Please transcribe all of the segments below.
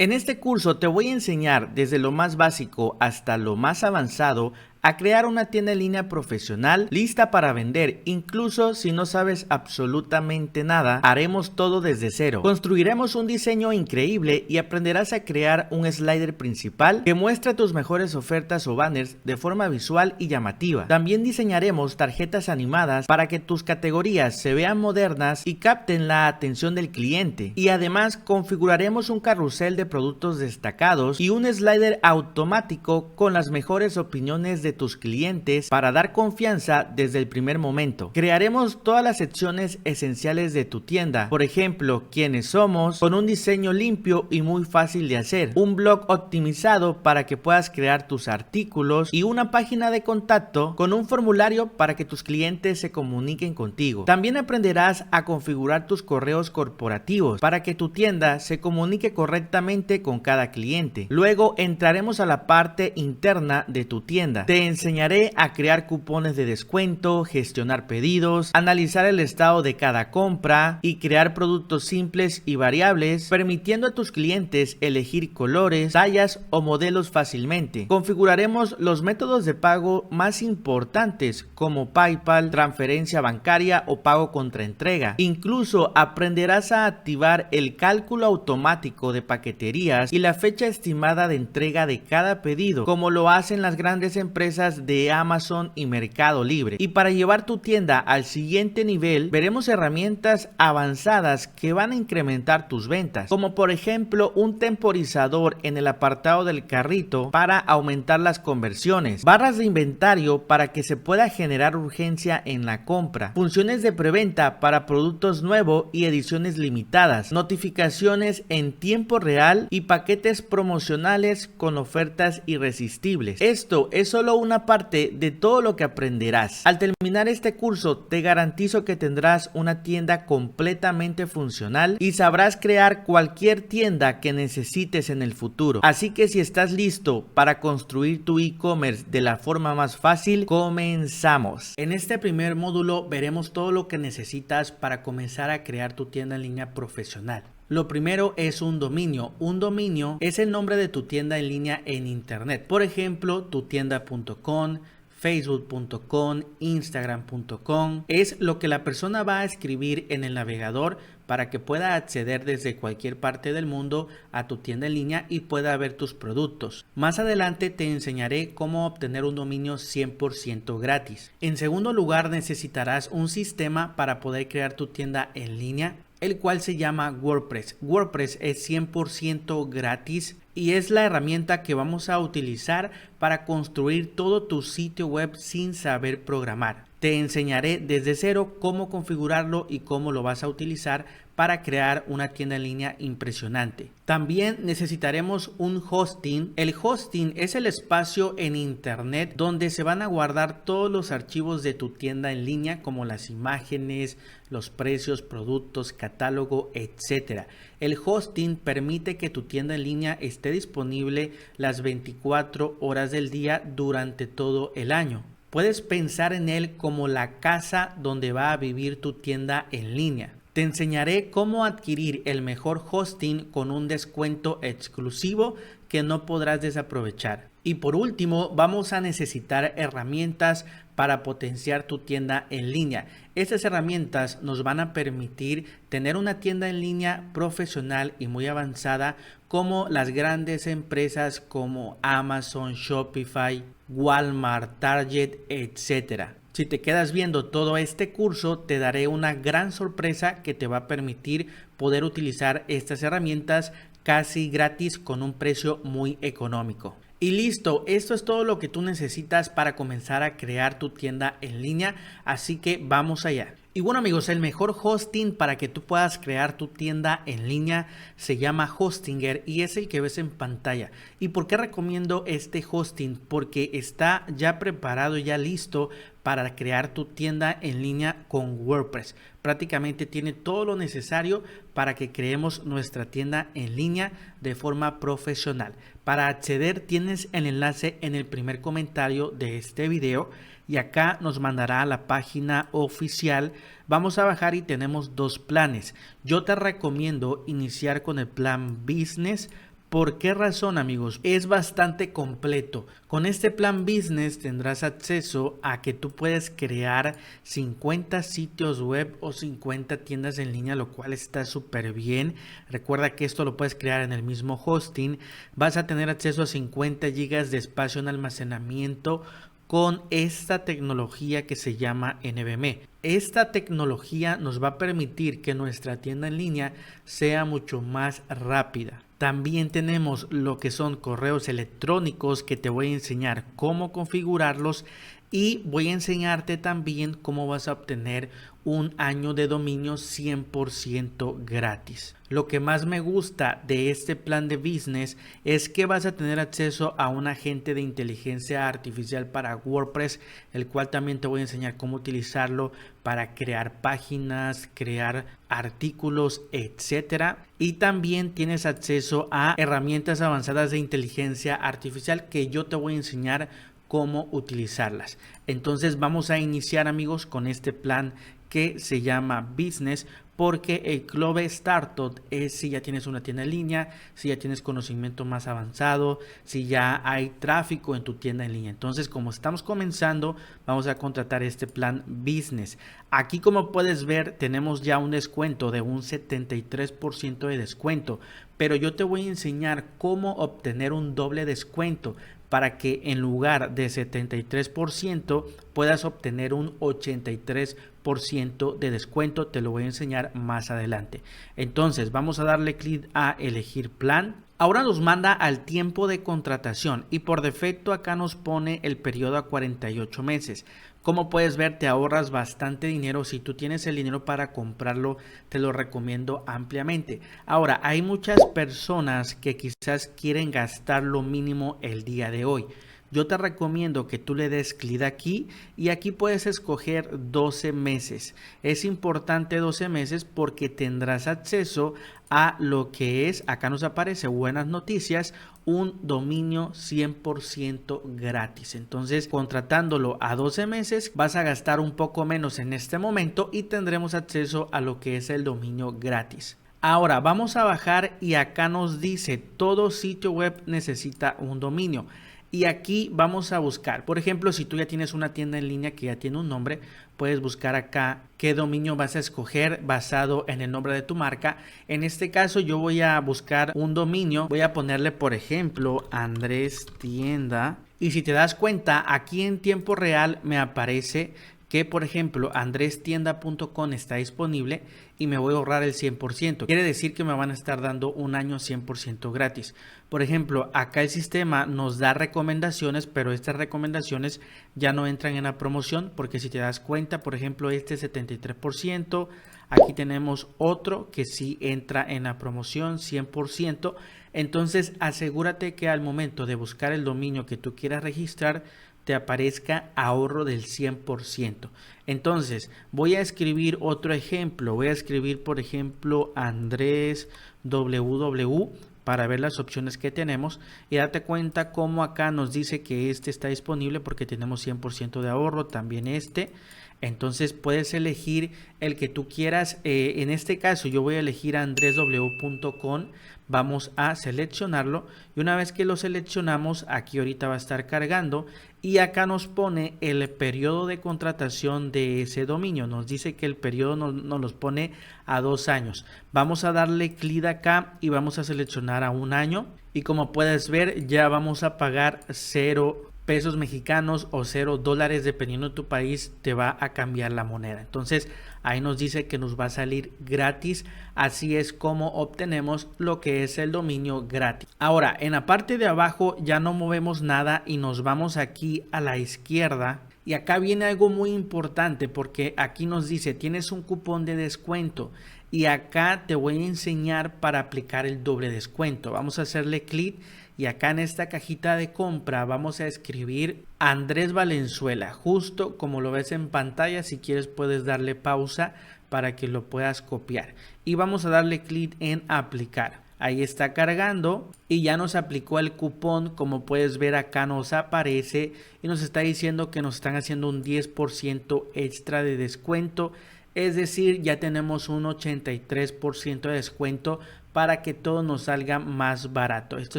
En este curso te voy a enseñar desde lo más básico hasta lo más avanzado a crear una tienda en línea profesional lista para vender. Incluso si no sabes absolutamente nada, haremos todo desde cero. Construiremos un diseño increíble y aprenderás a crear un slider principal que muestra tus mejores ofertas o banners de forma visual y llamativa. También diseñaremos tarjetas animadas para que tus categorías se vean modernas y capten la atención del cliente. Y además configuraremos un carrusel de productos destacados y un slider automático con las mejores opiniones de tus clientes para dar confianza desde el primer momento. Crearemos todas las secciones esenciales de tu tienda, por ejemplo, quiénes somos, con un diseño limpio y muy fácil de hacer, un blog optimizado para que puedas crear tus artículos y una página de contacto con un formulario para que tus clientes se comuniquen contigo. También aprenderás a configurar tus correos corporativos para que tu tienda se comunique correctamente con cada cliente. Luego entraremos a la parte interna de tu tienda. Te enseñaré a crear cupones de descuento, gestionar pedidos, analizar el estado de cada compra y crear productos simples y variables, permitiendo a tus clientes elegir colores, tallas o modelos fácilmente. Configuraremos los métodos de pago más importantes como PayPal, transferencia bancaria o pago contra entrega. Incluso aprenderás a activar el cálculo automático de paqueterías y la fecha estimada de entrega de cada pedido, como lo hacen las grandes empresas de Amazon y Mercado Libre. Y para llevar tu tienda al siguiente nivel, veremos herramientas avanzadas que van a incrementar tus ventas, como por ejemplo un temporizador en el apartado del carrito para aumentar las conversiones, barras de inventario para que se pueda generar urgencia en la compra, funciones de preventa para productos nuevos y ediciones limitadas, notificaciones en tiempo real y paquetes promocionales con ofertas irresistibles. Esto es solo una parte de todo lo que aprenderás. Al terminar este curso, te garantizo que tendrás una tienda completamente funcional y sabrás crear cualquier tienda que necesites en el futuro. Así que si estás listo para construir tu e-commerce de la forma más fácil, comenzamos. En este primer módulo veremos todo lo que necesitas para comenzar a crear tu tienda en línea profesional. Lo primero es un dominio. Un dominio es el nombre de tu tienda en línea en internet. Por ejemplo, tutienda.com, facebook.com, instagram.com. Es lo que la persona va a escribir en el navegador para que pueda acceder desde cualquier parte del mundo a tu tienda en línea y pueda ver tus productos. Más adelante te enseñaré cómo obtener un dominio 100% gratis. En segundo lugar, necesitarás un sistema para poder crear tu tienda en línea, el cual se llama WordPress. WordPress es 100% gratis y es la herramienta que vamos a utilizar para construir todo tu sitio web sin saber programar. Te enseñaré desde cero cómo configurarlo y cómo lo vas a utilizar para crear una tienda en línea impresionante. También necesitaremos un hosting. El hosting es el espacio en internet donde se van a guardar todos los archivos de tu tienda en línea, como las imágenes, los precios, productos, catálogo, etc. El hosting permite que tu tienda en línea esté disponible las 24 horas del día durante todo el año. Puedes pensar en él como la casa donde va a vivir tu tienda en línea. Te enseñaré cómo adquirir el mejor hosting con un descuento exclusivo que no podrás desaprovechar. Y por último, vamos a necesitar herramientas para potenciar tu tienda en línea. Estas herramientas nos van a permitir tener una tienda en línea profesional y muy avanzada, como las grandes empresas como Amazon, Shopify, Walmart, Target, etc. Si te quedas viendo todo este curso, te daré una gran sorpresa que te va a permitir poder utilizar estas herramientas casi gratis con un precio muy económico. Y listo, esto es todo lo que tú necesitas para comenzar a crear tu tienda en línea, así que vamos allá. Y bueno amigos, el mejor hosting para que tú puedas crear tu tienda en línea se llama Hostinger y es el que ves en pantalla. ¿Y por qué recomiendo este hosting? Porque está ya preparado, ya listo para crear tu tienda en línea con WordPress. Prácticamente tiene todo lo necesario para que creemos nuestra tienda en línea de forma profesional. Para acceder tienes el enlace en el primer comentario de este video y acá nos mandará a la página oficial. Vamos a bajar y tenemos dos planes. Yo te recomiendo iniciar con el plan Business ¿Por qué razón, amigos? Es bastante completo. Con este plan business tendrás acceso a que tú puedes crear 50 sitios web o 50 tiendas en línea, lo cual está súper bien. Recuerda que esto lo puedes crear en el mismo hosting. Vas a tener acceso a 50 gigas de espacio en almacenamiento con esta tecnología que se llama NVMe. Esta tecnología nos va a permitir que nuestra tienda en línea sea mucho más rápida. También tenemos lo que son correos electrónicos, que te voy a enseñar cómo configurarlos, y voy a enseñarte también cómo vas a obtener un año de dominio 100% gratis. Lo que más me gusta de este plan de business es que vas a tener acceso a un agente de inteligencia artificial para WordPress, el cual también te voy a enseñar cómo utilizarlo para crear páginas, crear artículos, etcétera. Y también tienes acceso a herramientas avanzadas de inteligencia artificial que yo te voy a enseñar cómo utilizarlas. Entonces vamos a iniciar, amigos, con este plan que se llama Business, porque el Club Startup es si ya tienes una tienda en línea, si ya tienes conocimiento más avanzado, si ya hay tráfico en tu tienda en línea. Entonces, como estamos comenzando, vamos a contratar este plan Business. Aquí, como puedes ver, tenemos ya un descuento de un 73% de descuento, pero yo te voy a enseñar cómo obtener un doble descuento para que en lugar de 73% puedas obtener un 83% de descuento. Te lo voy a enseñar más adelante. Entonces vamos a darle clic a elegir plan. Ahora nos manda al tiempo de contratación y por defecto acá nos pone el periodo a 48 meses. Como puedes ver, te ahorras bastante dinero. Si tú tienes el dinero para comprarlo, te lo recomiendo ampliamente. Ahora, hay muchas personas que quizás quieren gastar lo mínimo el día de hoy. Yo te recomiendo que tú le des clic aquí y aquí puedes escoger 12 meses. Es importante 12 meses porque tendrás acceso a lo que es, acá nos aparece buenas noticias, un dominio 100% gratis. Entonces, contratándolo a 12 meses, vas a gastar un poco menos en este momento y tendremos acceso a lo que es el dominio gratis. Ahora vamos a bajar y acá nos dice todo sitio web necesita un dominio. Y aquí vamos a buscar, por ejemplo, si tú ya tienes una tienda en línea que ya tiene un nombre, puedes buscar acá qué dominio vas a escoger basado en el nombre de tu marca. En este caso yo voy a buscar un dominio, voy a ponerle por ejemplo Andrés Tienda. Y si te das cuenta, aquí en tiempo real me aparece que por ejemplo andrestienda.com está disponible y me voy a ahorrar el 100%. Quiere decir que me van a estar dando un año 100% gratis. Por ejemplo, acá el sistema nos da recomendaciones, pero estas recomendaciones ya no entran en la promoción porque si te das cuenta, por ejemplo, este 73%, aquí tenemos otro que sí entra en la promoción 100%. Entonces asegúrate que al momento de buscar el dominio que tú quieras registrar, te aparezca ahorro del 100%. Entonces voy a escribir otro ejemplo, voy a escribir por ejemplo Andrés www para ver las opciones que tenemos y date cuenta cómo acá nos dice que este está disponible porque tenemos 100% de ahorro, también este. Entonces puedes elegir el que tú quieras. En este caso yo voy a elegir andresw.com. Vamos a seleccionarlo y una vez que lo seleccionamos, aquí ahorita va a estar cargando y acá nos pone el periodo de contratación de ese dominio. Nos dice que el periodo nos los pone a 2 años. Vamos a darle clic acá y vamos a seleccionar a 1 año y como puedes ver ya vamos a pagar 0 pesos mexicanos o $0 dependiendo de tu país, te va a cambiar la moneda. Entonces ahí nos dice que nos va a salir gratis. Así es como obtenemos lo que es el dominio gratis. Ahora en la parte de abajo ya no movemos nada y nos vamos aquí a la izquierda. Y acá viene algo muy importante porque aquí nos dice tienes un cupón de descuento y acá te voy a enseñar para aplicar el doble descuento. Vamos a hacerle clic y acá en esta cajita de compra vamos a escribir Andrés Valenzuela, justo como lo ves en pantalla. Si quieres puedes darle pausa para que lo puedas copiar y vamos a darle clic en aplicar. Ahí está cargando y ya nos aplicó el cupón. Como puedes ver acá nos aparece y nos está diciendo que nos están haciendo un 10% extra de descuento. Es decir, ya tenemos un 83% de descuento para que todo nos salga más barato. Esto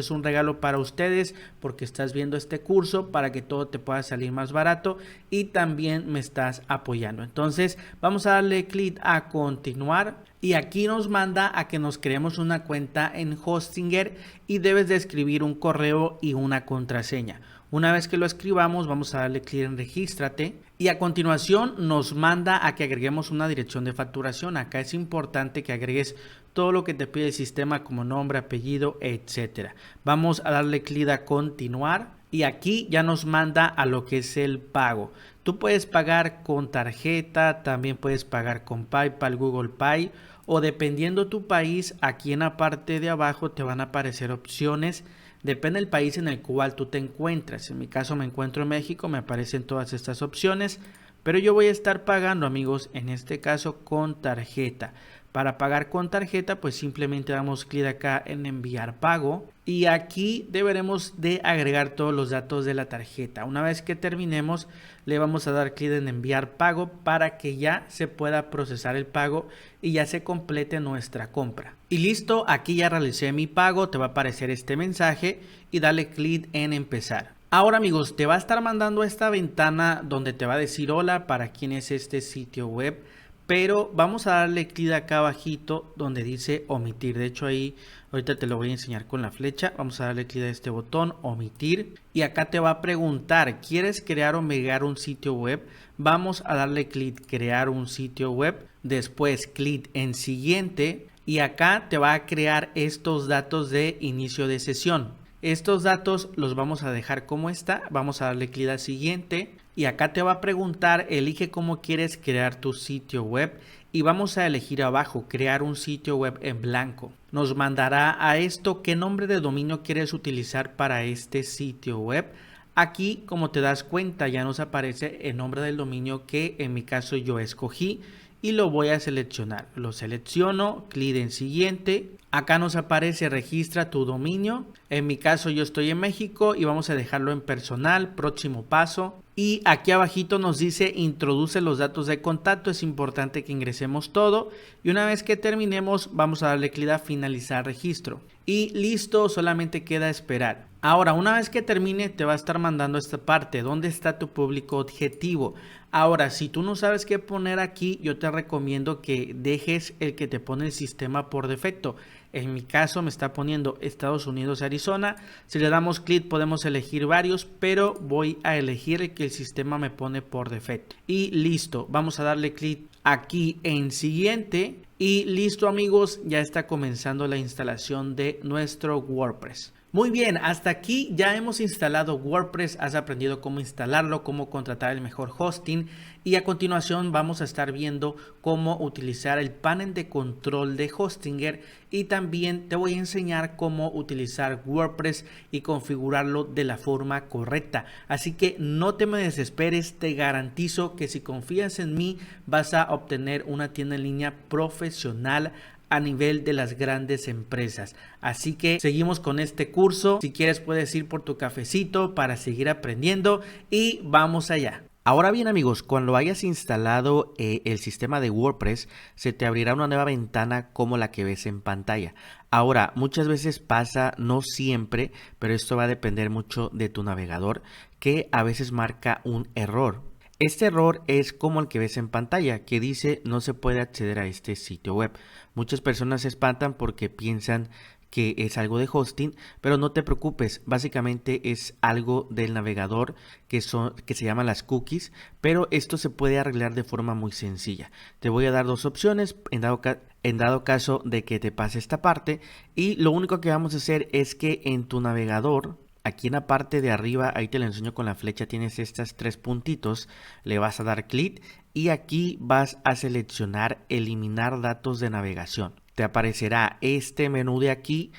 es un regalo para ustedes porque estás viendo este curso para que todo te pueda salir más barato y también me estás apoyando. Entonces vamos a darle clic a continuar y aquí nos manda a que nos creemos una cuenta en Hostinger y debes de escribir un correo y una contraseña. Una vez que lo escribamos, vamos a darle clic en regístrate y a continuación nos manda a que agreguemos una dirección de facturación. Acá es importante que agregues todo lo que te pide el sistema como nombre, apellido, etcétera. Vamos a darle clic a continuar y aquí ya nos manda a lo que es el pago. Tú puedes pagar con tarjeta, también puedes pagar con PayPal, Google Pay o dependiendo tu país, aquí en la parte de abajo te van a aparecer opciones. Depende del país en el cual tú te encuentras. En mi caso me encuentro en México, me aparecen todas estas opciones, pero yo voy a estar pagando, amigos, en este caso con tarjeta. Para pagar con tarjeta, pues simplemente damos clic acá en enviar pago y aquí deberemos de agregar todos los datos de la tarjeta. Una vez que terminemos, le vamos a dar clic en enviar pago para que ya se pueda procesar el pago y ya se complete nuestra compra. Y listo, aquí ya realicé mi pago, te va a aparecer este mensaje y dale clic en empezar. Ahora, amigos, te va a estar mandando esta ventana donde te va a decir hola, para quién es este sitio web. Pero vamos a darle clic acá abajito donde dice omitir. De hecho ahí ahorita te lo voy a enseñar con la flecha. Vamos a darle clic a este botón omitir. Y acá te va a preguntar, ¿quieres crear o megar un sitio web? Vamos a darle clic crear un sitio web. Después clic en siguiente. Y acá te va a crear estos datos de inicio de sesión. Estos datos los vamos a dejar como está. Vamos a darle clic a siguiente. Y acá te va a preguntar, elige cómo quieres crear tu sitio web y vamos a elegir abajo, crear un sitio web en blanco. Nos mandará a esto qué nombre de dominio quieres utilizar para este sitio web. Aquí, como te das cuenta, ya nos aparece el nombre del dominio que en mi caso yo escogí y lo voy a seleccionar. Lo selecciono, clic en siguiente. Acá nos aparece registra tu dominio. En mi caso yo estoy en México y vamos a dejarlo en personal, próximo paso. Y aquí abajito nos dice introduce los datos de contacto, es importante que ingresemos todo y una vez que terminemos vamos a darle clic a finalizar registro y listo, solamente queda esperar. Ahora una vez que termine te va a estar mandando esta parte, ¿dónde está tu público objetivo? Ahora si tú no sabes qué poner aquí, yo te recomiendo que dejes el que te pone el sistema por defecto. En mi caso me está poniendo Estados Unidos, Arizona. Si le damos clic podemos elegir varios, pero voy a elegir el que el sistema me pone por defecto. Y listo, vamos a darle clic aquí en siguiente. Y listo, amigos, ya está comenzando la instalación de nuestro WordPress. Muy bien, hasta aquí ya hemos instalado WordPress, has aprendido cómo instalarlo, cómo contratar el mejor hosting y a continuación vamos a estar viendo cómo utilizar el panel de control de Hostinger y también te voy a enseñar cómo utilizar WordPress y configurarlo de la forma correcta. Así que no te me desesperes, te garantizo que si confías en mí vas a obtener una tienda en línea profesional a nivel de las grandes empresas. Así que seguimos con este curso. Si quieres puedes ir por tu cafecito para seguir aprendiendo y vamos allá. Ahora bien, amigos, cuando hayas instalado el sistema de WordPress, se te abrirá una nueva ventana como la que ves en pantalla. Ahora, muchas veces pasa, no siempre, pero esto va a depender mucho de tu navegador, que a veces marca un error. Este error es como el que ves en pantalla, que dice no se puede acceder a este sitio web. Muchas personas se espantan porque piensan que es algo de hosting, pero no te preocupes, básicamente es algo del navegador que se llaman las cookies, pero esto se puede arreglar de forma muy sencilla. Te voy a dar dos opciones en dado caso de que te pase esta parte y lo único que vamos a hacer es que en tu navegador, aquí en la parte de arriba, ahí te lo enseño con la flecha, tienes estos tres puntitos, le vas a dar clic y aquí vas a seleccionar eliminar datos de navegación. Te aparecerá este menú de aquí,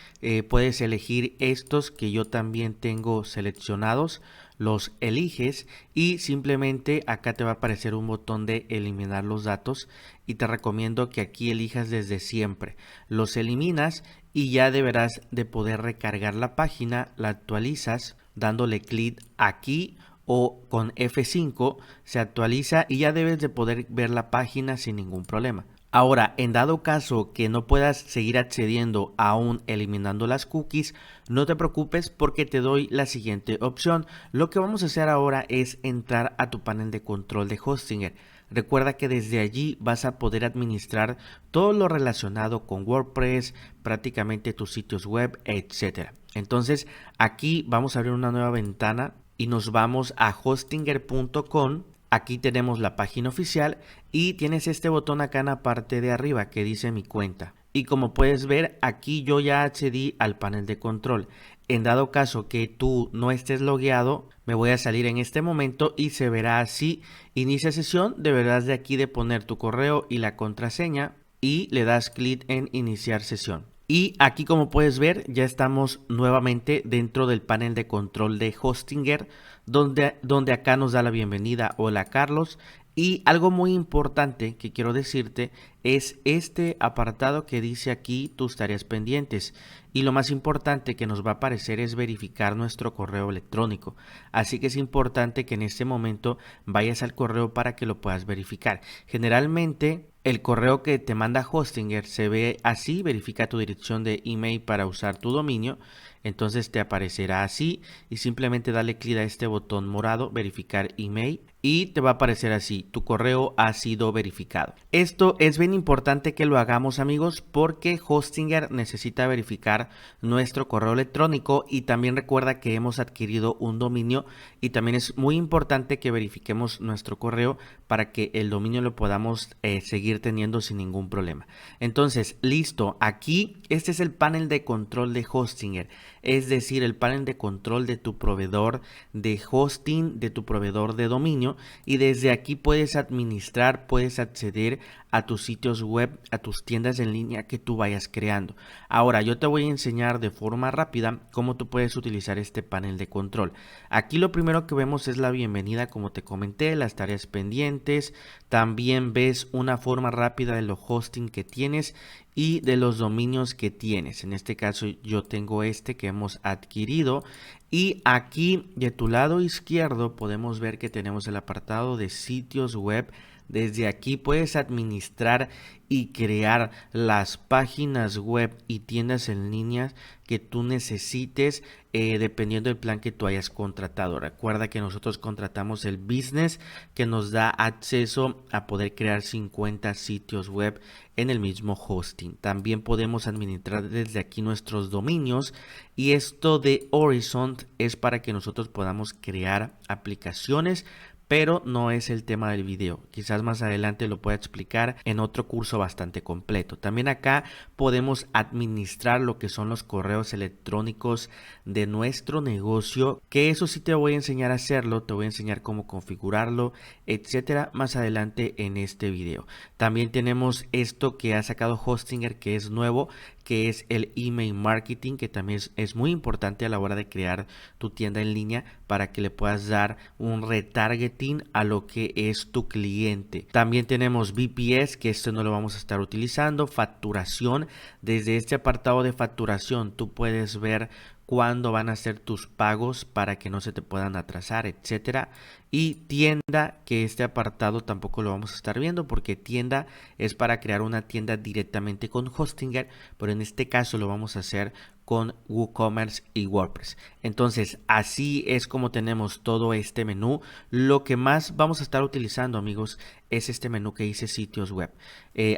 puedes elegir estos que yo también tengo seleccionados, los eliges y simplemente acá te va a aparecer un botón de eliminar los datos y te recomiendo que aquí elijas desde siempre. Los eliminas y ya deberás de poder recargar la página, la actualizas dándole clic aquí o con F5 se actualiza y ya debes de poder ver la página sin ningún problema. Ahora, en dado caso que no puedas seguir accediendo aún eliminando las cookies, no te preocupes porque te doy la siguiente opción. Lo que vamos a hacer ahora es entrar a tu panel de control de Hostinger. Recuerda que desde allí vas a poder administrar todo lo relacionado con WordPress, prácticamente tus sitios web, etcétera. Entonces, aquí vamos a abrir una nueva ventana y nos vamos a hostinger.com. Aquí tenemos la página oficial y tienes este botón acá en la parte de arriba que dice mi cuenta. Y como puedes ver, aquí yo ya accedí al panel de control. En dado caso que tú no estés logueado, me voy a salir en este momento y se verá así. Inicia sesión, deberás de aquí de poner tu correo y la contraseña y le das clic en iniciar sesión. Y aquí, como puedes ver, ya estamos nuevamente dentro del panel de control de Hostinger, donde acá nos da la bienvenida. Hola Carlos. Y algo muy importante que quiero decirte es este apartado que dice aquí tus tareas pendientes. Y lo más importante que nos va a aparecer es verificar nuestro correo electrónico. Así que es importante que en este momento vayas al correo para que lo puedas verificar. Generalmente el correo que te manda Hostinger se ve así, verifica tu dirección de email para usar tu dominio. Entonces te aparecerá así y simplemente dale clic a este botón morado, verificar email, y te va a aparecer así, tu correo ha sido verificado. Esto es bien importante que lo hagamos, amigos, porque Hostinger necesita verificar nuestro correo electrónico y también recuerda que hemos adquirido un dominio y también es muy importante que verifiquemos nuestro correo para que el dominio lo podamos seguir teniendo sin ningún problema. Entonces, listo, aquí este es el panel de control de Hostinger, es decir, el panel de control de tu proveedor de hosting, de tu proveedor de dominio, y desde aquí puedes administrar, puedes acceder a tus sitios web, a tus tiendas en línea que tú vayas creando. Ahora yo te voy a enseñar de forma rápida cómo tú puedes utilizar este panel de control. Aquí lo primero que vemos es la bienvenida, como te comenté, las tareas pendientes. También ves una forma rápida de los hosting que tienes y de los dominios que tienes. En este caso yo tengo este que hemos adquirido. Y aquí de tu lado izquierdo podemos ver que tenemos el apartado de sitios web. Desde aquí puedes administrar y crear las páginas web y tiendas en línea que tú necesites dependiendo del plan que tú hayas contratado. Recuerda que nosotros contratamos el business que nos da acceso a poder crear 50 sitios web en el mismo hosting. También podemos administrar desde aquí nuestros dominios y esto de Horizon es para que nosotros podamos crear aplicaciones, pero no es el tema del video. Quizás más adelante lo pueda explicar en otro curso bastante completo. También acá podemos administrar lo que son los correos electrónicos de nuestro negocio, que eso sí te voy a enseñar a hacerlo, te voy a enseñar cómo configurarlo, etcétera, más adelante en este video. También tenemos esto que ha sacado Hostinger, que es nuevo, que es el email marketing, que también es muy importante a la hora de crear tu tienda en línea para que le puedas dar un retargeting a lo que es tu cliente. También tenemos VPS, que esto no lo vamos a estar utilizando. Facturación, desde este apartado de facturación tú puedes ver cuándo van a ser tus pagos para que no se te puedan atrasar, etcétera. Y tienda, que este apartado tampoco lo vamos a estar viendo porque tienda es para crear una tienda directamente con Hostinger, pero en este caso lo vamos a hacer con WooCommerce y WordPress. Entonces así es como tenemos todo este menú. Lo que más vamos a estar utilizando, amigos, es este menú que dice sitios web.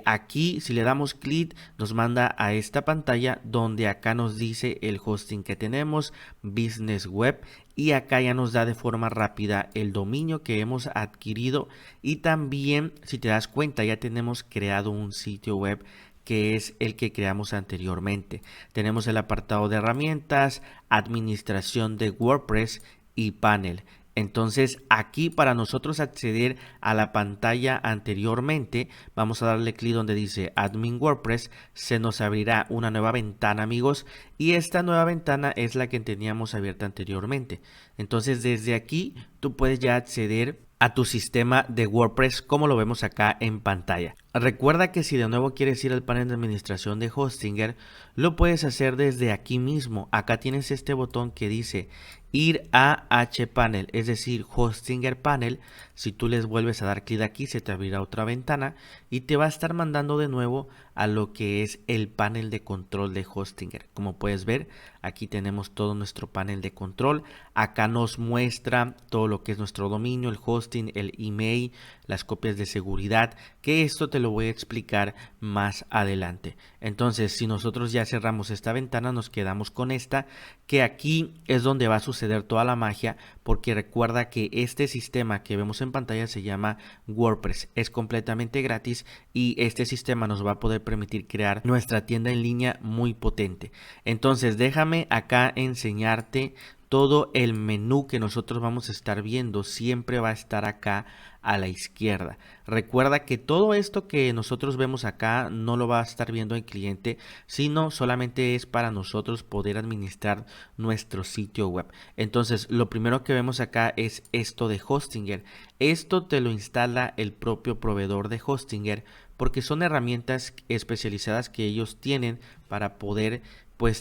Aquí si le damos clic nos manda a esta pantalla donde acá nos dice el hosting que tenemos, business web, y acá ya nos da de forma rápida el dominio que hemos adquirido y también, si te das cuenta, ya tenemos creado un sitio web que es el que creamos anteriormente. Tenemos el apartado de herramientas, administración de WordPress y panel. Entonces aquí para nosotros acceder a la pantalla anteriormente vamos a darle clic donde dice Admin WordPress, se nos abrirá una nueva ventana, amigos, y esta nueva ventana es la que teníamos abierta anteriormente. Entonces desde aquí tú puedes ya acceder a tu sistema de WordPress como lo vemos acá en pantalla. Recuerda que si de nuevo quieres ir al panel de administración de Hostinger, lo puedes hacer desde aquí mismo. Acá tienes este botón que dice ir a hPanel, es decir, Hostinger Panel. Si tú les vuelves a dar clic aquí, se te abrirá otra ventana y te va a estar mandando de nuevo a lo que es el panel de control de Hostinger. Como puedes ver, aquí tenemos todo nuestro panel de control. Acá nos muestra todo lo que es nuestro dominio, el hosting, el email, las copias de seguridad, que esto te lo voy a explicar más adelante. Entonces, si nosotros ya cerramos esta ventana, nos quedamos con esta, que aquí es donde va a suceder toda la magia, porque recuerda que este sistema que vemos en pantalla se llama WordPress, es completamente gratis y este sistema nos va a poder permitir crear nuestra tienda en línea muy potente. Entonces, déjame acá enseñarte todo el menú que nosotros vamos a estar viendo. Siempre va a estar acá a la izquierda. Recuerda que todo esto que nosotros vemos acá no lo va a estar viendo el cliente, sino solamente es para nosotros poder administrar nuestro sitio web. Entonces, lo primero que vemos acá es esto de Hostinger. Esto te lo instala el propio proveedor de Hostinger, porque son herramientas especializadas que ellos tienen para poder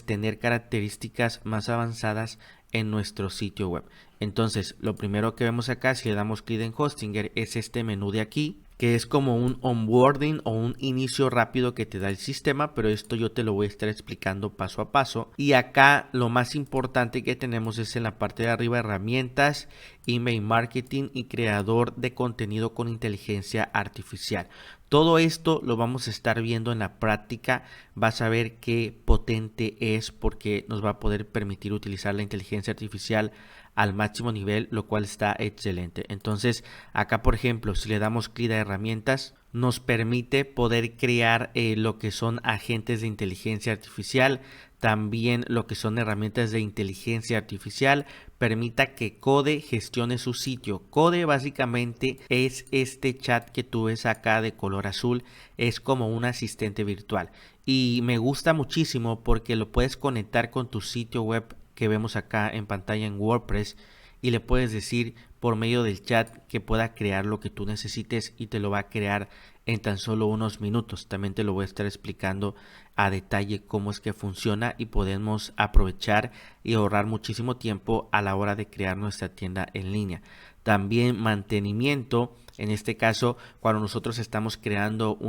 tener características más avanzadas en nuestro sitio web. Entonces, lo primero que vemos acá, si le damos clic en Hostinger, es este menú de aquí, que es como un onboarding o un inicio rápido que te da el sistema, pero esto yo te lo voy a estar explicando paso a paso. Y acá lo más importante que tenemos es en la parte de arriba, herramientas, email marketing y creador de contenido con inteligencia artificial. Todo esto lo vamos a estar viendo en la práctica. Vas a ver qué potente es, porque nos va a poder permitir utilizar la inteligencia artificial al máximo nivel, lo cual está excelente. Entonces, acá por ejemplo, si le damos clic a herramientas, nos permite poder crear lo que son agentes de inteligencia artificial, también lo que son herramientas de inteligencia artificial. Permita que Code gestione su sitio. Code básicamente es este chat que tú ves acá de color azul, es como un asistente virtual y me gusta muchísimo porque lo puedes conectar con tu sitio web que vemos acá en pantalla en WordPress y le puedes decir por medio del chat que pueda crear lo que tú necesites y te lo va a crear en tan solo unos minutos. También te lo voy a estar explicando a detalle cómo es que funciona y podemos aprovechar y ahorrar muchísimo tiempo a la hora de crear nuestra tienda en línea. También mantenimiento, en este caso cuando nosotros estamos creando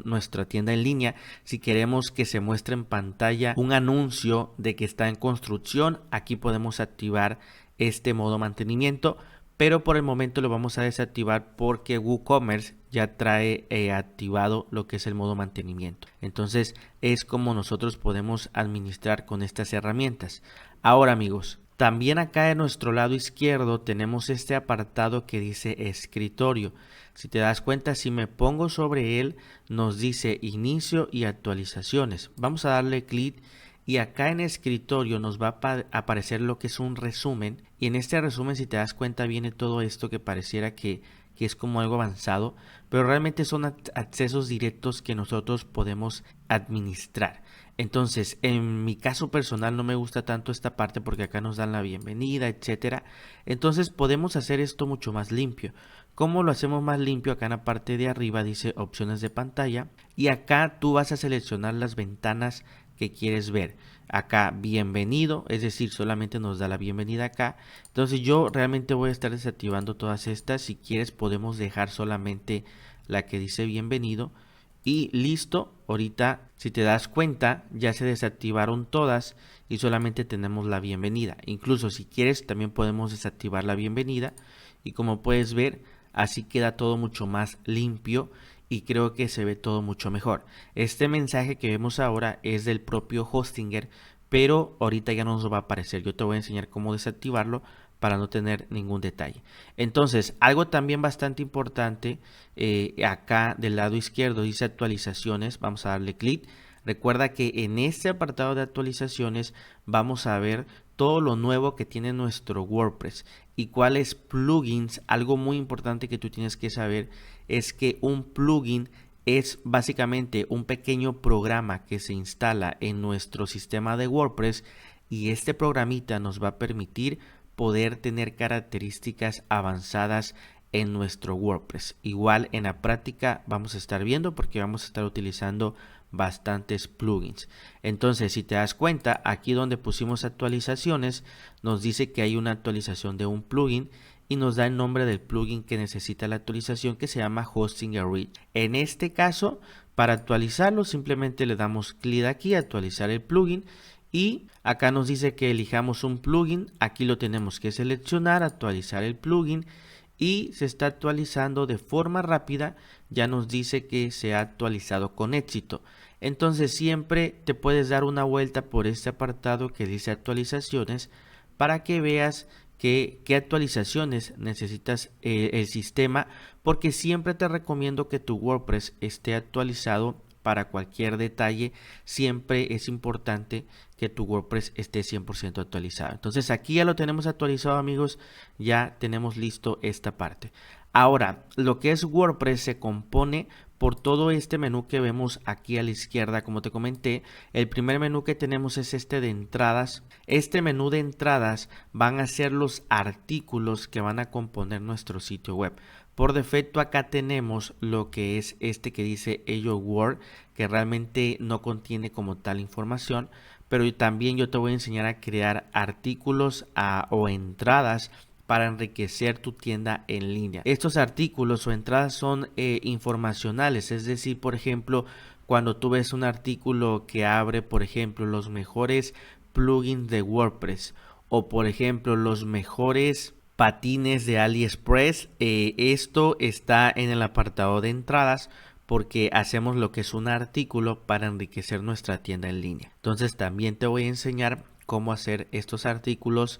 nuestra tienda en línea, si queremos que se muestre en pantalla un anuncio de que está en construcción, aquí podemos activar este modo mantenimiento, pero por el momento lo vamos a desactivar porque WooCommerce ya trae activado lo que es el modo mantenimiento. Entonces es como nosotros podemos administrar con estas herramientas. Ahora amigos, también acá en nuestro lado izquierdo tenemos este apartado que dice escritorio. Si te das cuenta, si me pongo sobre él, nos dice inicio y actualizaciones. Vamos a darle clic y acá en escritorio nos va a aparecer lo que es un resumen. Y en este resumen, si te das cuenta, viene todo esto que pareciera que es como algo avanzado, pero realmente son accesos directos que nosotros podemos administrar. Entonces, en mi caso personal no me gusta tanto esta parte porque acá nos dan la bienvenida, etcétera. Entonces podemos hacer esto mucho más limpio. ¿Cómo lo hacemos más limpio? Acá en la parte de arriba dice opciones de pantalla y acá tú vas a seleccionar las ventanas que quieres ver. Acá bienvenido, es decir, solamente nos da la bienvenida acá. Entonces yo realmente voy a estar desactivando todas estas. Si quieres podemos dejar solamente la que dice bienvenido y listo. Ahorita si te das cuenta ya se desactivaron todas y solamente tenemos la bienvenida. Incluso si quieres también podemos desactivar la bienvenida y como puedes ver así queda todo mucho más limpio y creo que se ve todo mucho mejor. Este mensaje que vemos ahora es del propio Hostinger, pero ahorita ya no nos va a aparecer. Yo te voy a enseñar cómo desactivarlo para no tener ningún detalle. Entonces, algo también bastante importante, acá del lado izquierdo dice actualizaciones. Vamos a darle clic. Recuerda que en este apartado de actualizaciones vamos a ver todo lo nuevo que tiene nuestro WordPress y cuáles plugins. Algo muy importante que tú tienes que saber es que un plugin es básicamente un pequeño programa que se instala en nuestro sistema de WordPress y este programita nos va a permitir poder tener características avanzadas en nuestro WordPress. Igual en la práctica vamos a estar viendo porque vamos a estar utilizando bastantes plugins. Entonces, si te das cuenta, aquí donde pusimos actualizaciones, nos dice que hay una actualización de un plugin y nos da el nombre del plugin que necesita la actualización, que se llama Hosting Grid. En este caso, para actualizarlo, simplemente le damos clic aquí, actualizar el plugin, y acá nos dice que elijamos un plugin. Aquí lo tenemos que seleccionar, actualizar el plugin, y se está actualizando de forma rápida. Ya nos dice que se ha actualizado con éxito. Entonces siempre te puedes dar una vuelta por este apartado que dice actualizaciones para que veas qué actualizaciones necesitas el sistema, porque siempre te recomiendo que tu WordPress esté actualizado. Para cualquier detalle siempre es importante que tu WordPress esté 100% actualizado. Entonces aquí ya lo tenemos actualizado, amigos, ya tenemos listo esta parte. Ahora, lo que es WordPress se compone por todo este menú que vemos aquí a la izquierda. Como te comenté, el primer menú que tenemos es este de entradas. Este menú de entradas van a ser los artículos que van a componer nuestro sitio web. Por defecto acá tenemos lo que es este que dice Hello World, que realmente no contiene como tal información, pero también yo te voy a enseñar a crear artículos o entradas para enriquecer tu tienda en línea. Estos artículos o entradas son informacionales, es decir, por ejemplo, cuando tú ves un artículo que abre, por ejemplo, los mejores plugins de WordPress, o por ejemplo los mejores patines de AliExpress, esto está en el apartado de entradas, porque hacemos lo que es un artículo para enriquecer nuestra tienda en línea. Entonces también te voy a enseñar cómo hacer estos artículos,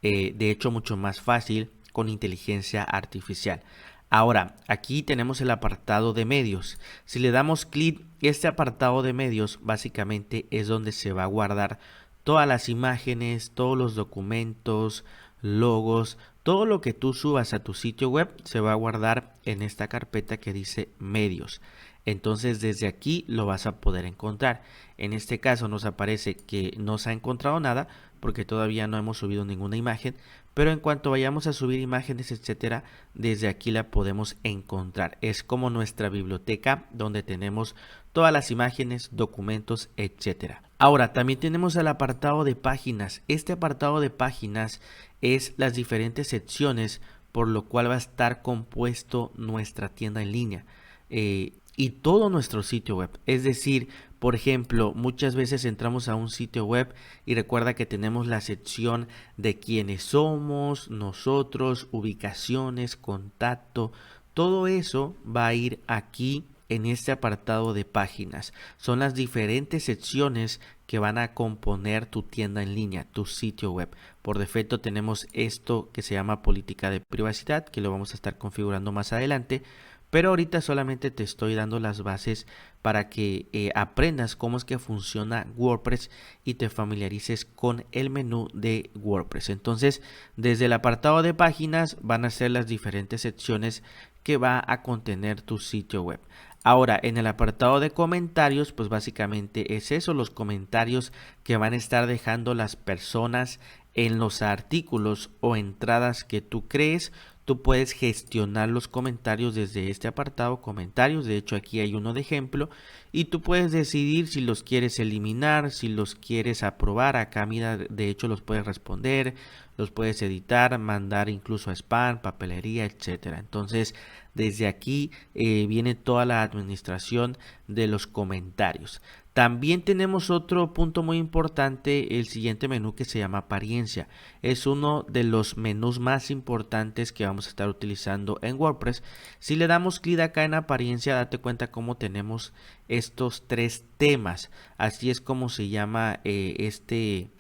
de hecho mucho más fácil, con inteligencia artificial. Ahora, aquí tenemos el apartado de medios. Si le damos clic, este apartado de medios básicamente es donde se va a guardar todas las imágenes, todos los documentos, logos, todo lo que tú subas a tu sitio web se va a guardar en esta carpeta que dice medios. Entonces desde aquí lo vas a poder encontrar. En este caso nos aparece que no se ha encontrado nada porque todavía no hemos subido ninguna imagen, pero en cuanto vayamos a subir imágenes, etcétera, desde aquí la podemos encontrar. Es como nuestra biblioteca donde tenemos todas las imágenes, documentos, etcétera. Ahora también tenemos el apartado de páginas. Este apartado de páginas es las diferentes secciones por lo cual va a estar compuesto nuestra tienda en línea y todo nuestro sitio web. Es decir, por ejemplo, muchas veces entramos a un sitio web y recuerda que tenemos la sección de quiénes somos, nosotros, ubicaciones, contacto. Todo eso va a ir aquí en este apartado de páginas. Son las diferentes secciones que van a componer tu tienda en línea, tu sitio web. Por defecto tenemos esto que se llama política de privacidad, que lo vamos a estar configurando más adelante. Pero ahorita solamente te estoy dando las bases para que aprendas cómo es que funciona WordPress y te familiarices con el menú de WordPress. Entonces, desde el apartado de páginas van a ser las diferentes secciones que va a contener tu sitio web. Ahora, en el apartado de comentarios, pues básicamente es eso, los comentarios que van a estar dejando las personas en los artículos o entradas que tú crees. Tú puedes gestionar los comentarios desde este apartado, comentarios. De hecho, aquí hay uno de ejemplo. Y tú puedes decidir si los quieres eliminar, si los quieres aprobar. Acá, mira, de hecho, los puedes responder, los puedes editar, mandar incluso a spam, papelería, etcétera. Entonces, desde aquí viene toda la administración de los comentarios. También tenemos otro punto muy importante, el siguiente menú que se llama apariencia. Es uno de los menús más importantes que vamos a estar utilizando en WordPress. Si le damos clic acá en apariencia, date cuenta cómo tenemos estos tres temas. Así es como se llama este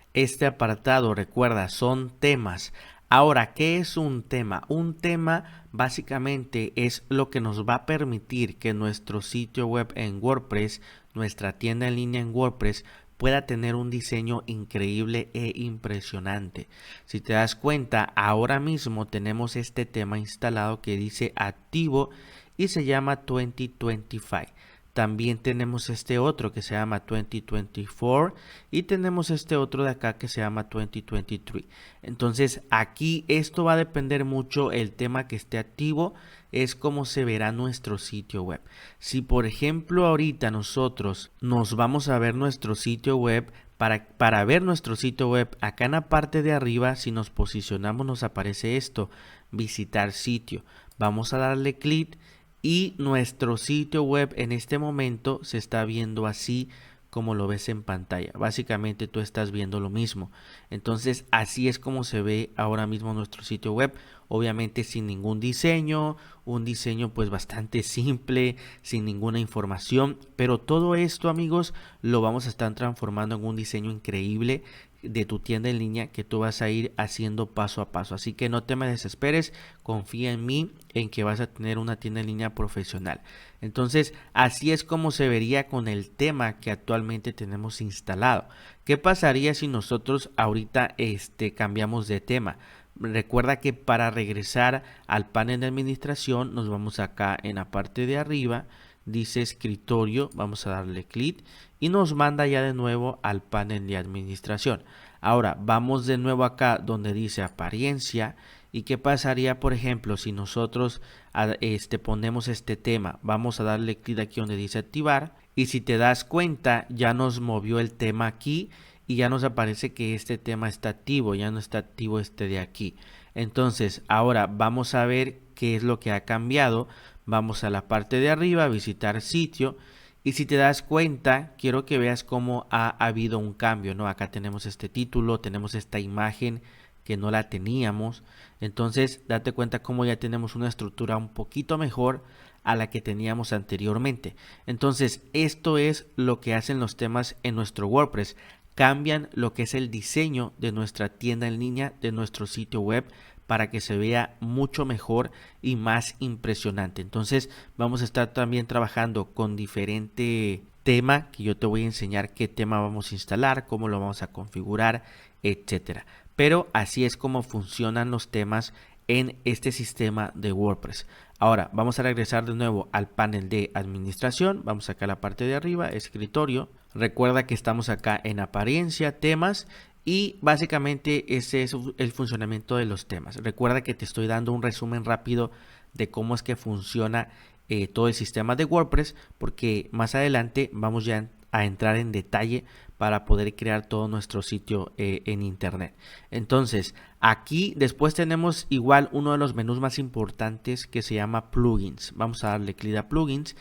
apartado. Recuerda, son temas. Ahora, ¿qué es un tema? Un tema básicamente es lo que nos va a permitir que nuestro sitio web en WordPress, nuestra tienda en línea en WordPress, pueda tener un diseño increíble e impresionante. Si te das cuenta, ahora mismo tenemos este tema instalado que dice activo y se llama 2025. También tenemos este otro que se llama 2024 y tenemos este otro de acá que se llama 2023. Entonces aquí esto va a depender mucho el tema que esté activo, es como se verá nuestro sitio web. Si por ejemplo ahorita nosotros nos vamos a ver nuestro sitio web, para ver nuestro sitio web, acá en la parte de arriba, si nos posicionamos nos aparece esto, visitar sitio. Vamos a darle clic y nuestro sitio web en este momento se está viendo así como lo ves en pantalla. Básicamente tú estás viendo lo mismo. Entonces así es como se ve ahora mismo nuestro sitio web. Obviamente sin ningún diseño, un diseño pues bastante simple, sin ninguna información. Pero todo esto, amigos, lo vamos a estar transformando en un diseño increíble de tu tienda en línea que tú vas a ir haciendo paso a paso. Así que no te me desesperes, confía en mí, en que vas a tener una tienda en línea profesional. Entonces, así es como se vería con el tema que actualmente tenemos instalado. ¿Qué pasaría si nosotros ahorita cambiamos de tema? Recuerda que para regresar al panel de administración nos vamos acá en la parte de arriba, dice escritorio, vamos a darle clic y nos manda ya de nuevo al panel de administración. Ahora vamos de nuevo acá donde dice apariencia. ¿Y qué pasaría, por ejemplo, si nosotros ponemos este tema? Vamos a darle clic aquí donde dice activar y si te das cuenta ya nos movió el tema aquí y ya nos aparece que este tema está activo, ya no está activo este de aquí. Entonces ahora vamos a ver qué es lo que ha cambiado. Vamos a la parte de arriba, visitar sitio. Y si te das cuenta, quiero que veas cómo ha habido un cambio, ¿no? Acá tenemos este título, tenemos esta imagen que no la teníamos. Entonces, date cuenta cómo ya tenemos una estructura un poquito mejor a la que teníamos anteriormente. Entonces, esto es lo que hacen los temas en nuestro WordPress. Cambian lo que es el diseño de nuestra tienda en línea, de nuestro sitio web, para que se vea mucho mejor y más impresionante. Entonces vamos a estar también trabajando con diferente tema que yo te voy a enseñar qué tema vamos a instalar, cómo lo vamos a configurar, etcétera. Pero así es como funcionan los temas en este sistema de WordPress. Ahora vamos a regresar de nuevo al panel de administración. Vamos acá a la parte de arriba, escritorio. Recuerda que estamos acá en apariencia, temas. Y básicamente ese es el funcionamiento de los temas. Recuerda que te estoy dando un resumen rápido de cómo es que funciona todo el sistema de WordPress, porque más adelante vamos ya a entrar en detalle para poder crear todo nuestro sitio en internet. Entonces aquí después tenemos igual uno de los menús más importantes que se llama plugins. Vamos a darle clic a plugins.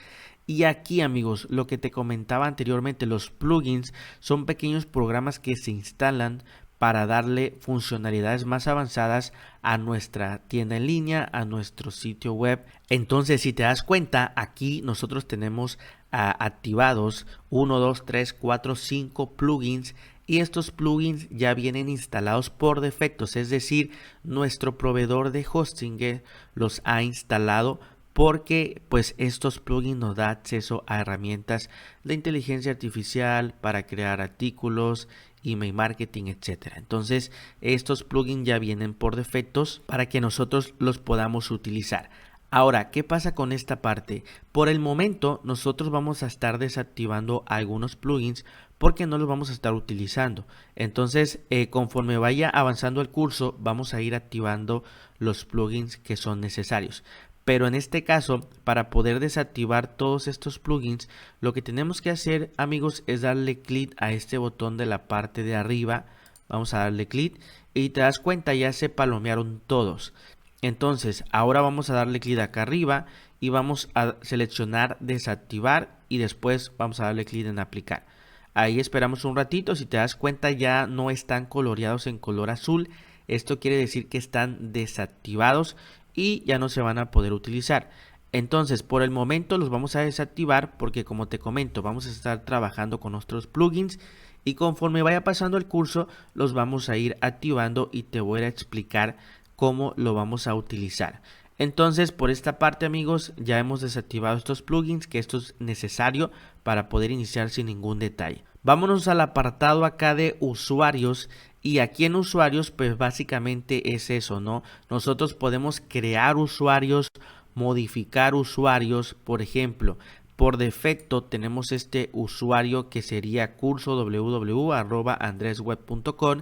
Y aquí, amigos, lo que te comentaba anteriormente, los plugins son pequeños programas que se instalan para darle funcionalidades más avanzadas a nuestra tienda en línea, a nuestro sitio web. Entonces, si te das cuenta, aquí nosotros tenemos activados 1, 2, 3, 4, 5 plugins. Y estos plugins ya vienen instalados por defectos, es decir, nuestro proveedor de hosting los ha instalado porque pues estos plugins nos da acceso a herramientas de inteligencia artificial para crear artículos, email marketing, etcétera. Entonces estos plugins ya vienen por defectos para que nosotros los podamos utilizar. Ahora, ¿qué pasa con esta parte? Por el momento nosotros vamos a estar desactivando algunos plugins porque no los vamos a estar utilizando. Entonces, conforme vaya avanzando el curso, vamos a ir activando los plugins que son necesarios. Pero en este caso, para poder desactivar todos estos plugins, lo que tenemos que hacer, amigos, es darle clic a este botón de la parte de arriba. Vamos a darle clic y te das cuenta, ya se palomearon todos. Entonces, ahora vamos a darle clic acá arriba y vamos a seleccionar desactivar y después vamos a darle clic en aplicar. Ahí esperamos un ratito. Si te das cuenta, ya no están coloreados en color azul. Esto quiere decir que están desactivados y ya no se van a poder utilizar. Entonces por el momento los vamos a desactivar porque, como te comento, vamos a estar trabajando con nuestros plugins y conforme vaya pasando el curso los vamos a ir activando y te voy a explicar cómo lo vamos a utilizar. Entonces por esta parte, amigos, ya hemos desactivado estos plugins, que esto es necesario para poder iniciar sin ningún detalle. Vámonos al apartado acá de usuarios. Y aquí en usuarios, pues básicamente es eso, ¿no? Nosotros podemos crear usuarios, modificar usuarios, por ejemplo, por defecto tenemos este usuario que sería curso www.andresweb.com,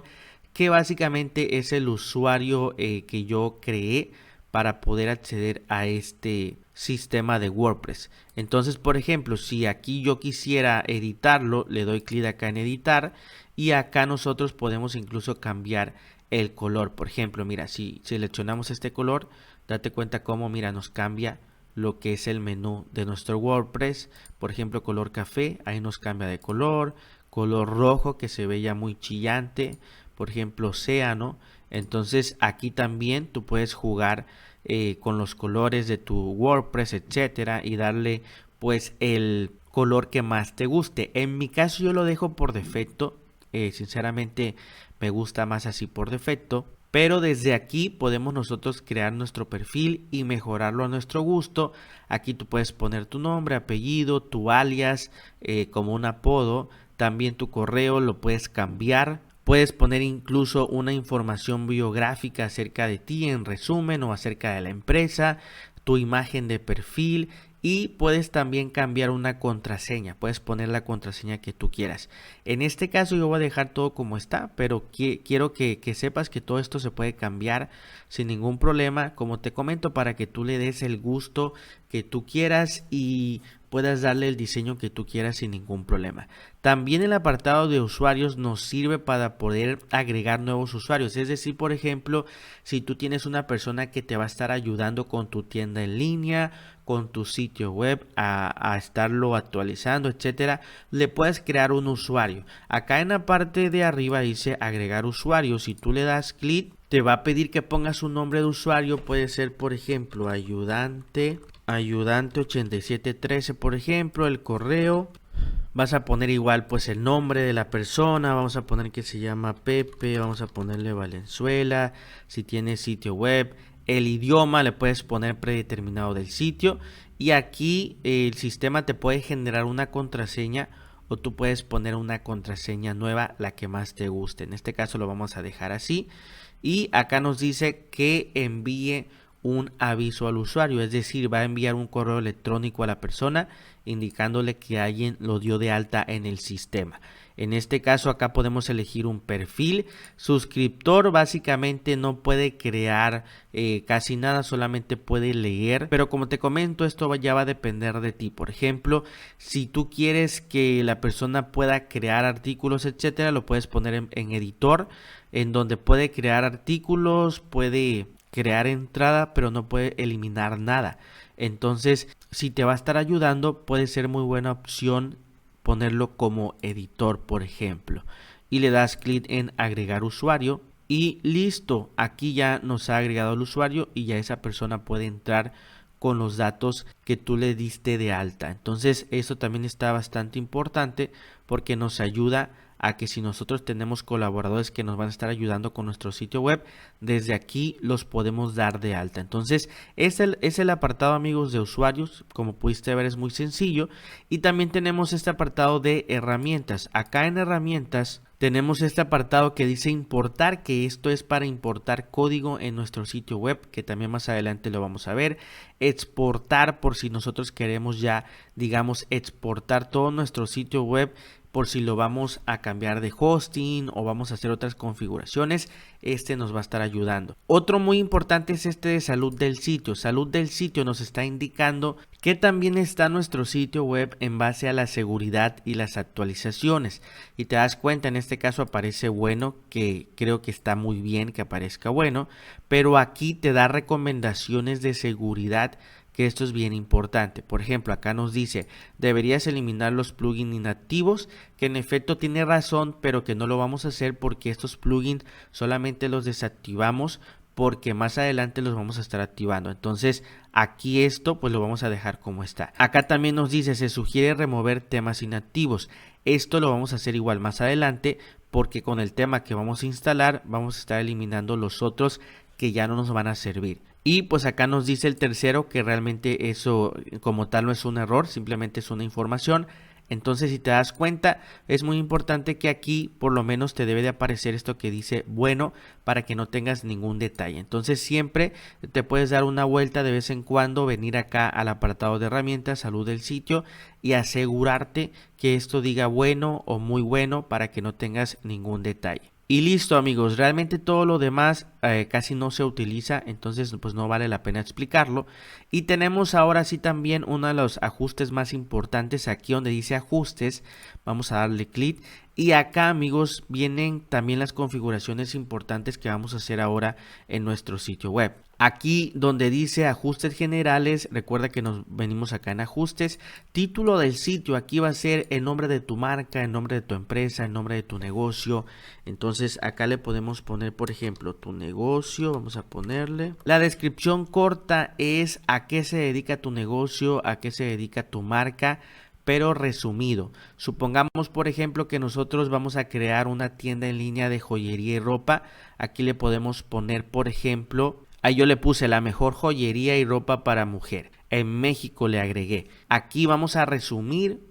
que básicamente es el usuario que yo creé para poder acceder a este sistema de WordPress. Entonces, por ejemplo, si aquí yo quisiera editarlo, le doy clic acá en editar y acá nosotros podemos incluso cambiar el color. Por ejemplo, mira, si seleccionamos este color, date cuenta cómo, mira, nos cambia lo que es el menú de nuestro WordPress. Por ejemplo, color café, ahí nos cambia de color. Color rojo, que se ve ya muy chillante, por ejemplo océano. Entonces aquí también tú puedes jugar con los colores de tu WordPress, etcétera, y darle pues el color que más te guste. En mi caso yo lo dejo por defecto, sinceramente me gusta más así por defecto. Pero desde aquí podemos nosotros crear nuestro perfil y mejorarlo a nuestro gusto. Aquí tú puedes poner tu nombre, apellido, tu alias como un apodo. También tu correo lo puedes cambiar. Puedes poner incluso una información biográfica acerca de ti en resumen o acerca de la empresa, tu imagen de perfil. Y puedes también cambiar una contraseña, puedes poner la contraseña que tú quieras. En este caso yo voy a dejar todo como está, pero quiero que sepas que todo esto se puede cambiar sin ningún problema, como te comento, para que tú le des el gusto que tú quieras y puedas darle el diseño que tú quieras sin ningún problema. También el apartado de usuarios nos sirve para poder agregar nuevos usuarios. Es decir, por ejemplo, si tú tienes una persona que te va a estar ayudando con tu tienda en línea, con tu sitio web, a estarlo actualizando, etcétera, le puedes crear un usuario. Acá en la parte de arriba dice agregar usuario. Si tú le das clic, te va a pedir que pongas un nombre de usuario. Puede ser, por ejemplo, ayudante 8713, por ejemplo, el correo. Vas a poner igual pues el nombre de la persona, vamos a poner que se llama Pepe, vamos a ponerle Valenzuela. Si tienes sitio web, el idioma le puedes poner predeterminado del sitio, y aquí el sistema te puede generar una contraseña o tú puedes poner una contraseña nueva, la que más te guste. En este caso lo vamos a dejar así, y acá nos dice que envíe un aviso al usuario, es decir, va a enviar un correo electrónico a la persona indicándole que alguien lo dio de alta en el sistema. En este caso acá podemos elegir un perfil. Suscriptor básicamente no puede crear casi nada, solamente puede leer, pero como te comento, esto ya va a depender de ti. Por ejemplo, si tú quieres que la persona pueda crear artículos, etcétera, lo puedes poner en editor, en donde puede crear artículos, puede crear entrada, pero no puede eliminar nada. Entonces, si te va a estar ayudando, puede ser muy buena opción ponerlo como editor, por ejemplo. Y le das clic en agregar usuario y listo. Aquí ya nos ha agregado el usuario y ya esa persona puede entrar con los datos que tú le diste de alta. Entonces, eso también está bastante importante porque nos ayuda a que si nosotros tenemos colaboradores que nos van a estar ayudando con nuestro sitio web, desde aquí los podemos dar de alta. Entonces es el apartado, amigos, de usuarios. Como pudiste ver, es muy sencillo. Y también tenemos este apartado de herramientas. Acá en herramientas tenemos este apartado que dice importar, que esto es para importar código en nuestro sitio web, que también más adelante lo vamos a ver. Exportar, por si nosotros queremos ya, digamos, exportar todo nuestro sitio web, por si lo vamos a cambiar de hosting o vamos a hacer otras configuraciones, este nos va a estar ayudando. Otro muy importante es este de salud del sitio. Salud del sitio nos está indicando que también está nuestro sitio web en base a la seguridad y las actualizaciones. Y te das cuenta, en este caso aparece bueno, que creo que está muy bien que aparezca bueno, pero aquí te da recomendaciones de seguridad, que esto es bien importante. Por ejemplo, acá nos dice, deberías eliminar los plugins inactivos, que en efecto tiene razón, pero que no lo vamos a hacer porque estos plugins solamente los desactivamos porque más adelante los vamos a estar activando. Entonces aquí esto pues lo vamos a dejar como está. Acá también nos dice, se sugiere remover temas inactivos. Esto lo vamos a hacer igual más adelante, porque con el tema que vamos a instalar vamos a estar eliminando los otros que ya no nos van a servir. Y pues acá nos dice el tercero, que realmente eso como tal no es un error, simplemente es una información. Entonces, si te das cuenta, es muy importante que aquí por lo menos te debe de aparecer esto que dice bueno, para que no tengas ningún detalle. Entonces siempre te puedes dar una vuelta de vez en cuando, venir acá al apartado de herramientas, salud del sitio, y asegurarte que esto diga bueno o muy bueno para que no tengas ningún detalle. Y listo, amigos, realmente todo lo demás casi no se utiliza, entonces pues no vale la pena explicarlo. Y tenemos ahora sí también uno de los ajustes más importantes, aquí donde dice ajustes. Vamos a darle clic y acá, amigos, vienen también las configuraciones importantes que vamos a hacer ahora en nuestro sitio web. Aquí donde dice ajustes generales, recuerda que nos venimos acá en ajustes. Título del sitio, aquí va a ser el nombre de tu marca, el nombre de tu empresa, el nombre de tu negocio. Entonces acá le podemos poner, por ejemplo, tu negocio, vamos a ponerle. La descripción corta es a qué se dedica tu negocio, a qué se dedica tu marca, pero resumido. Supongamos, por ejemplo, que nosotros vamos a crear una tienda en línea de joyería y ropa. Aquí le podemos poner, por ejemplo, ahí yo le puse la mejor joyería y ropa para mujer. En México le agregué. Aquí vamos a resumir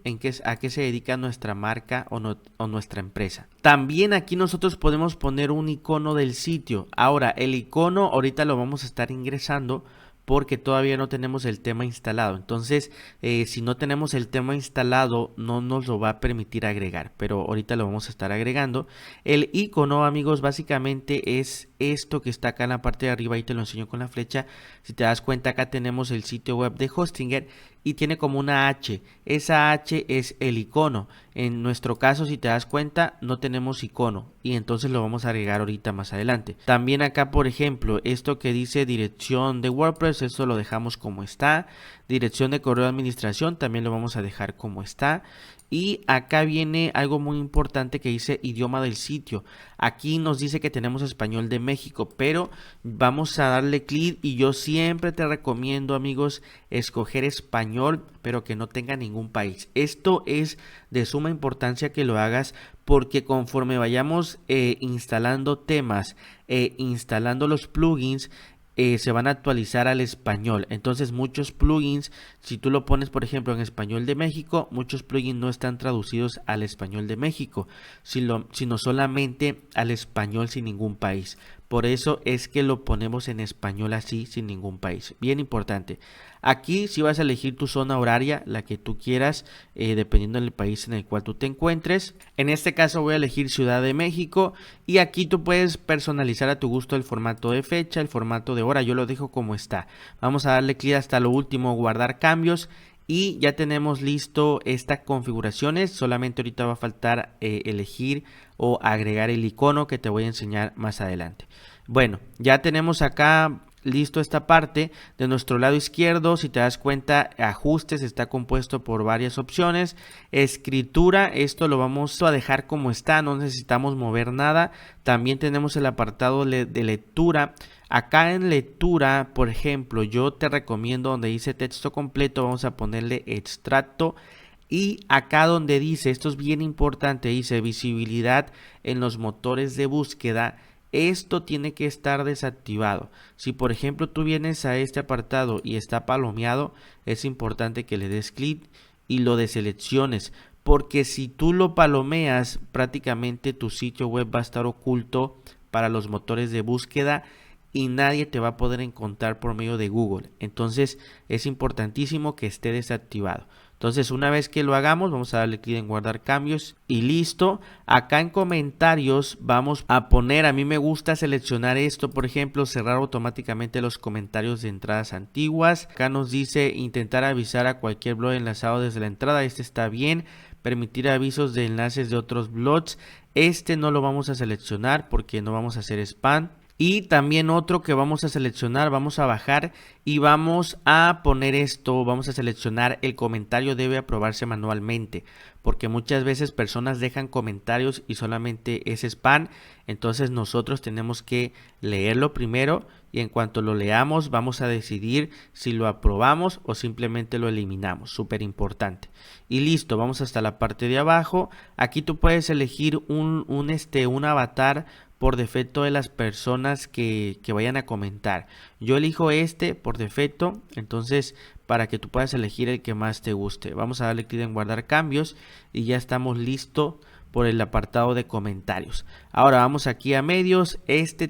a qué se dedica nuestra marca o nuestra empresa. También aquí nosotros podemos poner un icono del sitio. Ahora, el icono ahorita lo vamos a estar ingresando porque todavía no tenemos el tema instalado. Entonces, si no tenemos el tema instalado, no nos lo va a permitir agregar, pero ahorita lo vamos a estar agregando. El icono, amigos, básicamente es esto que está acá en la parte de arriba, y te lo enseño con la flecha. Si te das cuenta, acá tenemos el sitio web de Hostinger y tiene como una H. Esa H es el icono. En nuestro caso, si te das cuenta, no tenemos icono y entonces lo vamos a agregar ahorita más adelante. También acá, por ejemplo, esto que dice dirección de WordPress, esto lo dejamos como está. Dirección de correo de administración también lo vamos a dejar como está. Y acá viene algo muy importante que dice idioma del sitio. Aquí nos dice que tenemos español de México, pero vamos a darle clic y yo siempre te recomiendo, amigos, escoger español, pero que no tenga ningún país. Esto es de suma importancia que lo hagas, porque conforme vayamos instalando temas, instalando los plugins, se van a actualizar al español. Entonces muchos plugins, si tú lo pones por ejemplo en español de México, muchos plugins no están traducidos al español de México, sino solamente al español sin ningún país. Por eso es que lo ponemos en español así, sin ningún país. Bien importante. Aquí si vas a elegir tu zona horaria, la que tú quieras, dependiendo del país en el cual tú te encuentres. En este caso voy a elegir Ciudad de México y aquí tú puedes personalizar a tu gusto el formato de fecha, el formato de hora. Yo lo dejo como está. Vamos a darle clic hasta lo último, guardar cambios. Y ya tenemos listo estas configuraciones. Solamente ahorita va a faltar elegir o agregar el icono que te voy a enseñar más adelante. Bueno, ya tenemos acá listo esta parte. De nuestro lado izquierdo, si te das cuenta, ajustes, está compuesto por varias opciones. Escritura, esto lo vamos a dejar como está, no necesitamos mover nada. También tenemos el apartado de lectura. Acá en lectura, por ejemplo, yo te recomiendo donde dice texto completo, vamos a ponerle extracto. Y acá donde dice, esto es bien importante, dice visibilidad en los motores de búsqueda. Esto tiene que estar desactivado. Si por ejemplo tú vienes a este apartado y está palomeado, es importante que le des clic y lo deselecciones, porque si tú lo palomeas, prácticamente tu sitio web va a estar oculto para los motores de búsqueda y nadie te va a poder encontrar por medio de Google. Entonces es importantísimo que esté desactivado. Entonces una vez que lo hagamos, vamos a darle clic en guardar cambios y listo. Acá en comentarios vamos a poner, a mí me gusta seleccionar esto, por ejemplo, cerrar automáticamente los comentarios de entradas antiguas. Acá nos dice intentar avisar a cualquier blog enlazado desde la entrada, este está bien. Permitir avisos de enlaces de otros blogs, este no lo vamos a seleccionar porque no vamos a hacer spam. Y también otro que vamos a seleccionar, vamos a bajar y vamos a poner esto, vamos a seleccionar el comentario debe aprobarse manualmente, porque muchas veces personas dejan comentarios y solamente es spam. Entonces nosotros tenemos que leerlo primero y en cuanto lo leamos vamos a decidir si lo aprobamos o simplemente lo eliminamos, súper importante. Y listo, vamos hasta la parte de abajo. Aquí tú puedes elegir un avatar por defecto de las personas que vayan a comentar. Yo elijo este por defecto, entonces para que tú puedas elegir el que más te guste. Vamos a darle clic en guardar cambios y ya estamos listos por el apartado de comentarios. Ahora vamos aquí a medios,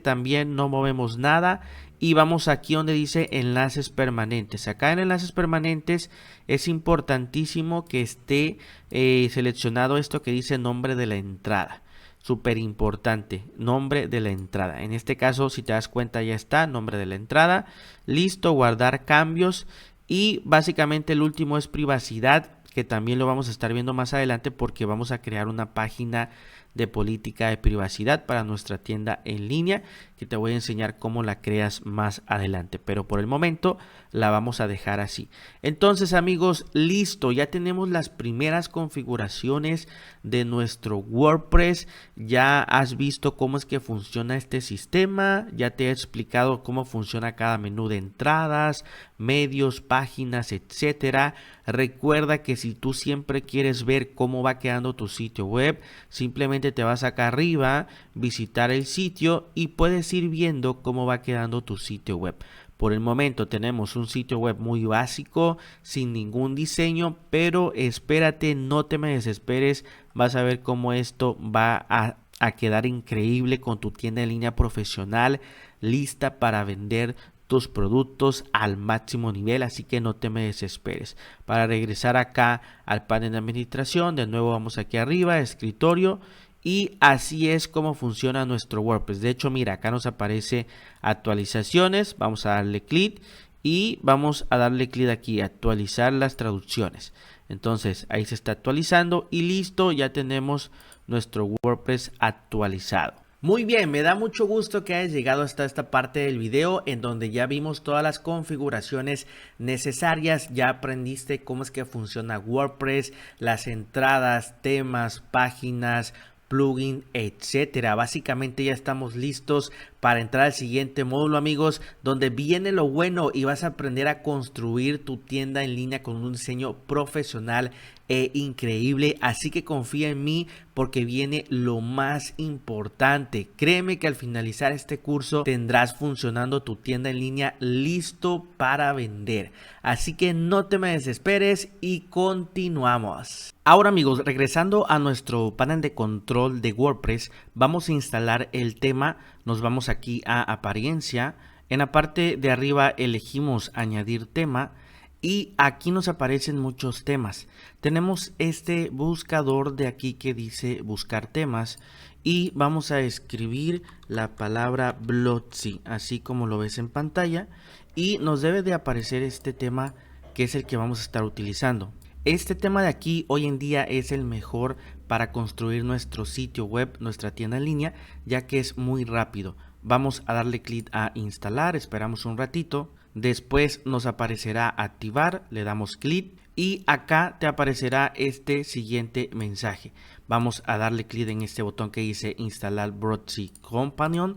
también no movemos nada y vamos aquí donde dice enlaces permanentes. Acá en enlaces permanentes es importantísimo que esté seleccionado esto que dice nombre de la entrada. Súper importante, nombre de la entrada. En este caso, si te das cuenta, ya está, nombre de la entrada. Listo, guardar cambios. Y básicamente el último es privacidad, que también lo vamos a estar viendo más adelante porque vamos a crear una página de política de privacidad para nuestra tienda en línea, que te voy a enseñar cómo la creas más adelante, pero por el momento la vamos a dejar así. Entonces, amigos, listo, ya tenemos las primeras configuraciones de nuestro WordPress. Ya has visto cómo es que funciona este sistema, ya te he explicado cómo funciona cada menú de entradas, medios, páginas, etcétera. Recuerda que si tú siempre quieres ver cómo va quedando tu sitio web, simplemente te vas acá arriba, visitar el sitio y puedes ir viendo cómo va quedando tu sitio web. Por el momento tenemos un sitio web muy básico, sin ningún diseño, pero espérate, no te me desesperes, vas a ver cómo esto va a quedar increíble con tu tienda en línea profesional, lista para vender tus productos al máximo nivel, así que no te me desesperes. Para regresar acá al panel de administración, de nuevo vamos aquí arriba, escritorio, y así es como funciona nuestro WordPress. De hecho, mira, acá nos aparece actualizaciones, vamos a darle clic y vamos a darle clic aquí, actualizar las traducciones. Entonces ahí se está actualizando y listo, ya tenemos nuestro WordPress actualizado. Muy bien, me da mucho gusto que hayas llegado hasta esta parte del video en donde ya vimos todas las configuraciones necesarias, ya aprendiste cómo es que funciona WordPress, las entradas, temas, páginas, plugin, etcétera. Básicamente ya estamos listos para entrar al siguiente módulo, amigos, donde viene lo bueno y vas a aprender a construir tu tienda en línea con un diseño profesional e increíble. Así que confía en mí porque viene lo más importante. Créeme que al finalizar este curso tendrás funcionando tu tienda en línea listo para vender. Así que no te me desesperes y continuamos. Ahora, amigos, regresando a nuestro panel de control de WordPress, vamos a instalar el tema. Nos vamos aquí a apariencia. En la parte de arriba elegimos añadir tema y aquí nos aparecen muchos temas. Tenemos este buscador de aquí que dice buscar temas y vamos a escribir la palabra Blocksy, así como lo ves en pantalla, y nos debe de aparecer este tema que es el que vamos a estar utilizando. Este tema de aquí hoy en día es el mejor para construir nuestro sitio web, nuestra tienda en línea, ya que es muy rápido. Vamos a darle clic a instalar, esperamos un ratito, después nos aparecerá activar, le damos clic y acá te aparecerá este siguiente mensaje. Vamos a darle clic en este botón que dice instalar Blocksy Companion,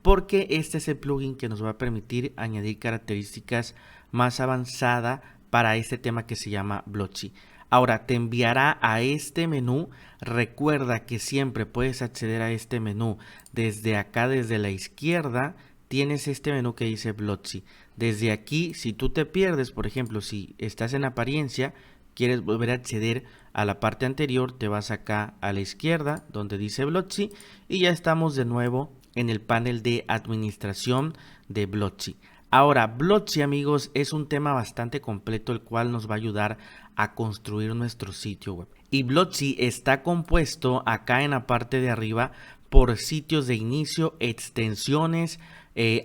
porque este es el plugin que nos va a permitir añadir características más avanzadas para este tema que se llama Blocksy. Ahora te enviará a este menú. Recuerda que siempre puedes acceder a este menú desde acá, desde la izquierda tienes este menú que dice Blocksy. Desde aquí, si tú te pierdes, por ejemplo, si estás en apariencia, quieres volver a acceder a la parte anterior, te vas acá a la izquierda donde dice Blocksy y ya estamos de nuevo en el panel de administración de Blocksy. Ahora, Blocksy, amigos, es un tema bastante completo el cual nos va a ayudar a construir nuestro sitio web. Y Blocksy está compuesto acá en la parte de arriba por sitios de inicio, extensiones.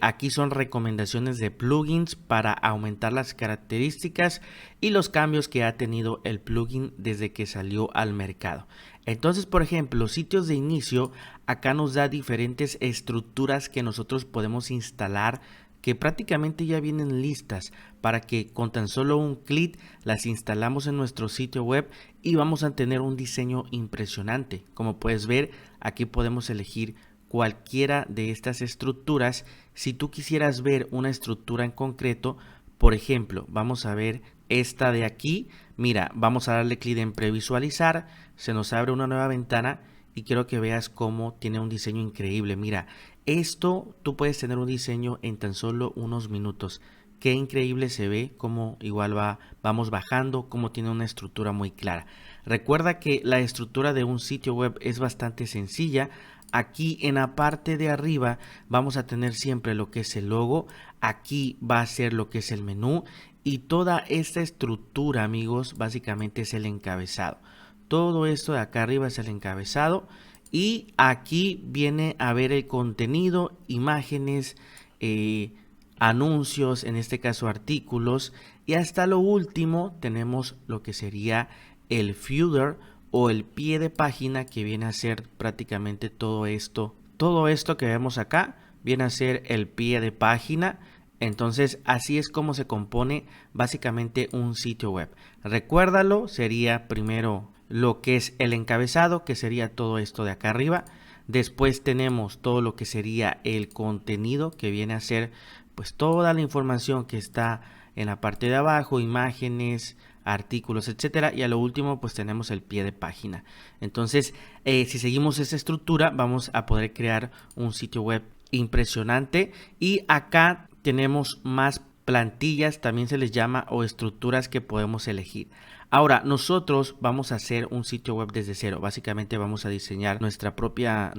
Aquí son recomendaciones de plugins para aumentar las características y los cambios que ha tenido el plugin desde que salió al mercado. Entonces, por ejemplo, sitios de inicio, acá nos da diferentes estructuras que nosotros podemos instalar, que prácticamente ya vienen listas para que con tan solo un clic las instalamos en nuestro sitio web y vamos a tener un diseño impresionante. Como puedes ver, aquí podemos elegir cualquiera de estas estructuras. Si tú quisieras ver una estructura en concreto, por ejemplo, vamos a ver esta de aquí. Mira, vamos a darle clic en previsualizar, se nos abre una nueva ventana y quiero que veas cómo tiene un diseño increíble. Mira, esto tú puedes tener un diseño en tan solo unos minutos. qué increíble se ve, cómo igual vamos bajando, cómo tiene una estructura muy clara. Recuerda que la estructura de un sitio web es bastante sencilla. Aquí en la parte de arriba vamos a tener siempre lo que es el logo, aquí va a ser lo que es el menú y toda esta estructura, amigos, básicamente es el encabezado. Todo esto de acá arriba es el encabezado y aquí viene a ver el contenido, imágenes, anuncios, en este caso artículos, y hasta lo último tenemos lo que sería el footer o el pie de página, que viene a ser prácticamente todo esto que vemos acá viene a ser el pie de página. Entonces así es como se compone básicamente un sitio web. Recuérdalo, sería primero lo que es el encabezado, que sería todo esto de acá arriba. Después tenemos todo lo que sería el contenido, que viene a ser pues toda la información que está en la parte de abajo, imágenes, artículos, etcétera, y a lo último pues tenemos el pie de página. Entonces si seguimos esta estructura vamos a poder crear un sitio web impresionante. Y acá tenemos más plantillas, también se les llama, o estructuras que podemos elegir. Ahora nosotros vamos a hacer un sitio web desde cero. Básicamente vamos a diseñar nuestro propio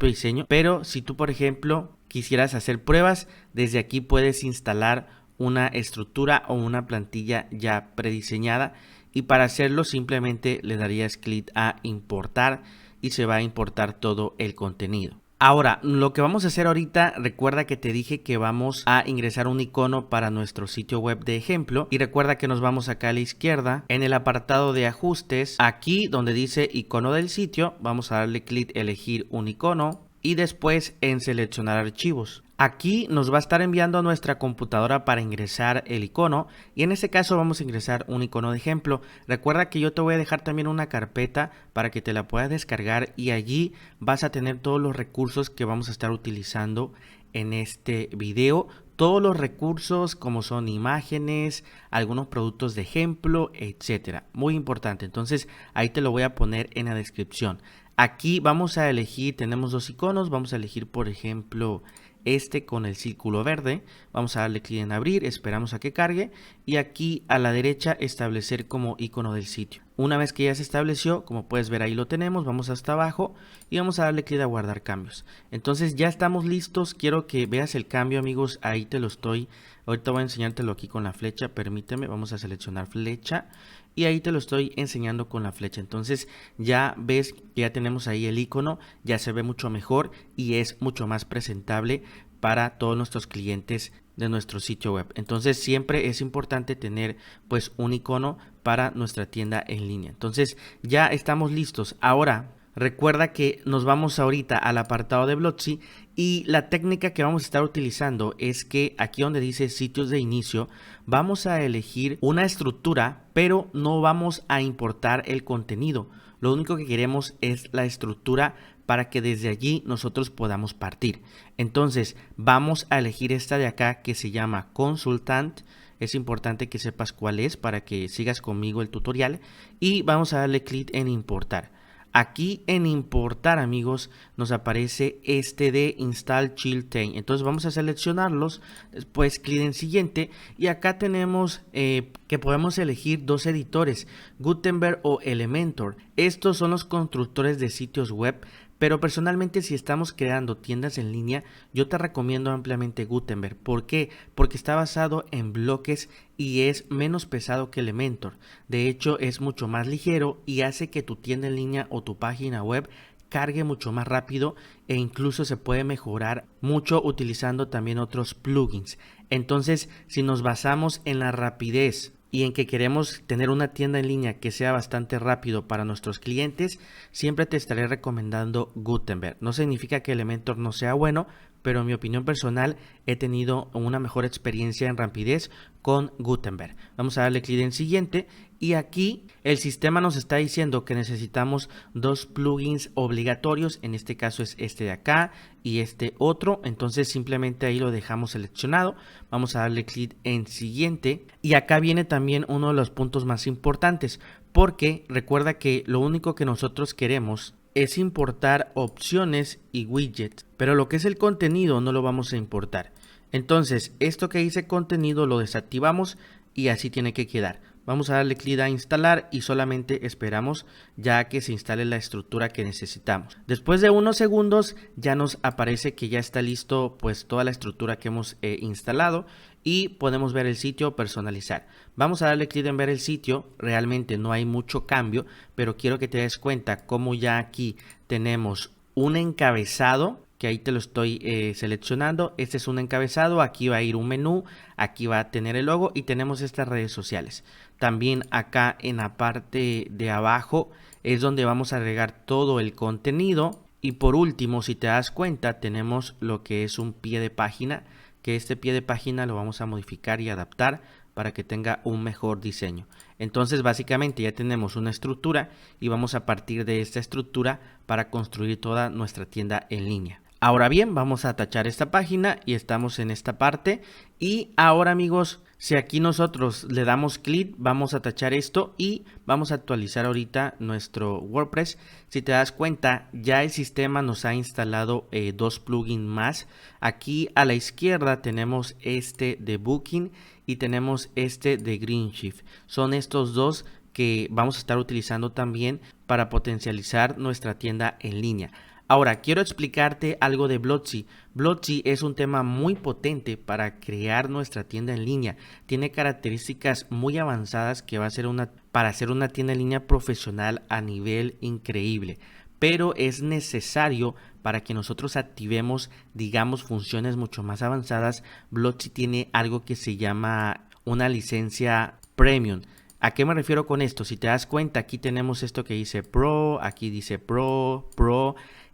diseño, pero si tú por ejemplo quisieras hacer pruebas, desde aquí puedes instalar una estructura o una plantilla ya prediseñada, y para hacerlo simplemente le darías clic a importar y se va a importar todo el contenido. Ahora, lo que vamos a hacer ahorita, recuerda que te dije que vamos a ingresar un icono para nuestro sitio web de ejemplo, y recuerda que nos vamos acá a la izquierda en el apartado de ajustes, aquí donde dice icono del sitio, vamos a darle clic elegir un icono y después en seleccionar archivos. Aquí nos va a estar enviando a nuestra computadora para ingresar el icono, y en este caso vamos a ingresar un icono de ejemplo. Recuerda que yo te voy a dejar también una carpeta para que te la puedas descargar, y allí vas a tener todos los recursos que vamos a estar utilizando en este video. Todos los recursos como son imágenes, algunos productos de ejemplo, etcétera. Muy importante, entonces ahí te lo voy a poner en la descripción. Aquí vamos a elegir, tenemos dos iconos, vamos a elegir por ejemplo este con el círculo verde, vamos a darle clic en abrir, esperamos a que cargue, y aquí a la derecha establecer como icono del sitio. Una vez que ya se estableció, como puedes ver ahí lo tenemos, vamos hasta abajo y vamos a darle clic a guardar cambios. Entonces ya estamos listos, quiero que veas el cambio, amigos, ahí te lo estoy, ahorita voy a enseñártelo aquí con la flecha, permíteme, vamos a seleccionar flecha y ahí te lo estoy enseñando con la flecha. Entonces ya ves que ya tenemos ahí el icono, ya se ve mucho mejor y es mucho más presentable para todos nuestros clientes de nuestro sitio web. Entonces siempre es importante tener pues un icono para nuestra tienda en línea. Entonces ya estamos listos. Ahora recuerda que nos vamos ahorita al apartado de Blocksy, y la técnica que vamos a estar utilizando es que aquí donde dice sitios de inicio vamos a elegir una estructura, pero no vamos a importar el contenido. Lo único que queremos es la estructura para que desde allí nosotros podamos partir. Entonces vamos a elegir esta de acá que se llama Consultant. Es importante que sepas cuál es para que sigas conmigo el tutorial, y vamos a darle clic en importar. Aquí en importar, amigos, nos aparece este de Install Chiltern. Entonces vamos a seleccionarlos, después clic en siguiente, y acá tenemos que podemos elegir dos editores, Gutenberg o Elementor. Estos son los constructores de sitios web, pero personalmente si estamos creando tiendas en línea, yo te recomiendo ampliamente Gutenberg. ¿Por qué? Porque está basado en bloques y es menos pesado que Elementor. De hecho, es mucho más ligero y hace que tu tienda en línea o tu página web cargue mucho más rápido, e incluso se puede mejorar mucho utilizando también otros plugins. Entonces, si nos basamos en la rapidez y en que queremos tener una tienda en línea que sea bastante rápido para nuestros clientes, siempre te estaré recomendando Gutenberg. No significa que Elementor no sea bueno, pero en mi opinión personal he tenido una mejor experiencia en rapidez con Gutenberg. Vamos a darle clic en siguiente, y aquí el sistema nos está diciendo que necesitamos dos plugins obligatorios. En este caso es este de acá y este otro. Entonces simplemente ahí lo dejamos seleccionado. Vamos a darle clic en siguiente, y acá viene también uno de los puntos más importantes, porque recuerda que lo único que nosotros queremos es importar opciones y widgets, pero lo que es el contenido no lo vamos a importar. Entonces, esto que dice contenido lo desactivamos y así tiene que quedar. Vamos a darle clic a instalar y solamente esperamos ya que se instale la estructura que necesitamos. Después de unos segundos ya nos aparece que ya está listo pues toda la estructura que hemos instalado y podemos ver el sitio, personalizar. Vamos a darle clic en ver el sitio. Realmente no hay mucho cambio, pero quiero que te des cuenta cómo ya aquí tenemos un encabezado, que ahí te lo estoy seleccionando. Este es un encabezado, aquí va a ir un menú, aquí va a tener el logo y tenemos estas redes sociales. También acá en la parte de abajo es donde vamos a agregar todo el contenido. Y por último, si te das cuenta, tenemos lo que es un pie de página, que este pie de página lo vamos a modificar y adaptar para que tenga un mejor diseño. Entonces básicamente ya tenemos una estructura y vamos a partir de esta estructura para construir toda nuestra tienda en línea. Ahora bien, vamos a tachar esta página y estamos en esta parte. Y ahora, amigos, si aquí nosotros le damos clic, vamos a tachar esto y vamos a actualizar ahorita nuestro WordPress. Si te das cuenta, ya el sistema nos ha instalado dos plugins más. Aquí a la izquierda tenemos este de Booking y tenemos este de GreenShift. Son estos dos que vamos a estar utilizando también para potencializar nuestra tienda en línea. Ahora, quiero explicarte algo de Blocksy. Blocksy es un tema muy potente para crear nuestra tienda en línea. Tiene características muy avanzadas que va a ser para hacer una tienda en línea profesional a nivel increíble. Pero es necesario para que nosotros activemos, digamos, funciones mucho más avanzadas. Blocksy tiene algo que se llama una licencia premium. ¿A qué me refiero con esto? Si te das cuenta, aquí tenemos esto que dice Pro, aquí dice Pro.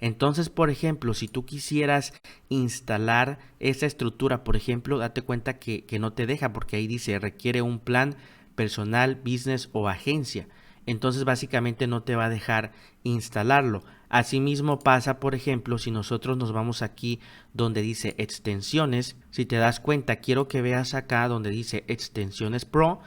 Entonces, por ejemplo, si tú quisieras instalar esa estructura, por ejemplo, date cuenta que no te deja porque ahí dice requiere un plan personal, business o agencia. Entonces, básicamente no te va a dejar instalarlo. Asimismo pasa, por ejemplo, si nosotros nos vamos aquí donde dice extensiones. Si te das cuenta, quiero que veas acá donde dice extensiones Pro.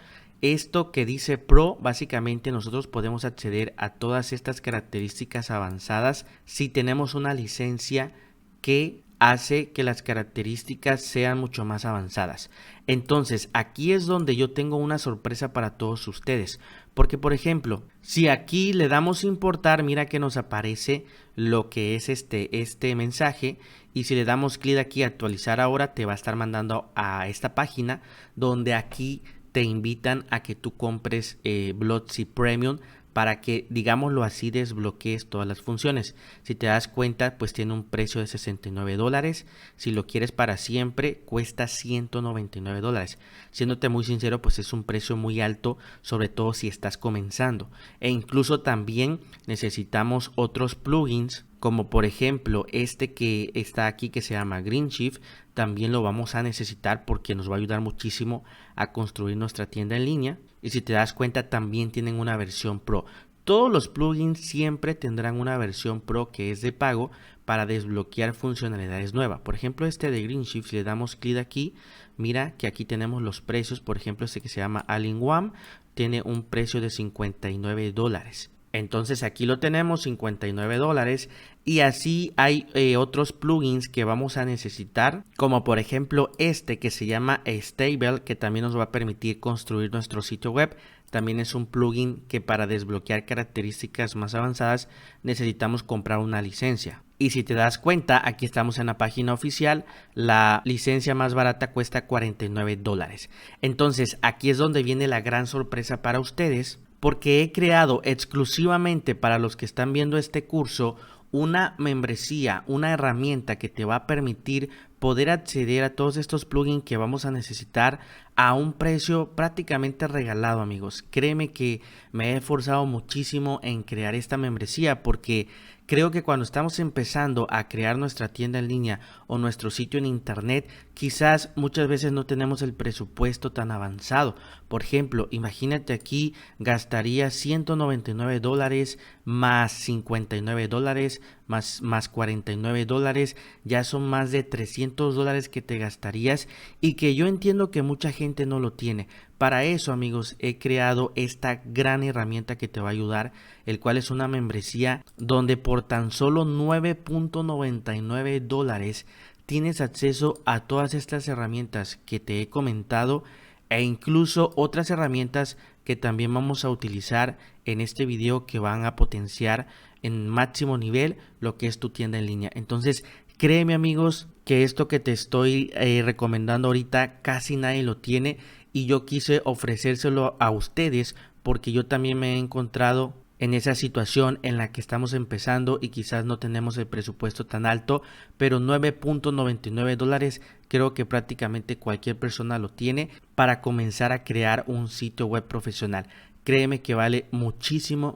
Esto que dice Pro, básicamente nosotros podemos acceder a todas estas características avanzadas si tenemos una licencia que hace que las características sean mucho más avanzadas. Entonces, aquí es donde yo tengo una sorpresa para todos ustedes. Porque, por ejemplo, si aquí le damos importar, mira que nos aparece lo que es este mensaje. Y si le damos clic aquí a actualizar ahora, te va a estar mandando a esta página donde aquí te invitan a que tú compres Blocksy Premium para que, digámoslo así, desbloquees todas las funciones. Si te das cuenta, pues tiene un precio de $69. Si lo quieres para siempre, cuesta $199. Siéndote muy sincero, pues es un precio muy alto, sobre todo si estás comenzando. E incluso también necesitamos otros plugins, como por ejemplo este que está aquí que se llama GreenShift. También lo vamos a necesitar porque nos va a ayudar muchísimo a construir nuestra tienda en línea. Y si te das cuenta, también tienen una versión Pro. Todos los plugins siempre tendrán una versión Pro que es de pago para desbloquear funcionalidades nuevas. Por ejemplo, este de GreenShift, si le damos clic aquí, mira que aquí tenemos los precios. Por ejemplo, este que se llama All-in-One tiene un precio de $59. Entonces aquí lo tenemos, $59. Y así hay otros plugins que vamos a necesitar, como por ejemplo este que se llama Stable, que también nos va a permitir construir nuestro sitio web. También es un plugin que para desbloquear características más avanzadas necesitamos comprar una licencia. Y si te das cuenta, aquí estamos en la página oficial, la licencia más barata cuesta $49. Entonces aquí es donde viene la gran sorpresa para ustedes, porque he creado exclusivamente para los que están viendo este curso una membresía, una herramienta que te va a permitir poder acceder a todos estos plugins que vamos a necesitar a un precio prácticamente regalado, amigos. Créeme que me he esforzado muchísimo en crear esta membresía porque creo que cuando estamos empezando a crear nuestra tienda en línea o nuestro sitio en internet, quizás muchas veces no tenemos el presupuesto tan avanzado. Por ejemplo, imagínate aquí gastaría $199 más $59 más $49, ya son más de $300 que te gastarías y que yo entiendo que mucha gente no lo tiene. Para eso, amigos, he creado esta gran herramienta que te va a ayudar, el cual es una membresía donde por tan solo $9.99 tienes acceso a todas estas herramientas que te he comentado e incluso otras herramientas que también vamos a utilizar en este video que van a potenciar en máximo nivel lo que es tu tienda en línea. Entonces, créeme amigos que esto que te estoy recomendando ahorita casi nadie lo tiene y yo quise ofrecérselo a ustedes porque yo también me he encontrado en esa situación en la que estamos empezando y quizás no tenemos el presupuesto tan alto, pero $9.99 creo que prácticamente cualquier persona lo tiene para comenzar a crear un sitio web profesional. Créeme que vale muchísimo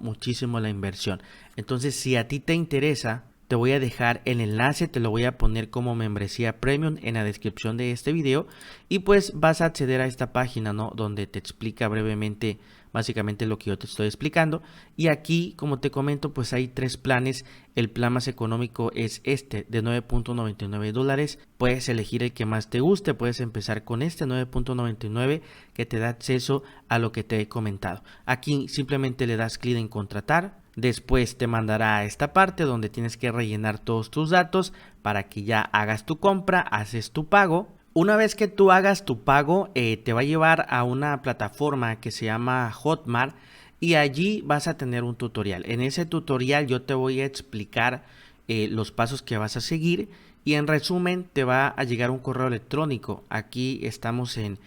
la inversión. Entonces, si a ti te interesa, te voy a dejar el enlace, te lo voy a poner como membresía premium en la descripción de este video y pues vas a acceder a esta página, ¿no? Donde te explica brevemente básicamente lo que yo te estoy explicando. Y aquí, como te comento, pues hay 3 planes. El plan más económico es este de $9.99. Puedes elegir el que más te guste. Puedes empezar con este $9.99 que te da acceso a lo que te he comentado. Aquí simplemente le das clic en contratar. Después te mandará a esta parte donde tienes que rellenar todos tus datos para que ya hagas tu compra, haces tu pago. Una vez que tú hagas tu pago, te va a llevar a una plataforma que se llama Hotmart y allí vas a tener un tutorial. En ese tutorial yo te voy a explicar los pasos que vas a seguir y en resumen te va a llegar un correo electrónico. Aquí estamos en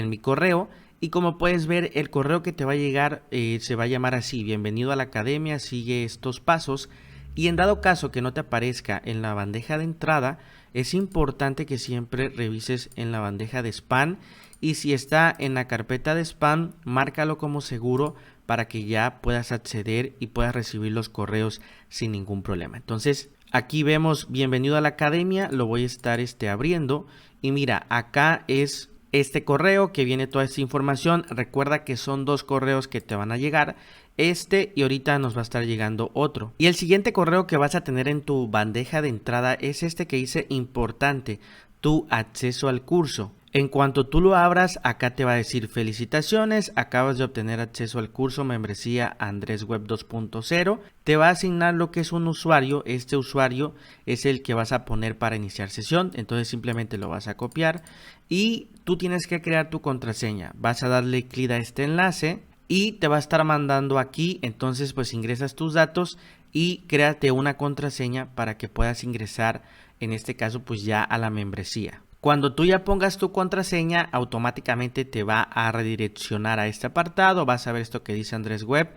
mi correo y como puedes ver el correo que te va a llegar se va a llamar así: bienvenido a la academia, sigue estos pasos. Y en dado caso que no te aparezca en la bandeja de entrada, es importante que siempre revises en la bandeja de spam y si está en la carpeta de spam, márcalo como seguro para que ya puedas acceder y puedas recibir los correos sin ningún problema. Entonces, aquí vemos bienvenido a la academia, lo voy a estar abriendo y mira, acá es este correo que viene toda esta información. Recuerda que son 2 correos que te van a llegar, y ahorita nos va a estar llegando otro. Y el siguiente correo que vas a tener en tu bandeja de entrada es este que dice importante, tu acceso al curso. En cuanto tú lo abras, acá te va a decir felicitaciones, acabas de obtener acceso al curso membresía Andrés Web 2.0. Te va a asignar lo que es un usuario. Este usuario es el que vas a poner para iniciar sesión. Entonces simplemente lo vas a copiar y tú tienes que crear tu contraseña. Vas a darle clic a este enlace y te va a estar mandando aquí. Entonces pues ingresas tus datos y créate una contraseña para que puedas ingresar, en este caso pues ya a la membresía. Cuando tú ya pongas tu contraseña, automáticamente te va a redireccionar a este apartado. Vas a ver esto que dice Andrés Web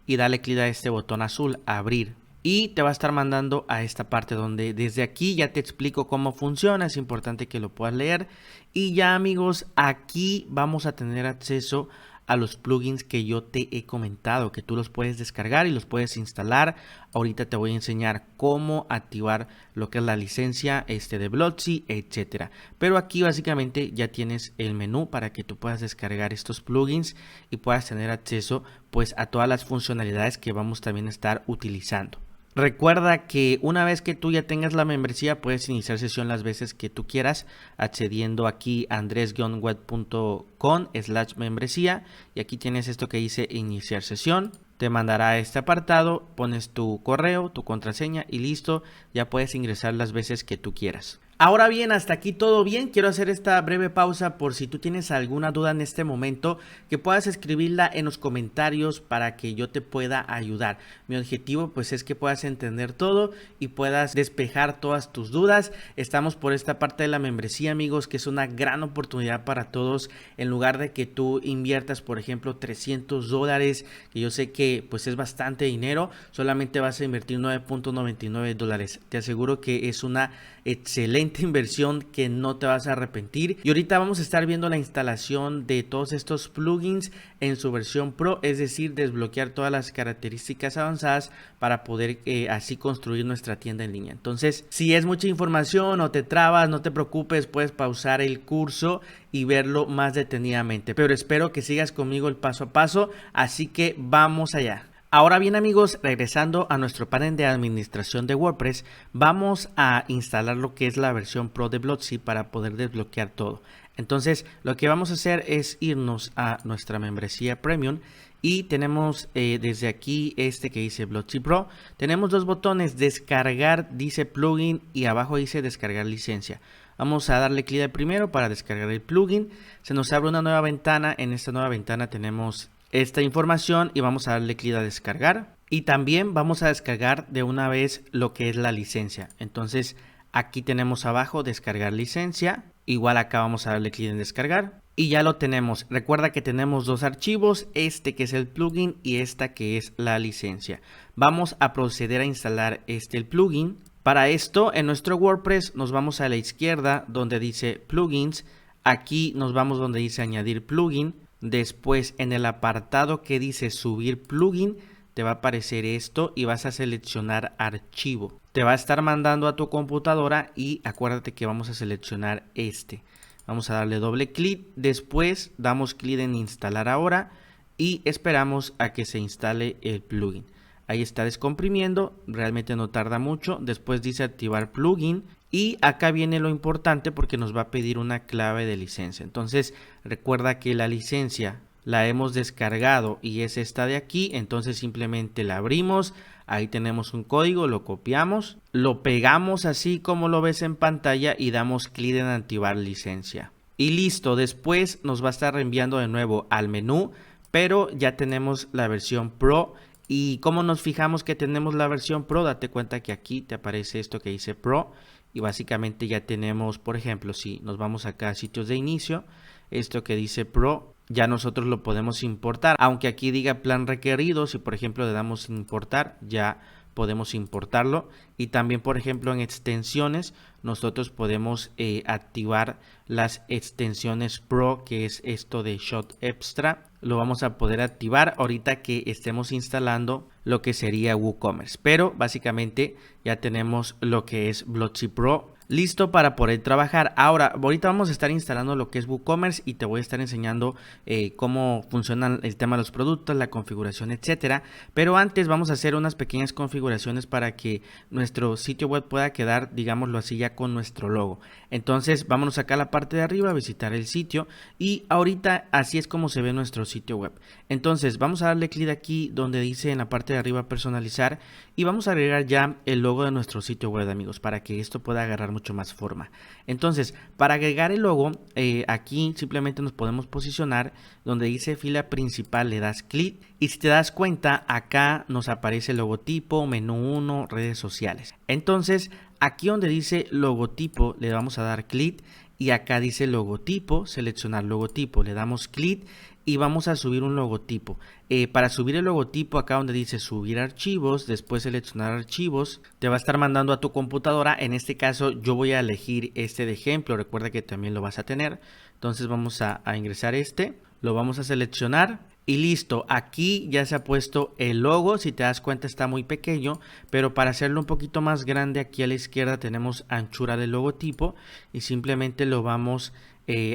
y dale clic a este botón azul, abrir. Y te va a estar mandando a esta parte donde desde aquí ya te explico cómo funciona. Es importante que lo puedas leer. Y ya amigos, aquí vamos a tener acceso a los plugins que yo te he comentado, que tú los puedes descargar y los puedes instalar. Ahorita te voy a enseñar cómo activar lo que es la licencia de Blocksy, etcétera. Pero aquí básicamente ya tienes el menú para que tú puedas descargar estos plugins y puedas tener acceso pues a todas las funcionalidades que vamos también a estar utilizando. Recuerda que una vez que tú ya tengas la membresía puedes iniciar sesión las veces que tú quieras accediendo aquí a andres-web.com/membresía y aquí tienes esto que dice iniciar sesión. Te mandará a este apartado, pones tu correo, tu contraseña y listo, ya puedes ingresar las veces que tú quieras. Ahora bien, hasta aquí todo bien. Quiero hacer esta breve pausa por si tú tienes alguna duda en este momento, que puedas escribirla en los comentarios para que yo te pueda ayudar. Mi objetivo pues es que puedas entender todo y puedas despejar todas tus dudas. Estamos por esta parte de la membresía, amigos, que es una gran oportunidad para todos. En lugar de que tú inviertas, por ejemplo, $300, que yo sé que pues es bastante dinero, solamente vas a invertir $9.99. Te aseguro que es una excelente inversión que no te vas a arrepentir. Y ahorita vamos a estar viendo la instalación de todos estos plugins en su versión Pro, es decir, desbloquear todas las características avanzadas para poder así construir nuestra tienda en línea. Entonces, si es mucha información o te trabas, no te preocupes, puedes pausar el curso y verlo más detenidamente, pero espero que sigas conmigo el paso a paso, así que vamos allá. Ahora bien, amigos, regresando a nuestro panel de administración de WordPress, vamos a instalar lo que es la versión Pro de Blocksy para poder desbloquear todo. Entonces, lo que vamos a hacer es irnos a nuestra membresía Premium y tenemos desde aquí que dice Blocksy Pro. Tenemos 2 botones, descargar dice plugin y abajo dice descargar licencia. Vamos a darle clic al primero para descargar el plugin. Se nos abre una nueva ventana. En esta nueva ventana tenemos esta información y vamos a darle clic a descargar. Y también vamos a descargar de una vez lo que es la licencia. Entonces aquí tenemos abajo descargar licencia. Igual acá vamos a darle clic en descargar. Y ya lo tenemos. Recuerda que tenemos dos archivos, este que es el plugin y esta que es la licencia. Vamos a proceder a instalar el plugin. Para esto en nuestro WordPress nos vamos a la izquierda donde dice plugins. Aquí nos vamos donde dice añadir plugin. Después en el apartado que dice subir plugin te va a aparecer esto y vas a seleccionar archivo. Te va a estar mandando a tu computadora y acuérdate que vamos a seleccionar este. Vamos a darle doble clic, después damos clic en instalar ahora y esperamos a que se instale el plugin. Ahí está descomprimiendo, realmente no tarda mucho. Después dice activar plugin y acá viene lo importante porque nos va a pedir una clave de licencia. Entonces recuerda que la licencia la hemos descargado y es esta de aquí, entonces simplemente la abrimos. Ahí tenemos un código, lo copiamos, lo pegamos así como lo ves en pantalla y damos clic en activar licencia. Y listo, después nos va a estar reenviando de nuevo al menú, pero ya tenemos la versión Pro. Y como nos fijamos que tenemos la versión Pro, date cuenta que aquí te aparece esto que dice Pro. Y básicamente ya tenemos, por ejemplo, si nos vamos acá a sitios de inicio, esto que dice Pro, ya nosotros lo podemos importar. Aunque aquí diga plan requerido, si por ejemplo le damos importar, ya podemos importarlo. Y también por ejemplo en extensiones, nosotros podemos activar las extensiones Pro, que es esto de Shot Extra. Lo vamos a poder activar ahorita que estemos instalando lo que sería WooCommerce. Pero básicamente ya tenemos lo que es Blocksy Pro listo para poder trabajar. Ahorita vamos a estar instalando lo que es WooCommerce y te voy a estar enseñando cómo funciona el tema de los productos, la configuración, etcétera. Pero antes vamos a hacer unas pequeñas configuraciones para que nuestro sitio web pueda quedar, digámoslo así, ya con nuestro logo. Entonces vámonos acá a la parte de arriba, a visitar el sitio y ahorita así es como se ve nuestro sitio web. Entonces vamos a darle clic aquí donde dice en la parte de arriba personalizar y vamos a agregar ya el logo de nuestro sitio web, amigos, para que esto pueda agarrar mucho más forma. Entonces para agregar el logo aquí simplemente nos podemos posicionar donde dice fila principal, le das clic y si te das cuenta acá nos aparece logotipo, menú 1, redes sociales. Entonces aquí donde dice logotipo le vamos a dar clic y acá dice logotipo, seleccionar logotipo, le damos clic y vamos a subir un logotipo. Para subir el logotipo acá donde dice subir archivos, después seleccionar archivos, te va a estar mandando a tu computadora. En este caso yo voy a elegir este de ejemplo, recuerda que también lo vas a tener. Entonces vamos a ingresar lo vamos a seleccionar. Y listo, aquí ya se ha puesto el logo. Si te das cuenta está muy pequeño, pero para hacerlo un poquito más grande aquí a la izquierda tenemos anchura del logotipo y simplemente lo vamos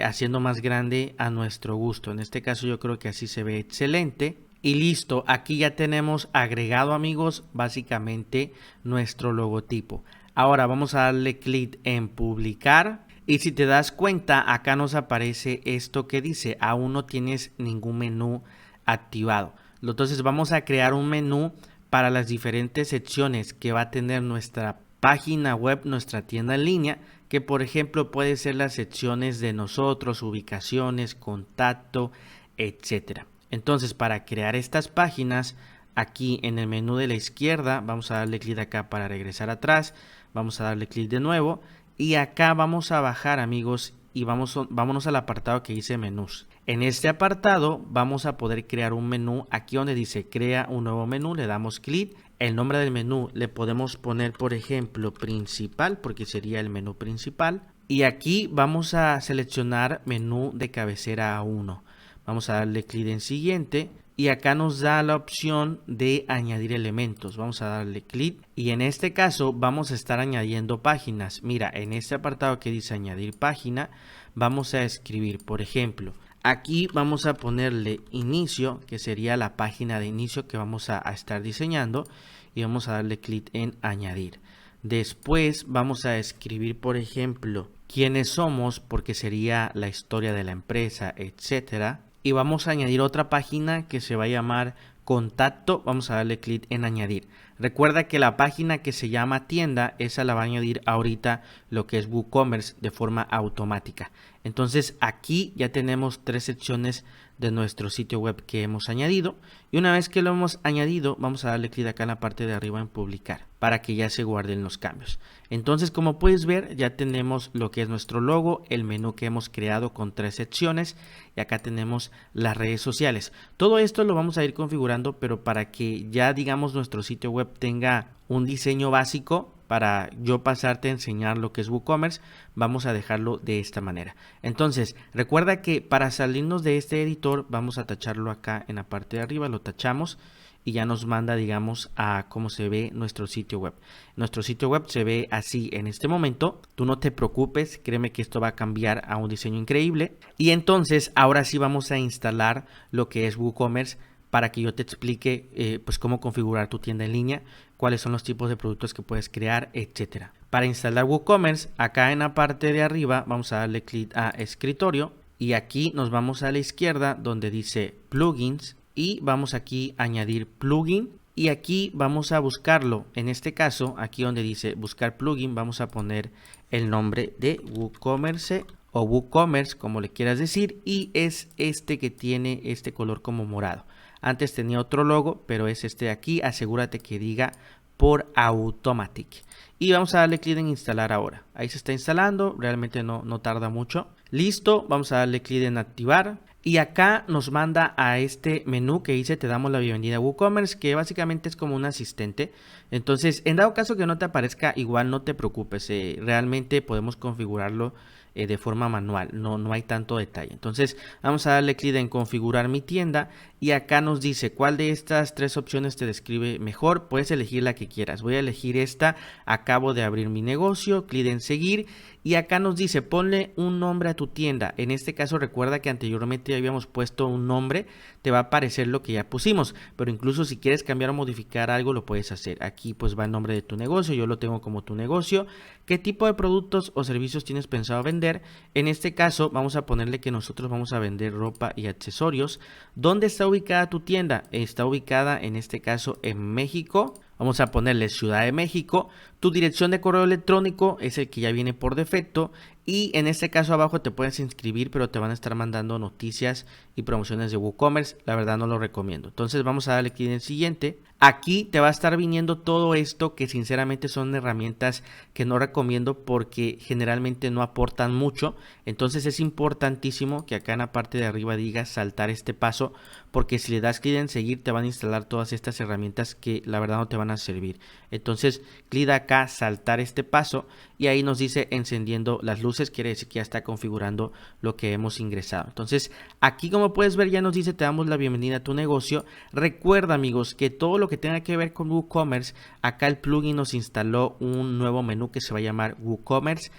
haciendo más grande a nuestro gusto. En este caso yo creo que así se ve excelente. Y listo, aquí ya tenemos agregado, amigos, básicamente nuestro logotipo. Ahora vamos a darle clic en publicar. Y si te das cuenta, acá nos aparece esto que dice, aún no tienes ningún menú activado. Entonces vamos a crear un menú para las diferentes secciones que va a tener nuestra página web, nuestra tienda en línea, que por ejemplo puede ser las secciones de nosotros, ubicaciones, contacto, etcétera. Entonces para crear estas páginas, aquí en el menú de la izquierda, vamos a darle clic acá para regresar atrás, vamos a darle clic de nuevo. Y acá vamos a bajar, amigos, y vámonos al apartado que dice menús. En este apartado vamos a poder crear un menú. Aquí donde dice crea un nuevo menú, le damos clic. El nombre del menú le podemos poner, por ejemplo, principal, porque sería el menú principal. Y aquí vamos a seleccionar menú de cabecera 1. Vamos a darle clic en siguiente. Y acá nos da la opción de añadir elementos. Vamos a darle clic y en este caso vamos a estar añadiendo páginas. Mira, en este apartado que dice añadir página, vamos a escribir, por ejemplo, aquí vamos a ponerle inicio, que sería la página de inicio que vamos a estar diseñando, y vamos a darle clic en añadir. Después vamos a escribir, por ejemplo, quiénes somos, porque sería la historia de la empresa, etcétera. Y vamos a añadir otra página que se va a llamar contacto. Vamos a darle clic en añadir. Recuerda que la página que se llama tienda, esa la va a añadir ahorita lo que es WooCommerce de forma automática. Entonces aquí ya tenemos 3 secciones de nuestro sitio web que hemos añadido, y una vez que lo hemos añadido vamos a darle clic acá en la parte de arriba en publicar para que ya se guarden los cambios. Entonces, como puedes ver, ya tenemos lo que es nuestro logo, el menú que hemos creado con 3 secciones, y acá tenemos las redes sociales. Todo esto lo vamos a ir configurando, pero para que ya digamos nuestro sitio web tenga un diseño básico, para yo pasarte a enseñar lo que es WooCommerce, vamos a dejarlo de esta manera. Entonces, recuerda que para salirnos de este editor, vamos a tacharlo acá en la parte de arriba, lo tachamos y ya nos manda, digamos, a cómo se ve nuestro sitio web. Nuestro sitio web se ve así en este momento. Tú no te preocupes, créeme que esto va a cambiar a un diseño increíble. Y entonces, ahora sí vamos a instalar lo que es WooCommerce para que yo te explique pues cómo configurar tu tienda en línea, cuáles son los tipos de productos que puedes crear, etcétera. Para instalar WooCommerce, acá en la parte de arriba vamos a darle clic a escritorio y aquí nos vamos a la izquierda donde dice plugins y vamos aquí a añadir plugin y aquí vamos a buscarlo. En este caso, aquí donde dice buscar plugin, vamos a poner el nombre de WooCommerce o WooCommerce, como le quieras decir, y es este que tiene este color como morado. Antes tenía otro logo, pero es este de aquí. Asegúrate que diga por Automatic. Y vamos a darle clic en instalar ahora. Ahí se está instalando, realmente no tarda mucho. Listo, vamos a darle clic en activar. Y acá nos manda a este menú que dice te damos la bienvenida a WooCommerce, que básicamente es como un asistente. Entonces, en dado caso que no te aparezca, igual no te preocupes, realmente podemos configurarlo de forma manual, no hay tanto detalle. Entonces vamos a darle clic en configurar mi tienda y acá nos dice cuál de estas 3 opciones te describe mejor. Puedes elegir la que quieras. Voy a elegir esta. Acabo de abrir mi negocio, clic en seguir y acá nos dice ponle un nombre a tu tienda. En este caso recuerda que anteriormente ya habíamos puesto un nombre, te va a aparecer lo que ya pusimos, pero incluso si quieres cambiar o modificar algo lo puedes hacer. Aquí pues va el nombre de tu negocio, yo lo tengo como tu negocio. ¿Qué tipo de productos o servicios tienes pensado vender? En este caso vamos a ponerle que nosotros vamos a vender ropa y accesorios. ¿Dónde está ubicada tu tienda? Está ubicada en este caso en México. Vamos a ponerle Ciudad de México. Tu dirección de correo electrónico es el que ya viene por defecto. Y en este caso abajo te puedes inscribir, pero te van a estar mandando noticias y promociones de WooCommerce. La verdad no lo recomiendo. Entonces vamos a darle clic en siguiente. Aquí te va a estar viniendo todo esto que sinceramente son herramientas que no recomiendo porque generalmente no aportan mucho. Entonces es importantísimo que acá en la parte de arriba diga saltar este paso, porque si le das clic en seguir te van a instalar todas estas herramientas que la verdad no te van a servir. Entonces clic acá saltar este paso y ahí nos dice encendiendo las luces, quiere decir que ya está configurando lo que hemos ingresado. Entonces aquí como puedes ver ya nos dice te damos la bienvenida a tu negocio. Recuerda amigos que todo lo que tenga que ver con WooCommerce, acá el plugin nos instaló un nuevo menú que se va a llamar WooCommerce.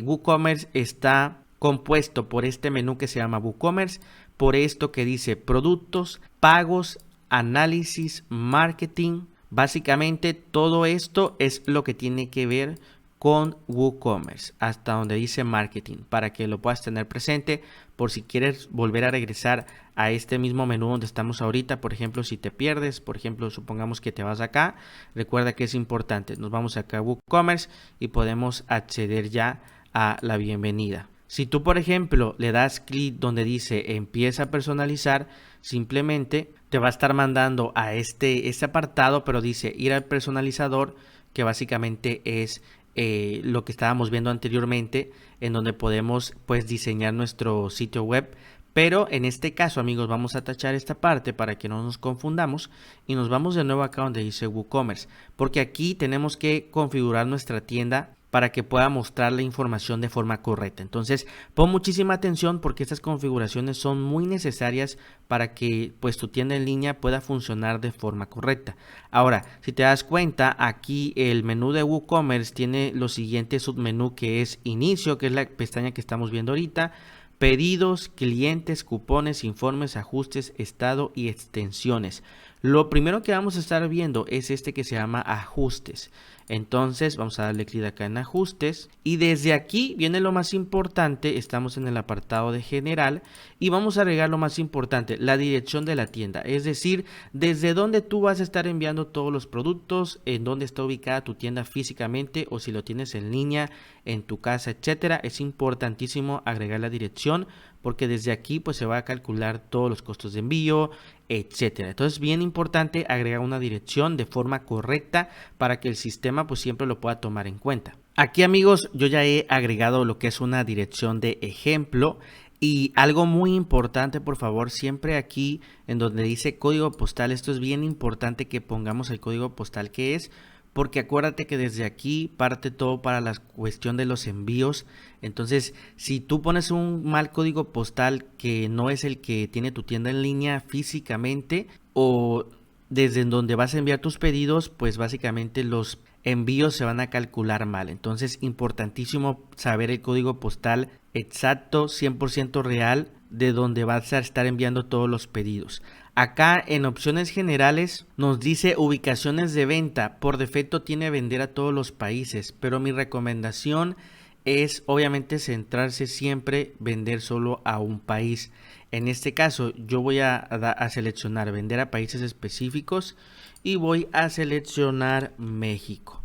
WooCommerce está compuesto por este menú que se llama WooCommerce, por esto que dice productos, pagos, análisis, marketing. Básicamente todo esto es lo que tiene que ver con WooCommerce, hasta donde dice marketing, para que lo puedas tener presente por si quieres volver a regresar a este mismo menú donde estamos ahorita. Por ejemplo, si te pierdes, por ejemplo, supongamos que te vas acá, recuerda que es importante, nos vamos acá a WooCommerce y podemos acceder ya a la bienvenida. Si tú, por ejemplo, le das clic donde dice empieza a personalizar, simplemente te va a estar mandando a este apartado, pero dice ir al personalizador, que básicamente es lo que estábamos viendo anteriormente, en donde podemos pues diseñar nuestro sitio web. Pero en este caso amigos vamos a tachar esta parte para que no nos confundamos y nos vamos de nuevo acá donde dice WooCommerce, porque aquí tenemos que configurar nuestra tienda para que pueda mostrar la información de forma correcta. Entonces pon muchísima atención porque estas configuraciones son muy necesarias para que pues tu tienda en línea pueda funcionar de forma correcta. Ahora, si te das cuenta, aquí el menú de WooCommerce tiene los siguientes submenú, que es inicio, que es la pestaña que estamos viendo ahorita, pedidos, clientes, cupones, informes, ajustes, estado y extensiones. Lo primero que vamos a estar viendo es este que se llama ajustes. Entonces vamos a darle clic acá en ajustes y desde aquí viene lo más importante. Estamos en el apartado de general y vamos a agregar lo más importante, la dirección de la tienda, es decir, desde dónde tú vas a estar enviando todos los productos, en dónde está ubicada tu tienda físicamente o si lo tienes en línea, en tu casa, etcétera. Es importantísimo agregar la dirección porque desde aquí pues se va a calcular todos los costos de envío, etcétera. Entonces, bien importante agregar una dirección de forma correcta para que el sistema pues siempre lo pueda tomar en cuenta. Aquí, amigos, yo ya he agregado lo que es una dirección de ejemplo. Y algo muy importante, por favor, siempre aquí en donde dice código postal, esto es bien importante que pongamos el código postal que es, porque acuérdate que desde aquí parte todo para la cuestión de los envíos. Entonces, si tú pones un mal código postal que no es el que tiene tu tienda en línea físicamente o desde donde vas a enviar tus pedidos, pues básicamente los envíos se van a calcular mal. Entonces, importantísimo saber el código postal exacto, 100% real, de donde vas a estar enviando todos los pedidos. Acá en opciones generales nos dice ubicaciones de venta. Por defecto tiene vender a todos los países, pero mi recomendación es obviamente centrarse siempre vender solo a un país. En este caso yo voy a seleccionar vender a países específicos y voy a seleccionar México.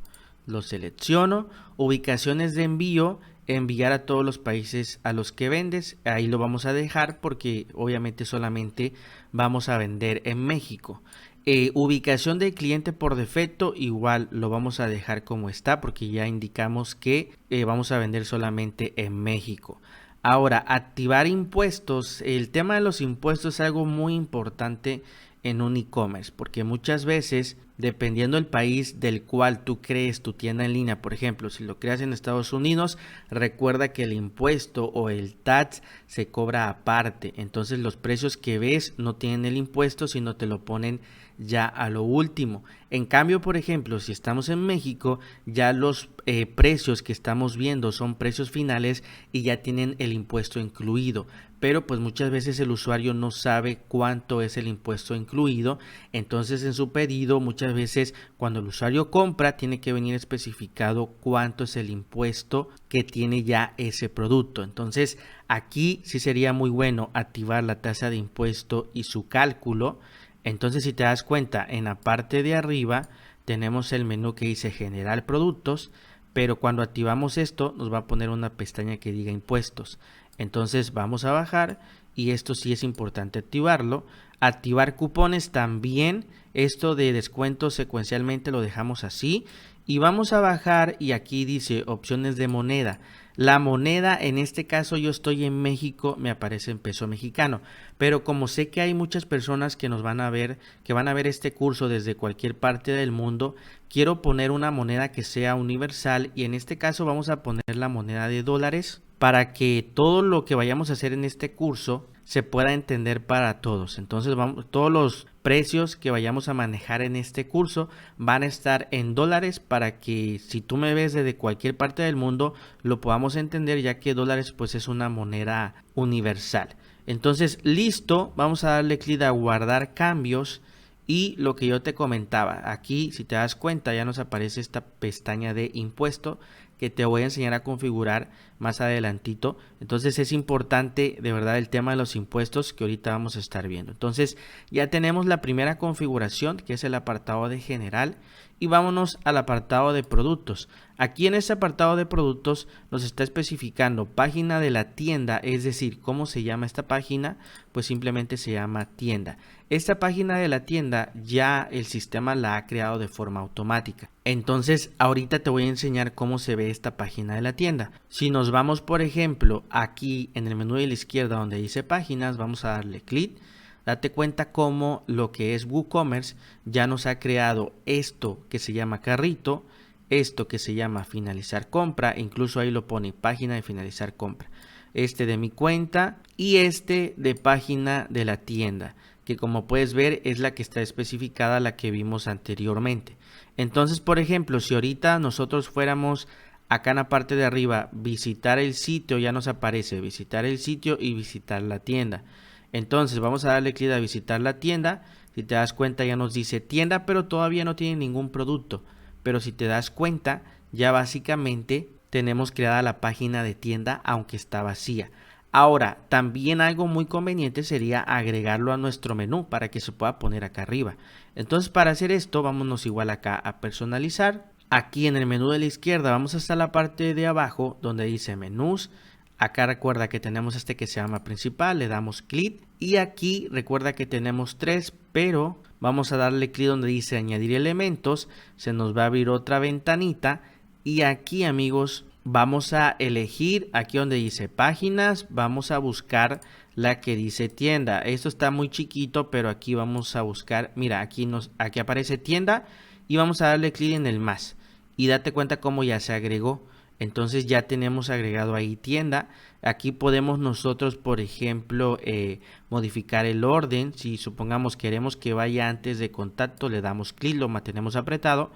Lo selecciono, ubicaciones de envío, enviar a todos los países a los que vendes. Ahí lo vamos a dejar porque obviamente solamente vamos a vender en México. Ubicación del cliente por defecto, igual lo vamos a dejar como está porque ya indicamos que vamos a vender solamente en México. Ahora, activar impuestos. El tema de los impuestos es algo muy importante en un e-commerce, porque muchas veces, dependiendo del país del cual tú crees tu tienda en línea, por ejemplo, si lo creas en Estados Unidos, recuerda que el impuesto o el tax se cobra aparte. Entonces los precios que ves no tienen el impuesto, sino te lo ponen ya a lo último. En cambio, por ejemplo, si estamos en México, ya los precios que estamos viendo son precios finales y ya tienen el impuesto incluido. Pero pues muchas veces el usuario no sabe cuánto es el impuesto incluido. Entonces en su pedido muchas veces cuando el usuario compra tiene que venir especificado cuánto es el impuesto que tiene ya ese producto. Entonces aquí sí sería muy bueno activar la tasa de impuesto y su cálculo. Entonces, si te das cuenta, en la parte de arriba tenemos el menú que dice generar productos, pero cuando activamos esto nos va a poner una pestaña que diga impuestos. Entonces vamos a bajar y esto sí es importante activarlo. Activar cupones también, esto de descuento secuencialmente lo dejamos así y vamos a bajar y aquí dice opciones de moneda. La moneda, en este caso yo estoy en México, me aparece en peso mexicano, pero como sé que hay muchas personas que nos van a ver, que van a ver este curso desde cualquier parte del mundo, quiero poner una moneda que sea universal y en este caso vamos a poner la moneda de dólares para que todo lo que vayamos a hacer en este curso se pueda entender para todos. Entonces todos los precios que vayamos a manejar en este curso van a estar en dólares para que si tú me ves desde cualquier parte del mundo lo podamos entender, ya que dólares pues es una moneda universal. Entonces listo, vamos a darle clic a guardar cambios. Y lo que yo te comentaba, aquí si te das cuenta ya nos aparece esta pestaña de impuesto que te voy a enseñar a configurar más adelantito. Entonces es importante de verdad el tema de los impuestos que ahorita vamos a estar viendo. Entonces ya tenemos la primera configuración que es el apartado de general y vámonos al apartado de productos. Aquí en este apartado de productos nos está especificando página de la tienda, es decir, ¿cómo se llama esta página? Pues simplemente se llama tienda. Esta página de la tienda ya el sistema la ha creado de forma automática. Entonces ahorita te voy a enseñar cómo se ve esta página de la tienda. Si nos vamos por ejemplo aquí en el menú de la izquierda donde dice páginas, vamos a darle clic. Date cuenta cómo lo que es WooCommerce ya nos ha creado esto que se llama carrito, esto que se llama finalizar compra, incluso ahí lo pone página de finalizar compra, este de mi cuenta y este de página de la tienda, que como puedes ver es la que está especificada, la que vimos anteriormente. Entonces, por ejemplo, si ahorita nosotros fuéramos acá en la parte de arriba, visitar el sitio, ya nos aparece visitar el sitio y visitar la tienda. Entonces vamos a darle clic a visitar la tienda. Si te das cuenta ya nos dice tienda, pero todavía no tiene ningún producto. Pero si te das cuenta, ya básicamente tenemos creada la página de tienda aunque está vacía. Ahora, también algo muy conveniente sería agregarlo a nuestro menú para que se pueda poner acá arriba. Entonces, para hacer esto, vámonos igual acá a personalizar. Aquí en el menú de la izquierda vamos hasta la parte de abajo donde dice menús. Acá recuerda que tenemos este que se llama principal, le damos clic y aquí recuerda que tenemos 3, pero vamos a darle clic donde dice añadir elementos, se nos va a abrir otra ventanita y aquí amigos vamos a elegir aquí donde dice páginas, vamos a buscar la que dice tienda. Esto está muy chiquito, pero aquí vamos a buscar, mira, aquí aparece tienda y vamos a darle clic en el más y date cuenta cómo ya se agregó. Entonces ya tenemos agregado ahí tienda. Aquí podemos nosotros, por ejemplo, modificar el orden. Si supongamos queremos que vaya antes de contacto, le damos clic, lo mantenemos apretado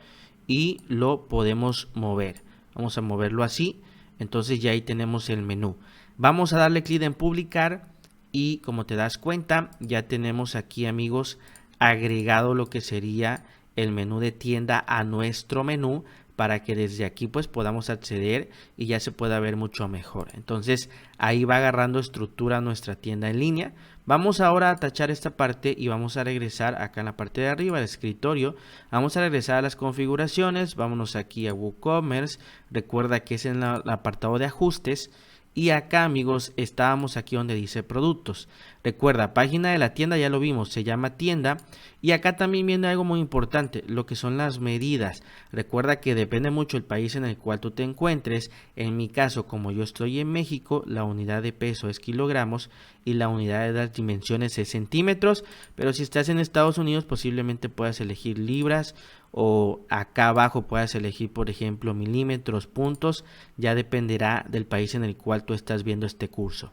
y lo podemos mover. Vamos a moverlo así. Entonces ya ahí tenemos el menú. Vamos a darle clic en publicar y como te das cuenta, ya tenemos aquí amigos agregado lo que sería el menú de tienda a nuestro menú, para que desde aquí pues podamos acceder y ya se pueda ver mucho mejor. Entonces ahí va agarrando estructura nuestra tienda en línea. Vamos ahora a tachar esta parte y vamos a regresar acá en la parte de arriba del escritorio. Vamos a regresar a las configuraciones, vámonos aquí a WooCommerce, recuerda que es en el apartado de ajustes. Y acá amigos estábamos aquí donde dice productos. Recuerda, página de la tienda ya lo vimos, se llama tienda. Y acá también viene algo muy importante, lo que son las medidas. Recuerda que depende mucho el país en el cual tú te encuentres. En mi caso, como yo estoy en México, la unidad de peso es kilogramos y la unidad de las dimensiones es centímetros. Pero si estás en Estados Unidos posiblemente puedas elegir libras o acá abajo puedas elegir por ejemplo milímetros, puntos, ya dependerá del país en el cual tú estás viendo este curso.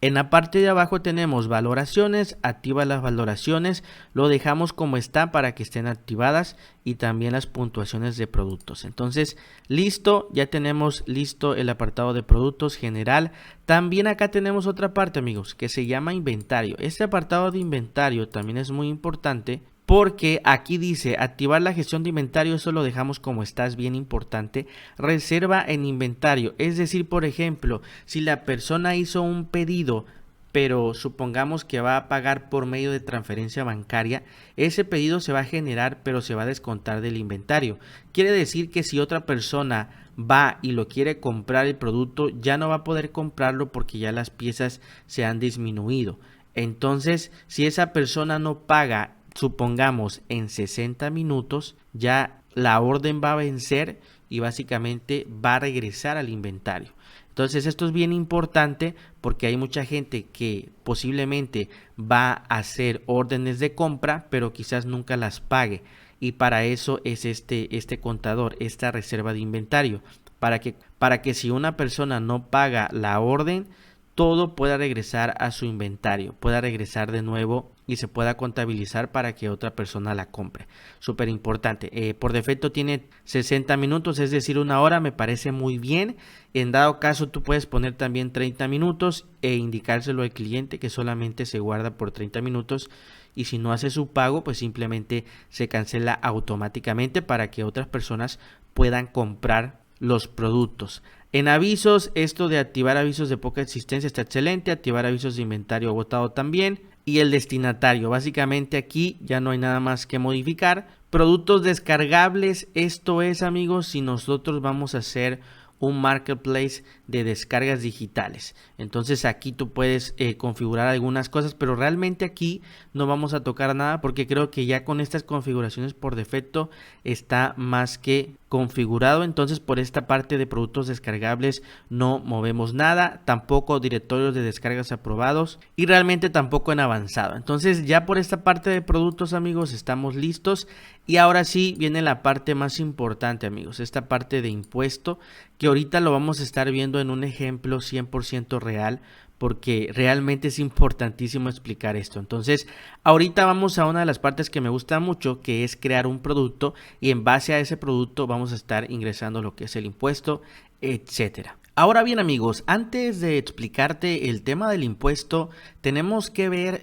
En la parte de abajo tenemos valoraciones, activa las valoraciones, lo dejamos como está para que estén activadas y también las puntuaciones de productos. Entonces listo, ya tenemos listo el apartado de productos general. También acá tenemos otra parte amigos que se llama inventario. Este apartado de inventario también es muy importante, porque aquí dice activar la gestión de inventario, eso lo dejamos como está, es bien importante. Reserva en inventario, es decir, por ejemplo, si la persona hizo un pedido, pero supongamos que va a pagar por medio de transferencia bancaria, ese pedido se va a generar, pero se va a descontar del inventario. Quiere decir que si otra persona va y lo quiere comprar el producto, ya no va a poder comprarlo porque ya las piezas se han disminuido. Entonces, si esa persona no paga, supongamos en 60 minutos, ya la orden va a vencer y básicamente va a regresar al inventario. Entonces esto es bien importante porque hay mucha gente que posiblemente va a hacer órdenes de compra pero quizás nunca las pague, y para eso es este contador, esta reserva de inventario, para que si una persona no paga la orden, todo pueda regresar a su inventario, pueda regresar de nuevo y se pueda contabilizar para que otra persona la compre. Súper importante. Por defecto tiene 60 minutos, es decir, una hora, me parece muy bien. En dado caso tú puedes poner también 30 minutos e indicárselo al cliente que solamente se guarda por 30 minutos. Y si no hace su pago, pues simplemente se cancela automáticamente para que otras personas puedan comprar los productos. En avisos, esto de activar avisos de poca existencia está excelente, activar avisos de inventario agotado también, y el destinatario, básicamente aquí ya no hay nada más que modificar. Productos descargables, esto es amigos, si nosotros vamos a hacer un marketplace de descargas digitales, entonces aquí tú puedes configurar algunas cosas, pero realmente aquí no vamos a tocar nada porque creo que ya con estas configuraciones por defecto está más que configurado. Entonces por esta parte de productos descargables no movemos nada, tampoco directorios de descargas aprobados y realmente tampoco en avanzado. Entonces ya por esta parte de productos amigos estamos listos, y ahora sí viene la parte más importante amigos, esta parte de impuesto, que ahorita lo vamos a estar viendo en un ejemplo 100% real, porque realmente es importantísimo explicar esto. Entonces ahorita vamos a una de las partes que me gusta mucho, que es crear un producto, y en base a ese producto vamos a estar ingresando lo que es el impuesto, etcétera. Ahora bien amigos, antes de explicarte el tema del impuesto, tenemos que ver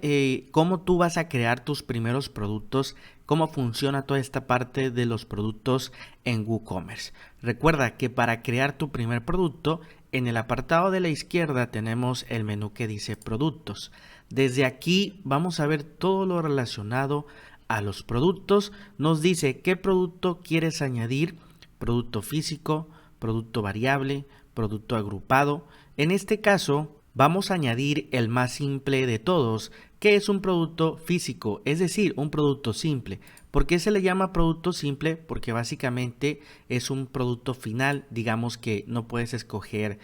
cómo tú vas a crear tus primeros productos, cómo funciona toda esta parte de los productos en WooCommerce. Recuerda que para crear tu primer producto, en el apartado de la izquierda tenemos el menú que dice productos. Desde aquí vamos a ver todo lo relacionado a los productos. Nos dice qué producto quieres añadir, producto físico, producto variable, producto agrupado. En este caso vamos a añadir el más simple de todos, que es un producto físico, es decir, un producto simple. ¿Por qué se le llama producto simple? Porque básicamente es un producto final, digamos que no puedes escoger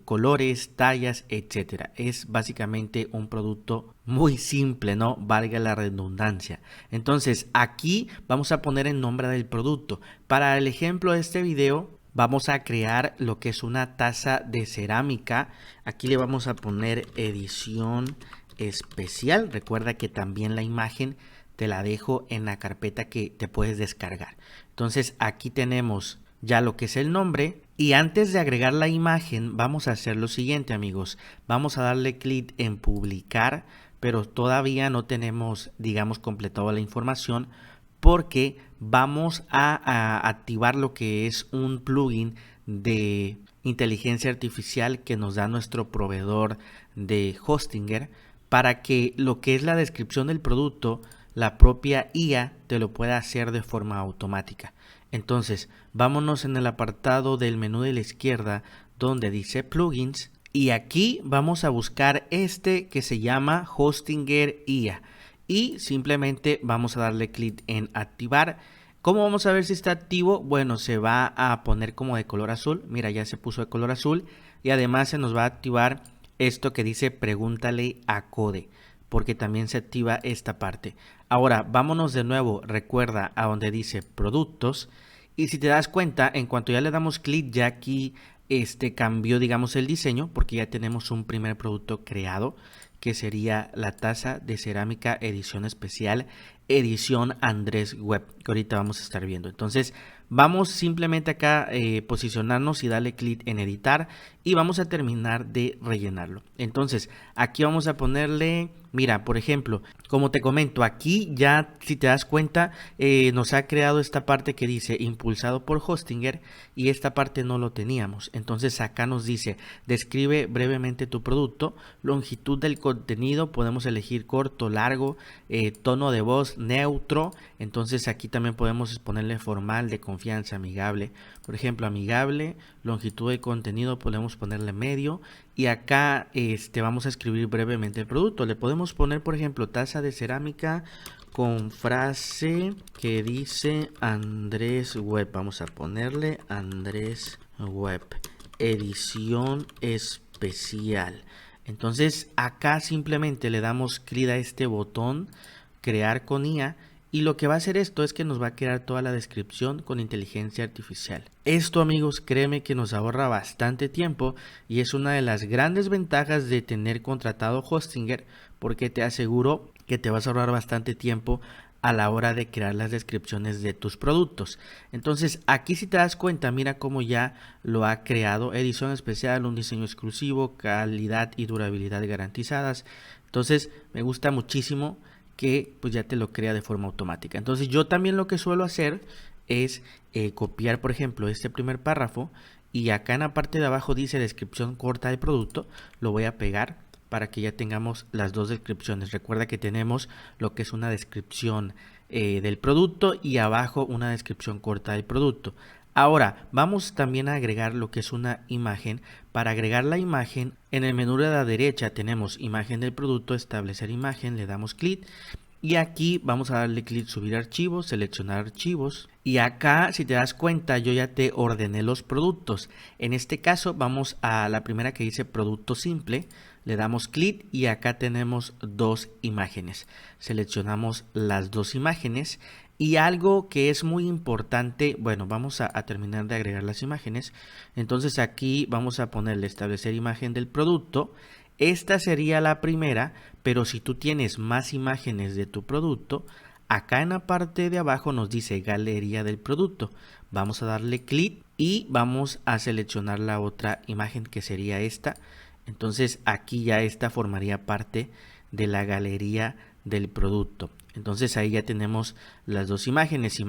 colores, tallas, etcétera. Es básicamente un producto muy simple, ¿no? Valga la redundancia. Entonces aquí vamos a poner el nombre del producto. Para el ejemplo de este video vamos a crear lo que es una taza de cerámica. Aquí le vamos a poner edición especial. Recuerda que también la imagen te la dejo en la carpeta que te puedes descargar. Entonces aquí tenemos ya lo que es el nombre. Y antes de agregar la imagen vamos a hacer lo siguiente amigos. Vamos a darle clic en publicar, pero todavía no tenemos, digamos, completado la información, porque vamos a activar lo que es un plugin de inteligencia artificial que nos da nuestro proveedor de Hostinger, para que lo que es la descripción del producto, la propia IA te lo pueda hacer de forma automática. Entonces vámonos en el apartado del menú de la izquierda donde dice plugins, y aquí vamos a buscar este que se llama Hostinger IA. Y simplemente vamos a darle clic en activar. ¿Cómo vamos a ver si está activo? Bueno, se va a poner como de color azul. Mira, ya se puso de color azul. Y además se nos va a activar esto que dice pregúntale a Code, porque también se activa esta parte. Ahora, vámonos de nuevo, recuerda, a donde dice productos. Y si te das cuenta, en cuanto ya le damos clic, ya aquí cambió, digamos, el diseño, porque ya tenemos un primer producto creado, que sería la taza de cerámica edición especial, edición Andrés Web, que ahorita vamos a estar viendo. Entonces vamos simplemente acá posicionarnos y darle clic en editar y vamos a terminar de rellenarlo. Entonces aquí vamos a ponerle, mira, por ejemplo, como te comento, aquí ya si te das cuenta nos ha creado esta parte que dice impulsado por Hostinger, y esta parte no lo teníamos. Entonces acá nos dice describe brevemente tu producto, longitud del contenido, podemos elegir corto, largo, tono de voz neutro. Entonces aquí también podemos ponerle formal, de confianza, amigable. Por ejemplo, amigable, longitud de contenido podemos ponerle medio, y acá vamos a escribir brevemente el producto. Le podemos poner, por ejemplo, taza de cerámica con frase que dice Andrés Web. Vamos a ponerle Andrés Web, edición especial. Entonces acá simplemente le damos clic a este botón crear con IA, y lo que va a hacer esto es que nos va a crear toda la descripción con inteligencia artificial. Esto amigos, créeme que nos ahorra bastante tiempo y es una de las grandes ventajas de tener contratado Hostinger, porque te aseguro que te vas a ahorrar bastante tiempo a la hora de crear las descripciones de tus productos. Entonces aquí si te das cuenta, mira cómo ya lo ha creado, edición especial, un diseño exclusivo, calidad y durabilidad garantizadas. Entonces me gusta muchísimo que pues ya te lo crea de forma automática. Entonces yo también lo que suelo hacer es copiar, por ejemplo, este primer párrafo, y acá en la parte de abajo dice descripción corta del producto, lo voy a pegar para que ya tengamos las dos descripciones. Recuerda que tenemos lo que es una descripción del producto y abajo una descripción corta del producto. Ahora vamos también a agregar lo que es una imagen. Para agregar la imagen, en el menú de la derecha tenemos imagen del producto, establecer imagen, le damos clic. Y aquí vamos a darle clic subir archivos, seleccionar archivos, y acá si te das cuenta yo ya te ordené los productos. En este caso vamos a la primera que dice producto simple, le damos clic y acá tenemos dos imágenes. Seleccionamos las dos imágenes. Y algo que es muy importante, bueno, vamos a terminar de agregar las imágenes. Entonces aquí vamos a ponerle establecer imagen del producto. Esta sería la primera, pero si tú tienes más imágenes de tu producto, acá en la parte de abajo nos dice galería del producto. Vamos a darle clic y vamos a seleccionar la otra imagen que sería esta. Entonces aquí ya esta formaría parte de la galería del producto. Entonces ahí ya tenemos las dos imágenes,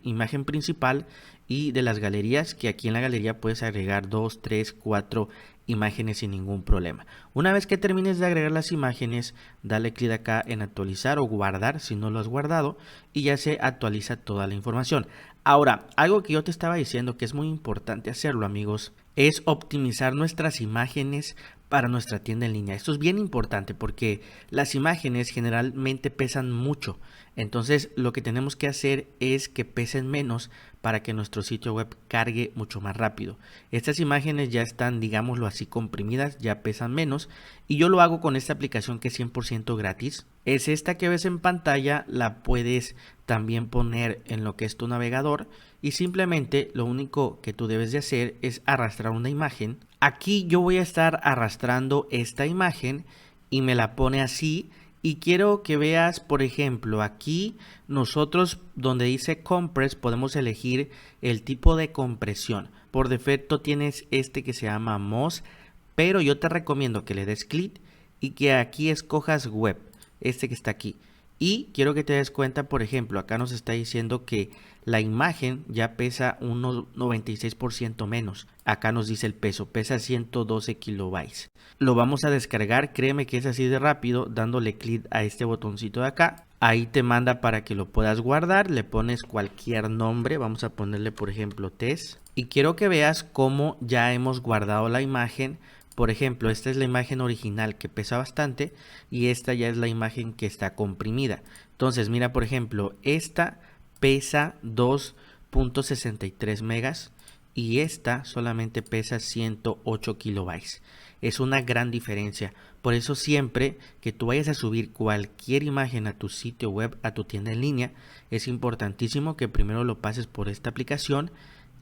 imagen principal y de las galerías, que aquí en la galería puedes agregar 2, 3, 4 imágenes sin ningún problema. Una vez que termines de agregar las imágenes, dale clic acá en actualizar o guardar si no lo has guardado y ya se actualiza toda la información. Ahora, algo que yo te estaba diciendo que es muy importante hacerlo, amigos, es optimizar nuestras imágenes para nuestra tienda en línea. Esto es bien importante porque las imágenes generalmente pesan mucho. Entonces lo que tenemos que hacer es que pesen menos para que nuestro sitio web cargue mucho más rápido. Estas imágenes ya están, digámoslo así, comprimidas, ya pesan menos, y yo lo hago con esta aplicación que es 100% gratis. Es esta que ves en pantalla, la puedes también poner en lo que es tu navegador y simplemente lo único que tú debes de hacer es arrastrar una imagen. Aquí yo voy a estar arrastrando esta imagen y me la pone así. Y quiero que veas, por ejemplo, aquí nosotros donde dice Compress podemos elegir el tipo de compresión. Por defecto tienes este que se llama Moz, pero yo te recomiendo que le des clic y que aquí escojas Web, este que está aquí. Y quiero que te des cuenta, por ejemplo, acá nos está diciendo que la imagen ya pesa un 96% menos. Acá nos dice el peso, pesa 112 kilobytes. Lo vamos a descargar, créeme que es así de rápido, dándole clic a este botoncito de acá. Ahí te manda para que lo puedas guardar, le pones cualquier nombre, vamos a ponerle por ejemplo test. Y quiero que veas cómo ya hemos guardado la imagen. Por ejemplo, esta es la imagen original que pesa bastante y esta ya es la imagen que está comprimida. Entonces, mira, por ejemplo, esta pesa 2.63 megas y esta solamente pesa 108 kilobytes. Es una gran diferencia. Por eso siempre que tú vayas a subir cualquier imagen a tu sitio web, a tu tienda en línea, es importantísimo que primero lo pases por esta aplicación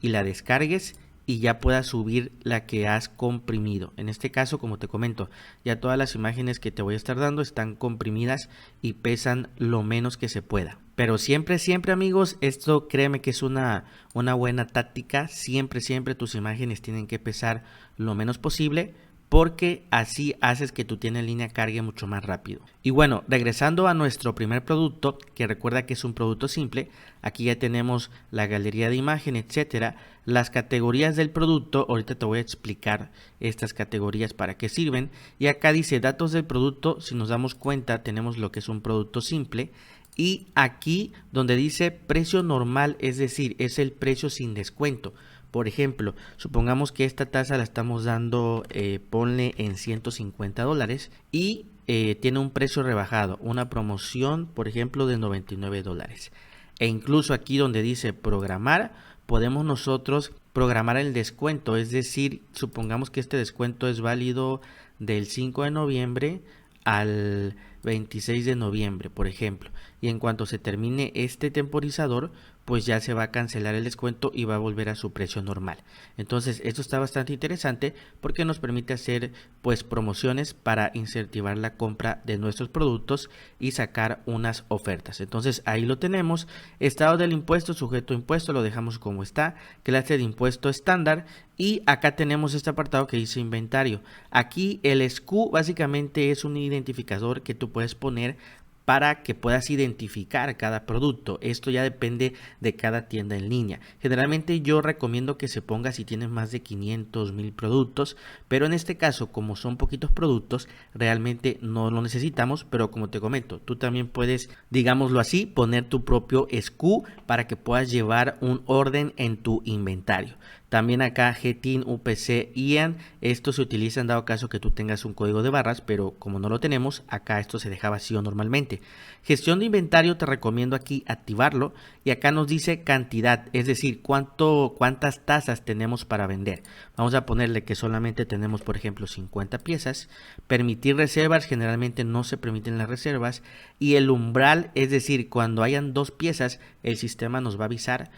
y la descargues y ya puedas subir la que has comprimido. En este caso, como te comento, ya todas las imágenes que te voy a estar dando están comprimidas y pesan lo menos que se pueda. Pero siempre amigos, esto créeme que es una buena táctica. Siempre tus imágenes tienen que pesar lo menos posible, porque así haces que tu tienda en línea cargue mucho más rápido. Y bueno, regresando a nuestro primer producto, que recuerda que es un producto simple, aquí ya tenemos la galería de imagen, etcétera, las categorías del producto. Ahorita te voy a explicar estas categorías para qué sirven. Y acá dice datos del producto. Si nos damos cuenta, tenemos lo que es un producto simple. Y aquí donde dice precio normal, es decir, es el precio sin descuento. Por ejemplo, supongamos que esta tasa la estamos dando, ponle en $150 y tiene un precio rebajado, una promoción, por ejemplo, de $99. E incluso aquí donde dice programar, podemos nosotros programar el descuento, es decir, supongamos que este descuento es válido del 5 de noviembre al 26 de noviembre, por ejemplo, y en cuanto se termine este temporizador, pues ya se va a cancelar el descuento y va a volver a su precio normal. Entonces esto está bastante interesante porque nos permite hacer pues promociones para incentivar la compra de nuestros productos y sacar unas ofertas. Entonces ahí lo tenemos. Estado del impuesto, sujeto a impuesto, lo dejamos como está. Clase de impuesto estándar. Y acá tenemos este apartado que dice inventario. Aquí el SKU básicamente es un identificador que tú puedes poner para que puedas identificar cada producto. Esto ya depende de cada tienda en línea. Generalmente yo recomiendo que se ponga si tienes más de 500,000 productos, pero en este caso, como son poquitos productos, realmente no lo necesitamos. Pero como te comento, tú también puedes, digámoslo así, poner tu propio SKU para que puedas llevar un orden en tu inventario. También acá GTIN, UPC, IAN, esto se utiliza en dado caso que tú tengas un código de barras, pero como no lo tenemos, acá esto se deja vacío normalmente. Gestión de inventario, te recomiendo aquí activarlo y acá nos dice cantidad, es decir, cuántas tazas tenemos para vender. Vamos a ponerle que solamente tenemos, por ejemplo, 50 piezas. Permitir reservas, generalmente no se permiten las reservas. Y el umbral, es decir, cuando hayan 2 piezas, el sistema nos va a avisar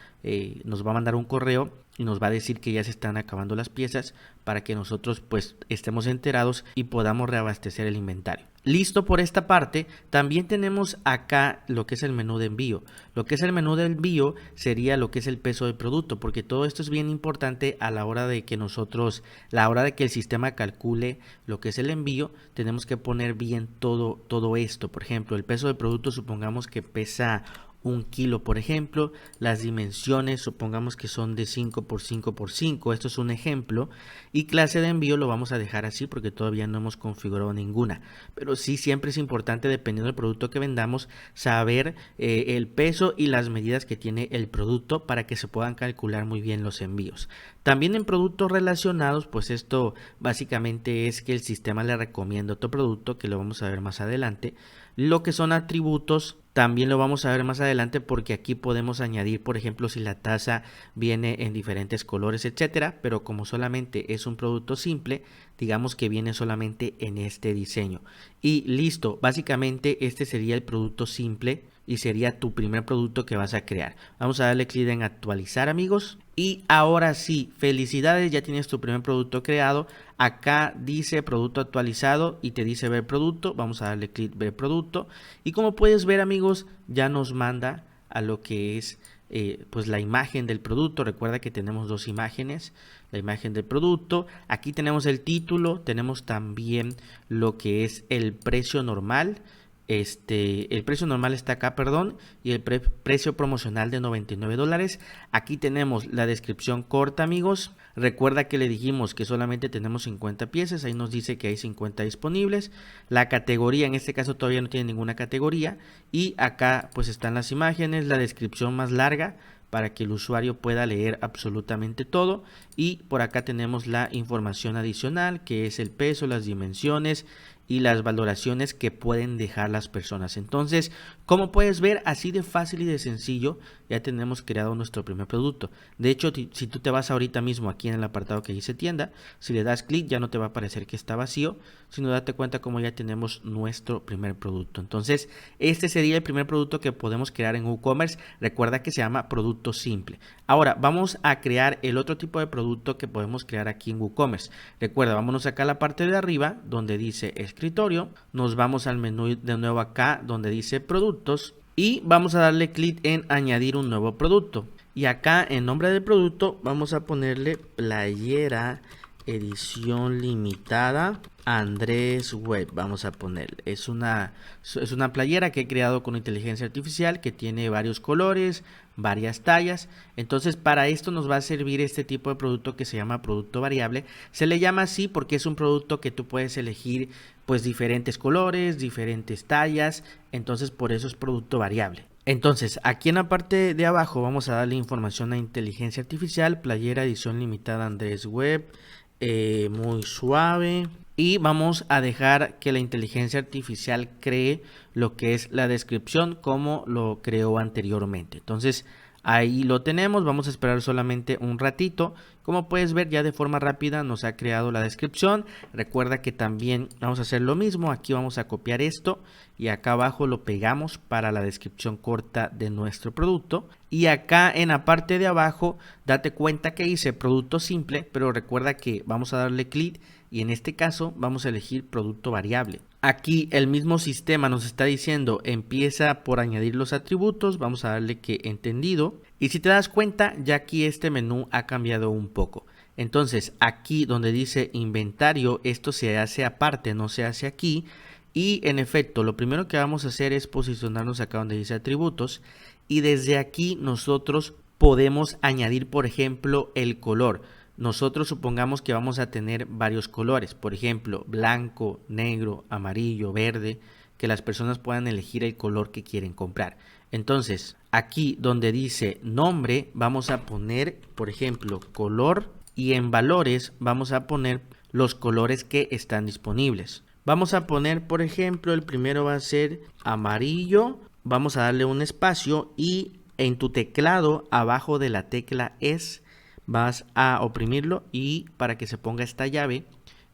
nos va a mandar un correo y nos va a decir que ya se están acabando las piezas para que nosotros pues estemos enterados y podamos reabastecer el inventario. Listo por esta parte. También tenemos acá lo que es el menú de envío. Lo que es el menú de envío sería lo que es el peso del producto, porque todo esto es bien importante a la hora de que el sistema calcule lo que es el envío. Tenemos que poner bien todo esto. Por ejemplo, el peso del producto, supongamos que pesa 1 kilo, por ejemplo. Las dimensiones, supongamos que son de 5 por 5 por 5. Esto es un ejemplo. Y clase de envío lo vamos a dejar así porque todavía no hemos configurado ninguna. Pero sí, siempre es importante, dependiendo del producto que vendamos, saber el peso y las medidas que tiene el producto para que se puedan calcular muy bien los envíos. También en productos relacionados, pues esto básicamente es que el sistema le recomienda otro producto, que lo vamos a ver más adelante. Lo que son atributos también lo vamos a ver más adelante, porque aquí podemos añadir, por ejemplo, si la taza viene en diferentes colores, etcétera, pero como solamente es un producto simple, digamos que viene solamente en este diseño. Y listo, básicamente este sería el producto simple y sería tu primer producto que vas a crear. Vamos a darle clic en actualizar, amigos. Y ahora sí, felicidades, ya tienes tu primer producto creado. Acá dice producto actualizado y te dice ver producto. Vamos a darle clic ver producto. Y como puedes ver, amigos, ya nos manda a lo que es pues la imagen del producto. Recuerda que tenemos dos imágenes, la imagen del producto. Aquí tenemos el título, tenemos también lo que es el precio normal. El precio normal está acá, perdón, y el precio promocional de $99. Aquí tenemos la descripción corta, amigos. Recuerda que le dijimos que solamente tenemos 50 piezas, ahí nos dice que hay 50 disponibles. La categoría, en este caso todavía no tiene ninguna categoría, y acá pues están las imágenes, la descripción más larga para que el usuario pueda leer absolutamente todo. Y por acá tenemos la información adicional, que es el peso, las dimensiones y las valoraciones que pueden dejar las personas. Entonces, como puedes ver, así de fácil y de sencillo ya tenemos creado nuestro primer producto. De hecho, si tú te vas ahorita mismo aquí en el apartado que dice tienda, si le das clic ya no te va a aparecer que está vacío, sino date cuenta como ya tenemos nuestro primer producto. Entonces, este sería el primer producto que podemos crear en WooCommerce. Recuerda que se llama producto simple. Ahora, vamos a crear el otro tipo de producto que podemos crear aquí en WooCommerce. Recuerda, vámonos acá a la parte de arriba donde dice escritorio, nos vamos al menú de nuevo acá donde dice productos y vamos a darle clic en añadir un nuevo producto. Y acá en nombre del producto vamos a ponerle playera edición limitada Andrés Web. Vamos a poner, es una playera que he creado con inteligencia artificial, que tiene varios colores, varias tallas. Entonces para esto nos va a servir este tipo de producto que se llama producto variable. Se le llama así porque es un producto que tú puedes elegir pues diferentes colores, diferentes tallas, entonces por eso es producto variable. Entonces aquí en la parte de abajo vamos a darle información a inteligencia artificial, playera edición limitada Andrés Web, muy suave, y vamos a dejar que la inteligencia artificial cree lo que es la descripción como lo creó anteriormente. Entonces ahí lo tenemos, vamos a esperar solamente un ratito. Como puedes ver, ya de forma rápida nos ha creado la descripción. Recuerda que también vamos a hacer lo mismo, aquí vamos a copiar esto y acá abajo lo pegamos para la descripción corta de nuestro producto. Y acá en la parte de abajo date cuenta que dice producto simple, pero recuerda que vamos a darle clic y en este caso vamos a elegir producto variable. Aquí el mismo sistema nos está diciendo empieza por añadir los atributos, vamos a darle que entendido. Y si te das cuenta, ya aquí este menú ha cambiado un poco. Entonces aquí donde dice inventario, esto se hace aparte, no se hace aquí. Y en efecto, lo primero que vamos a hacer es posicionarnos acá donde dice atributos. Y desde aquí nosotros podemos añadir, por ejemplo, el color. Nosotros supongamos que vamos a tener varios colores, por ejemplo, blanco, negro, amarillo, verde, que las personas puedan elegir el color que quieren comprar. Entonces, aquí donde dice nombre, vamos a poner, por ejemplo, color, y en valores vamos a poner los colores que están disponibles. Vamos a poner, por ejemplo, el primero va a ser amarillo, vamos a darle un espacio y en tu teclado, abajo de la tecla es, vas a oprimirlo y para que se ponga esta llave,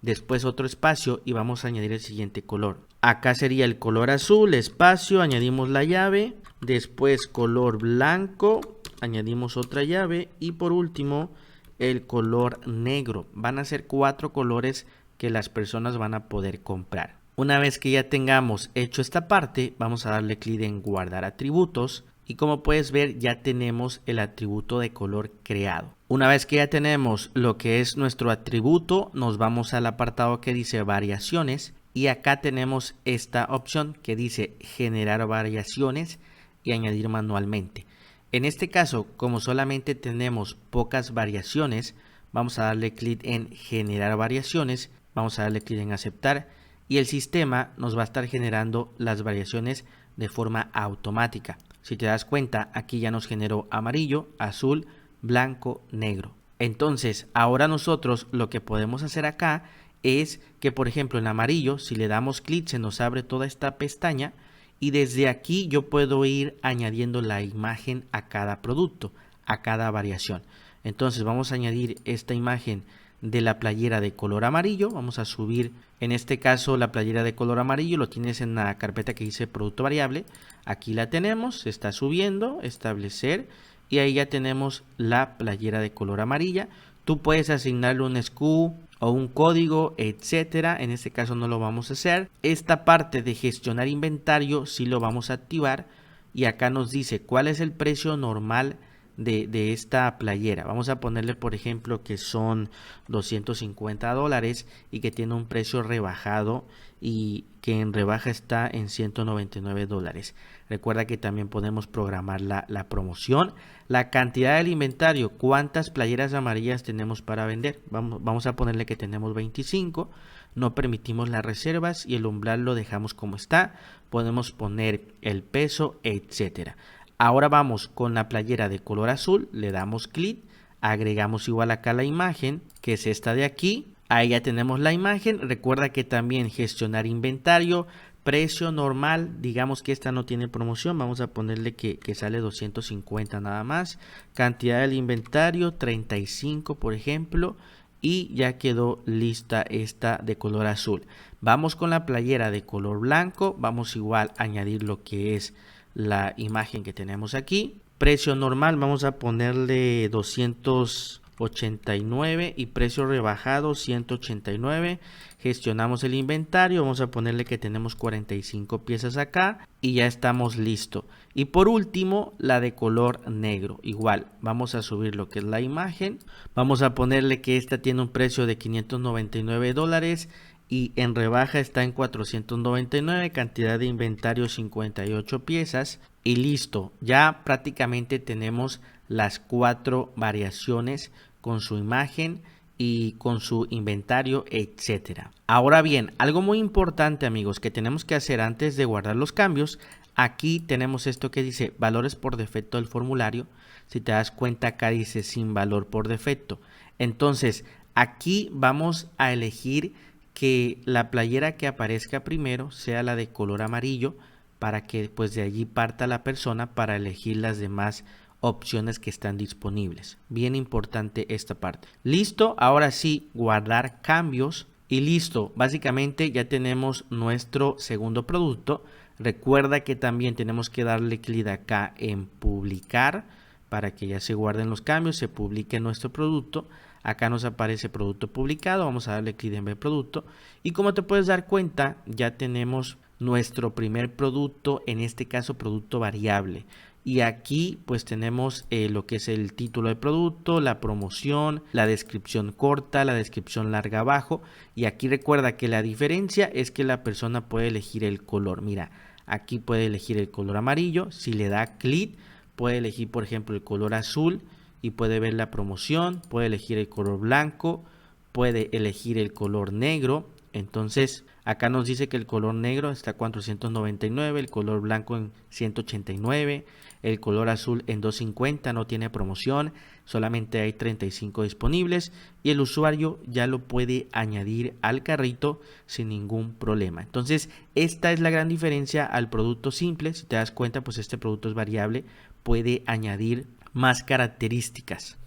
después otro espacio y vamos a añadir el siguiente color. Acá sería el color azul, espacio, añadimos la llave, después color blanco, añadimos otra llave y por último el color negro. Van a ser 4 colores que las personas van a poder comprar. Una vez que ya tengamos hecho esta parte, vamos a darle clic en guardar atributos y como puedes ver ya tenemos el atributo de color creado. Una vez que ya tenemos lo que es nuestro atributo, nos vamos al apartado que dice variaciones y acá tenemos esta opción que dice generar variaciones y añadir manualmente. En este caso, como solamente tenemos pocas variaciones, vamos a darle clic en generar variaciones, vamos a darle clic en aceptar y el sistema nos va a estar generando las variaciones de forma automática. Si te das cuenta, aquí ya nos generó amarillo, azul, blanco, negro. Entonces, ahora nosotros lo que podemos hacer acá es que, por ejemplo, en amarillo, si le damos clic, se nos abre toda esta pestaña y desde aquí yo puedo ir añadiendo la imagen a cada producto, a cada variación. Entonces, vamos a añadir esta imagen de la playera de color amarillo. Vamos a subir, en este caso, la playera de color amarillo. Lo tienes en la carpeta que dice producto variable. Aquí la tenemos, se está subiendo, establecer y ahí ya tenemos la playera de color amarilla. Tú puedes asignarle un SKU o un código, etcétera. En este caso no lo vamos a hacer. Esta parte de gestionar inventario sí lo vamos a activar y acá nos dice cuál es el precio normal de esta playera. Vamos a ponerle por ejemplo que son $250 y que tiene un precio rebajado y que en rebaja está en $199. Recuerda que también podemos programar la promoción, la cantidad del inventario, cuántas playeras amarillas tenemos para vender. Vamos a ponerle que tenemos 25, no permitimos las reservas y el umbral lo dejamos como está. Podemos poner el peso, etcétera. Ahora vamos con la playera de color azul, le damos clic, agregamos igual acá la imagen, que es esta de aquí. Ahí ya tenemos la imagen. Recuerda que también gestionar inventario, precio normal, digamos que esta no tiene promoción, vamos a ponerle que sale 250 nada más. Cantidad del inventario, 35 por ejemplo. Y ya quedó lista esta de color azul. Vamos con la playera de color blanco, vamos igual a añadir lo que es la imagen que tenemos aquí. Precio normal vamos a ponerle 289 y precio rebajado 189. Gestionamos el inventario, vamos a ponerle que tenemos 45 piezas acá y ya estamos listo. Y por último la de color negro, igual vamos a subir lo que es la imagen, vamos a ponerle que esta tiene un precio de $599 y en rebaja está en 499, cantidad de inventario 58 piezas y listo. Ya prácticamente tenemos las 4 variaciones con su imagen y con su inventario, etcétera. Ahora bien, algo muy importante amigos que tenemos que hacer antes de guardar los cambios, aquí tenemos esto que dice valores por defecto del formulario. Si te das cuenta acá dice sin valor por defecto. Entonces aquí vamos a elegir que la playera que aparezca primero sea la de color amarillo para que pues de allí parta la persona para elegir las demás opciones que están disponibles. Bien importante esta parte. Listo, ahora sí, guardar cambios y listo. Básicamente ya tenemos nuestro segundo producto. Recuerda que también tenemos que darle clic acá en publicar para que ya se guarden los cambios, se publique nuestro producto. Acá nos aparece producto publicado, vamos a darle clic en ver producto y como te puedes dar cuenta ya tenemos nuestro primer producto, en este caso producto variable. Y aquí pues tenemos lo que es el título del producto, la promoción, la descripción corta, la descripción larga abajo. Y aquí recuerda que la diferencia es que la persona puede elegir el color. Mira, aquí puede elegir el color amarillo, si le da clic puede elegir por ejemplo el color azul y puede ver la promoción, puede elegir el color blanco, puede elegir el color negro. Entonces acá nos dice que el color negro está a 499, el color blanco en 189, el color azul en 250, no tiene promoción, solamente hay 35 disponibles y el usuario ya lo puede añadir al carrito sin ningún problema. Entonces esta es la gran diferencia al producto simple. Si te das cuenta pues este producto es variable, puede añadir más características.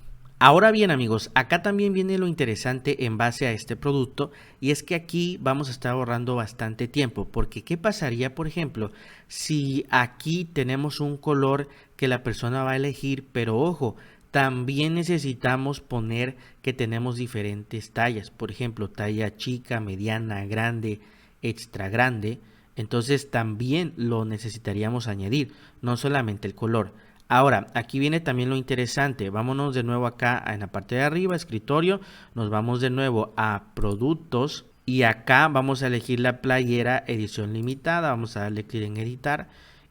Ahora bien amigos, acá también viene lo interesante en base a este producto y es que aquí vamos a estar ahorrando bastante tiempo, porque ¿qué pasaría por ejemplo si aquí tenemos un color que la persona va a elegir, pero ojo, también necesitamos poner que tenemos diferentes tallas, por ejemplo talla chica, mediana, grande, extra grande, entonces también lo necesitaríamos añadir, no solamente el color. Ahora, aquí viene también lo interesante. Vámonos de nuevo acá en la parte de arriba, escritorio. Nos vamos de nuevo a productos. Y acá vamos a elegir la playera edición limitada. Vamos a darle clic en editar.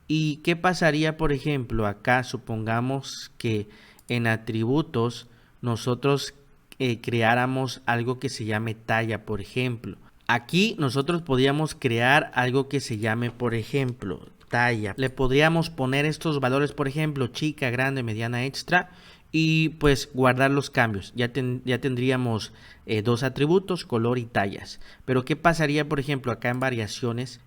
¿Y qué pasaría, por ejemplo, acá? Supongamos que en atributos nosotros creáramos algo que se llame talla, por ejemplo. Aquí nosotros podríamos crear algo que se llame, por ejemplo, talla. Le podríamos poner estos valores, por ejemplo, chica, grande, mediana, extra, y pues guardar los cambios. Ya tendríamos dos atributos, color y tallas. Pero ¿qué pasaría, por ejemplo, acá en variaciones?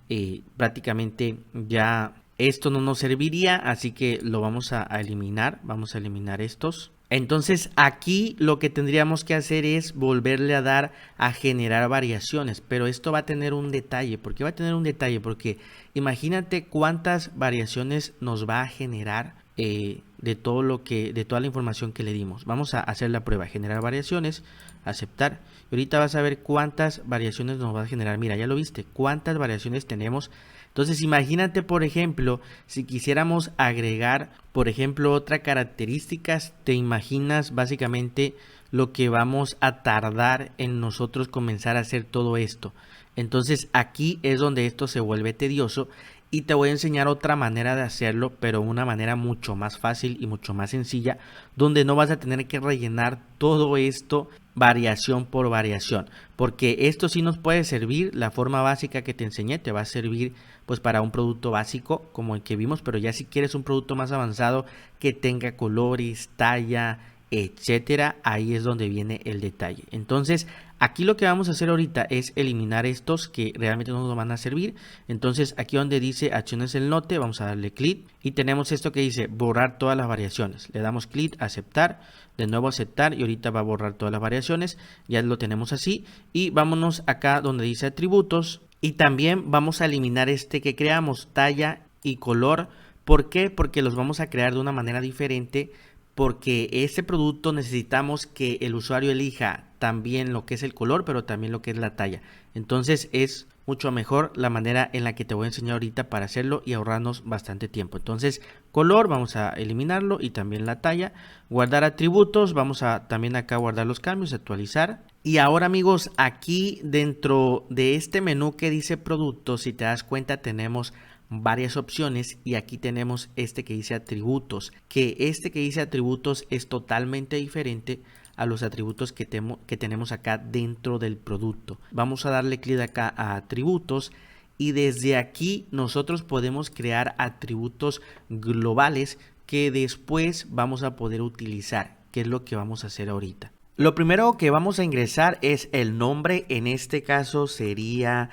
Prácticamente ya esto no nos serviría, así que lo vamos a eliminar. Vamos a eliminar estos. Entonces aquí lo que tendríamos que hacer es volverle a dar a generar variaciones, pero esto va a tener un detalle. ¿Por qué va a tener un detalle? Porque imagínate cuántas variaciones nos va a generar de toda la información que le dimos. Vamos a hacer la prueba, generar variaciones, aceptar. Y ahorita vas a ver cuántas variaciones nos va a generar. Mira, ya lo viste, cuántas variaciones tenemos. Entonces imagínate, por ejemplo, si quisiéramos agregar, por ejemplo, otra característica, te imaginas básicamente lo que vamos a tardar en nosotros comenzar a hacer todo esto. Entonces aquí es donde esto se vuelve tedioso y te voy a enseñar otra manera de hacerlo, pero una manera mucho más fácil y mucho más sencilla, donde no vas a tener que rellenar todo esto variación por variación, porque esto sí nos puede servir. La forma básica que te enseñé te va a servir pues para un producto básico como el que vimos, pero ya si quieres un producto más avanzado que tenga colores, talla, etcétera, ahí es donde viene el detalle. Entonces aquí lo que vamos a hacer ahorita es eliminar estos que realmente no nos van a servir. Entonces aquí donde dice acciones el note, vamos a darle clic y tenemos esto que dice borrar todas las variaciones. Le damos clic, aceptar, de nuevo aceptar y ahorita va a borrar todas las variaciones. Ya lo tenemos así y vámonos acá donde dice atributos y también vamos a eliminar este que creamos, talla y color. ¿Por qué? Porque los vamos a crear de una manera diferente, porque este producto necesitamos que el usuario elija también lo que es el color, pero también lo que es la talla. Entonces es mucho mejor la manera en la que te voy a enseñar ahorita para hacerlo y ahorrarnos bastante tiempo. Entonces color vamos a eliminarlo y también la talla. Guardar atributos, vamos a también acá guardar los cambios, actualizar. Y ahora amigos, aquí dentro de este menú que dice productos, si te das cuenta tenemos varias opciones y aquí tenemos este que dice atributos, que este que dice atributos es totalmente diferente a los atributos que tenemos acá dentro del producto. Vamos a darle clic acá a atributos y desde aquí nosotros podemos crear atributos globales que después vamos a poder utilizar, que es lo que vamos a hacer ahorita. Lo primero que vamos a ingresar es el nombre, en este caso sería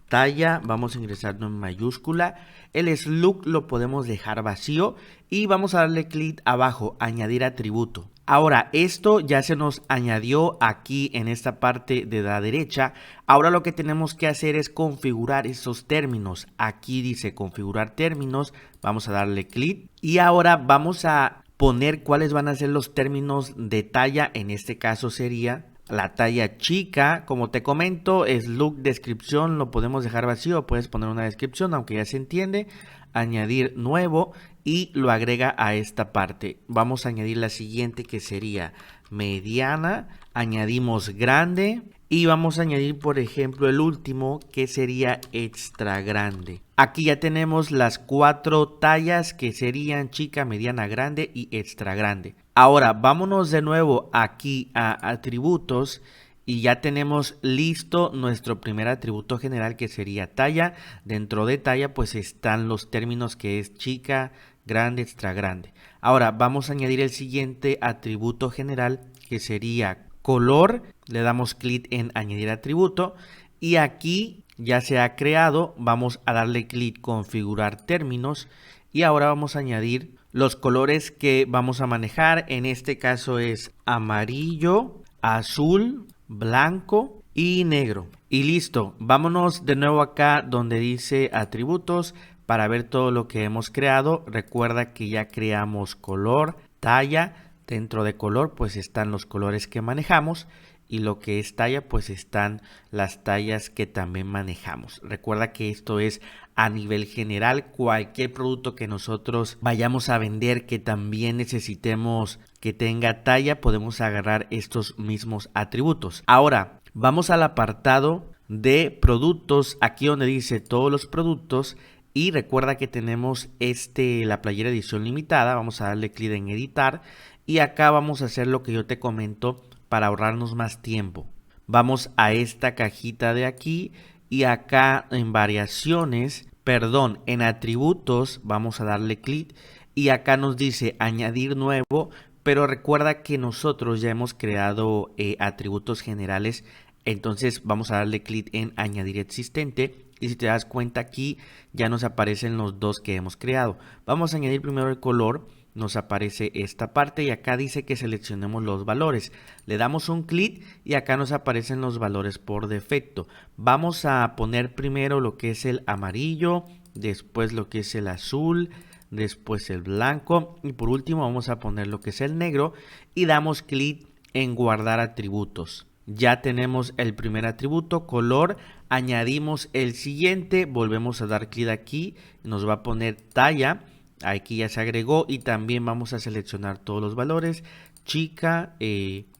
talla, vamos a ingresarlo en mayúscula. El slug lo podemos dejar vacío y vamos a darle clic abajo, añadir atributo. Ahora esto ya se nos añadió aquí en esta parte de la derecha. Ahora lo que tenemos que hacer es configurar esos términos. Aquí dice configurar términos, vamos a darle clic y ahora vamos a poner cuáles van a ser los términos de talla. En este caso sería la talla chica, como te comento, slug descripción lo podemos dejar vacío, puedes poner una descripción aunque ya se entiende, añadir nuevo y lo agrega a esta parte. Vamos a añadir la siguiente que sería mediana, añadimos grande y vamos a añadir por ejemplo el último que sería extra grande. Aquí ya tenemos las 4 tallas que serían chica, mediana, grande y extra grande. Ahora vámonos de nuevo aquí a atributos y ya tenemos listo nuestro primer atributo general que sería talla. Dentro de talla pues están los términos que es chica, grande, extra grande. Ahora vamos a añadir el siguiente atributo general que sería color. Le damos clic en añadir atributo y aquí ya se ha creado. Vamos a darle clic configurar términos y ahora vamos a añadir los colores que vamos a manejar. En este caso es amarillo, azul, blanco y negro. Y listo, vámonos de nuevo acá donde dice atributos para ver todo lo que hemos creado. Recuerda que ya creamos color, talla. Dentro de color pues están los colores que manejamos y lo que es talla pues están las tallas que también manejamos. Recuerda que esto es a nivel general. Cualquier producto que nosotros vayamos a vender que también necesitemos que tenga talla, podemos agarrar estos mismos atributos. Ahora vamos al apartado de productos, aquí donde dice todos los productos. Y recuerda que tenemos la playera edición limitada. Vamos a darle clic en editar y acá vamos a hacer lo que yo te comento para ahorrarnos más tiempo. Vamos a esta cajita de aquí y acá en variaciones, en atributos vamos a darle clic y acá nos dice añadir nuevo, pero recuerda que nosotros ya hemos creado atributos generales, entonces vamos a darle clic en añadir existente. Y si te das cuenta aquí ya nos aparecen los dos que hemos creado. Vamos a añadir primero el color, nos aparece esta parte y acá dice que seleccionemos los valores. Le damos un clic y acá nos aparecen los valores por defecto. Vamos a poner primero lo que es el amarillo, después lo que es el azul, después el blanco y por último vamos a poner lo que es el negro y damos clic en guardar atributos. Ya tenemos el primer atributo, color, añadimos el siguiente, volvemos a dar clic aquí, nos va a poner talla, aquí ya se agregó y también vamos a seleccionar todos los valores, chica,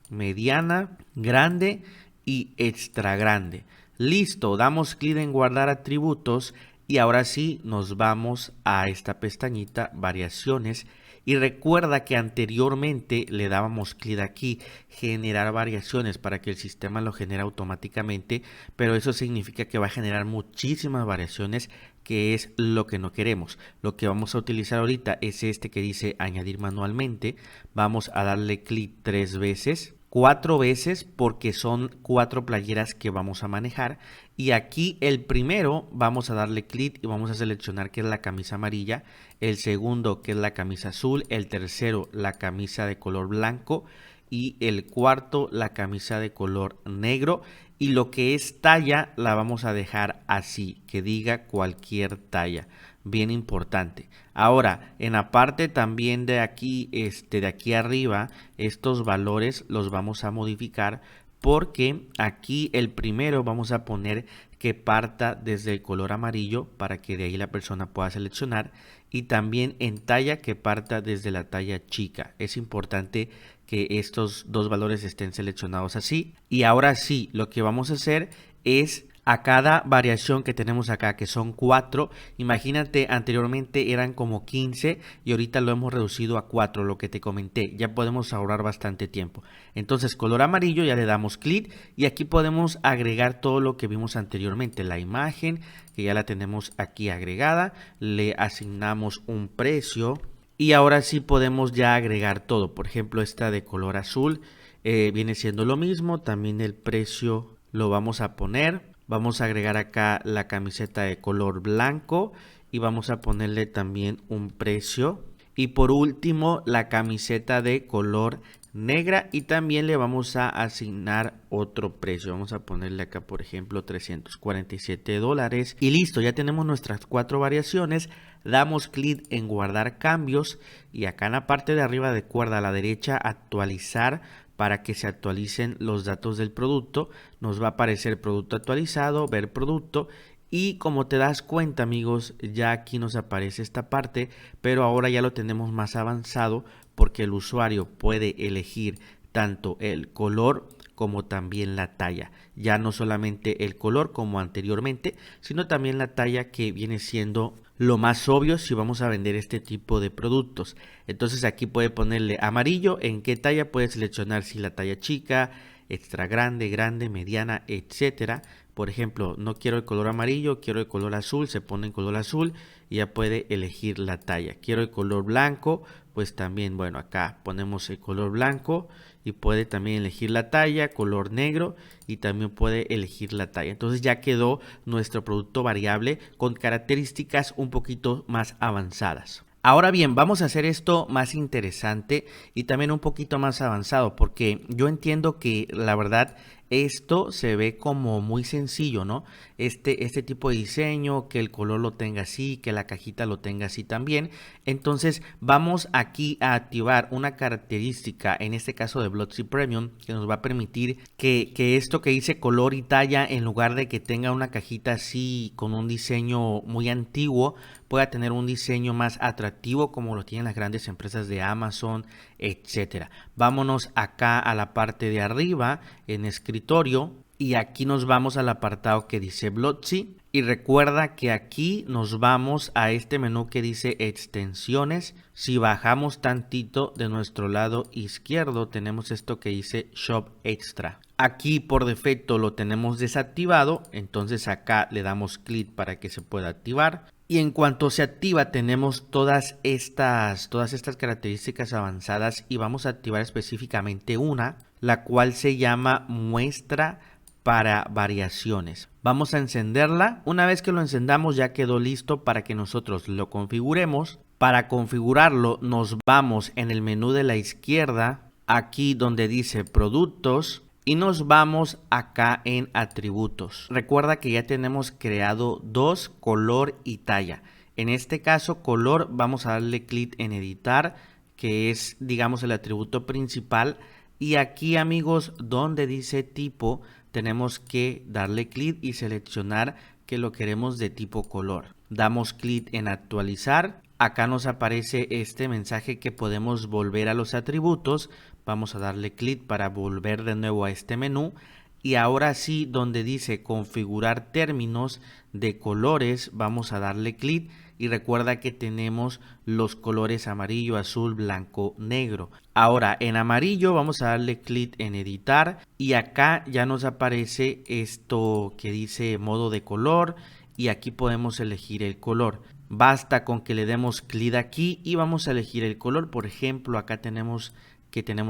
mediana, grande y extra grande. Listo, damos clic en guardar atributos y ahora sí nos vamos a esta pestañita, variaciones. Y recuerda que anteriormente le dábamos clic aquí, generar variaciones para que el sistema lo genere automáticamente, pero eso significa que va a generar muchísimas variaciones, que es lo que no queremos. Lo que vamos a utilizar ahorita es este que dice añadir manualmente. Vamos a darle clic 3 veces. 4 veces porque son 4 playeras que vamos a manejar y aquí el primero vamos a darle clic y vamos a seleccionar que es la camisa amarilla, el segundo que es la camisa azul, el tercero la camisa de color blanco y el cuarto la camisa de color negro y lo que es talla la vamos a dejar así, que diga cualquier talla. Bien importante. Ahora, en la parte también de aquí, de aquí arriba, estos valores los vamos a modificar porque aquí el primero vamos a poner que parta desde el color amarillo para que de ahí la persona pueda seleccionar y también en talla que parta desde la talla chica. Es importante que estos dos valores estén seleccionados así. Y ahora sí, lo que vamos a hacer es a cada variación que tenemos acá, que son 4, imagínate anteriormente eran como 15 y ahorita lo hemos reducido a 4, lo que te comenté, ya podemos ahorrar bastante tiempo. Entonces color amarillo ya le damos clic y aquí podemos agregar todo lo que vimos anteriormente, la imagen que ya la tenemos aquí agregada, le asignamos un precio y ahora sí podemos ya agregar todo. Por ejemplo, esta de color azul viene siendo lo mismo, también el precio lo vamos a poner. Vamos a agregar acá la camiseta de color blanco y vamos a ponerle también un precio. Y por último la camiseta de color negra y también le vamos a asignar otro precio. Vamos a ponerle acá por ejemplo $347 y listo, ya tenemos nuestras 4 variaciones. Damos clic en guardar cambios y acá en la parte de arriba de cuerda a la derecha actualizar para que se actualicen los datos del producto. Nos va a aparecer producto actualizado, ver producto y como te das cuenta amigos, ya aquí nos aparece esta parte, pero ahora ya lo tenemos más avanzado porque el usuario puede elegir tanto el color como también la talla. Ya no solamente el color como anteriormente, sino también la talla, que viene siendo lo más obvio si vamos a vender este tipo de productos. Entonces aquí puede ponerle amarillo, en qué talla puede seleccionar si la talla chica, extra grande, grande, mediana, etcétera. Por ejemplo, no quiero el color amarillo, quiero el color azul, se pone en color azul y ya puede elegir la talla. Quiero el color blanco, pues también, bueno, acá ponemos el color blanco y puede también elegir la talla, color negro y también puede elegir la talla. Entonces ya quedó nuestro producto variable con características un poquito más avanzadas. Ahora bien, vamos a hacer esto más interesante y también un poquito más avanzado, porque yo entiendo que la verdad esto se ve como muy sencillo, ¿no? Este tipo de diseño, que el color lo tenga así, que la cajita lo tenga así también. Entonces vamos aquí a activar una característica, en este caso de Blocksy Premium, que nos va a permitir que esto que dice color y talla, en lugar de que tenga una cajita así con un diseño muy antiguo, pueda tener un diseño más atractivo como lo tienen las grandes empresas de Amazon, etcétera. Vámonos acá a la parte de arriba en escritorio y aquí nos vamos al apartado que dice Blocksy y recuerda que aquí nos vamos a este menú que dice extensiones. Si bajamos tantito de nuestro lado izquierdo tenemos esto que dice Shop Extra. Aquí por defecto lo tenemos desactivado, entonces acá le damos clic para que se pueda activar. Y en cuanto se activa tenemos todas estas características avanzadas y vamos a activar específicamente una, la cual se llama muestra para variaciones. Vamos a encenderla. Una vez que lo encendamos ya quedó listo para que nosotros lo configuremos. Para configurarlo nos vamos en el menú de la izquierda, aquí donde dice productos. Y nos vamos acá en atributos. Recuerda que ya tenemos creado dos, color y talla. En este caso color vamos a darle clic en editar, que es digamos el atributo principal. Y aquí amigos donde dice tipo tenemos que darle clic y seleccionar que lo queremos de tipo color. Damos clic en actualizar. Acá nos aparece este mensaje que podemos volver a los atributos. Vamos a darle clic para volver de nuevo a este menú y ahora sí donde dice configurar términos de colores vamos a darle clic y recuerda que tenemos los colores amarillo, azul, blanco, negro. Ahora en amarillo vamos a darle clic en editar y acá ya nos aparece esto que dice modo de color y aquí podemos elegir el color. Basta con que le demos clic aquí y vamos a elegir el color. Por ejemplo, acá tenemos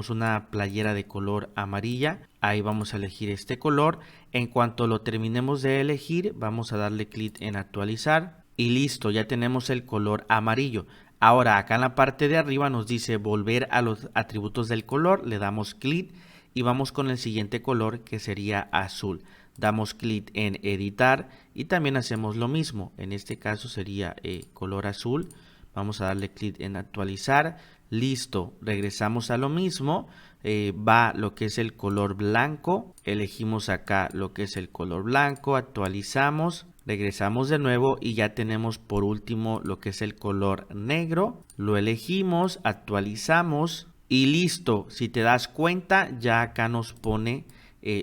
una playera de color amarilla. Ahí vamos a elegir este color. En cuanto lo terminemos de elegir, vamos a darle clic en actualizar. Y listo, ya tenemos el color amarillo. Ahora acá en la parte de arriba nos dice volver a los atributos del color. Le damos clic y vamos con el siguiente color que sería azul. Damos clic en editar y también hacemos lo mismo. En este caso sería color azul. Vamos a darle clic en actualizar. Listo, regresamos a lo mismo. Va lo que es el color blanco. Elegimos acá lo que es el color blanco. Actualizamos. Regresamos de nuevo y ya tenemos por último lo que es el color negro. Lo elegimos, actualizamos y listo. Si te das cuenta, ya acá nos pone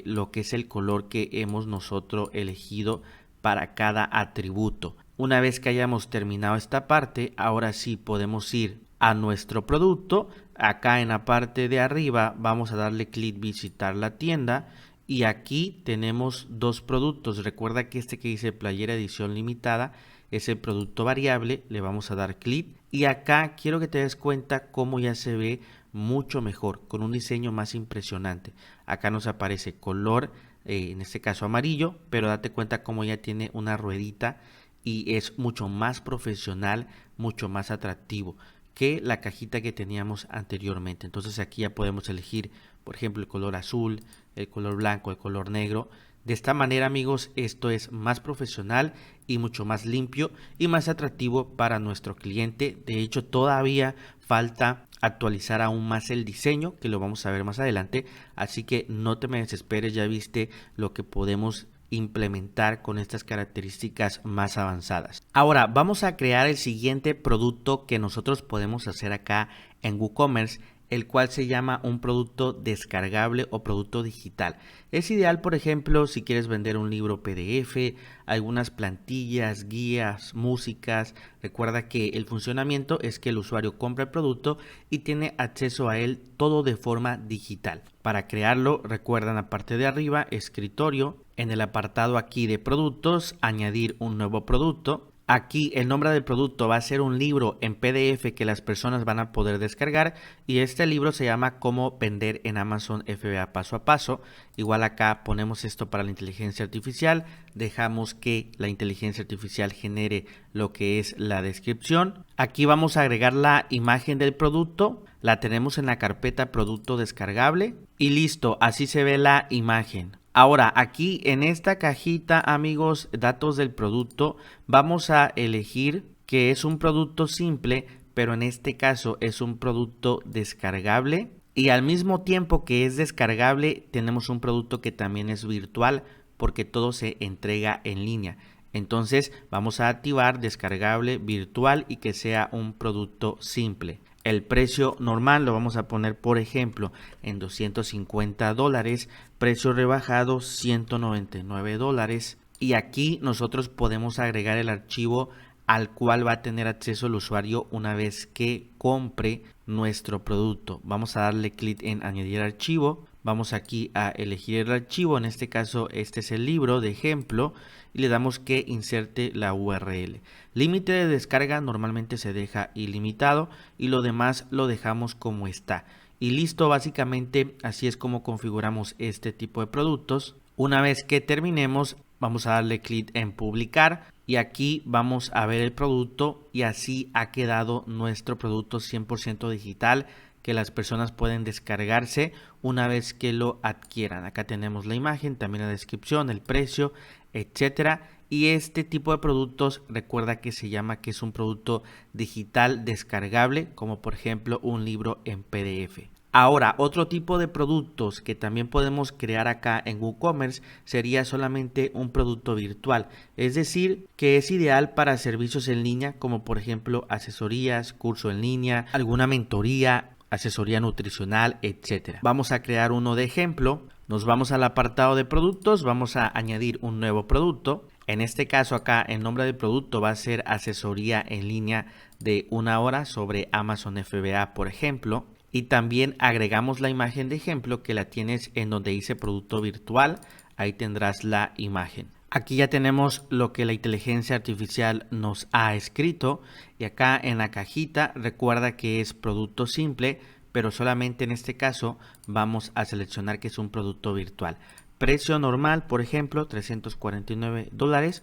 lo que es el color que hemos nosotros elegido para cada atributo. Una vez que hayamos terminado esta parte, ahora sí podemos ir a nuestro producto. Acá en la parte de arriba vamos a darle clic visitar la tienda y aquí tenemos dos productos. Recuerda que este que dice playera edición limitada es el producto variable. Le vamos a dar clic y acá quiero que te des cuenta cómo ya se ve mucho mejor, con un diseño más impresionante. Acá nos aparece color, en este caso amarillo, pero date cuenta cómo ya tiene una ruedita y es mucho más profesional, mucho más atractivo que la cajita que teníamos anteriormente. Entonces aquí ya podemos elegir, por ejemplo, el color azul, el color blanco, el color negro. De esta manera, amigos, esto es más profesional y mucho más limpio y más atractivo para nuestro cliente. De hecho, todavía falta actualizar aún más el diseño, que lo vamos a ver más adelante. Así que no te me desesperes, ya viste lo que podemos implementar con estas características más avanzadas. Ahora vamos a crear el siguiente producto que nosotros podemos hacer acá en WooCommerce, el cual se llama un producto descargable o producto digital. Es ideal, por ejemplo, si quieres vender un libro PDF, algunas plantillas, guías, músicas. Recuerda que el funcionamiento es que el usuario compra el producto y tiene acceso a él todo de forma digital. Para crearlo, recuerda en la parte de arriba, escritorio, en el apartado aquí de productos, añadir un nuevo producto. Aquí el nombre del producto va a ser un libro en PDF que las personas van a poder descargar y este libro se llama Cómo vender en Amazon FBA paso a paso. Igual acá ponemos esto para la inteligencia artificial, dejamos que la inteligencia artificial genere lo que es la descripción. Aquí vamos a agregar la imagen del producto, la tenemos en la carpeta producto descargable y listo, así se ve la imagen. Ahora aquí en esta cajita, amigos, datos del producto, vamos a elegir que es un producto simple, pero en este caso es un producto descargable y al mismo tiempo que es descargable tenemos un producto que también es virtual porque todo se entrega en línea. Entonces vamos a activar descargable virtual y que sea un producto simple. El precio normal lo vamos a poner, por ejemplo, en $250, precio rebajado $199 y aquí nosotros podemos agregar el archivo al cual va a tener acceso el usuario una vez que compre nuestro producto. Vamos a darle clic en añadir archivo, vamos aquí a elegir el archivo, en este caso este es el libro de ejemplo y le damos que inserte la URL. Límite de descarga normalmente se deja ilimitado y lo demás lo dejamos como está. Y listo, básicamente así es como configuramos este tipo de productos. Una vez que terminemos vamos a darle clic en publicar y aquí vamos a ver el producto y así ha quedado nuestro producto 100% digital que las personas pueden descargarse una vez que lo adquieran. Acá tenemos la imagen, también la descripción, el precio, etcétera. Y este tipo de productos, recuerda que se llama que es un producto digital descargable, como por ejemplo un libro en PDF. Ahora, otro tipo de productos que también podemos crear acá en WooCommerce sería solamente un producto virtual, es decir, que es ideal para servicios en línea como por ejemplo asesorías, curso en línea, alguna mentoría, asesoría nutricional, etcétera. Vamos a crear uno de ejemplo, nos vamos al apartado de productos, vamos a añadir un nuevo producto. En este caso acá el nombre del producto va a ser asesoría en línea de 1 hora sobre Amazon FBA, por ejemplo. Y también agregamos la imagen de ejemplo que la tienes en donde dice producto virtual. Ahí tendrás la imagen. Aquí ya tenemos lo que la inteligencia artificial nos ha escrito. Y acá en la cajita recuerda que es producto simple, pero solamente en este caso vamos a seleccionar que es un producto virtual. Precio normal, por ejemplo, $349.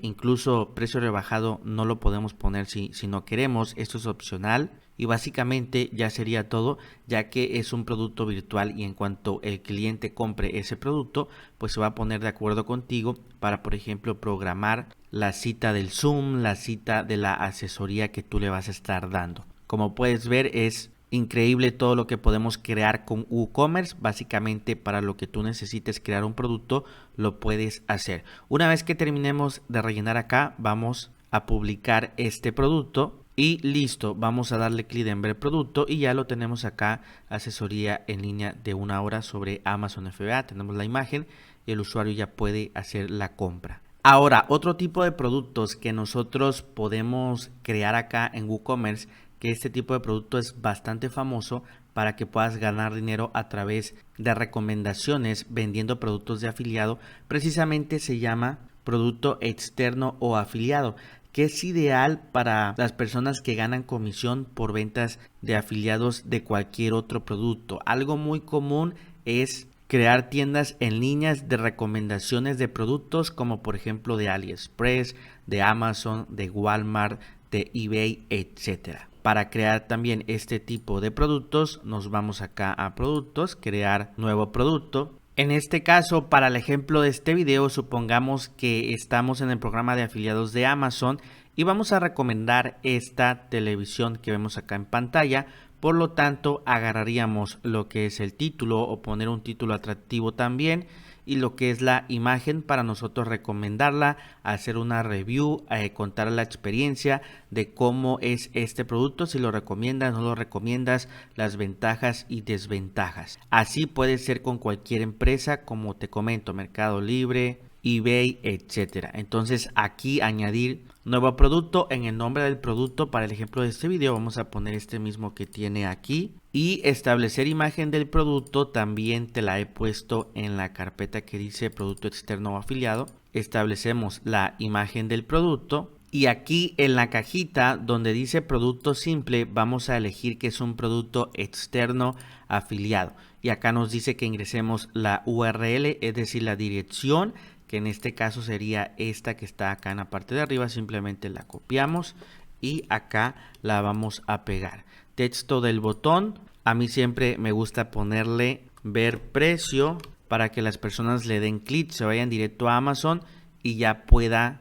Incluso precio rebajado no lo podemos poner si no queremos. Esto es opcional. Y básicamente ya sería todo, ya que es un producto virtual y en cuanto el cliente compre ese producto, pues se va a poner de acuerdo contigo para, por ejemplo, programar la cita del Zoom, la cita de la asesoría que tú le vas a estar dando. Como puedes ver, es increíble todo lo que podemos crear con WooCommerce. Básicamente para lo que tú necesites crear un producto, lo puedes hacer. Una vez que terminemos de rellenar acá, vamos a publicar este producto. Y listo, vamos a darle clic en ver producto y ya lo tenemos acá, asesoría en línea de 1 hora sobre Amazon FBA. Tenemos la imagen y el usuario ya puede hacer la compra. Ahora, otro tipo de productos que nosotros podemos crear acá en WooCommerce, que este tipo de producto es bastante famoso para que puedas ganar dinero a través de recomendaciones vendiendo productos de afiliado, precisamente se llama producto externo o afiliado, que es ideal para las personas que ganan comisión por ventas de afiliados de cualquier otro producto. Algo muy común es crear tiendas en líneas de recomendaciones de productos como por ejemplo de AliExpress, de Amazon, de Walmart, de eBay, etcétera. Para crear también este tipo de productos nos vamos acá a productos, crear nuevo producto. En este caso, para el ejemplo de este video, supongamos que estamos en el programa de afiliados de Amazon y vamos a recomendar esta televisión que vemos acá en pantalla. Por lo tanto, agarraríamos lo que es el título o poner un título atractivo también y lo que es la imagen para nosotros recomendarla, hacer una review, contar la experiencia de cómo es este producto, si lo recomiendas, no lo recomiendas, las ventajas y desventajas. Así puede ser con cualquier empresa, como te comento, Mercado Libre, eBay, etcétera. Entonces aquí añadir nuevo producto. En el nombre del producto, para el ejemplo de este video, vamos a poner este mismo que tiene aquí. Y establecer imagen del producto también te la he puesto en la carpeta que dice producto externo o afiliado. Establecemos la imagen del producto Y aquí en la cajita donde dice producto simple vamos a elegir que es un producto externo afiliado. Y acá nos dice que ingresemos la URL, es decir, la dirección, que en este caso sería esta que está acá en la parte de arriba. Simplemente la copiamos y acá la vamos a pegar. Texto del botón, a mí siempre me gusta ponerle ver precio para que las personas le den clic, se vayan directo a Amazon y ya puedan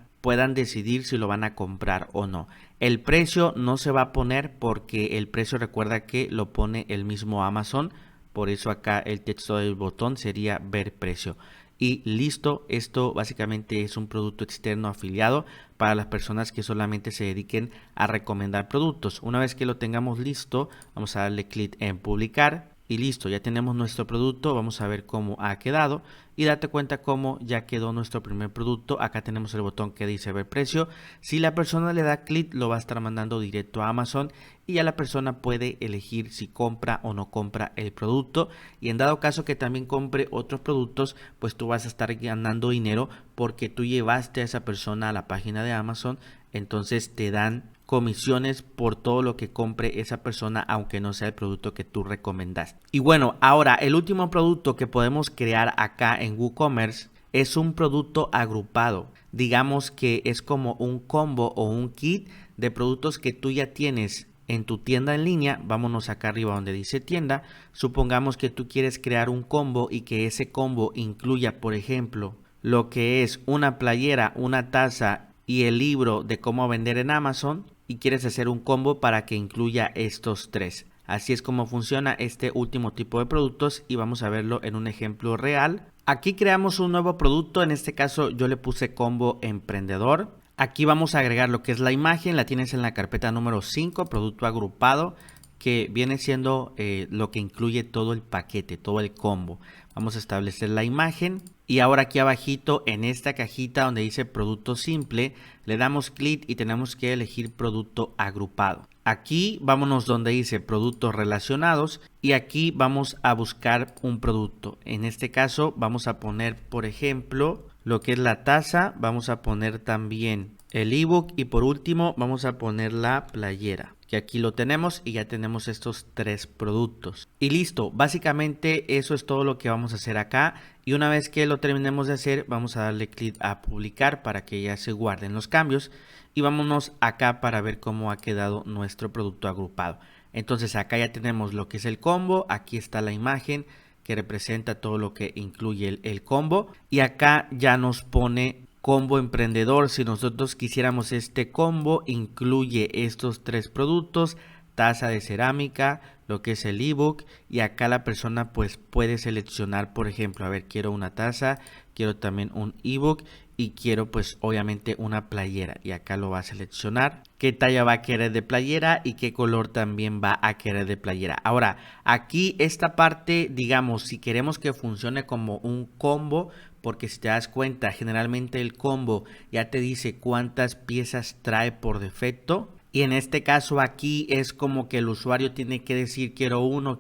decidir si lo van a comprar o no. El precio no se va a poner porque el precio, recuerda que lo pone el mismo Amazon, por eso acá el texto del botón sería ver precio. Y listo, esto básicamente es un producto externo afiliado para las personas que solamente se dediquen a recomendar productos. Una vez que lo tengamos listo, vamos a darle clic en publicar. Y listo, ya tenemos nuestro producto. Vamos a ver cómo ha quedado y date cuenta cómo ya quedó nuestro primer producto. Acá tenemos el botón que dice ver precio. Si la persona le da clic, lo va a estar mandando directo a Amazon y ya la persona puede elegir si compra o no compra el producto. Y en dado caso que también compre otros productos, pues tú vas a estar ganando dinero porque tú llevaste a esa persona a la página de Amazon. Entonces te dan comisiones por todo lo que compre esa persona, aunque no sea el producto que tú recomendas. Y bueno, ahora el último producto que podemos crear acá en WooCommerce es un producto agrupado. Digamos que es como un combo o un kit de productos que tú ya tienes en tu tienda en línea. Vámonos acá arriba donde dice tienda. Supongamos que tú quieres crear un combo y que ese combo incluya, por ejemplo, lo que es una playera, una taza y el libro de cómo vender en Amazon, y quieres hacer un combo para que incluya estos tres. Así es como funciona este último tipo de productos y vamos a verlo en un ejemplo real. Aquí creamos un nuevo producto, en este caso yo le puse combo emprendedor. Aquí vamos a agregar lo que es la imagen, la tienes en la carpeta número 5, producto agrupado, que viene siendo lo que incluye todo el paquete, todo el combo. Vamos a establecer la imagen y ahora aquí abajito en esta cajita donde dice producto simple, le damos clic y tenemos que elegir producto agrupado. Aquí vámonos donde dice productos relacionados y aquí vamos a buscar un producto. En este caso vamos a poner, por ejemplo, lo que es la taza, vamos a poner también el ebook y por último vamos a poner la playera, que aquí lo tenemos y ya tenemos estos tres productos. Y listo, básicamente eso es todo lo que vamos a hacer acá. Y una vez que lo terminemos de hacer, vamos a darle clic a publicar para que ya se guarden los cambios. Y vámonos acá para ver cómo ha quedado nuestro producto agrupado. Entonces acá ya tenemos lo que es el combo, aquí está la imagen que representa todo lo que incluye el combo. Y acá ya nos pone combo emprendedor. Si nosotros quisiéramos este combo, incluye estos tres productos, taza de cerámica, lo que es el ebook, y acá la persona pues puede seleccionar, por ejemplo, a ver, quiero una taza, quiero también un ebook y quiero pues obviamente una playera, y acá lo va a seleccionar qué talla va a querer de playera y qué color también va a querer de playera. Ahora aquí esta parte, digamos, si queremos que funcione como un combo, porque si te das cuenta generalmente el combo ya te dice cuántas piezas trae por defecto, y en este caso aquí es como que el usuario tiene que decir quiero uno,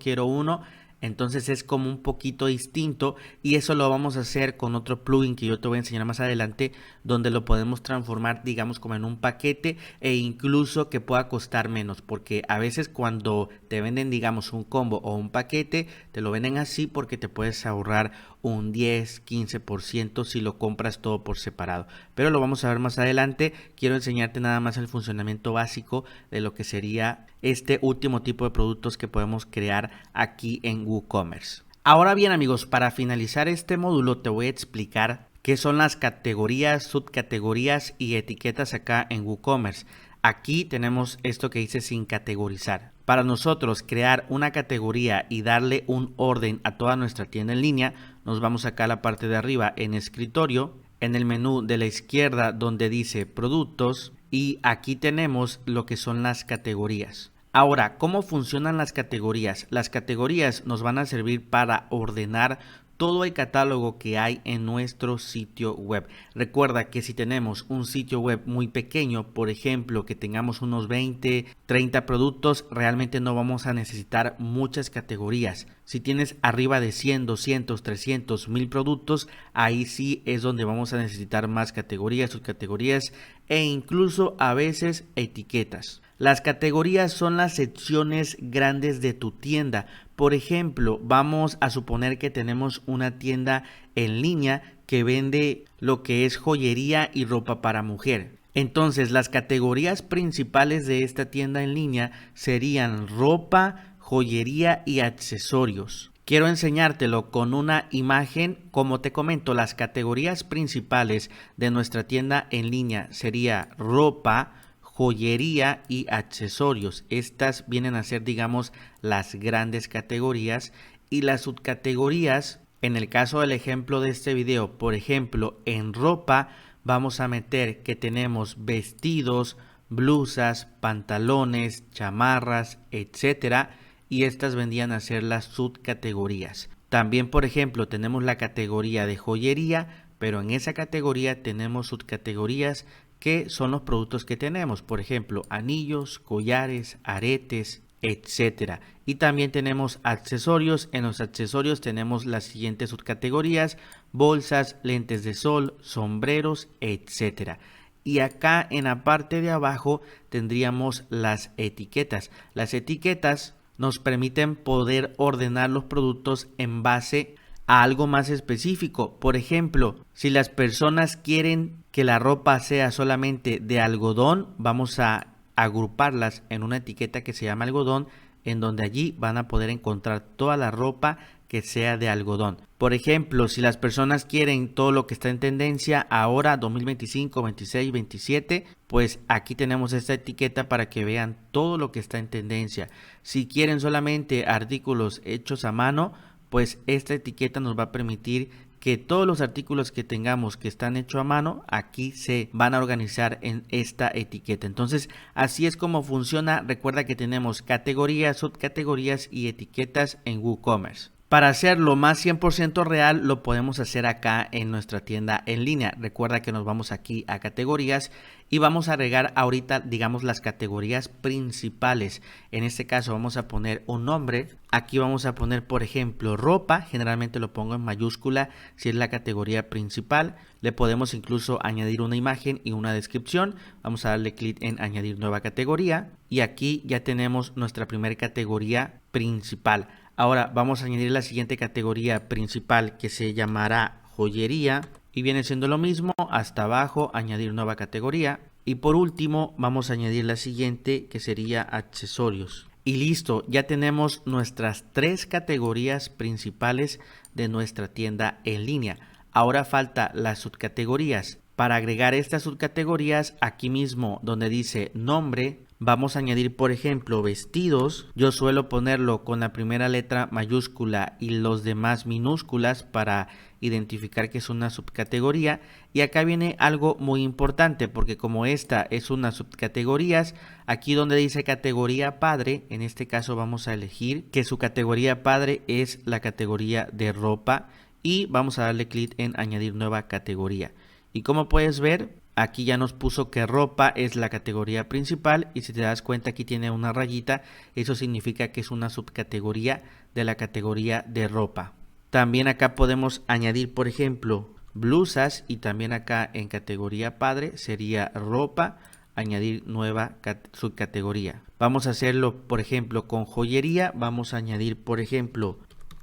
entonces es como un poquito distinto y eso lo vamos a hacer con otro plugin que yo te voy a enseñar más adelante, donde lo podemos transformar, digamos, como en un paquete e incluso que pueda costar menos, porque a veces cuando te venden, digamos, un combo o un paquete, te lo venden así porque te puedes ahorrar un 10-15% si lo compras todo por separado, pero lo vamos a ver más adelante. Quiero enseñarte nada más el funcionamiento básico de lo que sería este último tipo de productos que podemos crear aquí en WooCommerce. Ahora bien, amigos, para finalizar este módulo te voy a explicar qué son las categorías, subcategorías y etiquetas acá en WooCommerce. Aquí tenemos esto que dice sin categorizar. Para nosotros crear una categoría y darle un orden a toda nuestra tienda en línea, nos vamos acá a la parte de arriba en escritorio, en el menú de la izquierda donde dice productos, y aquí tenemos lo que son las categorías. Ahora, ¿cómo funcionan las categorías? Las categorías nos van a servir para ordenar todo el catálogo que hay en nuestro sitio web. Recuerda que si tenemos un sitio web muy pequeño, por ejemplo, que tengamos unos 20, 30 productos, realmente no vamos a necesitar muchas categorías. Si tienes arriba de 100, 200, 300, 1000 productos, ahí sí es donde vamos a necesitar más categorías, subcategorías e incluso a veces etiquetas. Las categorías son las secciones grandes de tu tienda. Por ejemplo, vamos a suponer que tenemos una tienda en línea que vende lo que es joyería y ropa para mujer. Entonces, las categorías principales de esta tienda en línea serían ropa, joyería y accesorios. Quiero enseñártelo con una imagen. Como te comento, las categorías principales de nuestra tienda en línea sería ropa, joyería y accesorios. Estas vienen a ser, digamos, las grandes categorías, y las subcategorías, en el caso del ejemplo de este video, por ejemplo, en ropa vamos a meter que tenemos vestidos, blusas, pantalones, chamarras, etcétera, y estas vendrían a ser las subcategorías. También, por ejemplo, tenemos la categoría de joyería, pero en esa categoría tenemos subcategorías que son los productos que tenemos, por ejemplo, anillos, collares, aretes, etcétera. Y también tenemos accesorios. En los accesorios tenemos las siguientes subcategorías: bolsas, lentes de sol, sombreros, etcétera. Y acá en la parte de abajo tendríamos las etiquetas. Las etiquetas nos permiten poder ordenar los productos en base a algo más específico. Por ejemplo, si las personas quieren que la ropa sea solamente de algodón, vamos a agruparlas en una etiqueta que se llama algodón, en donde allí van a poder encontrar toda la ropa que sea de algodón. Por ejemplo, si las personas quieren todo lo que está en tendencia ahora 2025, 26, 27, pues aquí tenemos esta etiqueta para que vean todo lo que está en tendencia. Si quieren solamente artículos hechos a mano, pues esta etiqueta nos va a permitir que todos los artículos que tengamos que están hechos a mano, aquí se van a organizar en esta etiqueta. Entonces, así es como funciona. Recuerda que tenemos categorías, subcategorías y etiquetas en WooCommerce. Para hacerlo más 100% real, lo podemos hacer acá en nuestra tienda en línea. Recuerda que nos vamos aquí a categorías y vamos a agregar ahorita, digamos, las categorías principales. En este caso vamos a poner un nombre. Aquí vamos a poner, por ejemplo, ropa. Generalmente lo pongo en mayúscula si es la categoría principal. Le podemos incluso añadir una imagen y una descripción. Vamos a darle clic en añadir nueva categoría. Y aquí ya tenemos nuestra primera categoría principal. Ahora vamos a añadir la siguiente categoría principal, que se llamará joyería, y viene siendo lo mismo. Hasta abajo añadir nueva categoría, y por último vamos a añadir la siguiente, que sería accesorios. Y listo, ya tenemos nuestras 3 categorías principales de nuestra tienda en línea. Ahora falta las subcategorías. Para agregar estas subcategorías, aquí mismo donde dice nombre, vamos a añadir, por ejemplo, vestidos. Yo suelo ponerlo con la primera letra mayúscula y los demás minúsculas para identificar que es una subcategoría. Y acá viene algo muy importante, porque como esta es una subcategoría, aquí donde dice categoría padre, en este caso vamos a elegir que su categoría padre es la categoría de ropa, y vamos a darle clic en añadir nueva categoría. Y como puedes ver, aquí ya nos puso que ropa es la categoría principal, y si te das cuenta aquí tiene una rayita. Eso significa que es una subcategoría de la categoría de ropa. También acá podemos añadir, por ejemplo, blusas, y también acá en categoría padre sería ropa, añadir nueva subcategoría. Vamos a hacerlo, por ejemplo, con joyería. Vamos a añadir, por ejemplo,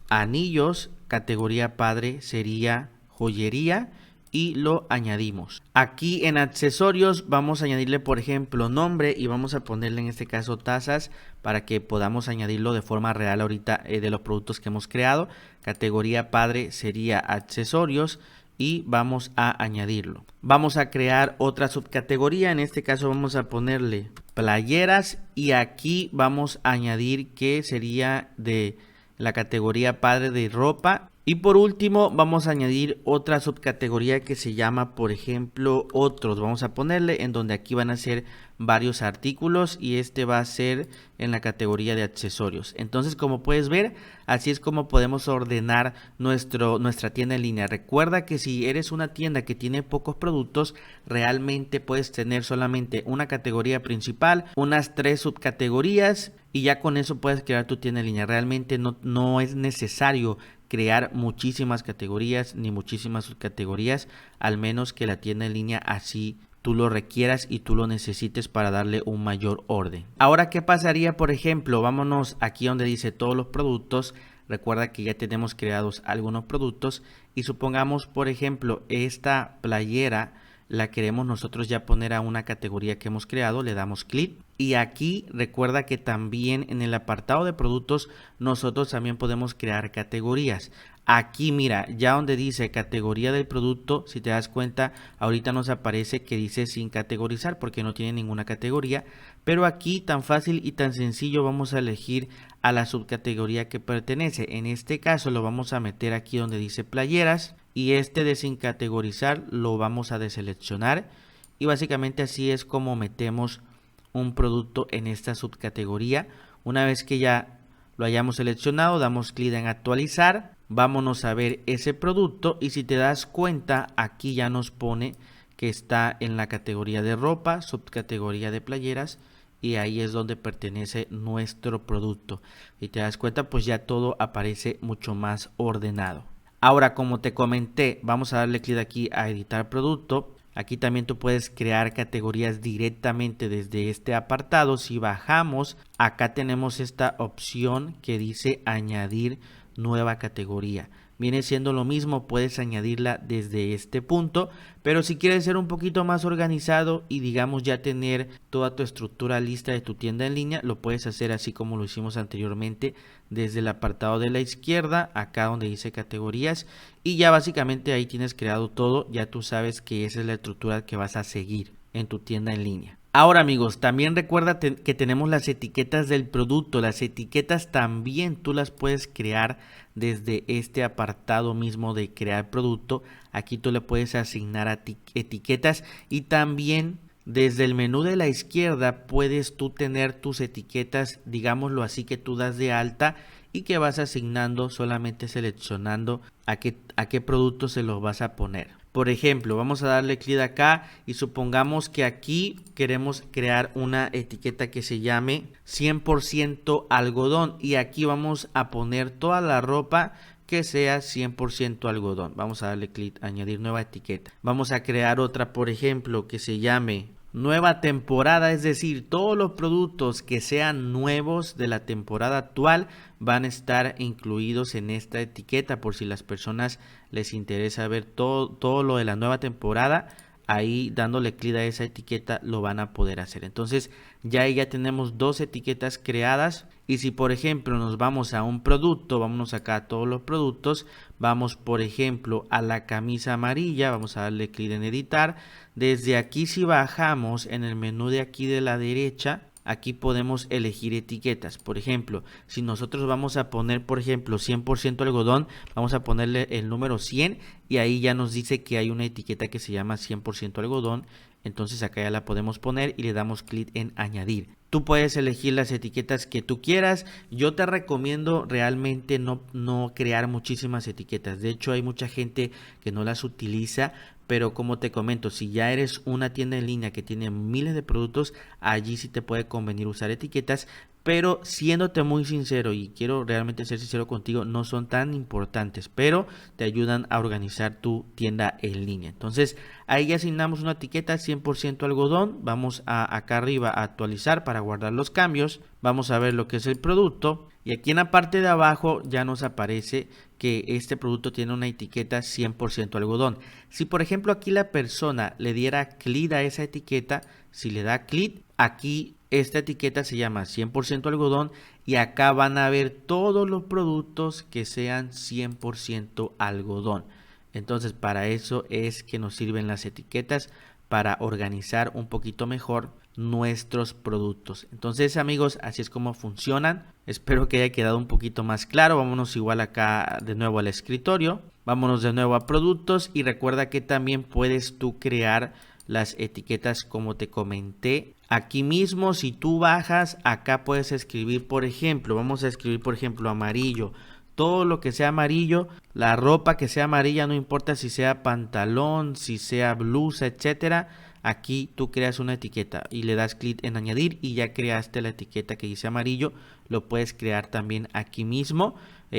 anillos, categoría padre sería joyería, y lo añadimos. Aquí en accesorios vamos a añadirle, por ejemplo, nombre, y vamos a ponerle en este caso tazas, para que podamos añadirlo de forma real ahorita de los productos que hemos creado. Categoría padre sería accesorios, y vamos a añadirlo. Vamos a crear otra subcategoría. En este caso vamos a ponerle playeras, y aquí vamos a añadir que sería de la categoría padre de ropa. Y por último vamos a añadir otra subcategoría que se llama, por ejemplo, otros. Vamos a ponerle en donde aquí van a ser varios artículos y este va a ser en la categoría de accesorios. Entonces, como puedes ver, así es como podemos ordenar nuestra tienda en línea. Recuerda que si eres una tienda que tiene pocos productos, realmente puedes tener solamente una categoría principal, unas 3 subcategorías y ya con eso puedes crear tu tienda en línea. Realmente no es necesario crear muchísimas categorías ni muchísimas subcategorías, al menos que la tienda en línea así tú lo requieras y tú lo necesites para darle un mayor orden. Ahora, ¿qué pasaría? Por ejemplo, vámonos aquí donde dice todos los productos. Recuerda que ya tenemos creados algunos productos y supongamos, por ejemplo, esta playera la queremos nosotros ya poner a una categoría que hemos creado. Le damos clic y aquí recuerda que también en el apartado de productos nosotros también podemos crear categorías. Aquí mira, ya donde dice categoría del producto, si te das cuenta, ahorita nos aparece que dice sin categorizar porque no tiene ninguna categoría, pero aquí tan fácil y tan sencillo vamos a elegir a la subcategoría que pertenece. En este caso lo vamos a meter aquí donde dice playeras y este de sin categorizar lo vamos a deseleccionar y básicamente así es como metemos un producto en esta subcategoría. Una vez que ya lo hayamos seleccionado, damos clic en actualizar, vámonos a ver ese producto y si te das cuenta aquí ya nos pone que está en la categoría de ropa, subcategoría de playeras y ahí es donde pertenece nuestro producto. Si te das cuenta, pues ya todo aparece mucho más ordenado. Ahora, como te comenté, vamos a darle clic aquí a editar producto. Aquí también tú puedes crear categorías directamente desde este apartado. Si bajamos, acá tenemos esta opción que dice añadir nueva categoría. Viene siendo lo mismo, puedes añadirla desde este punto, pero si quieres ser un poquito más organizado y digamos ya tener toda tu estructura lista de tu tienda en línea, lo puedes hacer así como lo hicimos anteriormente desde el apartado de la izquierda, acá donde dice categorías y ya básicamente ahí tienes creado todo, ya tú sabes que esa es la estructura que vas a seguir en tu tienda en línea. Ahora amigos, también recuerda que tenemos las etiquetas del producto. Las etiquetas también tú las puedes crear desde este apartado mismo de crear producto. Aquí tú le puedes asignar a etiquetas y también desde el menú de la izquierda puedes tú tener tus etiquetas, digámoslo así, que tú das de alta y que vas asignando solamente seleccionando a qué producto se los vas a poner. Por ejemplo, vamos a darle clic acá y supongamos que aquí queremos crear una etiqueta que se llame 100% algodón y aquí vamos a poner toda la ropa que sea 100% algodón. Vamos a darle clic, añadir nueva etiqueta. Vamos a crear otra, por ejemplo, que se llame nueva temporada, es decir, todos los productos que sean nuevos de la temporada actual van a estar incluidos en esta etiqueta por si las personas les interesa ver todo lo de la nueva temporada. Ahí dándole clic a esa etiqueta lo van a poder hacer. Entonces ya tenemos dos etiquetas creadas y si por ejemplo nos vamos a un producto, vámonos acá a todos los productos, vamos por ejemplo a la camisa amarilla, vamos a darle clic en editar. Desde aquí si bajamos en el menú de aquí de la derecha, aquí podemos elegir etiquetas. Por ejemplo, si nosotros vamos a poner, por ejemplo, 100% algodón, vamos a ponerle el número 100 y ahí ya nos dice que hay una etiqueta que se llama 100% algodón. Entonces acá ya la podemos poner y le damos clic en añadir. Tú puedes elegir las etiquetas que tú quieras. Yo te recomiendo realmente no crear muchísimas etiquetas. De hecho, hay mucha gente que no las utiliza. Pero como te comento, si ya eres una tienda en línea que tiene miles de productos, allí sí te puede convenir usar etiquetas. Pero siéndote muy sincero y quiero realmente ser sincero contigo, no son tan importantes, pero te ayudan a organizar tu tienda en línea. Entonces ahí ya asignamos una etiqueta 100% algodón. Vamos acá arriba a actualizar para guardar los cambios. Vamos a ver lo que es el producto. Y aquí en la parte de abajo ya nos aparece que este producto tiene una etiqueta 100% algodón. Si por ejemplo aquí la persona le diera clic a esa etiqueta, si le da clic, aquí esta etiqueta se llama 100% algodón y acá van a ver todos los productos que sean 100% algodón. Entonces para eso es que nos sirven las etiquetas, para organizar un poquito mejor nuestros productos. Entonces amigos, así es como funcionan. Espero que haya quedado un poquito más claro. Vámonos igual acá de nuevo al escritorio. Vámonos de nuevo a productos y recuerda que también puedes tú crear las etiquetas como te comenté. Aquí mismo, si tú bajas, acá puedes escribir, por ejemplo, vamos a escribir, por ejemplo, amarillo. Todo lo que sea amarillo, la ropa que sea amarilla, no importa si sea pantalón, si sea blusa, etcétera. Aquí tú creas una etiqueta y le das clic en añadir y ya creaste la etiqueta que dice amarillo. Lo puedes crear también aquí mismo.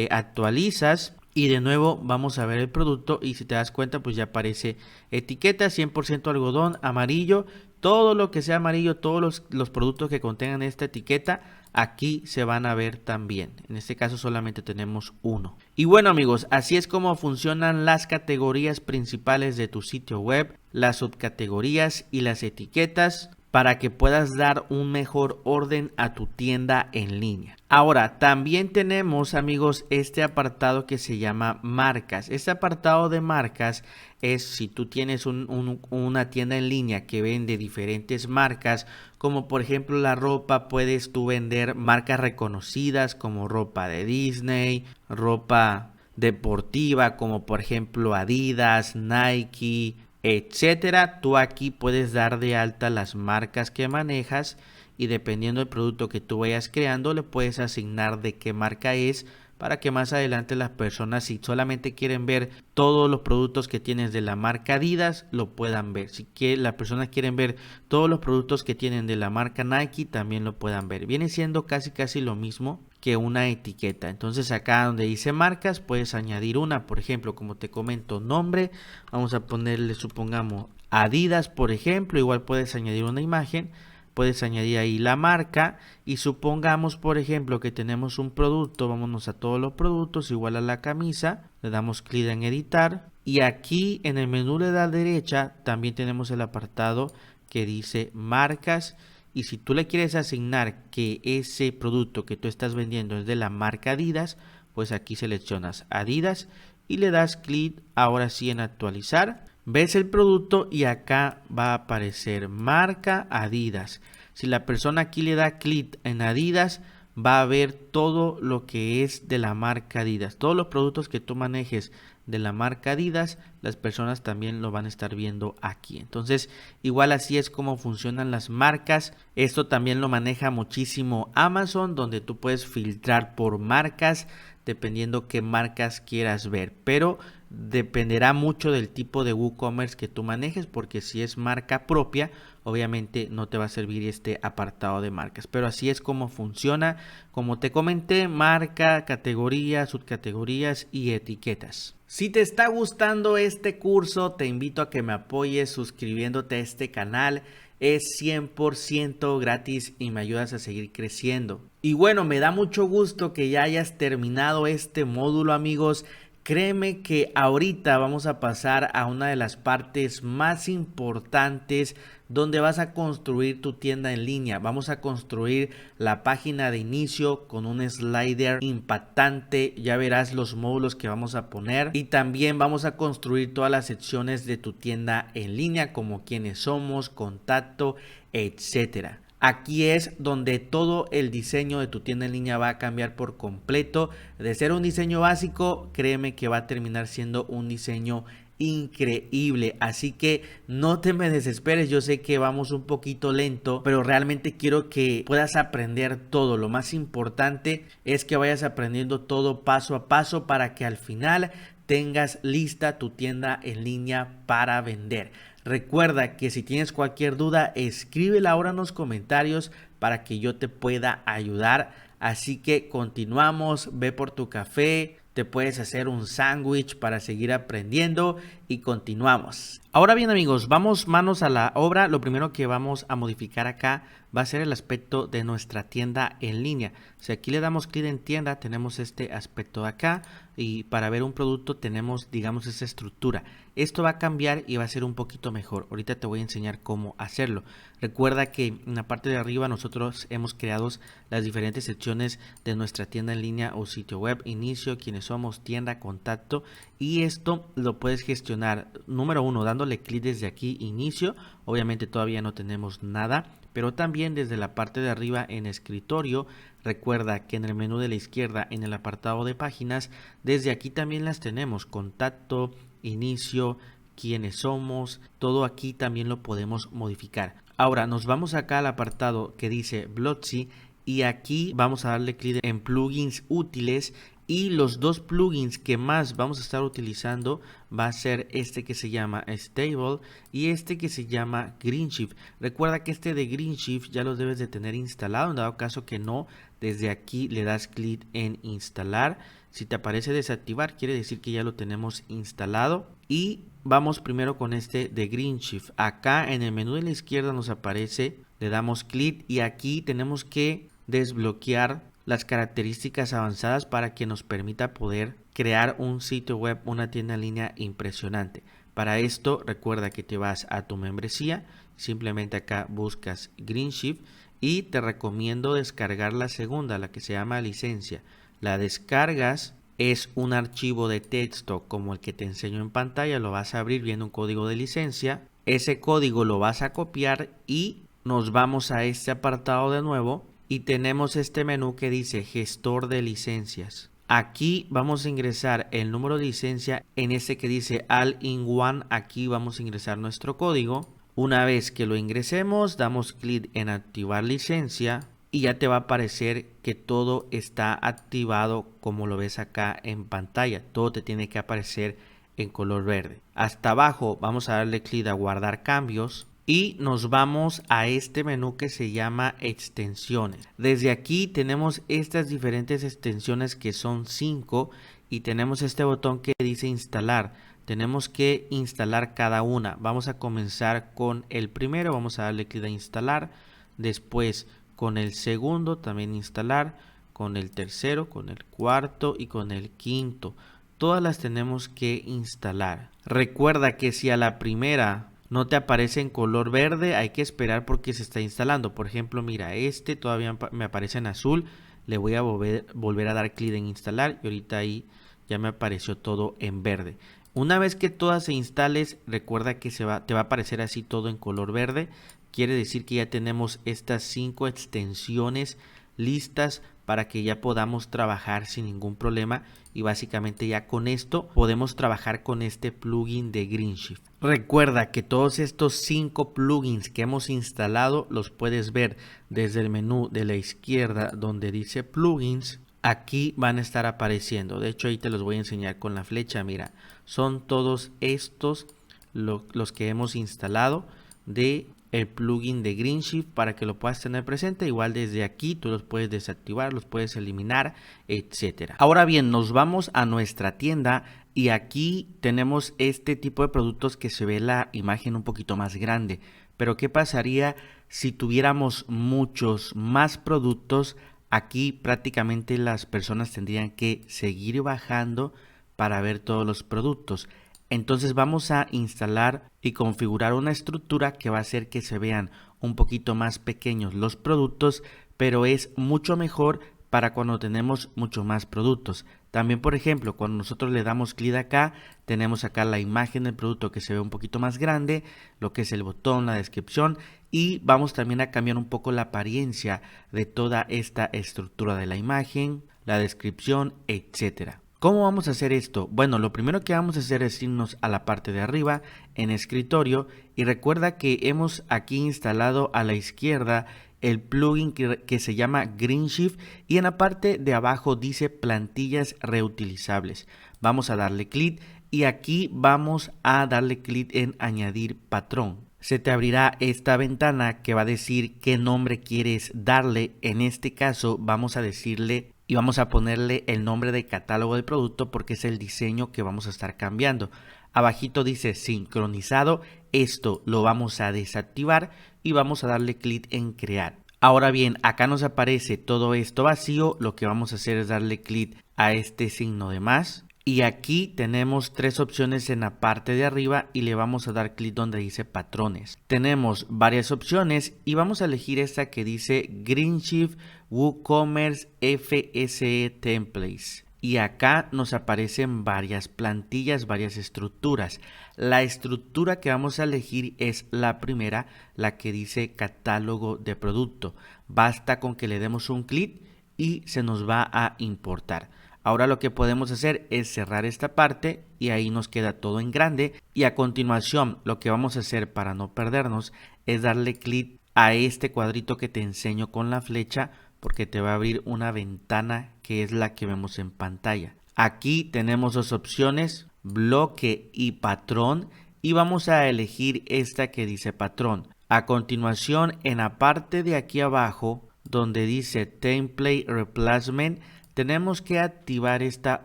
Actualizas y de nuevo vamos a ver el producto y si te das cuenta pues ya aparece etiqueta 100% algodón amarillo. Todo lo que sea amarillo, todos los productos que contengan esta etiqueta aquí se van a ver también. En este caso solamente tenemos uno. Y bueno amigos, así es como funcionan las categorías principales de tu sitio web, las subcategorías y las etiquetas para que puedas dar un mejor orden a tu tienda en línea. Ahora, también tenemos, amigos, este apartado que se llama marcas. Este apartado de marcas es si tú tienes una tienda en línea que vende diferentes marcas, como por ejemplo la ropa, puedes tú vender marcas reconocidas como ropa de Disney, ropa deportiva como por ejemplo Adidas, Nike, etcétera. Tú aquí puedes dar de alta las marcas que manejas y dependiendo del producto que tú vayas creando le puedes asignar de qué marca es para que más adelante las personas, si solamente quieren ver todos los productos que tienes de la marca Adidas, lo puedan ver. Si las personas quieren ver todos los productos que tienen de la marca Nike, también lo puedan ver. Viene siendo casi lo mismo que una etiqueta. Entonces acá donde dice marcas puedes añadir una, por ejemplo, como te comento, nombre, vamos a ponerle, supongamos, Adidas, por ejemplo. Igual puedes añadir una imagen, puedes añadir ahí la marca y supongamos, por ejemplo, que tenemos un producto, vámonos a todos los productos, igual a la camisa, le damos clic en editar y aquí en el menú de la derecha también tenemos el apartado que dice marcas. Y si tú le quieres asignar que ese producto que tú estás vendiendo es de la marca Adidas, pues aquí seleccionas Adidas y le das clic ahora sí en actualizar. Ves el producto y acá va a aparecer marca Adidas. Si la persona aquí le da clic en Adidas, va a ver todo lo que es de la marca Adidas. Todos los productos que tú manejes de la marca Adidas, las personas también lo van a estar viendo aquí. Entonces, igual así es como funcionan las marcas. Esto también lo maneja muchísimo Amazon, donde tú puedes filtrar por marcas, dependiendo qué marcas quieras ver. Pero dependerá mucho del tipo de WooCommerce que tú manejes, porque si es marca propia, obviamente no te va a servir este apartado de marcas. Pero así es como funciona, como te comenté, marca, categorías, subcategorías y etiquetas. Si te está gustando este curso, te invito a que me apoyes suscribiéndote a este canal. Es 100% gratis y me ayudas a seguir creciendo. Y bueno, me da mucho gusto que ya hayas terminado este módulo, amigos. Créeme que ahorita vamos a pasar a una de las partes más importantes donde vas a construir tu tienda en línea. Vamos a construir la página de inicio con un slider impactante. Ya verás los módulos que vamos a poner y también vamos a construir todas las secciones de tu tienda en línea como quiénes somos, contacto, etcétera. Aquí es donde todo el diseño de tu tienda en línea va a cambiar por completo. De ser un diseño básico, créeme que va a terminar siendo un diseño increíble. Así que no te me desesperes. Yo sé que vamos un poquito lento, pero realmente quiero que puedas aprender todo. Lo más importante es que vayas aprendiendo todo paso a paso para que al final tengas lista tu tienda en línea para vender. Recuerda que si tienes cualquier duda, escríbela ahora en los comentarios para que yo te pueda ayudar. Así que continuamos, ve por tu café, te puedes hacer un sándwich para seguir aprendiendo y continuamos. Ahora bien amigos, vamos manos a la obra. Lo primero que vamos a modificar acá va a ser el aspecto de nuestra tienda en línea. Si aquí le damos clic en tienda, tenemos este aspecto de acá y para ver un producto tenemos, digamos, esa estructura. Esto va a cambiar y va a ser un poquito mejor. Ahorita te voy a enseñar cómo hacerlo. Recuerda que en la parte de arriba nosotros hemos creado las diferentes secciones de nuestra tienda en línea o sitio web, inicio, quiénes somos, tienda, contacto, y esto lo puedes gestionar, número uno, dándole clic desde aquí, inicio. Obviamente todavía no tenemos nada, pero también desde la parte de arriba en escritorio. Recuerda que en el menú de la izquierda, en el apartado de páginas, desde aquí también las tenemos, contacto, inicio, quiénes somos, todo aquí también lo podemos modificar. Ahora nos vamos acá al apartado que dice Blocksy y aquí vamos a darle clic en plugins útiles y los dos plugins que más vamos a estar utilizando va a ser este que se llama Stable y este que se llama GreenShift. Recuerda que este de GreenShift ya lo debes de tener instalado, en dado caso que no, desde aquí le das clic en instalar. Si te aparece desactivar, quiere decir que ya lo tenemos instalado. Y vamos primero con este de GreenShift. Acá en el menú de la izquierda nos aparece, le damos clic y aquí tenemos que desbloquear las características avanzadas para que nos permita poder crear un sitio web, una tienda en línea impresionante. Para esto recuerda que te vas a tu membresía, simplemente acá buscas GreenShift y te recomiendo descargar la segunda, la que se llama licencia. La descargas, es un archivo de texto como el que te enseño en pantalla, lo vas a abrir viendo un código de licencia, ese código lo vas a copiar y nos vamos a este apartado de nuevo y tenemos este menú que dice gestor de licencias. Aquí vamos a ingresar el número de licencia en este que dice All-in-One, aquí vamos a ingresar nuestro código. Una vez que lo ingresemos, damos clic en activar licencia y ya te va a aparecer que todo está activado como lo ves acá en pantalla. Todo te tiene que aparecer en color verde. Hasta abajo vamos a darle clic a guardar cambios y nos vamos a este menú que se llama extensiones. Desde aquí tenemos estas diferentes extensiones que son 5 y tenemos este botón que dice instalar. Tenemos que instalar cada una. Vamos a comenzar con el primero, vamos a darle clic a instalar, después con el segundo también instalar, con el tercero, con el cuarto y con el quinto. Todas las tenemos que instalar. Recuerda que si a la primera no te aparece en color verde, hay que esperar porque se está instalando. Por ejemplo, mira, este todavía me aparece en azul. Le voy a volver a dar clic en instalar y ahorita ahí ya me apareció todo en verde. Una vez que todas se instales, recuerda que te va a aparecer así todo en color verde. Quiere decir que ya tenemos estas 5 extensiones listas para que ya podamos trabajar sin ningún problema y básicamente ya con esto podemos trabajar con este plugin de GreenShift. Recuerda que todos estos 5 plugins que hemos instalado los puedes ver desde el menú de la izquierda donde dice plugins. Aquí van a estar apareciendo, de hecho ahí te los voy a enseñar con la flecha. Mira, son todos estos los que hemos instalado de el plugin de GreenShift para que lo puedas tener presente. Igual desde aquí tú los puedes desactivar, los puedes eliminar, etcétera. Ahora bien, nos vamos a nuestra tienda y aquí tenemos este tipo de productos que se ve la imagen un poquito más grande. Pero ¿qué pasaría si tuviéramos muchos más productos? Aquí prácticamente las personas tendrían que seguir bajando para ver todos los productos. Entonces vamos a instalar y configurar una estructura que va a hacer que se vean un poquito más pequeños los productos, pero es mucho mejor para cuando tenemos mucho más productos. También, por ejemplo, cuando nosotros le damos clic acá, tenemos acá la imagen del producto que se ve un poquito más grande, lo que es el botón, la descripción, y vamos también a cambiar un poco la apariencia de toda esta estructura de la imagen, la descripción, etcétera. ¿Cómo vamos a hacer esto? Bueno, lo primero que vamos a hacer es irnos a la parte de arriba en escritorio y recuerda que hemos aquí instalado a la izquierda el plugin que se llama GreenShift y en la parte de abajo dice plantillas reutilizables. Vamos a darle clic y aquí vamos a darle clic en añadir patrón. Se te abrirá esta ventana que va a decir qué nombre quieres darle. En este caso vamos a decirle y vamos a ponerle el nombre de catálogo del producto porque es el diseño que vamos a estar cambiando. Abajito dice sincronizado, esto lo vamos a desactivar y vamos a darle clic en crear. Ahora bien, acá nos aparece todo esto vacío, lo que vamos a hacer es darle clic a este signo de más. Y aquí tenemos 3 opciones en la parte de arriba y le vamos a dar clic donde dice patrones. Tenemos varias opciones y vamos a elegir esta que dice GreenShift WooCommerce FSE Templates. Y acá nos aparecen varias plantillas, varias estructuras. La estructura que vamos a elegir es la primera, la que dice catálogo de producto. Basta con que le demos un clic y se nos va a importar. Ahora lo que podemos hacer es cerrar esta parte y ahí nos queda todo en grande. Y a continuación lo que vamos a hacer para no perdernos es darle clic a este cuadrito que te enseño con la flecha, porque te va a abrir una ventana que es la que vemos en pantalla. Aquí tenemos dos opciones, bloque y patrón, y vamos a elegir esta que dice patrón. A continuación, en la parte de aquí abajo donde dice Template Replacement, tenemos que activar esta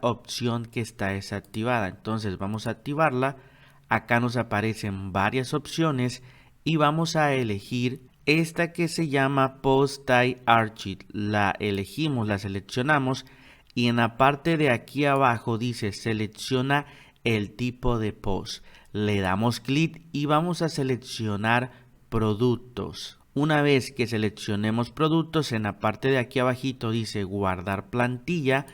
opción que está desactivada. Entonces vamos a activarla. Acá nos aparecen varias opciones y vamos a elegir esta que se llama Post Type Archive. La elegimos, la seleccionamos y en la parte de aquí abajo dice selecciona el tipo de post. Le damos clic y vamos a seleccionar productos. Una vez que seleccionemos productos, en la parte de aquí abajito dice guardar plantilla,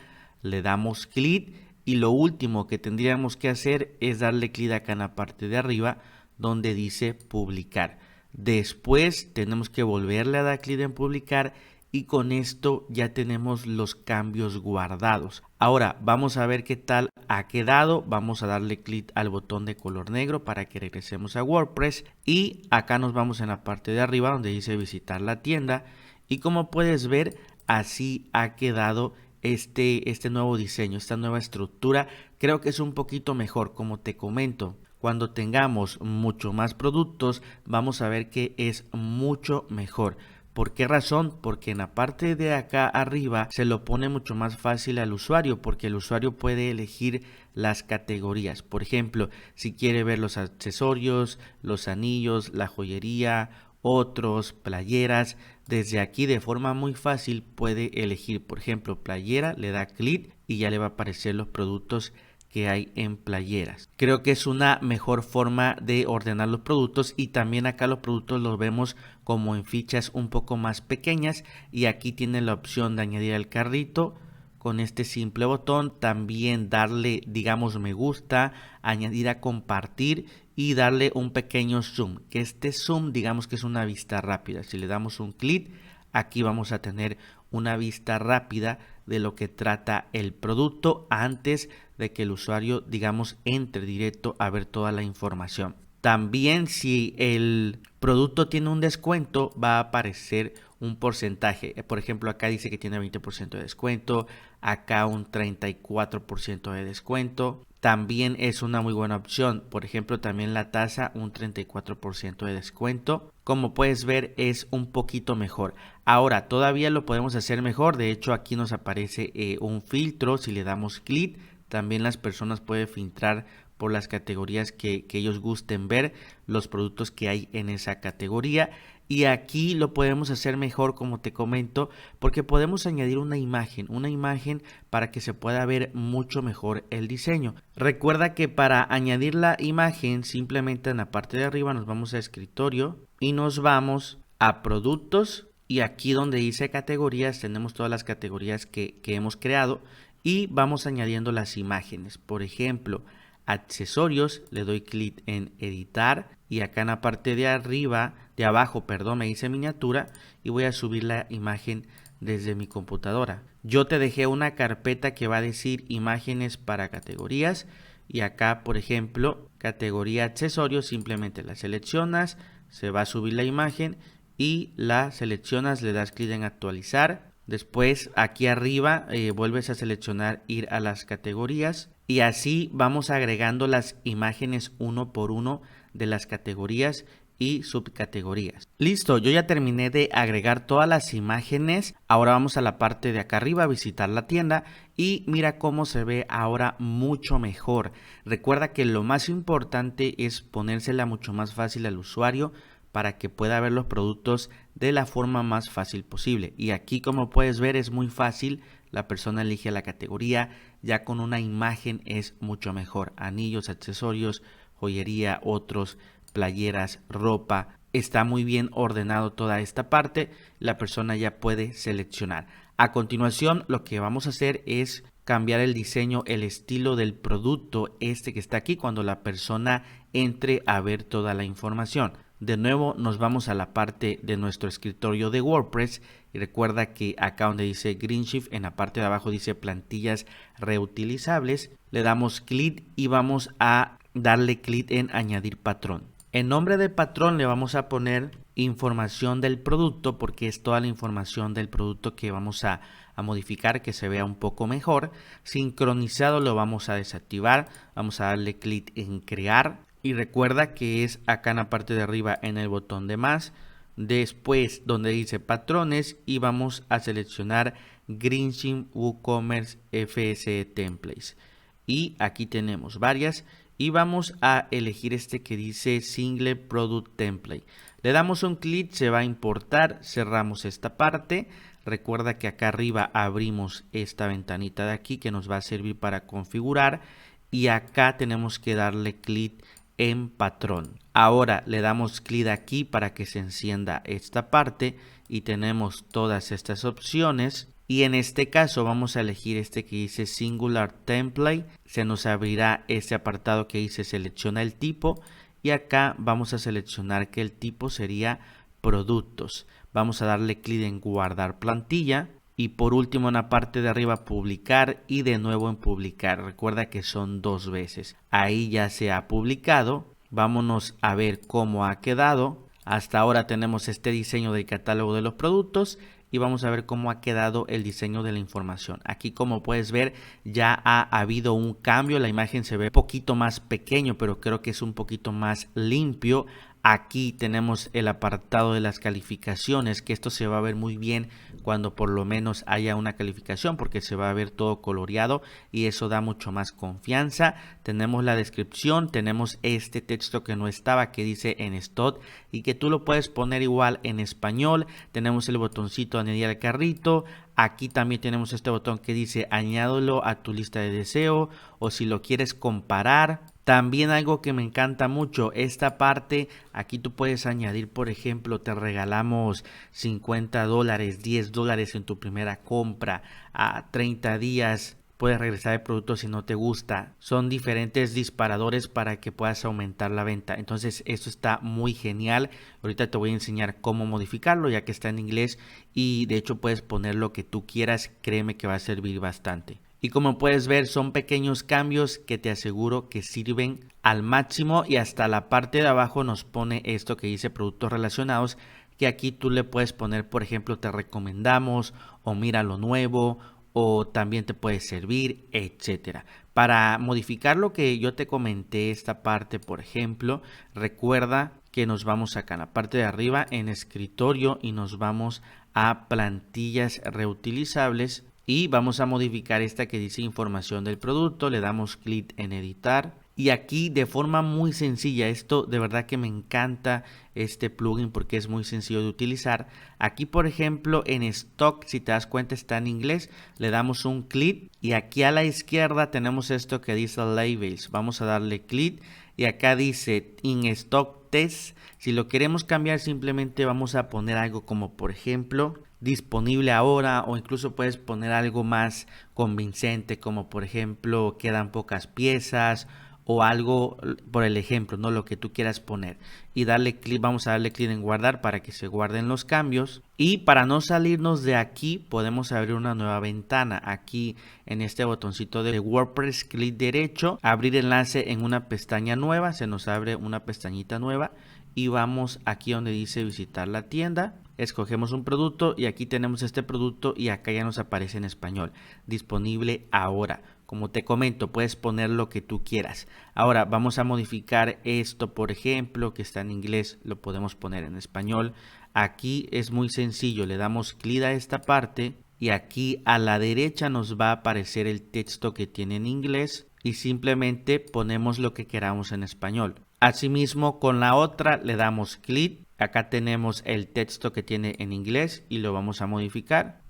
le damos clic y lo último que tendríamos que hacer es darle clic acá en la parte de arriba donde dice publicar. Después tenemos que volverle a dar clic en publicar y con esto ya tenemos los cambios guardados. Ahora vamos a ver qué tal ha quedado. Vamos a darle clic al botón de color negro para que regresemos a WordPress y acá nos vamos en la parte de arriba donde dice visitar la tienda y como puedes ver así ha quedado este nuevo diseño, esta nueva estructura. Creo que es un poquito mejor, como te comento. Cuando tengamos mucho más productos vamos a ver que es mucho mejor. ¿Por qué razón? Porque en la parte de acá arriba se lo pone mucho más fácil al usuario, porque el usuario puede elegir las categorías. Por ejemplo, si quiere ver los accesorios, los anillos, la joyería, otros, playeras, desde aquí de forma muy fácil puede elegir, por ejemplo, playera, le da clic y ya le va a aparecer los productos que hay en playeras. Creo que es una mejor forma de ordenar los productos y también acá los productos los vemos como en fichas un poco más pequeñas y aquí tiene la opción de añadir al carrito con este simple botón, también darle digamos me gusta, añadir a compartir y darle un pequeño zoom, que este zoom digamos que es una vista rápida. Si le damos un clic aquí vamos a tener una vista rápida de lo que trata el producto antes de que el usuario digamos entre directo a ver toda la información. También si el producto tiene un descuento va a aparecer un porcentaje. Por ejemplo acá dice que tiene 20% de descuento, acá un 34% de descuento. También es una muy buena opción. Por ejemplo también la tasa un 34% de descuento. Como puedes ver es un poquito mejor. Ahora todavía lo podemos hacer mejor. De hecho aquí nos aparece un filtro. Si le damos clic también las personas pueden filtrar por las categorías que ellos gusten ver, los productos que hay en esa categoría. Y aquí lo podemos hacer mejor, como te comento, porque podemos añadir una imagen para que se pueda ver mucho mejor el diseño. Recuerda que para añadir la imagen simplemente en la parte de arriba nos vamos a escritorio y nos vamos a productos y aquí donde dice categorías tenemos todas las categorías que hemos creado y vamos añadiendo las imágenes. Por ejemplo, accesorios, le doy clic en editar y acá en la parte de arriba, de abajo, perdón, me dice miniatura y voy a subir la imagen desde mi computadora. Yo te dejé una carpeta que va a decir imágenes para categorías y acá, por ejemplo, categoría accesorios, simplemente la seleccionas, se va a subir la imagen y la seleccionas, le das clic en actualizar. Después aquí arriba vuelves a seleccionar ir a las categorías y así vamos agregando las imágenes uno por uno de las categorías y subcategorías. Listo, yo ya terminé de agregar todas las imágenes. Ahora vamos a la parte de acá arriba, visitar la tienda y mira cómo se ve ahora mucho mejor. Recuerda que lo más importante es ponérsela mucho más fácil al usuario para que pueda ver los productos de la forma más fácil posible. Y aquí como puedes ver es muy fácil, la persona elige la categoría, ya con una imagen es mucho mejor. Anillos, accesorios, joyería, otros, playeras, ropa. Está muy bien ordenado toda esta parte, la persona ya puede seleccionar. A continuación lo que vamos a hacer es cambiar el diseño, el estilo del producto que está aquí cuando la persona entre a ver toda la información. De nuevo nos vamos a la parte de nuestro escritorio de WordPress y recuerda que acá donde dice Green Shift, en la parte de abajo dice plantillas reutilizables, le damos clic y vamos a darle clic en añadir patrón. En nombre del patrón le vamos a poner información del producto, porque es toda la información del producto que vamos a modificar, que se vea un poco mejor. Sincronizado lo vamos a desactivar, vamos a darle clic en crear y recuerda que es acá en la parte de arriba en el botón de más, después donde dice patrones y vamos a seleccionar Greenshift WooCommerce FSE Templates y aquí tenemos varias. Y vamos a elegir este que dice Single Product Template. Le damos un clic, se va a importar, cerramos esta parte. Recuerda que acá arriba abrimos esta ventanita de aquí que nos va a servir para configurar. Y acá tenemos que darle clic en patrón. Ahora le damos clic aquí para que se encienda esta parte y tenemos todas estas opciones. Y en este caso vamos a elegir este que dice Singular Template. Se nos abrirá este apartado que dice selecciona el tipo. Y acá vamos a seleccionar que el tipo sería productos. Vamos a darle clic en guardar plantilla. Y por último en la parte de arriba publicar y de nuevo en publicar. Recuerda que son 2 veces. Ahí ya se ha publicado. Vámonos a ver cómo ha quedado. Hasta ahora tenemos este diseño del catálogo de los productos. Y vamos a ver cómo ha quedado el diseño de la información. Aquí como puedes ver ya ha habido un cambio. La imagen se ve un poquito más pequeño, pero creo que es un poquito más limpio. Aquí tenemos el apartado de las calificaciones, que esto se va a ver muy bien cuando por lo menos haya una calificación, porque se va a ver todo coloreado y eso da mucho más confianza. Tenemos la descripción, tenemos este texto que no estaba, que dice en stock y que tú lo puedes poner igual en español. Tenemos el botoncito añadir al carrito. Aquí también tenemos este botón que dice añádelo a tu lista de deseo o si lo quieres comparar. También algo que me encanta mucho, esta parte, aquí tú puedes añadir, por ejemplo, te regalamos $50, $10 en tu primera compra, a 30 días puedes regresar el producto si no te gusta. Son diferentes disparadores para que puedas aumentar la venta. Entonces esto está muy genial. Ahorita te voy a enseñar cómo modificarlo ya que está en inglés y de hecho puedes poner lo que tú quieras, créeme que va a servir bastante. Y como puedes ver son pequeños cambios que te aseguro que sirven al máximo y hasta la parte de abajo nos pone esto que dice productos relacionados, que aquí tú le puedes poner, por ejemplo, te recomendamos o mira lo nuevo o también te puede servir, etcétera. Para modificar lo que yo te comenté esta parte, por ejemplo, recuerda que nos vamos acá en la parte de arriba en escritorio y nos vamos a plantillas reutilizables. Y vamos a modificar esta que dice información del producto, le damos clic en editar y aquí de forma muy sencilla, esto de verdad que me encanta este plugin porque es muy sencillo de utilizar. Aquí por ejemplo en stock, si te das cuenta está en inglés, le damos un clic y aquí a la izquierda tenemos esto que dice labels, vamos a darle clic y acá dice in stock test. Si lo queremos cambiar simplemente vamos a poner algo como por ejemplo disponible ahora o incluso puedes poner algo más convincente como por ejemplo quedan pocas piezas o algo por el ejemplo, no lo que tú quieras poner y darle clic, vamos a darle clic en guardar para que se guarden los cambios y para no salirnos de aquí podemos abrir una nueva ventana aquí en este botoncito de WordPress, clic derecho, abrir enlace en una pestaña nueva, se nos abre una pestañita nueva y vamos aquí donde dice visitar la tienda, escogemos un producto y aquí tenemos este producto y acá ya nos aparece en español, disponible ahora. Como te comento, puedes poner lo que tú quieras. Ahora vamos a modificar esto, por ejemplo, que está en inglés, lo podemos poner en español. Aquí es muy sencillo, le damos clic a esta parte y aquí a la derecha nos va a aparecer el texto que tiene en inglés y simplemente ponemos lo que queramos en español. Asimismo, con la otra le damos clic. Acá tenemos el texto que tiene en inglés y lo vamos a modificar.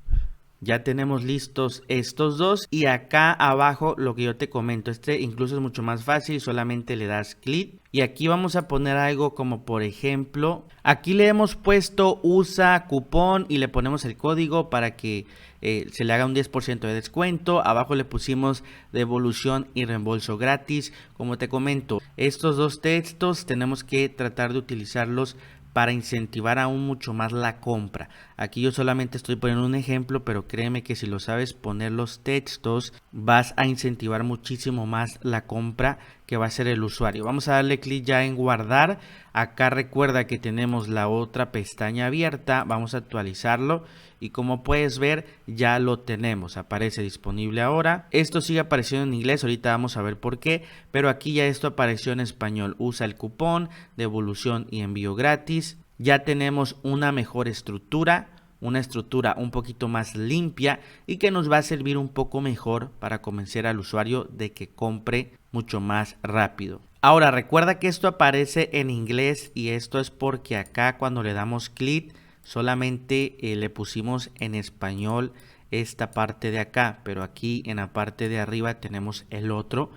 Ya tenemos listos estos dos y acá abajo lo que yo te comento, este incluso es mucho más fácil, solamente le das clic y aquí vamos a poner algo como por ejemplo, aquí le hemos puesto usa cupón y le ponemos el código para que se le haga un 10% de descuento, abajo le pusimos devolución y reembolso gratis. Como te comento, estos dos textos tenemos que tratar de utilizarlos para incentivar aún mucho más la compra. Aquí yo solamente estoy poniendo un ejemplo, pero créeme que si lo sabes poner los textos, vas a incentivar muchísimo más la compra que va a hacer el usuario. Vamos a darle clic ya en guardar. Acá recuerda que tenemos la otra pestaña abierta, vamos a actualizarlo y como puedes ver ya lo tenemos, aparece disponible ahora. Esto sigue apareciendo en inglés, ahorita vamos a ver por qué, pero aquí ya esto apareció en español. Usa el cupón, devolución y envío gratis. Ya tenemos una mejor estructura, una estructura un poquito más limpia y que nos va a servir un poco mejor para convencer al usuario de que compre mucho más rápido. Ahora recuerda que esto aparece en inglés y esto es porque acá cuando le damos clic solamente le pusimos en español esta parte de acá, pero aquí en la parte de arriba tenemos el otro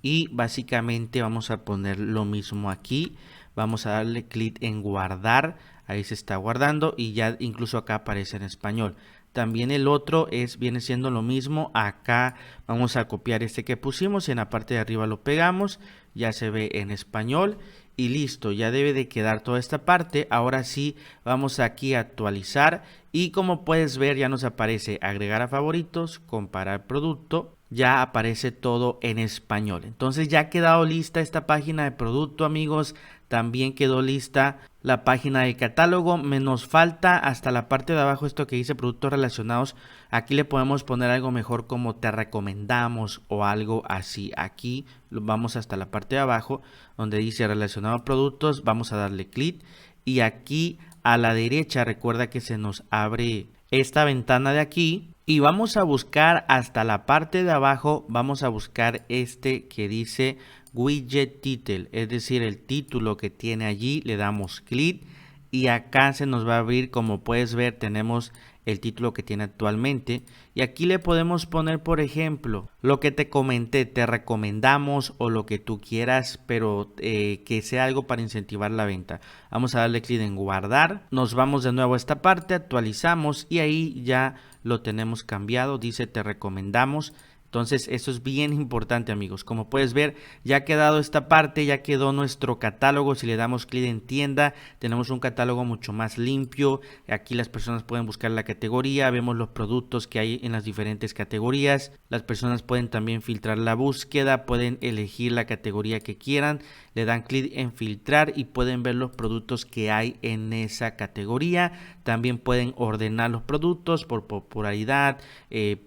y básicamente vamos a poner lo mismo aquí. Vamos a darle clic en guardar, ahí se está guardando y ya incluso acá aparece en español. También el otro viene siendo lo mismo. Acá vamos a copiar este que pusimos y en la parte de arriba lo pegamos. Ya se ve en español y listo. Ya debe de quedar toda esta parte. Ahora sí vamos aquí a actualizar y como puedes ver ya nos aparece agregar a favoritos, comparar producto. Ya aparece todo en español. Entonces ya ha quedado lista esta página de producto, amigos. También quedó lista la página de catálogo. Nos falta hasta la parte de abajo esto que dice productos relacionados. Aquí le podemos poner algo mejor como te recomendamos o algo así. Aquí vamos hasta la parte de abajo donde dice relacionado a productos. Vamos a darle clic y aquí a la derecha recuerda que se nos abre esta ventana de aquí. Y vamos a buscar hasta la parte de abajo, vamos a buscar este que dice Widget Title, es decir, el título que tiene allí, le damos clic y acá se nos va a abrir, como puedes ver, tenemos el título que tiene actualmente y aquí le podemos poner, por ejemplo, lo que te comenté, te recomendamos o lo que tú quieras, pero que sea algo para incentivar la venta. Vamos a darle clic en guardar, nos vamos de nuevo a esta parte, actualizamos y ahí ya lo tenemos cambiado, dice te recomendamos. Entonces eso es bien importante, amigos. Como puedes ver ya ha quedado esta parte, ya quedó nuestro catálogo. Si le damos clic en tienda tenemos un catálogo mucho más limpio. Aquí las personas pueden buscar la categoría, vemos los productos que hay en las diferentes categorías. Las personas pueden también filtrar la búsqueda, pueden elegir la categoría que quieran. Le dan clic en filtrar y pueden ver los productos que hay en esa categoría. También pueden ordenar los productos por popularidad,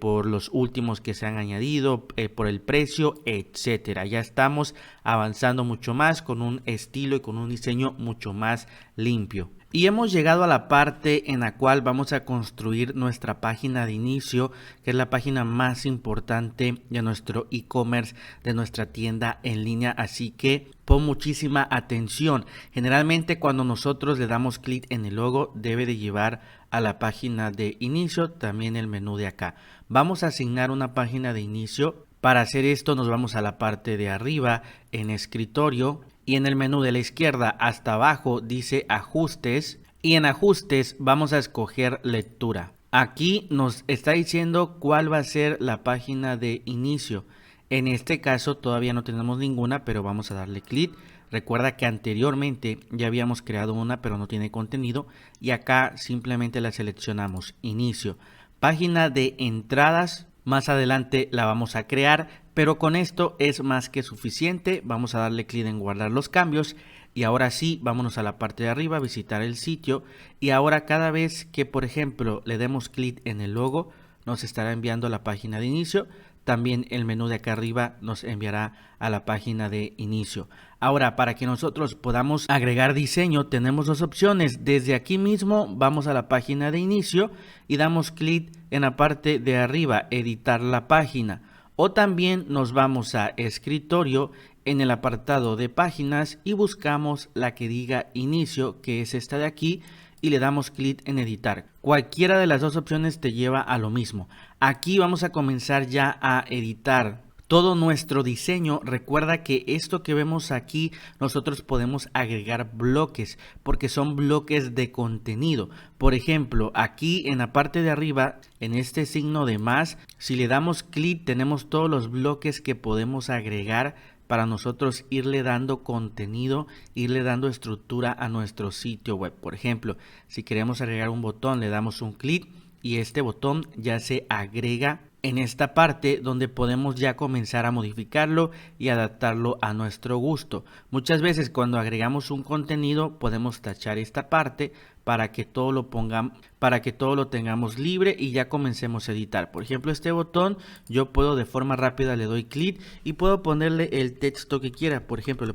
por los últimos que se han añadido, por el precio, etcétera. Ya estamos avanzando mucho más con un estilo y con un diseño mucho más limpio. Y hemos llegado a la parte en la cual vamos a construir nuestra página de inicio, que es la página más importante de nuestro e-commerce, de nuestra tienda en línea. Así que pon muchísima atención. Generalmente cuando nosotros le damos clic en el logo debe de llevar a la página de inicio, también el menú de acá. Vamos a asignar una página de inicio. Para hacer esto nos vamos a la parte de arriba en escritorio. Y en el menú de la izquierda hasta abajo dice ajustes y en ajustes vamos a escoger lectura. Aquí nos está diciendo cuál va a ser la página de inicio. En este caso todavía no tenemos ninguna, pero vamos a darle clic. Recuerda que anteriormente ya habíamos creado una, pero no tiene contenido y acá simplemente la seleccionamos inicio. Página de entradas. Más adelante la vamos a crear, pero con esto es más que suficiente. Vamos a darle clic en guardar los cambios y ahora sí, vámonos a la parte de arriba, visitar el sitio y ahora cada vez que por ejemplo le demos clic en el logo nos estará enviando a la página de inicio. También el menú de acá arriba nos enviará a la página de inicio. Ahora, para que nosotros podamos agregar diseño, tenemos dos opciones. Desde aquí mismo vamos a la página de inicio y damos clic en la parte de arriba, editar la página. O también nos vamos a escritorio en el apartado de páginas y buscamos la que diga inicio, que es esta de aquí, y le damos clic en editar. Cualquiera de las dos opciones te lleva a lo mismo. Aquí vamos a comenzar ya a editar todo nuestro diseño. Recuerda que esto que vemos aquí nosotros podemos agregar bloques porque son bloques de contenido. Por ejemplo, aquí en la parte de arriba, en este signo de más, si le damos clic tenemos todos los bloques que podemos agregar para nosotros irle dando contenido, irle dando estructura a nuestro sitio web. Por ejemplo, si queremos agregar un botón, le damos un clic y este botón ya se agrega en esta parte donde podemos ya comenzar a modificarlo y adaptarlo a nuestro gusto. Muchas veces cuando agregamos un contenido podemos tachar esta parte para que todo lo tengamos libre y ya comencemos a editar. Por ejemplo, este botón yo puedo de forma rápida le doy clic y puedo ponerle el texto que quiera. Por ejemplo,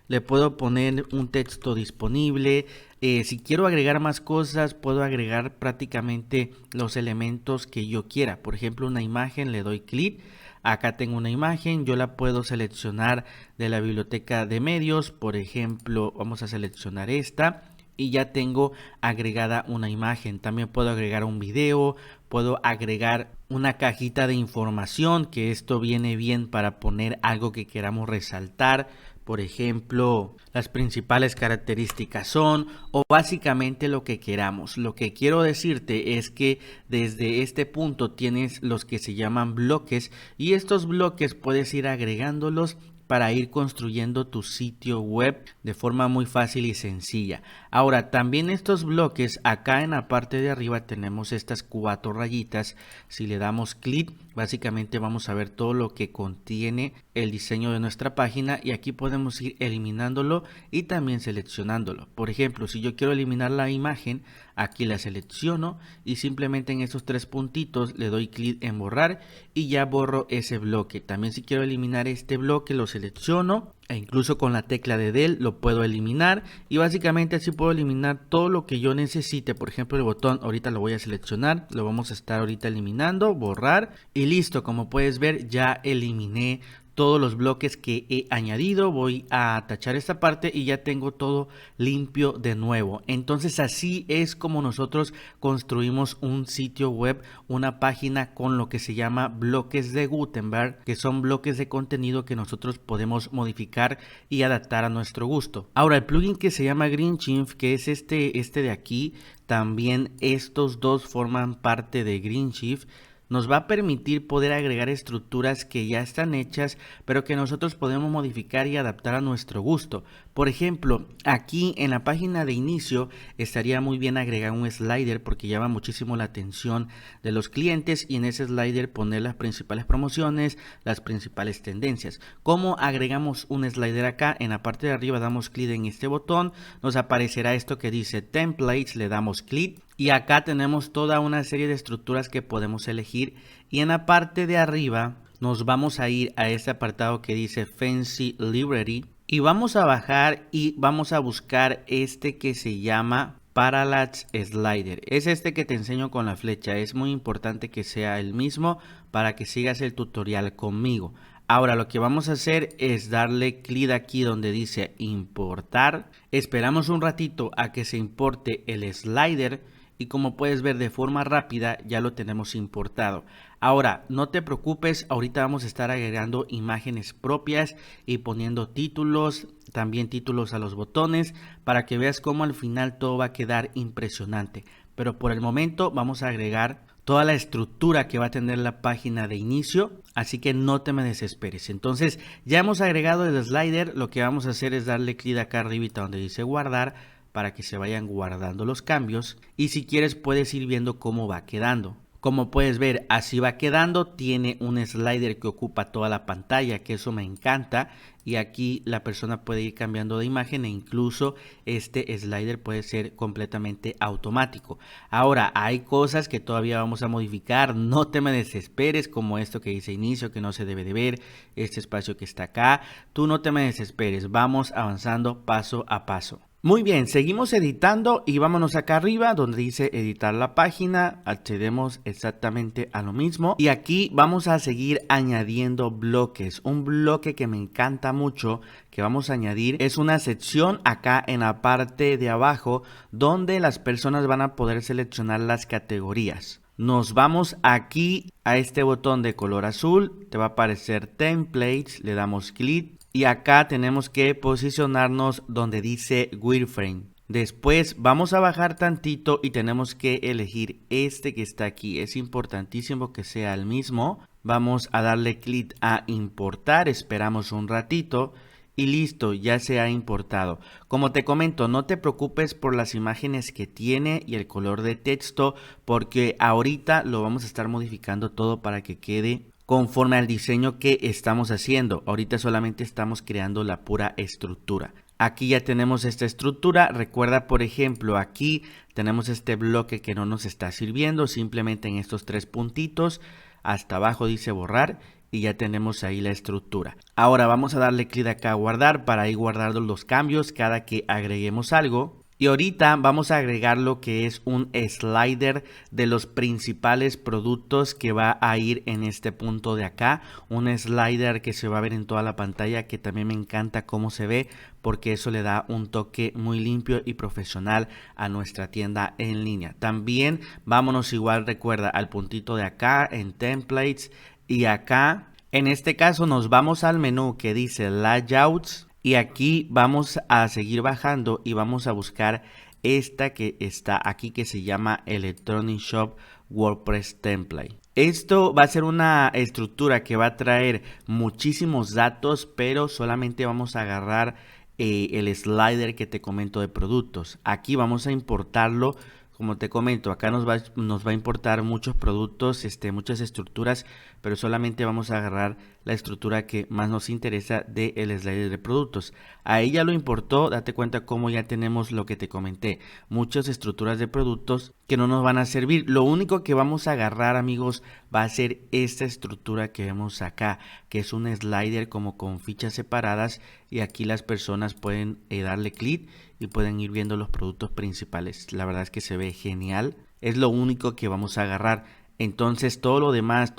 le puedo poner un texto disponible. Si quiero agregar más cosas, puedo agregar prácticamente los elementos que yo quiera. Por ejemplo, una imagen, le doy clic. Acá tengo una imagen, yo la puedo seleccionar de la biblioteca de medios. Por ejemplo, vamos a seleccionar esta y ya tengo agregada una imagen. También puedo agregar un video, puedo agregar una cajita de información, que esto viene bien para poner algo que queramos resaltar. Por ejemplo, las principales características son, o básicamente lo que queramos. Lo que quiero decirte es que desde este punto tienes los que se llaman bloques y estos bloques puedes ir agregándolos para ir construyendo tu sitio web de forma muy fácil y sencilla. Ahora, también estos bloques, acá en la parte de arriba tenemos estas 4 rayitas. Si le damos clic, básicamente vamos a ver todo lo que contiene el diseño de nuestra página y aquí podemos ir eliminándolo y también seleccionándolo. Por ejemplo, si yo quiero eliminar la imagen, aquí la selecciono y simplemente en esos 3 puntitos le doy clic en borrar y ya borro ese bloque. También si quiero eliminar este bloque lo selecciono e incluso con la tecla de del lo puedo eliminar y básicamente así puedo eliminar todo lo que yo necesite. Por ejemplo, el botón ahorita lo voy a seleccionar, lo vamos a estar ahorita eliminando, borrar y listo. Como puedes ver, ya eliminé todos los bloques que he añadido. Voy a tachar esta parte y ya tengo todo limpio de nuevo. Entonces así es como nosotros construimos un sitio web, una página con lo que se llama bloques de Gutenberg, que son bloques de contenido que nosotros podemos modificar y adaptar a nuestro gusto. Ahora, el plugin que se llama GreenChef, que es este de aquí, también estos dos forman parte de GreenChef. Nos va a permitir poder agregar estructuras que ya están hechas, pero que nosotros podemos modificar y adaptar a nuestro gusto. Por ejemplo, aquí en la página de inicio estaría muy bien agregar un slider porque llama muchísimo la atención de los clientes y en ese slider poner las principales promociones, las principales tendencias. ¿Cómo agregamos un slider acá? En la parte de arriba damos clic en este botón, nos aparecerá esto que dice Templates, le damos clic. Y acá tenemos toda una serie de estructuras que podemos elegir y en la parte de arriba nos vamos a ir a este apartado que dice Fancy Library y vamos a bajar y vamos a buscar este que se llama Parallax Slider. Es este que te enseño con la flecha, es muy importante que sea el mismo para que sigas el tutorial conmigo. Ahora lo que vamos a hacer es darle clic aquí donde dice importar, esperamos un ratito a que se importe el slider. Y como puedes ver de forma rápida ya lo tenemos importado. Ahora no te preocupes, ahorita vamos a estar agregando imágenes propias y poniendo títulos, también títulos a los botones para que veas cómo al final todo va a quedar impresionante. Pero por el momento vamos a agregar toda la estructura que va a tener la página de inicio, así que no te me desesperes. Entonces ya hemos agregado el slider, lo que vamos a hacer es darle clic acá arribita donde dice guardar, para que se vayan guardando los cambios y si quieres puedes ir viendo cómo va quedando. Como puedes ver, así va quedando, tiene un slider que ocupa toda la pantalla, que eso me encanta y aquí la persona puede ir cambiando de imagen e incluso este slider puede ser completamente automático. Ahora hay cosas que todavía vamos a modificar, no te me desesperes, como esto que dice inicio que no se debe de ver, este espacio que está acá, tú no te me desesperes, vamos avanzando paso a paso. Muy bien, seguimos editando y vámonos acá arriba donde dice editar la página, accedemos exactamente a lo mismo y aquí vamos a seguir añadiendo bloques. Un bloque que me encanta mucho que vamos a añadir es una sección acá en la parte de abajo donde las personas van a poder seleccionar las categorías. Nos vamos aquí a este botón de color azul, te va a aparecer Templates, le damos clic. Y acá tenemos que posicionarnos donde dice Wireframe. Después vamos a bajar tantito y tenemos que elegir este que está aquí. Es importantísimo que sea el mismo Vamos a darle clic a importar, esperamos un ratito y listo, ya se ha importado. Como te comento, no te preocupes por las imágenes que tiene y el color de texto, porque ahorita lo vamos a estar modificando todo para que quede conforme al diseño que estamos haciendo. Ahorita solamente estamos creando la pura estructura. Aquí ya tenemos esta estructura. Recuerda, por ejemplo, aquí tenemos este bloque que no nos está sirviendo. Simplemente en estos tres puntitos hasta abajo dice borrar y ya tenemos ahí la estructura. Ahora vamos a darle clic acá a guardar para ir guardando los cambios cada que agreguemos algo. Y ahorita vamos a agregar lo que es un slider de los principales productos que va a ir en este punto de acá. Un slider que se va a ver en toda la pantalla, que también me encanta cómo se ve, porque eso le da un toque muy limpio y profesional a nuestra tienda en línea. También vámonos igual, recuerda, al puntito de acá en templates y acá. En este caso nos vamos al menú que dice layouts. Y aquí vamos a seguir bajando y vamos a buscar esta que está aquí que se llama Electronic Shop WordPress Template. Esto va a ser una estructura que va a traer muchísimos datos, pero solamente vamos a agarrar el slider que te comento de productos. Aquí vamos a importarlo. Como te comento, acá nos va a importar muchos productos, muchas estructuras, pero solamente vamos a agarrar la estructura que más nos interesa del slider de productos. Ahí ya lo importó, date cuenta cómo ya tenemos lo que te comenté, muchas estructuras de productos que no nos van a servir. Lo único que vamos a agarrar, amigos, va a ser esta estructura que vemos acá, que es un slider como con fichas separadas, y aquí las personas pueden darle clic y pueden ir viendo los productos principales. La verdad es que se ve genial. Es lo único que vamos a agarrar. Entonces todo lo demás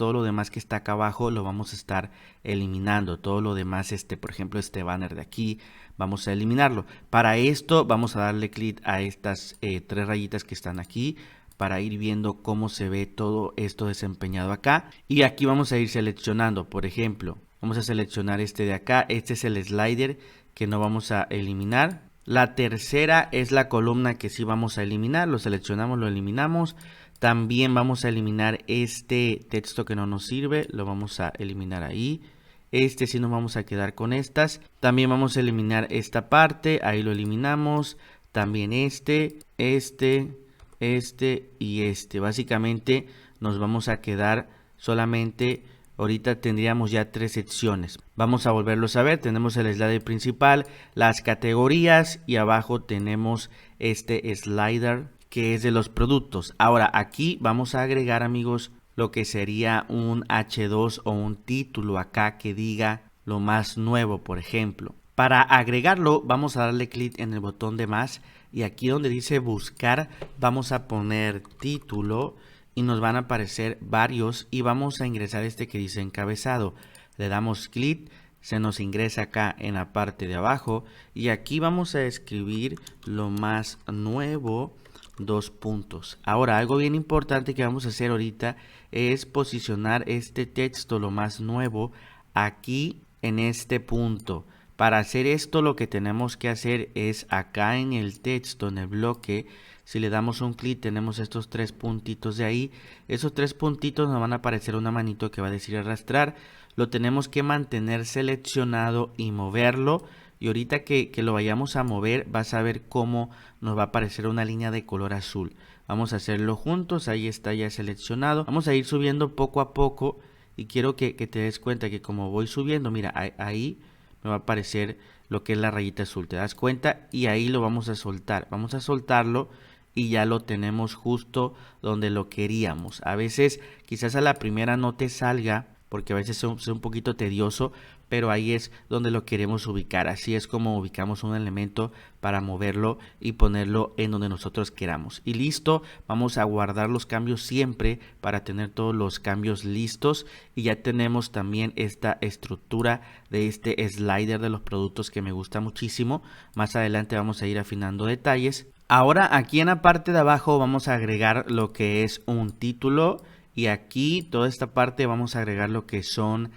que está acá abajo lo vamos a estar eliminando. Todo lo demás, por ejemplo, este banner de aquí, vamos a eliminarlo. Para esto vamos a darle clic a estas tres rayitas que están aquí, para ir viendo cómo se ve todo esto desempeñado acá. Y aquí vamos a ir seleccionando, por ejemplo, vamos a seleccionar este de acá. Este es el slider que no vamos a eliminar. La tercera es la columna que sí vamos a eliminar. Lo seleccionamos, lo eliminamos. También vamos a eliminar este texto que no nos sirve. Lo vamos a eliminar ahí. Sí nos vamos a quedar con estas. También vamos a eliminar esta parte. Ahí lo eliminamos. También este y este. Básicamente nos vamos a quedar solamente. Ahorita tendríamos ya tres secciones. Vamos a volverlos a ver. Tenemos el slider principal, las categorías y abajo tenemos este slider que es de los productos. Ahora aquí vamos a agregar, amigos, lo que sería un H2 o un título acá que diga lo más nuevo, por ejemplo. Para agregarlo vamos a darle clic en el botón de más y aquí donde dice buscar vamos a poner título. Y nos van a aparecer varios y vamos a ingresar este que dice encabezado. Le damos clic, se nos ingresa acá en la parte de abajo y aquí vamos a escribir lo más nuevo, 2 puntos. Ahora, algo bien importante que vamos a hacer ahorita es posicionar este texto lo más nuevo aquí en este punto. Para hacer esto lo que tenemos que hacer es acá en el texto, en el bloque. Si le damos un clic tenemos estos tres puntitos de ahí. Esos tres puntitos nos van a aparecer una manito que va a decir arrastrar. Lo tenemos que mantener seleccionado y moverlo. Y ahorita que lo vayamos a mover vas a ver cómo nos va a aparecer una línea de color azul. Vamos a hacerlo juntos. Ahí está ya seleccionado. Vamos a ir subiendo poco a poco. Y quiero que te des cuenta que como voy subiendo, mira, ahí me va a aparecer lo que es la rayita azul. ¿Te das cuenta? Y ahí lo vamos a soltar. Vamos a soltarlo. Y ya lo tenemos justo donde lo queríamos. A veces quizás a la primera no te salga porque a veces es un poquito tedioso, pero ahí es donde lo queremos ubicar. Así es como ubicamos un elemento para moverlo y ponerlo en donde nosotros queramos. Y listo, vamos a guardar los cambios siempre para tener todos los cambios listos. Y ya tenemos también esta estructura de este slider de los productos que me gusta muchísimo. Más adelante vamos a ir afinando detalles. Ahora aquí en la parte de abajo vamos a agregar lo que es un título y aquí toda esta parte vamos a agregar lo que son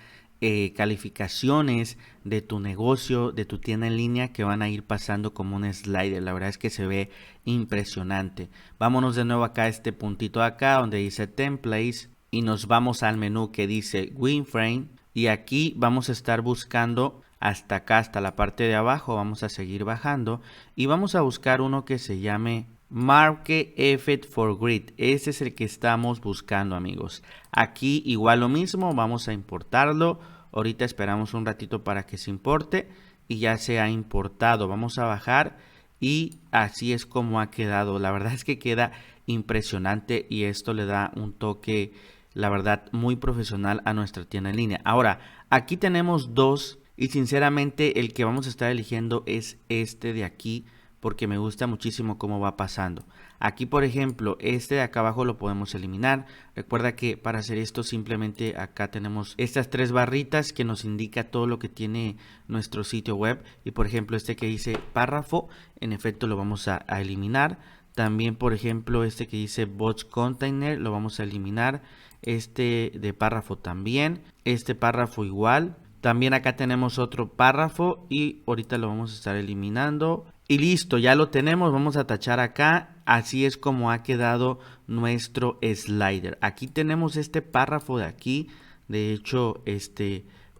calificaciones de tu negocio, de tu tienda en línea que van a ir pasando como un slider. La verdad es que se ve impresionante. Vámonos de nuevo acá a este puntito de acá donde dice templates y nos vamos al menú que dice WinFrame y aquí vamos a estar buscando hasta acá, hasta la parte de abajo. Vamos a seguir bajando y vamos a buscar uno que se llame Marque Effect for Grid. Ese es el que estamos buscando, amigos. Aquí igual lo mismo, vamos a importarlo. Ahorita esperamos un ratito para que se importe y ya se ha importado. Vamos a bajar y así es como ha quedado. La verdad es que queda impresionante y esto le da un toque, la verdad, muy profesional a nuestra tienda en línea. Ahora, aquí tenemos dos y sinceramente el que vamos a estar eligiendo es este de aquí, porque me gusta muchísimo cómo va pasando. Aquí, por ejemplo, este de acá abajo lo podemos eliminar. Recuerda que para hacer esto simplemente acá tenemos estas tres barritas que nos indica todo lo que tiene nuestro sitio web. Y por ejemplo, este que dice párrafo, en efecto lo vamos a eliminar. También, por ejemplo, este que dice box container lo vamos a eliminar. Este de párrafo también. Este párrafo igual. También acá tenemos otro párrafo y ahorita lo vamos a estar eliminando. Y listo, ya lo tenemos, vamos a tachar acá. Así es como ha quedado nuestro slider. Aquí tenemos este párrafo de aquí. De hecho,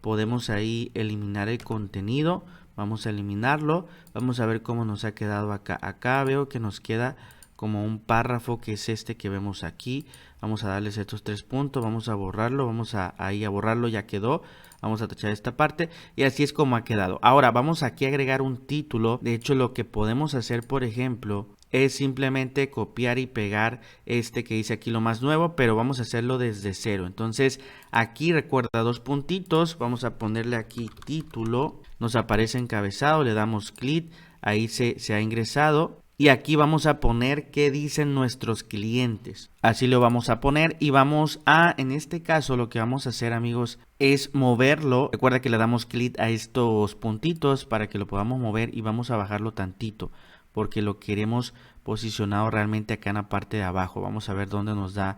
podemos ahí eliminar el contenido. Vamos a eliminarlo. Vamos a ver cómo nos ha quedado acá. Acá veo que nos queda como un párrafo que es este que vemos aquí. Vamos a darles estos 3 puntos. Vamos a borrarlo. Vamos ahí a borrarlo. Ya quedó. Vamos a tachar esta parte y así es como ha quedado. Ahora vamos aquí a agregar un título. De hecho, lo que podemos hacer, por ejemplo, es simplemente copiar y pegar este que dice aquí lo más nuevo, pero vamos a hacerlo desde cero. Entonces aquí recuerda 2 puntitos, vamos a ponerle aquí título, nos aparece encabezado, le damos clic, ahí se ha ingresado. Y aquí vamos a poner qué dicen nuestros clientes. Así lo vamos a poner y vamos a, en este caso lo que vamos a hacer, amigos, es moverlo. Recuerda que le damos clic a estos puntitos para que lo podamos mover y vamos a bajarlo tantito porque lo queremos posicionado realmente acá en la parte de abajo. Vamos a ver dónde nos da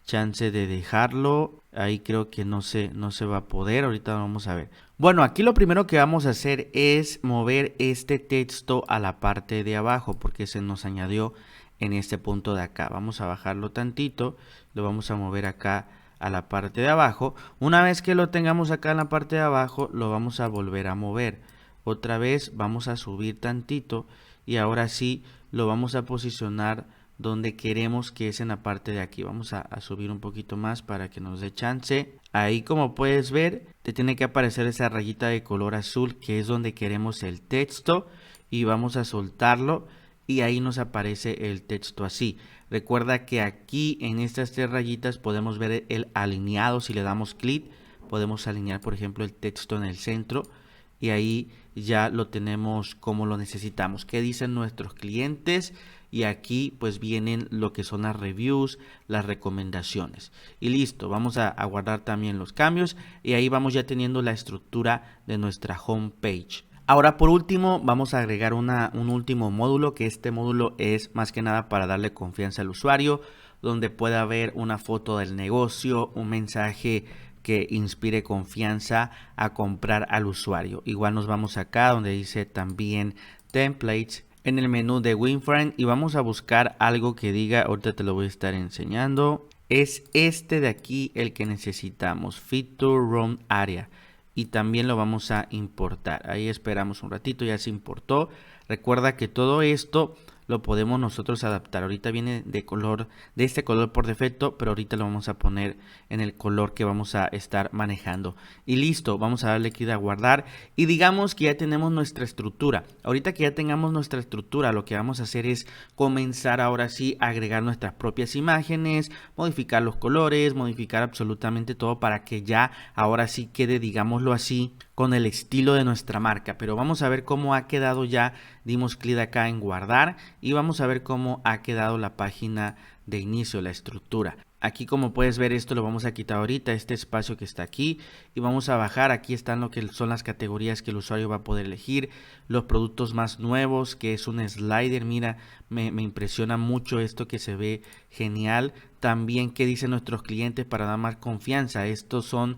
chance de dejarlo. Ahí creo que no se va a poder. Ahorita vamos a ver. Bueno, aquí lo primero que vamos a hacer es mover este texto a la parte de abajo porque se nos añadió en este punto de acá. Vamos a bajarlo tantito. Lo vamos a mover acá a la parte de abajo. Una vez que lo tengamos acá en la parte de abajo, lo vamos a volver a mover. Otra vez vamos a subir tantito y ahora sí lo vamos a posicionar donde queremos que es en la parte de aquí. Vamos a subir un poquito más para que nos dé chance. Ahí, como puedes ver, te tiene que aparecer esa rayita de color azul que es donde queremos el texto y vamos a soltarlo y ahí nos aparece el texto así. Recuerda que aquí en estas 3 rayitas podemos ver el alineado. Si le damos clic podemos alinear, por ejemplo, el texto en el centro y ahí ya lo tenemos como lo necesitamos. ¿Qué dicen nuestros clientes? Y aquí pues vienen lo que son las reviews, las recomendaciones. Y listo, vamos a guardar también los cambios y ahí vamos ya teniendo la estructura de nuestra homepage. Ahora por último vamos a agregar un último módulo, que este módulo es más que nada para darle confianza al usuario, donde pueda ver una foto del negocio, un mensaje que inspire confianza a comprar al usuario. Igual nos vamos acá donde dice también templates en el menú de WinFrame y vamos a buscar algo que diga, ahorita te lo voy a estar enseñando, es este de aquí el que necesitamos, Feature Room Area, y también lo vamos a importar. Ahí esperamos un ratito, ya se importó. Recuerda que todo esto lo podemos nosotros adaptar. Ahorita viene de este color por defecto, pero ahorita lo vamos a poner en el color que vamos a estar manejando. Y listo, vamos a darle clic a guardar y digamos que ya tenemos nuestra estructura. Ahorita que ya tengamos nuestra estructura, lo que vamos a hacer es comenzar ahora sí a agregar nuestras propias imágenes, modificar los colores, modificar absolutamente todo para que ya ahora sí quede, digámoslo así, con el estilo de nuestra marca. Pero vamos a ver cómo ha quedado ya. Dimos clic acá en guardar y vamos a ver cómo ha quedado la página de inicio, la estructura. Aquí, como puedes ver, esto lo vamos a quitar ahorita, este espacio que está aquí, y vamos a bajar. Aquí están lo que son las categorías que el usuario va a poder elegir, los productos más nuevos, que es un slider. Mira, me impresiona mucho esto, que se ve genial. También qué dicen nuestros clientes para dar más confianza. Estos son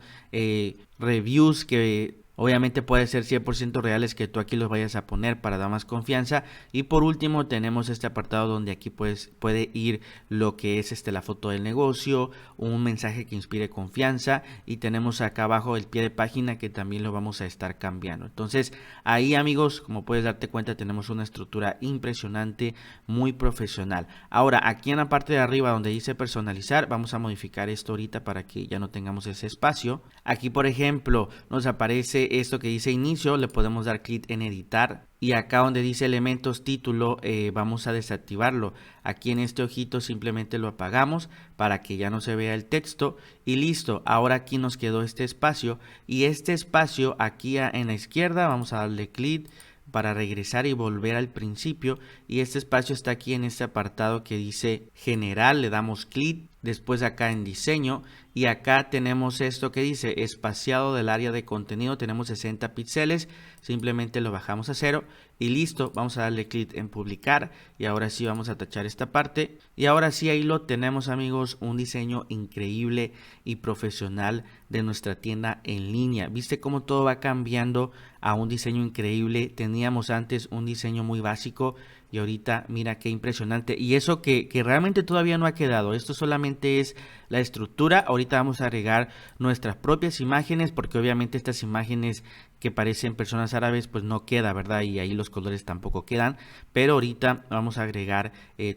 reviews que Obviamente puede ser 100% reales que tú aquí los vayas a poner para dar más confianza. Y por último tenemos este apartado donde aquí puede ir lo que es la foto del negocio, un mensaje que inspire confianza, y tenemos acá abajo el pie de página que también lo vamos a estar cambiando. Entonces ahí, amigos, como puedes darte cuenta, tenemos una estructura impresionante, muy profesional. Ahora aquí en la parte de arriba donde dice personalizar, vamos a modificar esto ahorita para que ya no tengamos ese espacio. Aquí por ejemplo nos aparece esto que dice inicio, le podemos dar clic en editar, y acá donde dice elementos título vamos a desactivarlo. Aquí en este ojito simplemente lo apagamos para que ya no se vea el texto y listo. Ahora aquí nos quedó este espacio, y este espacio aquí en la izquierda vamos a darle clic para regresar y volver al principio, y este espacio está aquí en este apartado que dice general, le damos clic, después acá en diseño, y acá tenemos esto que dice espaciado del área de contenido, tenemos 60 píxeles, simplemente lo bajamos a 0 y listo. Vamos a darle clic en publicar, y ahora sí vamos a tachar esta parte, y ahora sí ahí lo tenemos, amigos, un diseño increíble y profesional de nuestra tienda en línea. ¿Viste cómo todo va cambiando a un diseño increíble? Teníamos antes un diseño muy básico y ahorita mira qué impresionante, y eso que realmente todavía no ha quedado. Esto solamente es la estructura. Ahorita vamos a agregar nuestras propias imágenes, porque obviamente estas imágenes que parecen personas árabes pues no queda, ¿verdad? Y ahí los colores tampoco quedan, pero ahorita vamos a agregar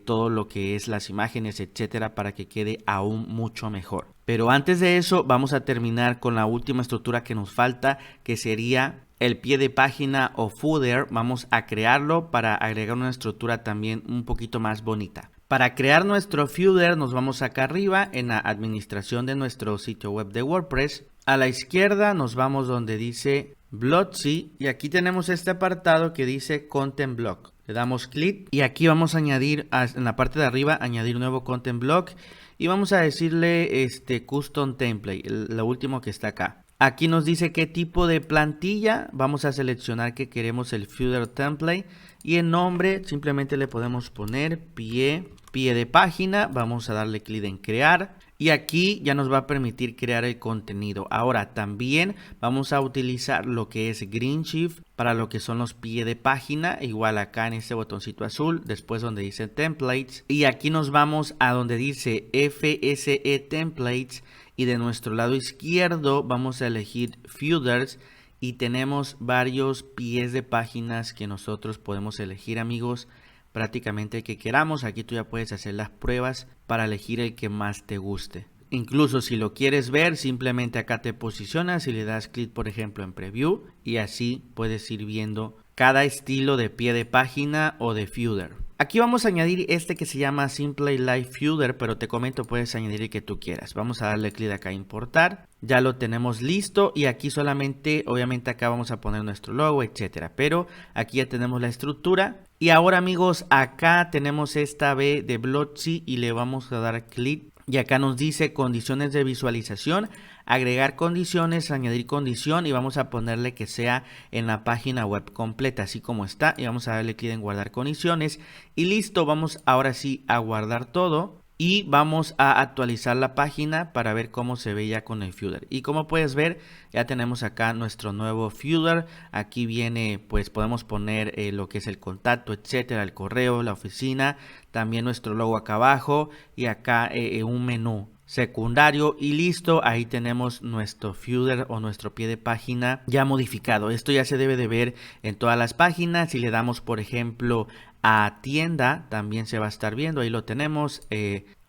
todo lo que es las imágenes, etcétera, para que quede aún mucho mejor. Pero antes de eso vamos a terminar con la última estructura que nos falta, que sería el pie de página o footer. Vamos a crearlo para agregar una estructura también un poquito más bonita. Para crear nuestro footer nos vamos acá arriba en la administración de nuestro sitio web de WordPress. A la izquierda nos vamos donde dice Blogsy, y aquí tenemos este apartado que dice Content Block. Le damos clic y aquí vamos a añadir en la parte de arriba, añadir nuevo Content Block, y vamos a decirle Custom Template, lo último que está acá. Aquí nos dice qué tipo de plantilla. Vamos a seleccionar que queremos el footer template, y en nombre simplemente le podemos poner pie de página. Vamos a darle clic en crear, y aquí ya nos va a permitir crear el contenido. Ahora también vamos a utilizar lo que es Green Shift para lo que son los pie de página, igual acá en este botoncito azul, después donde dice templates, y aquí nos vamos a donde dice FSE templates, y de nuestro lado izquierdo vamos a elegir footers, y tenemos varios pies de páginas que nosotros podemos elegir, amigos, prácticamente el que queramos. Aquí tú ya puedes hacer las pruebas para elegir el que más te guste. Incluso si lo quieres ver, simplemente acá te posicionas y le das clic, por ejemplo, en preview, y así puedes ir viendo cada estilo de pie de página o de footer. Aquí vamos a añadir este que se llama Simple Live Footer, pero te comento, puedes añadir el que tú quieras. Vamos a darle clic acá a importar. Ya lo tenemos listo, y aquí solamente, obviamente acá vamos a poner nuestro logo, etcétera. Pero aquí ya tenemos la estructura. Y ahora, amigos, acá tenemos esta B de Blogsy y le vamos a dar clic. Y acá nos dice condiciones de visualización, agregar condiciones, añadir condición, y vamos a ponerle que sea en la página web completa, así como está, y vamos a darle clic en guardar condiciones y listo. Vamos ahora sí a guardar todo y vamos a actualizar la página para ver cómo se ve ya con el footer. Y como puedes ver, ya tenemos acá nuestro nuevo footer. Aquí viene, pues podemos poner lo que es el contacto, etcétera, el correo, la oficina, también nuestro logo acá abajo, y acá un menú secundario, y listo. Ahí tenemos nuestro footer o nuestro pie de página ya modificado. Esto ya se debe de ver en todas las páginas. Si le damos, por ejemplo, a tienda, también se va a estar viendo. Ahí lo tenemos.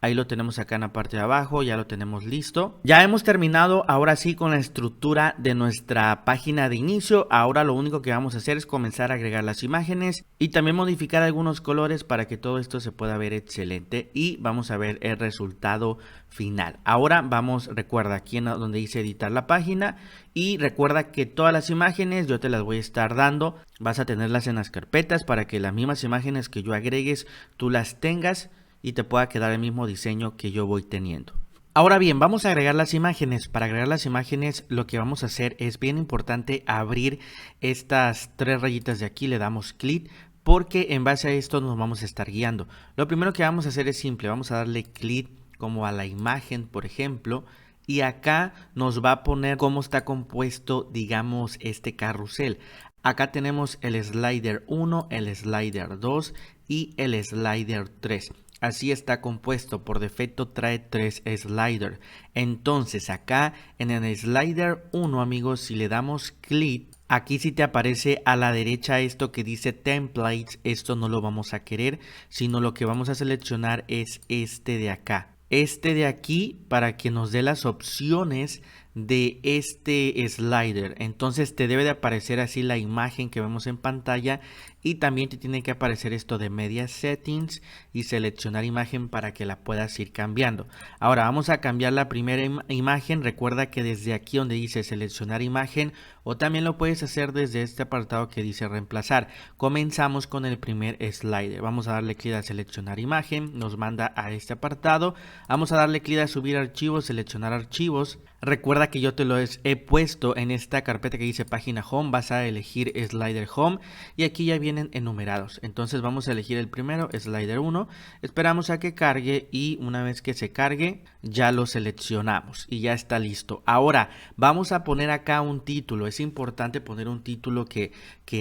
Ahí lo tenemos acá en la parte de abajo, ya lo tenemos listo. Ya hemos terminado ahora sí con la estructura de nuestra página de inicio. Ahora lo único que vamos a hacer es comenzar a agregar las imágenes y también modificar algunos colores para que todo esto se pueda ver excelente, y vamos a ver el resultado final. Ahora vamos, recuerda aquí en donde dice editar la página, y recuerda que todas las imágenes yo te las voy a estar dando. Vas a tenerlas en las carpetas para que las mismas imágenes que yo agregues tú las tengas y te pueda quedar el mismo diseño que yo voy teniendo. Ahora bien, vamos a agregar las imágenes. Para agregar las imágenes lo que vamos a hacer es bien importante abrir estas tres rayitas de aquí, le damos clic, porque en base a esto nos vamos a estar guiando. Lo primero que vamos a hacer es simple, vamos a darle clic como a la imagen, por ejemplo, y acá nos va a poner cómo está compuesto, digamos, este carrusel. Acá tenemos el slider 1, el slider 2 y el slider 3. Así está compuesto, por defecto trae 3 sliders. Entonces acá en el slider 1, amigos, si le damos clic, aquí sí te aparece a la derecha esto que dice templates. Esto no lo vamos a querer, sino lo que vamos a seleccionar es este de acá. Este de aquí, para que nos dé las opciones de este slider. Entonces te debe de aparecer así la imagen que vemos en pantalla, y también te tiene que aparecer esto de media settings y seleccionar imagen para que la puedas ir cambiando. Ahora vamos a cambiar la primera imagen. Recuerda que desde aquí donde dice seleccionar imagen, o también lo puedes hacer desde este apartado que dice reemplazar. Comenzamos con el primer slider. Vamos a darle clic a seleccionar imagen, nos manda a este apartado. Vamos a darle clic a subir archivos, seleccionar archivos. Recuerda que yo te lo he puesto en esta carpeta que dice página home. Vas a elegir slider home y aquí ya vienen enumerados. Entonces vamos a elegir el primero, slider 1. Esperamos a que cargue y una vez que se cargue ya lo seleccionamos y ya está listo. Ahora vamos a poner acá un título. Es importante poner un título que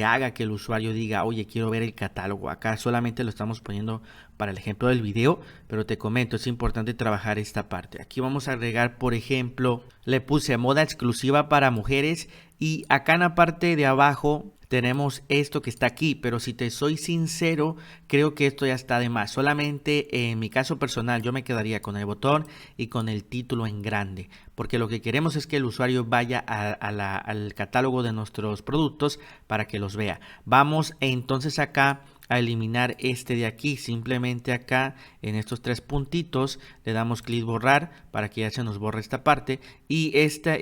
haga que el usuario diga, oye, quiero ver el catálogo. Acá solamente lo estamos poniendo para el ejemplo del video, pero te comento, es importante trabajar esta parte. Aquí vamos a agregar, por ejemplo, le puse moda exclusiva para mujeres, y acá en la parte de abajo tenemos esto que está aquí, pero si te soy sincero, creo que esto ya está de más. Solamente en mi caso personal yo me quedaría con el botón y con el título en grande, porque lo que queremos es que el usuario vaya al catálogo de nuestros productos para que los vea. Vamos entonces acá a eliminar este de aquí. Simplemente acá en estos tres puntitos le damos clic borrar para que ya se nos borre esta parte, y esta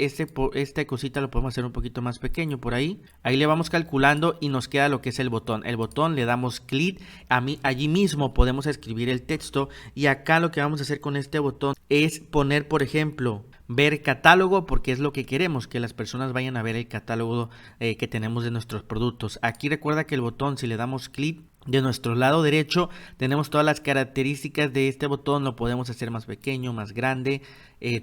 cosita lo podemos hacer un poquito más pequeño por ahí. Ahí le vamos calculando y nos queda lo que es el botón. El botón le damos clic, allí mismo podemos escribir el texto, y acá lo que vamos a hacer con este botón es poner, por ejemplo, ver catálogo, porque es lo que queremos, que las personas vayan a ver el catálogo que tenemos de nuestros productos. Aquí recuerda que el botón, si le damos clic, de nuestro lado derecho tenemos todas las características de este botón. Lo podemos hacer más pequeño, más grande,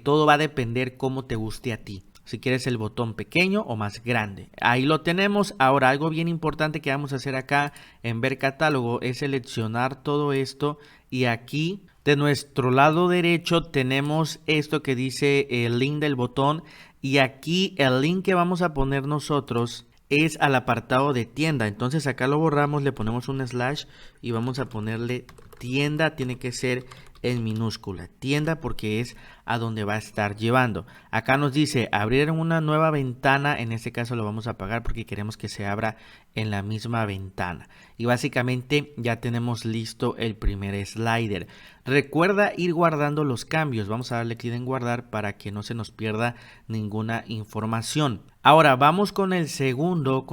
todo va a depender cómo te guste a ti, si quieres el botón pequeño o más grande. Ahí lo tenemos. Ahora algo bien importante que vamos a hacer acá en ver catálogo es seleccionar todo esto, y aquí de nuestro lado derecho tenemos esto que dice el link del botón, y aquí el link que vamos a poner nosotros es al apartado de tienda. Entonces acá lo borramos, le ponemos un slash y vamos a ponerle tienda. Tiene que ser en minúscula, tienda, porque es a donde va a estar llevando. Acá nos dice abrir una nueva ventana. En este caso lo vamos a apagar porque queremos que se abra en la misma ventana. Y básicamente ya tenemos listo el primer slider. Recuerda ir guardando los cambios. Vamos a darle clic en guardar para que no se nos pierda ninguna información. Ahora vamos con el segundo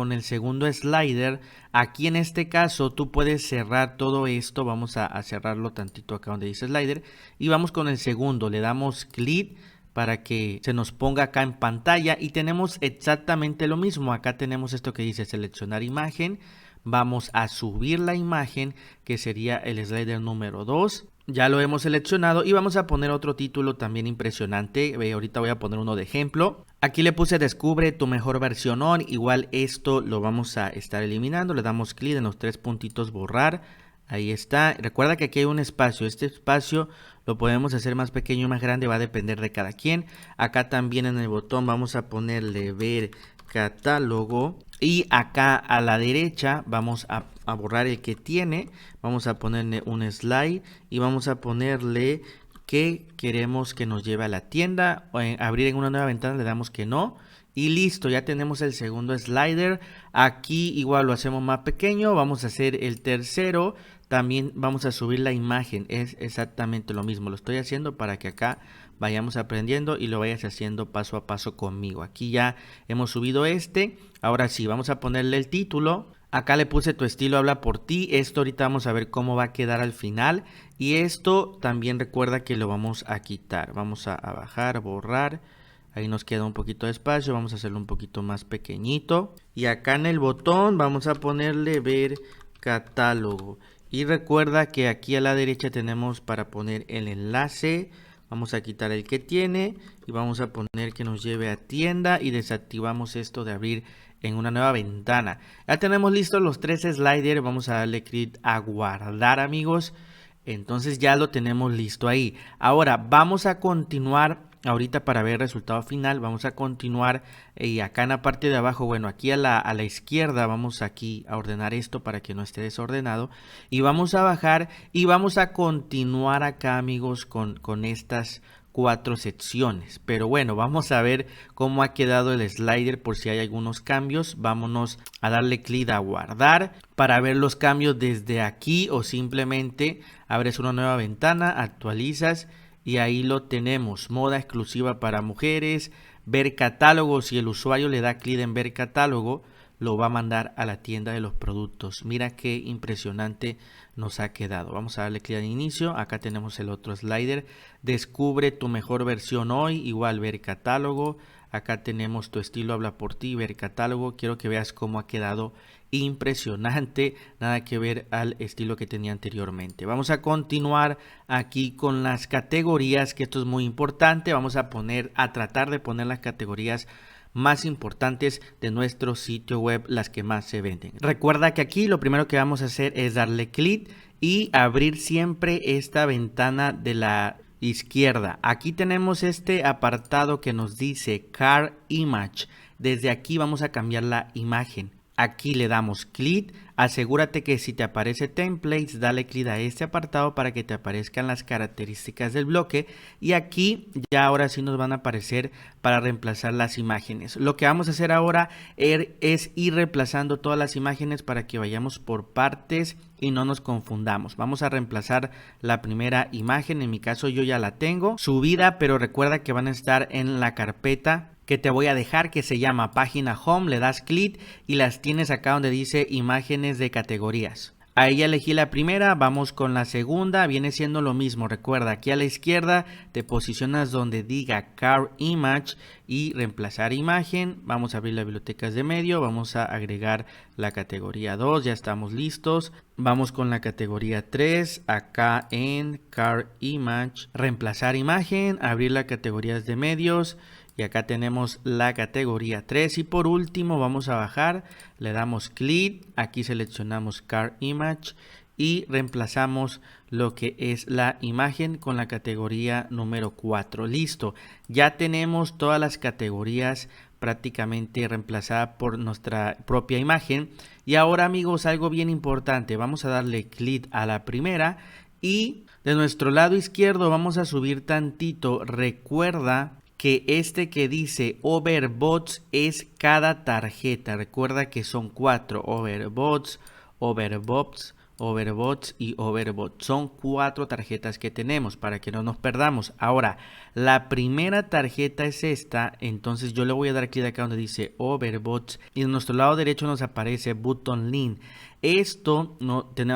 slider. Aquí en este caso tú puedes cerrar todo esto. Vamos a cerrarlo tantito acá donde dice slider, y vamos con el segundo. Le damos clic para que se nos ponga acá en pantalla, y tenemos exactamente lo mismo. Acá tenemos esto que dice seleccionar imagen. Vamos a subir la imagen, que sería el slider número 2. Ya lo hemos seleccionado y vamos a poner otro título también impresionante. Ahorita voy a poner uno de ejemplo. Aquí le puse descubre tu mejor versión on. Igual esto lo vamos a estar eliminando. Le damos clic en los tres puntitos borrar. Ahí está. Recuerda que aquí hay un espacio. Este espacio lo podemos hacer más pequeño o más grande. Va a depender de cada quien. Acá también en el botón vamos a ponerle ver catálogo. Y acá a la derecha vamos a borrar el que tiene. Vamos a ponerle un slide y vamos a ponerle que queremos que nos lleve a la tienda. O abrir en una nueva ventana le damos que no. Y listo, ya tenemos el segundo slider. Aquí igual lo hacemos más pequeño. Vamos a hacer el tercero. También vamos a subir la imagen. Es exactamente lo mismo. Lo estoy haciendo para que acá vayamos aprendiendo y lo vayas haciendo paso a paso conmigo. Aquí ya hemos subido este. Ahora sí, vamos a ponerle el título. Acá le puse tu estilo habla por ti. Esto ahorita vamos a ver cómo va a quedar al final. Y esto también recuerda que lo vamos a quitar. Vamos a bajar, borrar. Ahí nos queda un poquito de espacio. Vamos a hacerlo un poquito más pequeñito. Y acá en el botón vamos a ponerle ver catálogo. Y recuerda que aquí a la derecha tenemos para poner el enlace Vamos a quitar el que tiene y vamos a poner que nos lleve a tienda y desactivamos esto de abrir en una nueva ventana. Ya tenemos listos los 3 sliders. Vamos a darle clic a guardar, amigos. Entonces ya lo tenemos listo ahí. Ahora vamos a continuar. Ahorita para ver el resultado final vamos a continuar y acá en la parte de abajo, bueno, aquí a la izquierda vamos aquí a ordenar esto para que no esté desordenado y vamos a bajar y vamos a continuar acá, amigos, con estas 4 secciones. Pero bueno, vamos a ver cómo ha quedado el slider por si hay algunos cambios. Vámonos a darle clic a guardar para ver los cambios desde aquí o simplemente abres una nueva ventana, actualizas. Y ahí lo tenemos, moda exclusiva para mujeres, ver catálogo. Si el usuario le da clic en ver catálogo, lo va a mandar a la tienda de los productos. Mira qué impresionante nos ha quedado. Vamos a darle clic al inicio. Acá tenemos el otro slider. Descubre tu mejor versión hoy, igual ver catálogo. Acá tenemos tu estilo habla por ti, ver catálogo. Quiero que veas cómo ha quedado impresionante, nada que ver al estilo que tenía anteriormente. Vamos a continuar aquí con las categorías, que esto es muy importante. Vamos a tratar de poner las categorías más importantes de nuestro sitio web, las que más se venden. Recuerda que aquí lo primero que vamos a hacer es darle clic y abrir siempre esta ventana de la izquierda. Aquí tenemos este apartado que nos dice Car Image. Desde aquí vamos a cambiar la imagen. Aquí le damos clic, asegúrate que si te aparece templates, dale clic a este apartado para que te aparezcan las características del bloque y aquí ya ahora sí nos van a aparecer para reemplazar las imágenes. Lo que vamos a hacer ahora es ir reemplazando todas las imágenes para que vayamos por partes y no nos confundamos. Vamos a reemplazar la primera imagen, en mi caso yo ya la tengo subida, pero recuerda que van a estar en la carpeta que te voy a dejar, que se llama página home. Le das clic y las tienes acá donde dice imágenes de categorías. Ahí ya elegí la primera, vamos con la segunda, viene siendo lo mismo. Recuerda, aquí a la izquierda te posicionas donde diga Car Image y reemplazar imagen. Vamos a abrir las bibliotecas de medio, vamos a agregar la categoría 2, ya estamos listos. Vamos con la categoría 3, acá en Car Image, reemplazar imagen, abrir las categorías de medios. Y acá tenemos la categoría 3 y por último vamos a bajar, le damos clic, aquí seleccionamos Car Image y reemplazamos lo que es la imagen con la categoría número 4. Listo, ya tenemos todas las categorías prácticamente reemplazadas por nuestra propia imagen. Y ahora, amigos, algo bien importante, vamos a darle clic a la primera y de nuestro lado izquierdo vamos a subir tantito. Recuerda que este que dice Overbots es cada tarjeta. Recuerda que son 4: Overbots, Overbots, Overbots y Overbots. Son 4 tarjetas que tenemos para que no nos perdamos. Ahora, la primera tarjeta es esta, entonces yo le voy a dar clic acá donde dice Overbots y en nuestro lado derecho nos aparece Button Link. Esto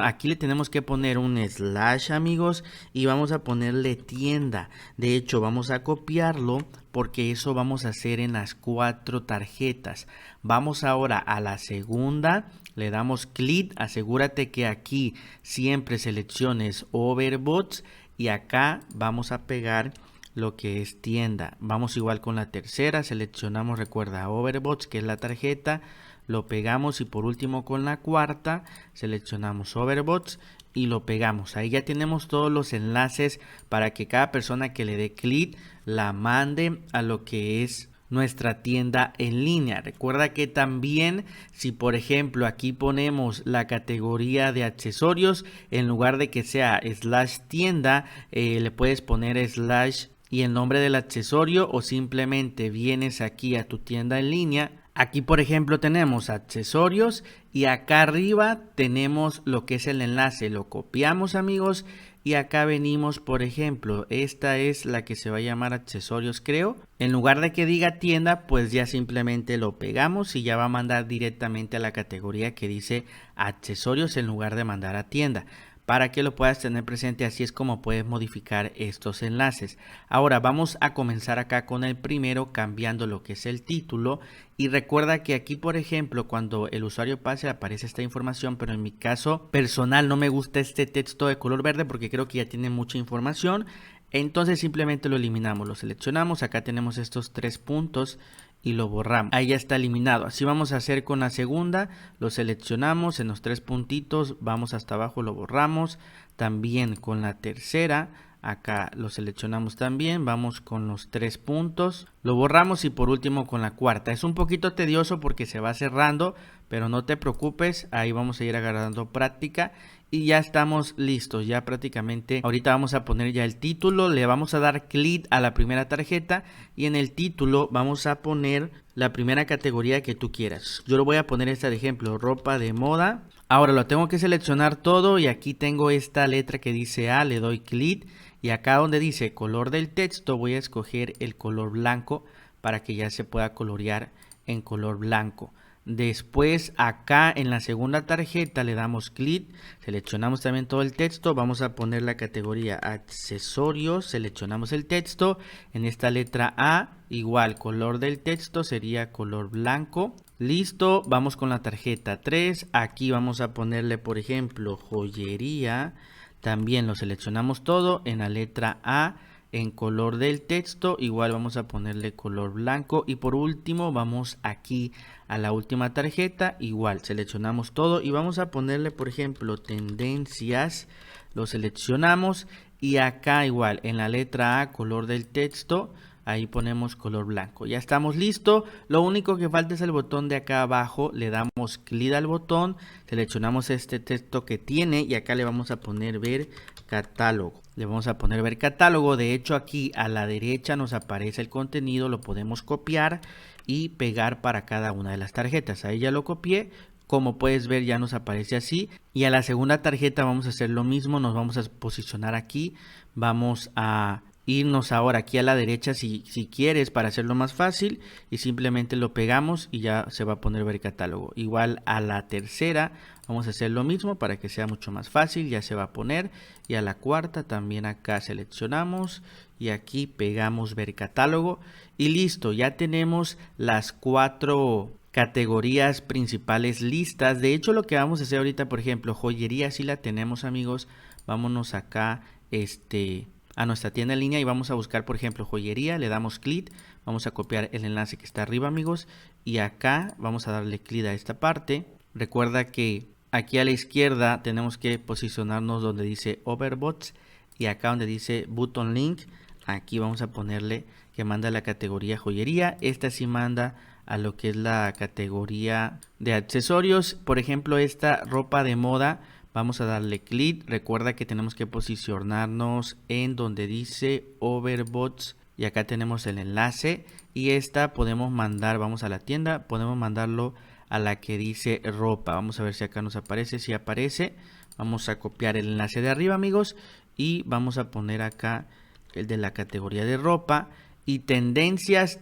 aquí le tenemos que poner un slash, amigos, y vamos a ponerle tienda. De hecho, vamos a copiarlo porque eso vamos a hacer en las 4 tarjetas. Vamos ahora a la segunda, le damos clic, asegúrate que aquí siempre selecciones Overbots y acá vamos a pegar lo que es tienda. Vamos igual con la tercera, seleccionamos, recuerda, Overbots, que es la tarjeta, lo pegamos y por último con la cuarta seleccionamos Overbots y lo pegamos. Ahí ya tenemos todos los enlaces para que cada persona que le dé clic la mande a lo que es nuestra tienda en línea. Recuerda que también si por ejemplo aquí ponemos la categoría de accesorios, en lugar de que sea slash tienda, le puedes poner slash y el nombre del accesorio o simplemente vienes aquí a tu tienda en línea. Aquí por ejemplo tenemos accesorios y acá arriba tenemos lo que es el enlace, lo copiamos, amigos, y acá venimos, por ejemplo, esta es la que se va a llamar accesorios, creo. En lugar de que diga tienda, pues ya simplemente lo pegamos y ya va a mandar directamente a la categoría que dice accesorios en lugar de mandar a tienda. Para que lo puedas tener presente, así es como puedes modificar estos enlaces. Ahora vamos a comenzar acá con el primero, cambiando lo que es el título. Y recuerda que aquí, por ejemplo, cuando el usuario pase aparece esta información, pero en mi caso personal no me gusta este texto de color verde porque creo que ya tiene mucha información. Entonces simplemente lo eliminamos, lo seleccionamos, acá tenemos estos 3 puntos y lo borramos. Ahí ya está eliminado. Así vamos a hacer con la segunda, lo seleccionamos en los 3 puntitos, vamos hasta abajo, lo borramos. También con la tercera, acá lo seleccionamos también, vamos con los 3 puntos, lo borramos y por último con la cuarta. Es un poquito tedioso porque se va cerrando, pero no te preocupes, ahí vamos a ir agarrando práctica. Y ya estamos listos, ya prácticamente. Ahorita vamos a poner ya el título, le vamos a dar clic a la primera tarjeta y en el título vamos a poner la primera categoría que tú quieras. Yo lo voy a poner esta de ejemplo, ropa de moda. Ahora lo tengo que seleccionar todo y aquí tengo esta letra que dice A, le doy clic y acá donde dice color del texto voy a escoger el color blanco para que ya se pueda colorear en color blanco. Después acá en la segunda tarjeta le damos clic, seleccionamos también todo el texto, vamos a poner la categoría accesorios, seleccionamos el texto, en esta letra A igual color del texto sería color blanco. Listo, vamos con la tarjeta 3, aquí vamos a ponerle por ejemplo joyería, también lo seleccionamos todo en la letra A. En color del texto igual vamos a ponerle color blanco y por último vamos aquí a la última tarjeta, igual seleccionamos todo y vamos a ponerle por ejemplo tendencias, lo seleccionamos y acá igual en la letra A color del texto, ahí ponemos color blanco. Ya estamos listos, lo único que falta es el botón de acá abajo, le damos clic al botón, seleccionamos este texto que tiene y acá le vamos a poner ver catálogo. Le vamos a poner ver catálogo, de hecho aquí a la derecha nos aparece el contenido, lo podemos copiar y pegar para cada una de las tarjetas. Ahí ya lo copié, como puedes ver ya nos aparece así. Y a la segunda tarjeta vamos a hacer lo mismo, nos vamos a posicionar aquí, vamos a irnos ahora aquí a la derecha si quieres para hacerlo más fácil y simplemente lo pegamos y ya se va a poner ver catálogo. Igual a la tercera vamos a hacer lo mismo para que sea mucho más fácil, ya se va a poner y a la cuarta también acá seleccionamos y aquí pegamos ver catálogo y listo, ya tenemos las 4 categorías principales listas. De hecho lo que vamos a hacer ahorita, por ejemplo, joyería sí la tenemos amigos, vámonos acá a nuestra tienda en línea y vamos a buscar por ejemplo joyería, le damos clic, vamos a copiar el enlace que está arriba amigos y acá vamos a darle clic a esta parte. Recuerda que aquí a la izquierda tenemos que posicionarnos donde dice Overbots y acá donde dice Button Link, aquí vamos a ponerle que manda la categoría joyería, esta sí manda a lo que es la categoría de accesorios, por ejemplo esta ropa de moda. Vamos a darle clic, recuerda que tenemos que posicionarnos en donde dice Overbots y acá tenemos el enlace y esta podemos mandar, vamos a la tienda, podemos mandarlo a la que dice ropa. Vamos a ver si acá nos aparece, si aparece, vamos a copiar el enlace de arriba amigos y vamos a poner acá el de la categoría de ropa y tendencias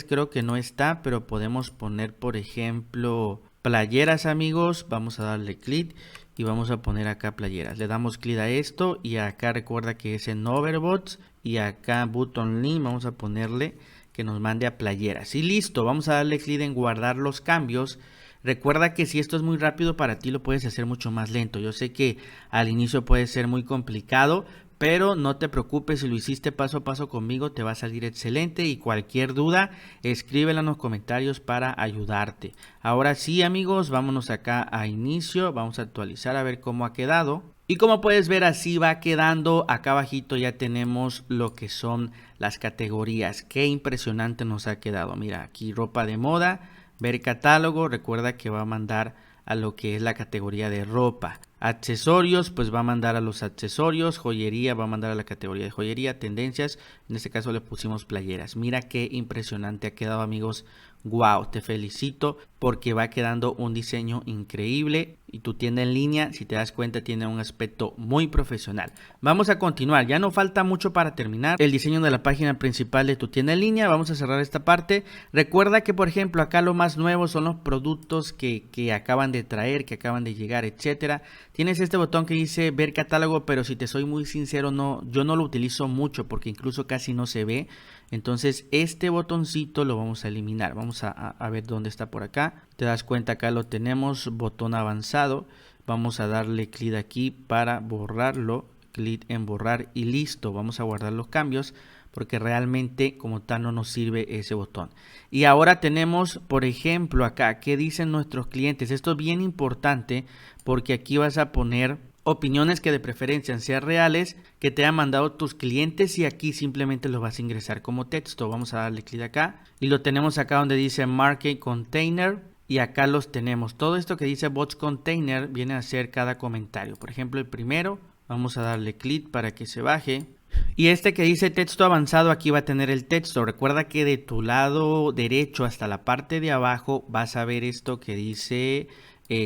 creo que no está, pero podemos poner por ejemplo playeras amigos, vamos a darle clic y vamos a poner acá playeras, le damos clic a esto y acá recuerda que es en Overbots y acá Button Link vamos a ponerle que nos mande a playeras y listo, vamos a darle clic en guardar los cambios. Recuerda que si esto es muy rápido para ti lo puedes hacer mucho más lento, yo sé que al inicio puede ser muy complicado, pero no te preocupes, si lo hiciste paso a paso conmigo te va a salir excelente y cualquier duda escríbela en los comentarios para ayudarte. Ahora sí amigos, vámonos acá a inicio, vamos a actualizar a ver cómo ha quedado. Y como puedes ver así va quedando, acá abajito ya tenemos lo que son las categorías. Qué impresionante nos ha quedado, mira aquí ropa de moda, ver catálogo, recuerda que va a mandar a lo que es la categoría de ropa. Accesorios, pues va a mandar a los accesorios. Joyería va a mandar a la categoría de joyería. Tendencias, en este caso le pusimos playeras. Mira qué impresionante ha quedado amigos. Wow, te felicito porque va quedando un diseño increíble y tu tienda en línea, si te das cuenta, tiene un aspecto muy profesional. Vamos a continuar, ya no falta mucho para terminar el diseño de la página principal de tu tienda en línea. Vamos a cerrar esta parte. Recuerda que por ejemplo acá lo más nuevo son los productos que acaban de traer, que acaban de llegar, etcétera. Tienes este botón que dice ver catálogo, pero si te soy muy sincero, yo no lo utilizo mucho porque incluso casi no se ve. Entonces este botoncito lo vamos a eliminar. Vamos a ver dónde está por acá. Te das cuenta, acá lo tenemos, botón avanzado. Vamos a darle clic aquí para borrarlo. clic en borrar y listo. Vamos a guardar los cambios porque realmente como tal no nos sirve ese botón. Y ahora tenemos, por ejemplo, acá, ¿qué dicen nuestros clientes? Esto es bien importante porque aquí vas a poner opiniones que de preferencia sean reales, que te han mandado tus clientes, y aquí simplemente lo vas a ingresar como texto. Vamos a darle clic acá y lo tenemos acá donde dice Market Container, y acá los tenemos. Todo esto que dice Bots Container viene a ser cada comentario. Por ejemplo, el primero, vamos a darle clic para que se baje. Y este que dice texto avanzado, aquí va a tener el texto. Recuerda que de tu lado derecho hasta la parte de abajo vas a ver esto que dice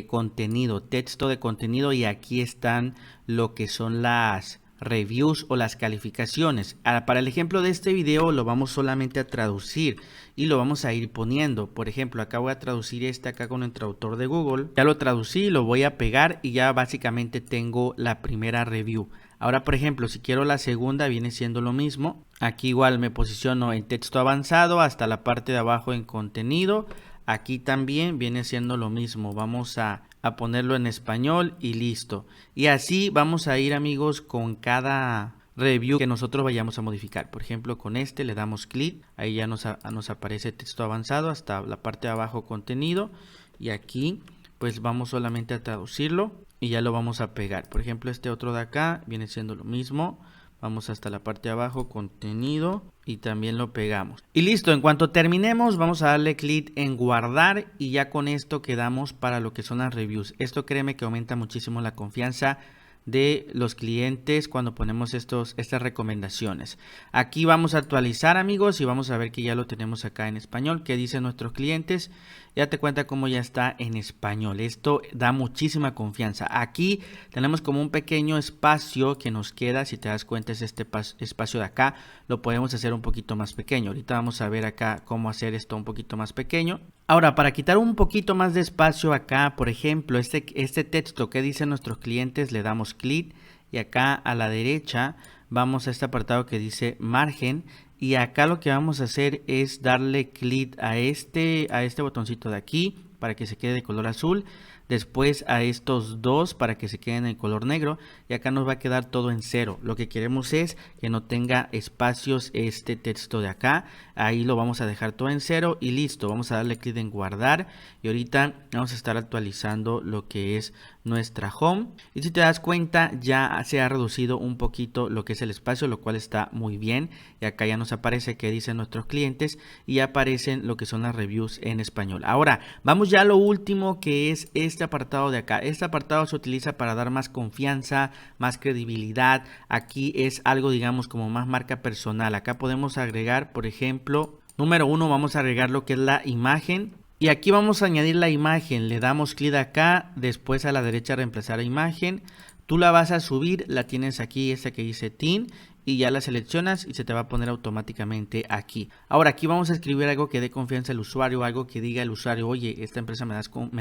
contenido, texto de contenido, y aquí están lo que son las reviews o las calificaciones. Para el ejemplo de este video lo vamos solamente a traducir y lo vamos a ir poniendo. Por ejemplo, acá voy a traducir este acá con el traductor de Google. Ya lo traducí, lo voy a pegar y ya básicamente tengo la primera review. Ahora, por ejemplo, si quiero la segunda, viene siendo lo mismo. Aquí igual me posiciono en texto avanzado hasta la parte de abajo en contenido. Aquí también viene siendo lo mismo. Vamos a ponerlo en español y listo. Y así vamos a ir, amigos, con cada review que nosotros vayamos a modificar. Por ejemplo, con este le damos clic. Ahí ya nos aparece texto avanzado hasta la parte de abajo contenido. Y aquí pues vamos solamente a traducirlo y ya lo vamos a pegar. Por ejemplo, este otro de acá viene siendo lo mismo. Vamos hasta la parte de abajo, contenido, y también lo pegamos. Y listo, en cuanto terminemos, vamos a darle clic en guardar y ya con esto quedamos para lo que son las reviews. Esto créeme que aumenta muchísimo la confianza de los clientes cuando ponemos estas recomendaciones. Aquí vamos a actualizar, amigos, y vamos a ver que ya lo tenemos acá en español. ¿Qué dicen nuestros clientes? Ya te cuenta cómo ya está en español. Esto da muchísima confianza. Aquí tenemos como un pequeño espacio que nos queda. Si te das cuenta, es este espacio de acá. Lo podemos hacer un poquito más pequeño. Ahorita vamos a ver acá cómo hacer esto un poquito más pequeño. Ahora, para quitar un poquito más de espacio acá, por ejemplo, este texto que dicen nuestros clientes, le damos clic y acá a la derecha vamos a este apartado que dice margen. Y acá lo que vamos a hacer es darle clic a este botoncito de aquí para que se quede de color azul. Después a estos dos para que se queden en color negro. Y acá nos va a quedar todo en cero. Lo que queremos es que no tenga espacios este texto de acá. Ahí lo vamos a dejar todo en cero y listo. Vamos a darle clic en guardar. Y ahorita vamos a estar actualizando lo que es nuestra home. Y si te das cuenta, ya se ha reducido un poquito lo que es el espacio, lo cual está muy bien. Y acá ya nos aparece que dicen nuestros clientes y aparecen lo que son las reviews en español. Ahora, vamos ya a lo último, que es este apartado de acá. Este apartado se utiliza para dar más confianza, más credibilidad. Aquí es algo, digamos, como más marca personal. Acá podemos agregar, por ejemplo, número 1, vamos a agregar lo que es la imagen. Y aquí vamos a añadir la imagen. Le damos clic acá, después a la derecha reemplazar la imagen. Tú la vas a subir, la tienes aquí, esta que dice Teen, y ya la seleccionas y se te va a poner automáticamente aquí. Ahora aquí vamos a escribir algo que dé confianza al usuario, algo que diga el usuario, oye, esta empresa me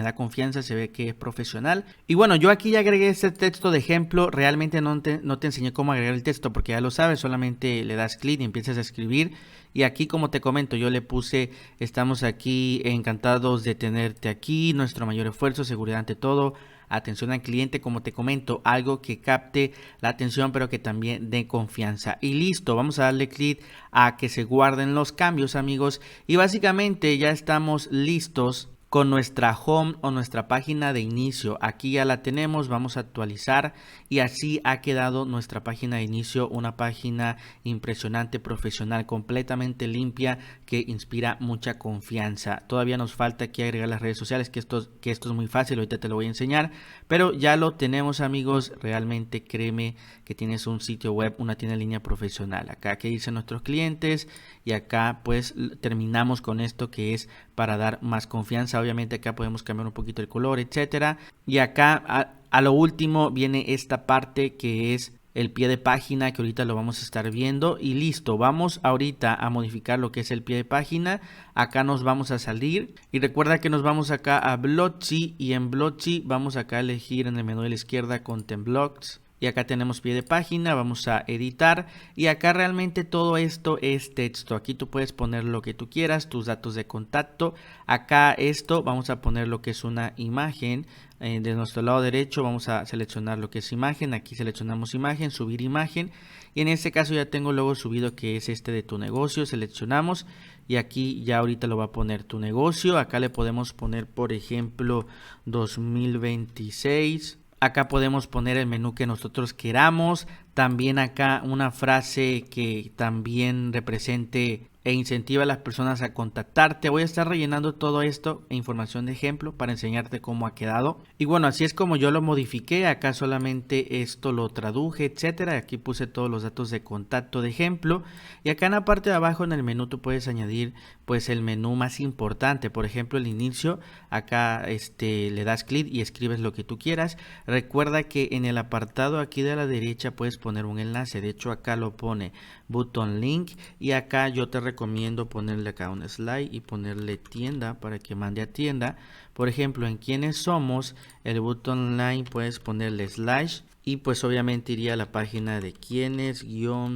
da confianza, se ve que es profesional. Y bueno, yo aquí ya agregué este texto de ejemplo. Realmente no te enseñé cómo agregar el texto porque ya lo sabes, solamente le das clic y empiezas a escribir. Y aquí, como te comento, yo le puse: estamos aquí encantados de tenerte aquí, nuestro mayor esfuerzo, seguridad ante todo, atención al cliente, como te comento, algo que capte la atención pero que también dé confianza. Y listo, vamos a darle clic a que se guarden los cambios, amigos, y básicamente ya estamos listos con nuestra home o nuestra página de inicio. Aquí ya la tenemos, vamos a actualizar y así ha quedado nuestra página de inicio, una página impresionante, profesional, completamente limpia, que inspira mucha confianza. Todavía nos falta aquí agregar las redes sociales, que esto es muy fácil, ahorita te lo voy a enseñar, pero ya lo tenemos, amigos. Realmente créeme que tienes un sitio web, una tienda en línea profesional. Acá que dicen nuestros clientes y acá pues terminamos con esto que es para dar más confianza. Obviamente acá podemos cambiar un poquito el color, etcétera. Y acá a lo último viene esta parte que es el pie de página, que ahorita lo vamos a estar viendo. Y listo, vamos ahorita a modificar lo que es el pie de página. Acá nos vamos a salir y recuerda que nos vamos acá a Blogsy, y en Blogsy vamos acá a elegir en el menú de la izquierda Content Blogs. y acá tenemos pie de página, vamos a editar y acá realmente todo esto es texto. Aquí tú puedes poner lo que tú quieras, tus datos de contacto. Acá esto vamos a poner lo que es una imagen. De nuestro lado derecho vamos a seleccionar lo que es imagen, aquí seleccionamos imagen, subir imagen y en este caso ya tengo el logo subido que es este de tu negocio, seleccionamos y aquí ya ahorita lo va a poner tu negocio. Acá le podemos poner por ejemplo 2026. Acá podemos poner el menú que nosotros queramos. También acá una frase que también represente e incentiva a las personas a contactarte. Voy a estar rellenando todo esto e información de ejemplo para enseñarte cómo ha quedado. Y bueno, así es como yo lo modifiqué. Acá solamente esto lo traduje, etcétera. Aquí puse todos los datos de contacto de ejemplo. Y acá en la parte de abajo en el menú tú puedes añadir pues el menú más importante. Por ejemplo, el inicio. Acá le das clic y escribes lo que tú quieras. Recuerda que en el apartado aquí de la derecha puedes poner un enlace. De hecho acá lo pone button link y acá yo te recomiendo ponerle acá un slide y ponerle tienda para que mande a tienda. Por ejemplo, en quiénes somos, el button line puedes ponerle slash y pues obviamente iría a la página de quiénes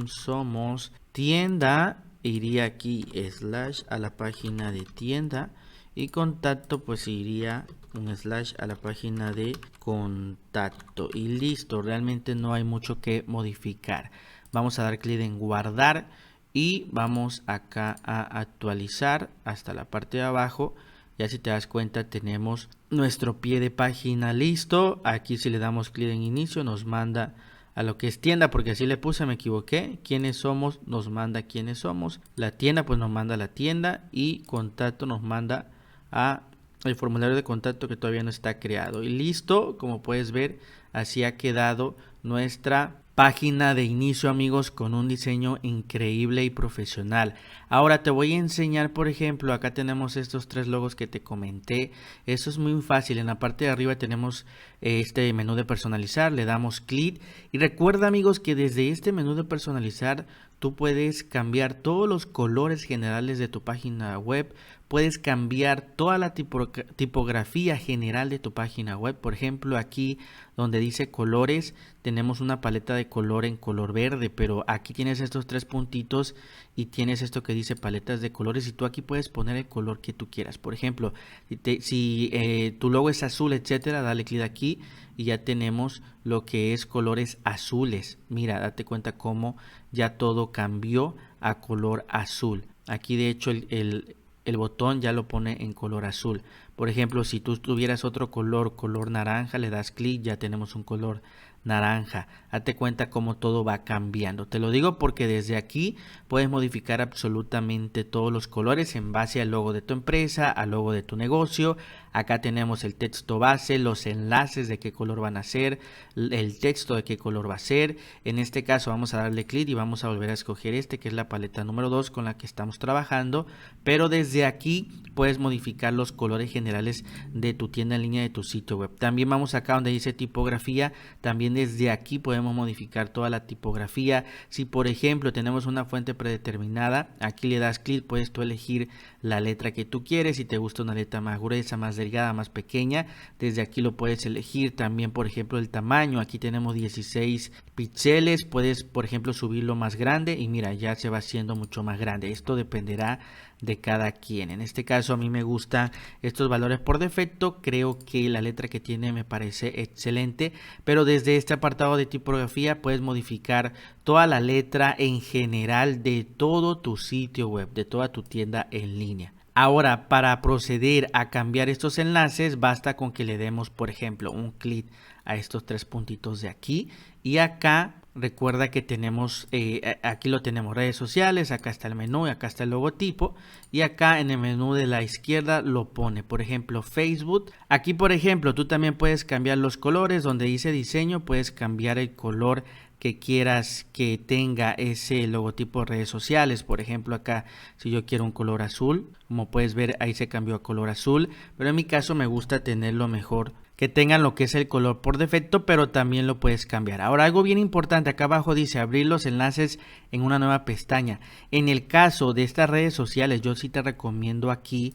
somos tienda, iría aquí slash a la página de tienda y contacto pues iría un slash a la página de contacto y listo. Realmente no hay mucho que modificar. Vamos a dar clic en guardar y vamos acá a actualizar hasta la parte de abajo. Ya si te das cuenta tenemos nuestro pie de página listo. Aquí si le damos clic en inicio nos manda a lo que es tienda, porque así le puse, me equivoqué. Quiénes somos nos manda quiénes somos. La tienda pues nos manda a la tienda y contacto nos manda a el formulario de contacto que todavía no está creado. Y listo, como puedes ver, así ha quedado nuestra página de inicio, amigos, con un diseño increíble y profesional. Ahora te voy a enseñar, por ejemplo, acá tenemos estos tres logos que te comenté. Eso es muy fácil. En la parte de arriba tenemos este menú de personalizar, le damos clic y recuerda, amigos, que desde este menú de personalizar tú puedes cambiar todos los colores generales de tu página web, puedes cambiar toda la tipografía general de tu página web. Por ejemplo, aquí donde dice colores tenemos una paleta de color en color verde, pero aquí tienes estos tres puntitos y tienes esto que dice paletas de colores y tú aquí puedes poner el color que tú quieras. Por ejemplo, si tu logo es azul, etcétera, dale clic aquí y ya tenemos lo que es colores azules. Mira, date cuenta cómo ya todo cambió a color azul. Aquí de hecho el botón ya lo pone en color azul. Por ejemplo, si tú tuvieras otro color naranja, le das clic, ya tenemos un color naranja. Date cuenta cómo todo va cambiando. Te lo digo porque desde aquí puedes modificar absolutamente todos los colores en base al logo de tu empresa, al logo de tu negocio. Acá tenemos el texto base, los enlaces de qué color van a ser, el texto de qué color va a ser. En este caso vamos a darle clic y vamos a volver a escoger que es la paleta número 2 con la que estamos trabajando. Pero desde aquí puedes modificar los colores generales de tu tienda en línea, de tu sitio web. También vamos acá donde dice tipografía. También desde aquí podemos modificar toda la tipografía. Si por ejemplo tenemos una fuente predeterminada, aquí le das clic, puedes tú elegir la letra que tú quieres. Si te gusta una letra más gruesa, más delgada, más pequeña, desde aquí lo puedes elegir. También por ejemplo el tamaño, aquí tenemos 16 píxeles, puedes por ejemplo subirlo más grande y mira, ya se va haciendo mucho más grande. Esto dependerá de cada quien. En este caso a mí me gustan estos valores por defecto, creo que la letra que tiene me parece excelente, pero desde este apartado de tipografía puedes modificar toda la letra en general de todo tu sitio web, de toda tu tienda en línea. Ahora, para proceder a cambiar estos enlaces, basta con que le demos, por ejemplo, un clic a estos tres puntitos de aquí y acá. Recuerda que tenemos, aquí lo tenemos, redes sociales, acá está el menú, acá está el logotipo y acá en el menú de la izquierda lo pone, por ejemplo, Facebook. Aquí, por ejemplo, tú también puedes cambiar los colores, donde dice diseño, puedes cambiar el color que quieras que tenga ese logotipo de redes sociales. Por ejemplo, acá si yo quiero un color azul, como puedes ver ahí se cambió a color azul, pero en mi caso me gusta tenerlo mejor que tengan lo que es el color por defecto, pero también lo puedes cambiar. Ahora, algo bien importante, acá abajo dice abrir los enlaces en una nueva pestaña. En el caso de estas redes sociales, yo sí te recomiendo aquí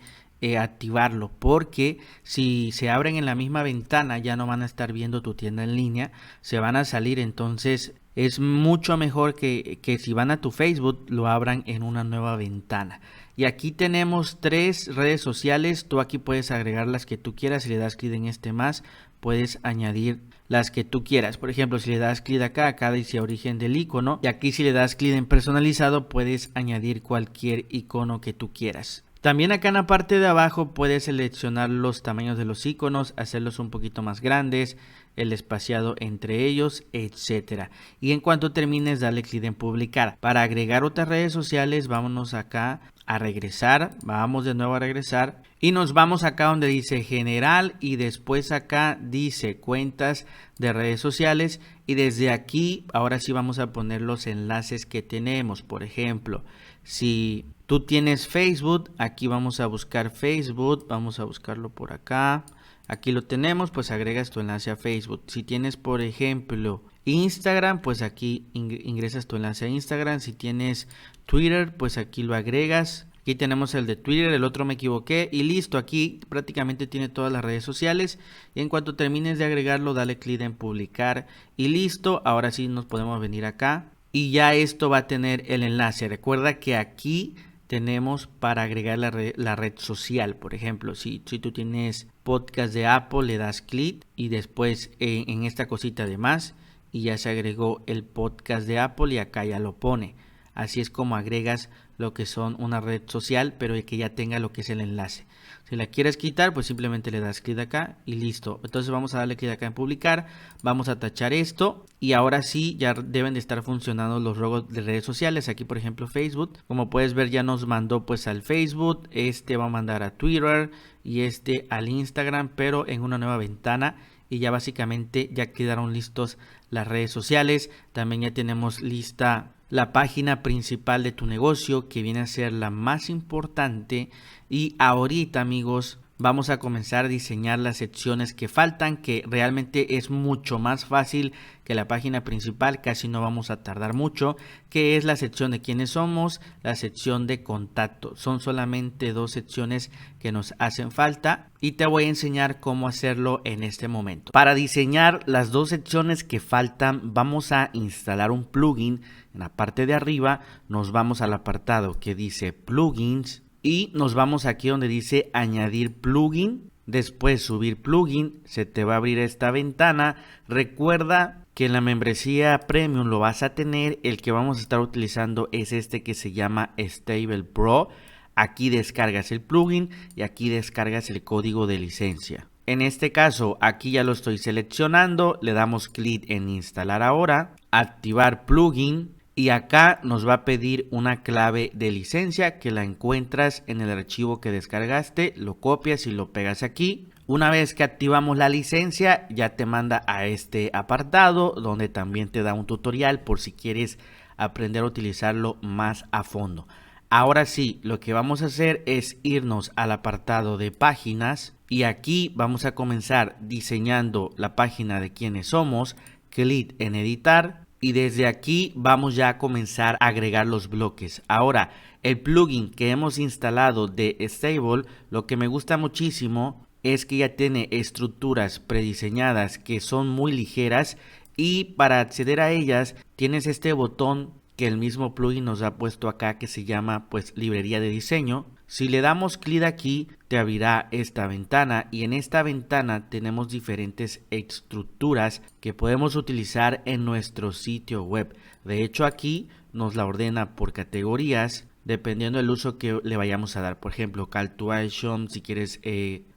activarlo, porque si se abren en la misma ventana ya no van a estar viendo tu tienda en línea, se van a salir. Entonces es mucho mejor que si van a tu Facebook lo abran en una nueva ventana. Y aquí tenemos 3 redes sociales. Tú aquí puedes agregar las que tú quieras. Si le das clic en este más, puedes añadir las que tú quieras. Por ejemplo, si le das clic acá dice origen del icono, y aquí si le das clic en personalizado puedes añadir cualquier icono que tú quieras. También acá en la parte de abajo puedes seleccionar los tamaños de los iconos, hacerlos un poquito más grandes, el espaciado entre ellos, etcétera. Y en cuanto termines, dale clic en publicar. Para agregar otras redes sociales, vámonos acá a regresar, vamos de nuevo a regresar y nos vamos acá donde dice general y después acá dice cuentas de redes sociales, y desde aquí ahora sí vamos a poner los enlaces que tenemos. Por ejemplo, si tú tienes Facebook, aquí vamos a buscar Facebook, vamos a buscarlo por acá. Aquí lo tenemos, pues agregas tu enlace a Facebook. Si tienes, por ejemplo, Instagram, pues aquí ingresas tu enlace a Instagram. Si tienes Twitter, pues aquí lo agregas. Aquí tenemos el de Twitter, el otro me equivoqué y listo. Aquí prácticamente tiene todas las redes sociales. Y en cuanto termines de agregarlo, dale clic en publicar y listo. Ahora sí nos podemos venir acá y ya esto va a tener el enlace. Recuerda que aquí tenemos para agregar la red social. Por ejemplo, si tú tienes podcast de Apple, le das clic y después en esta cosita de más y ya se agregó el podcast de Apple y acá ya lo pone. Así es como agregas lo que son una red social, pero que ya tenga lo que es el enlace. Si la quieres quitar, pues simplemente le das clic acá y listo. Entonces vamos a darle clic acá en publicar, vamos a tachar esto y ahora sí ya deben de estar funcionando los logos de redes sociales. Aquí por ejemplo Facebook, como puedes ver ya nos mandó pues al Facebook, este va a mandar a Twitter y este al Instagram, pero en una nueva ventana. Y ya básicamente ya quedaron listos las redes sociales. También ya tenemos lista la página principal de tu negocio, que viene a ser la más importante. Y ahorita, amigos, vamos a comenzar a diseñar las secciones que faltan, que realmente es mucho más fácil que la página principal, casi no vamos a tardar mucho, que es la sección de quiénes somos, la sección de contacto. Son solamente 2 secciones que nos hacen falta y te voy a enseñar cómo hacerlo en este momento. Para diseñar las 2 secciones que faltan, vamos a instalar un plugin. En la parte de arriba nos vamos al apartado que dice plugins y nos vamos aquí donde dice añadir plugin. Después subir plugin, se te va a abrir esta ventana. Recuerda que en la membresía premium lo vas a tener. El que vamos a estar utilizando es este que se llama Stable Pro. Aquí descargas el plugin y aquí descargas el código de licencia. En este caso aquí ya lo estoy seleccionando, le damos clic en instalar ahora, activar plugin. Y acá nos va a pedir una clave de licencia que la encuentras en el archivo que descargaste, lo copias y lo pegas aquí. Una vez que activamos la licencia ya te manda a este apartado donde también te da un tutorial por si quieres aprender a utilizarlo más a fondo. Ahora sí, lo que vamos a hacer es irnos al apartado de páginas y aquí vamos a comenzar diseñando la página de quiénes somos, clic en editar. Y desde aquí vamos ya a comenzar a agregar los bloques. Ahora, el plugin que hemos instalado de Stable, lo que me gusta muchísimo es que ya tiene estructuras prediseñadas que son muy ligeras y para acceder a ellas tienes este botón que el mismo plugin nos ha puesto acá que se llama pues librería de diseño. Si le damos clic aquí te abrirá esta ventana y en esta ventana tenemos diferentes estructuras que podemos utilizar en nuestro sitio web. De hecho aquí nos la ordena por categorías dependiendo del uso que le vayamos a dar. Por ejemplo, call to action, si quieres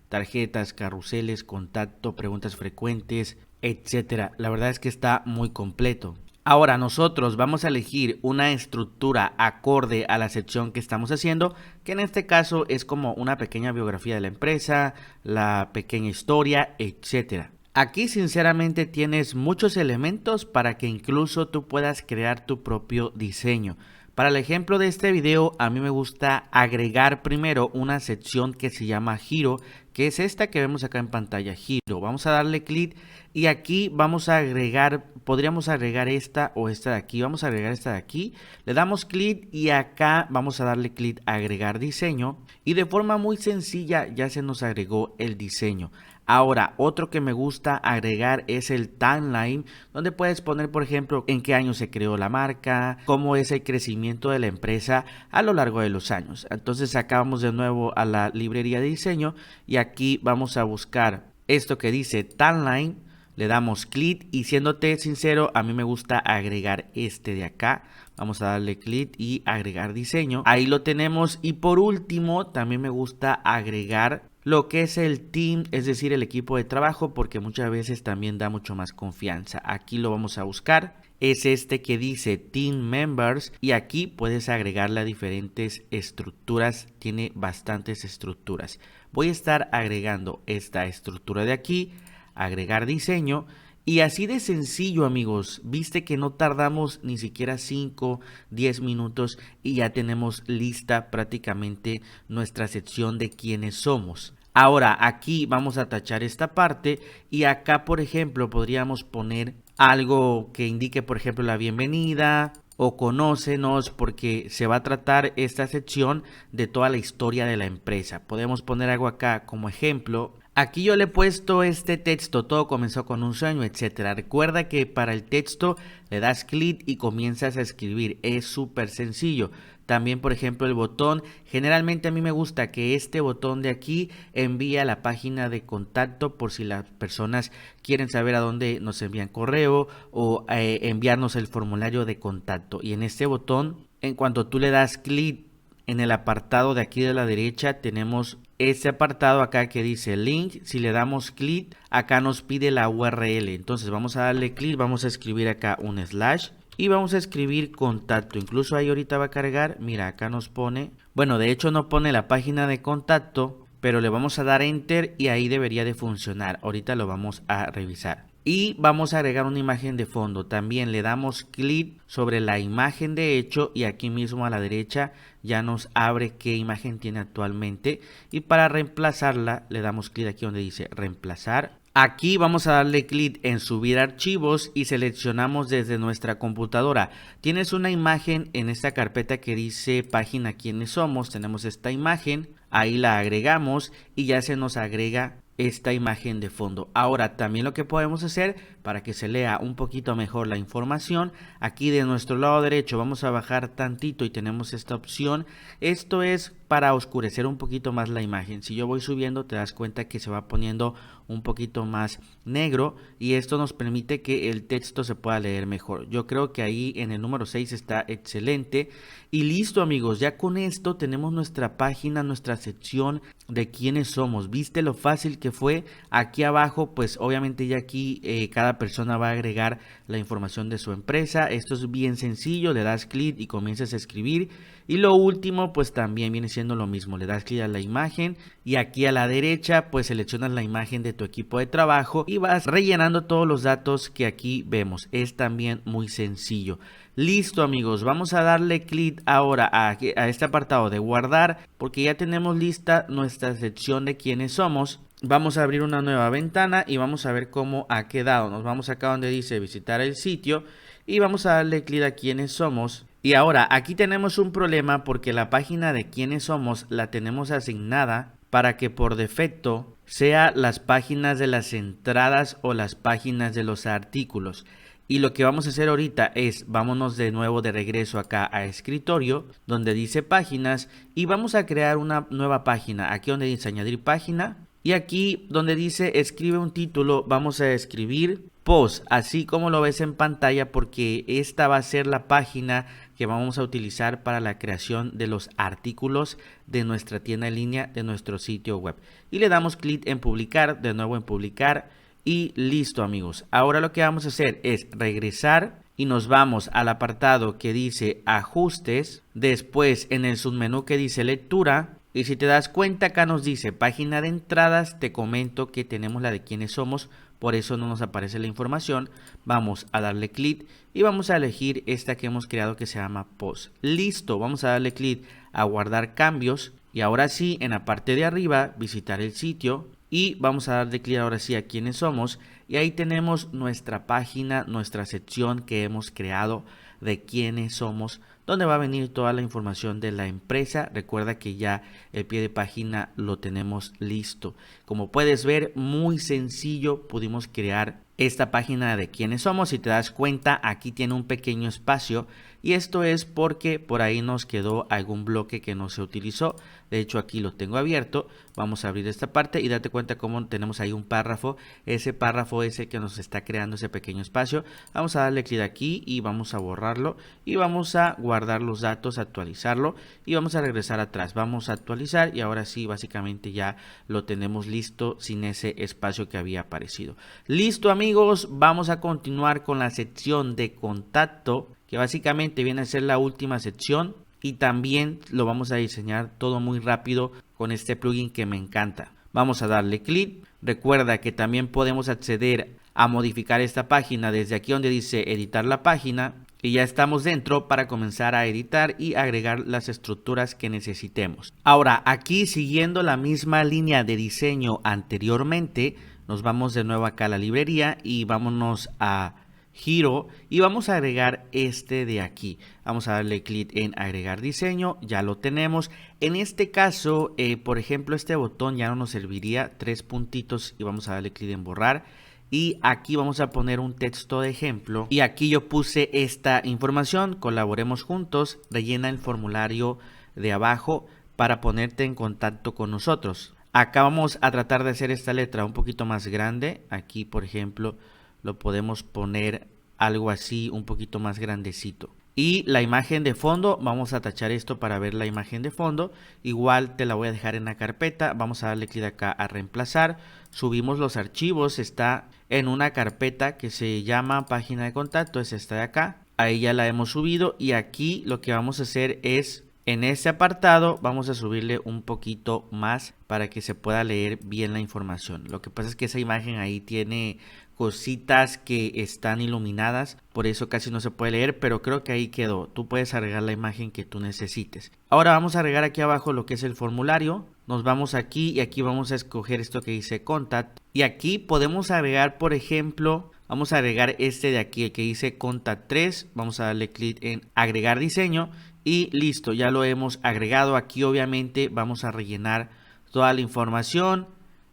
tarjetas, carruseles, contacto, preguntas frecuentes, etcétera. La verdad es que está muy completo. Ahora nosotros vamos a elegir una estructura acorde a la sección que estamos haciendo, que en este caso es como una pequeña biografía de la empresa, la pequeña historia, etcétera. Aquí sinceramente tienes muchos elementos para que incluso tú puedas crear tu propio diseño. Para el ejemplo de este video, a mí me gusta agregar primero una sección que se llama Giro, que es esta que vemos acá en pantalla, Giro. Vamos a darle clic y aquí vamos a agregar, podríamos agregar esta o esta de aquí. Vamos a agregar esta de aquí, le damos clic y acá vamos a darle clic a agregar diseño y de forma muy sencilla ya se nos agregó el diseño. Ahora, otro que me gusta agregar es el timeline, donde puedes poner, por ejemplo, en qué año se creó la marca, cómo es el crecimiento de la empresa a lo largo de los años. Entonces acá vamos de nuevo a la librería de diseño y aquí vamos a buscar esto que dice timeline, le damos clic y siéndote sincero, a mí me gusta agregar este de acá. Vamos a darle clic y agregar diseño. Ahí lo tenemos y por último también me gusta agregar lo que es el team, es decir, el equipo de trabajo, porque muchas veces también da mucho más confianza. Aquí lo vamos a buscar. Es este que dice Team Members y aquí puedes agregarle a diferentes estructuras. Tiene bastantes estructuras. Voy a estar agregando esta estructura de aquí, agregar diseño. Y así de sencillo, amigos, viste que no tardamos ni siquiera 5, 10 minutos y ya tenemos lista prácticamente nuestra sección de quiénes somos. Ahora aquí vamos a tachar esta parte y acá, por ejemplo, podríamos poner algo que indique, por ejemplo, la bienvenida o conócenos, porque se va a tratar esta sección de toda la historia de la empresa. Podemos poner algo acá como ejemplo. Aquí yo le he puesto este texto, todo comenzó con un sueño, etcétera. Recuerda que para el texto le das clic y comienzas a escribir, es súper sencillo. También, por ejemplo, el botón, generalmente a mí me gusta que este botón de aquí envíe a la página de contacto por si las personas quieren saber a dónde nos envían correo o enviarnos el formulario de contacto. Y en este botón, en cuanto tú le das clic en el apartado de aquí de la derecha, tenemos este apartado acá que dice link. Si le damos clic, acá nos pide la URL. Entonces vamos a darle clic, vamos a escribir acá un slash y vamos a escribir contacto. Incluso ahí ahorita va a cargar, mira, acá nos pone, bueno, de hecho no pone la página de contacto, pero le vamos a dar enter y ahí debería de funcionar. Ahorita lo vamos a revisar. Y vamos a agregar una imagen de fondo. También le damos clic sobre la imagen de hecho y aquí mismo a la derecha ya nos abre qué imagen tiene actualmente. Y para reemplazarla le damos clic aquí donde dice reemplazar. Aquí vamos a darle clic en subir archivos y seleccionamos desde nuestra computadora. Tienes una imagen en esta carpeta que dice página quiénes somos. Tenemos esta imagen, ahí la agregamos y ya se nos agrega esta imagen de fondo. Ahora también lo que podemos hacer para que se lea un poquito mejor la información, aquí de nuestro lado derecho vamos a bajar tantito y tenemos esta opción. Esto es para oscurecer un poquito más la imagen. Si yo voy subiendo te das cuenta que se va poniendo un poquito más negro y esto nos permite que el texto se pueda leer mejor. Yo creo que ahí en el número 6 está excelente. Y listo, amigos, ya con esto tenemos nuestra página, nuestra sección de quiénes somos. ¿Viste lo fácil que fue? Aquí abajo pues obviamente ya aquí cada persona va a agregar la información de su empresa. Esto es bien sencillo, le das clic y comienzas a escribir. Y lo último pues también viene siendo lo mismo, le das clic a la imagen y aquí a la derecha pues seleccionas la imagen de tu equipo de trabajo y vas rellenando todos los datos que aquí vemos. Es también muy sencillo. Listo, amigos, vamos a darle clic ahora a este apartado de guardar porque ya tenemos lista nuestra sección de quiénes somos. Vamos a abrir una nueva ventana y vamos a ver cómo ha quedado. Nos vamos acá donde dice visitar el sitio y vamos a darle clic a quiénes somos. Y ahora aquí tenemos un problema porque la página de quiénes somos la tenemos asignada para que por defecto sea las páginas de las entradas o las páginas de los artículos. Y lo que vamos a hacer ahorita es, vámonos de nuevo de regreso acá a escritorio, donde dice páginas y vamos a crear una nueva página. Aquí donde dice añadir página y aquí donde dice escribe un título, vamos a escribir post, así como lo ves en pantalla, porque esta va a ser la página que vamos a utilizar para la creación de los artículos de nuestra tienda en línea, de nuestro sitio web. Y le damos clic en publicar, de nuevo en publicar y listo, amigos. Ahora lo que vamos a hacer es regresar y nos vamos al apartado que dice ajustes, después en el submenú que dice lectura. Y si te das cuenta acá nos dice página de entradas, te comento que tenemos la de quiénes somos por eso no nos aparece la información. Vamos a darle clic y vamos a elegir esta que hemos creado que se llama post. Listo, vamos a darle clic a guardar cambios y ahora sí, en la parte de arriba, visitar el sitio y vamos a darle clic ahora sí a quiénes somos y ahí tenemos nuestra página, nuestra sección que hemos creado de quiénes somos, donde va a venir toda la información de la empresa. Recuerda que ya el pie de página lo tenemos listo. Como puedes ver, muy sencillo, pudimos crear esta página de quiénes somos. Si te das cuenta, aquí tiene un pequeño espacio y esto es porque por ahí nos quedó algún bloque que no se utilizó. De hecho, aquí lo tengo abierto. Vamos a abrir esta parte y date cuenta cómo tenemos ahí un párrafo. Ese párrafo es el que nos está creando ese pequeño espacio. Vamos a darle clic aquí y vamos a borrarlo y vamos a guardar los datos, actualizarlo y vamos a regresar atrás. Vamos a actualizar y ahora sí, básicamente ya lo tenemos listo sin ese espacio que había aparecido. Listo, amigos, vamos a continuar con la sección de contacto, que básicamente viene a ser la última sección y también lo vamos a diseñar todo muy rápido con este plugin que me encanta. Vamos a darle clic. Recuerda que también podemos acceder a modificar esta página desde aquí donde dice editar la página y ya estamos dentro para comenzar a editar y agregar las estructuras que necesitemos. Ahora, aquí siguiendo la misma línea de diseño anteriormente, nos vamos de nuevo acá a la librería y vámonos a Giro y vamos a agregar este de aquí. Vamos a darle clic en agregar diseño, ya lo tenemos. En este caso, por ejemplo, este botón ya no nos serviría, 3 puntitos y vamos a darle clic en borrar. Y aquí vamos a poner un texto de ejemplo y aquí yo puse esta información, colaboremos juntos, rellena el formulario de abajo para ponerte en contacto con nosotros. Acá vamos a tratar de hacer esta letra un poquito más grande, aquí por ejemplo lo podemos poner algo así un poquito más grandecito. Y la imagen de fondo, vamos a tachar esto para ver la imagen de fondo. Igual te la voy a dejar en la carpeta. Vamos a darle clic acá a reemplazar. Subimos los archivos. Está en una carpeta que se llama página de contacto. Es esta de acá. Ahí ya la hemos subido. Y aquí lo que vamos a hacer es, en este apartado, vamos a subirle un poquito más para que se pueda leer bien la información. Lo que pasa es que esa imagen ahí tiene cositas que están iluminadas, por eso casi no se puede leer, pero creo que ahí quedó. Tú puedes agregar la imagen que tú necesites. Ahora vamos a agregar aquí abajo lo que es el formulario. Nos vamos aquí y aquí vamos a escoger esto que dice Contact. Y aquí podemos agregar, por ejemplo, vamos a agregar este de aquí, el que dice Contact 3. Vamos a darle clic en agregar diseño y listo, ya lo hemos agregado. Aquí obviamente vamos a rellenar toda la información,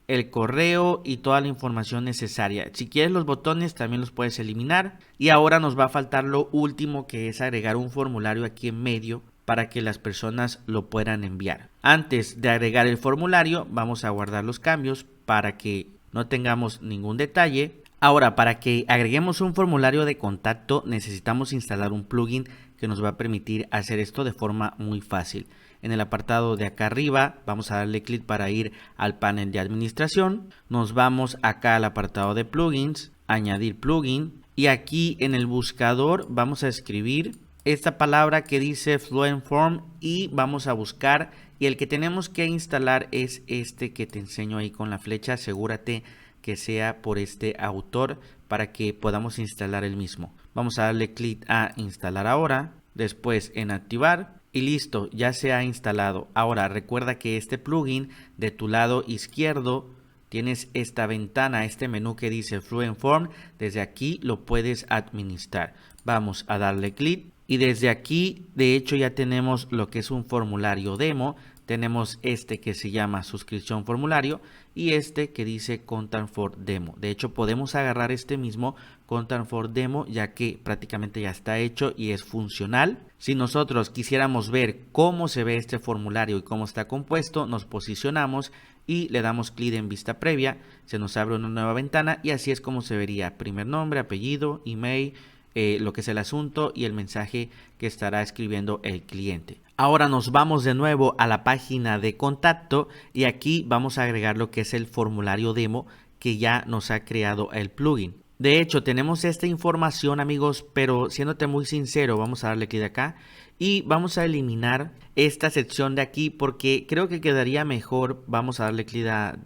el correo y toda la información necesaria. Si quieres los botones también los puedes eliminar. Y ahora nos va a faltar lo último, que es agregar un formulario aquí en medio para que las personas lo puedan enviar. Antes de agregar el formulario vamos a guardar los cambios para que no tengamos ningún detalle. Ahora, para que agreguemos un formulario de contacto necesitamos instalar un plugin que nos va a permitir hacer esto de forma muy fácil. En el apartado de acá arriba vamos a darle clic para ir al panel de administración. Nos vamos acá al apartado de plugins, añadir plugin y aquí en el buscador vamos a escribir esta palabra que dice Fluentform y vamos a buscar, y el que tenemos que instalar es este que te enseño ahí con la flecha. Asegúrate que sea por este autor para que podamos instalar el mismo. Vamos a darle clic a instalar ahora, después en activar. Y listo, ya se ha instalado. Ahora recuerda que este plugin, de tu lado izquierdo tienes esta ventana, este menú que dice Fluentform. Desde aquí lo puedes administrar. Vamos a darle clic y desde aquí de hecho ya tenemos lo que es un formulario demo. Tenemos este que se llama suscripción formulario y este que dice Contact for Demo. De hecho podemos agarrar este mismo Contact for Demo ya que prácticamente ya está hecho y es funcional. Si nosotros quisiéramos ver cómo se ve este formulario y cómo está compuesto, nos posicionamos y le damos clic en vista previa. Se nos abre una nueva ventana y así es como se vería: primer nombre, apellido, email, lo que es el asunto y el mensaje que estará escribiendo el cliente. Ahora nos vamos de nuevo a la página de contacto y aquí vamos a agregar lo que es el formulario demo que ya nos ha creado el plugin. De hecho tenemos esta información, amigos, pero siéndote muy sincero, vamos a darle clic acá y vamos a eliminar esta sección de aquí porque creo que quedaría mejor. Vamos a darle clic a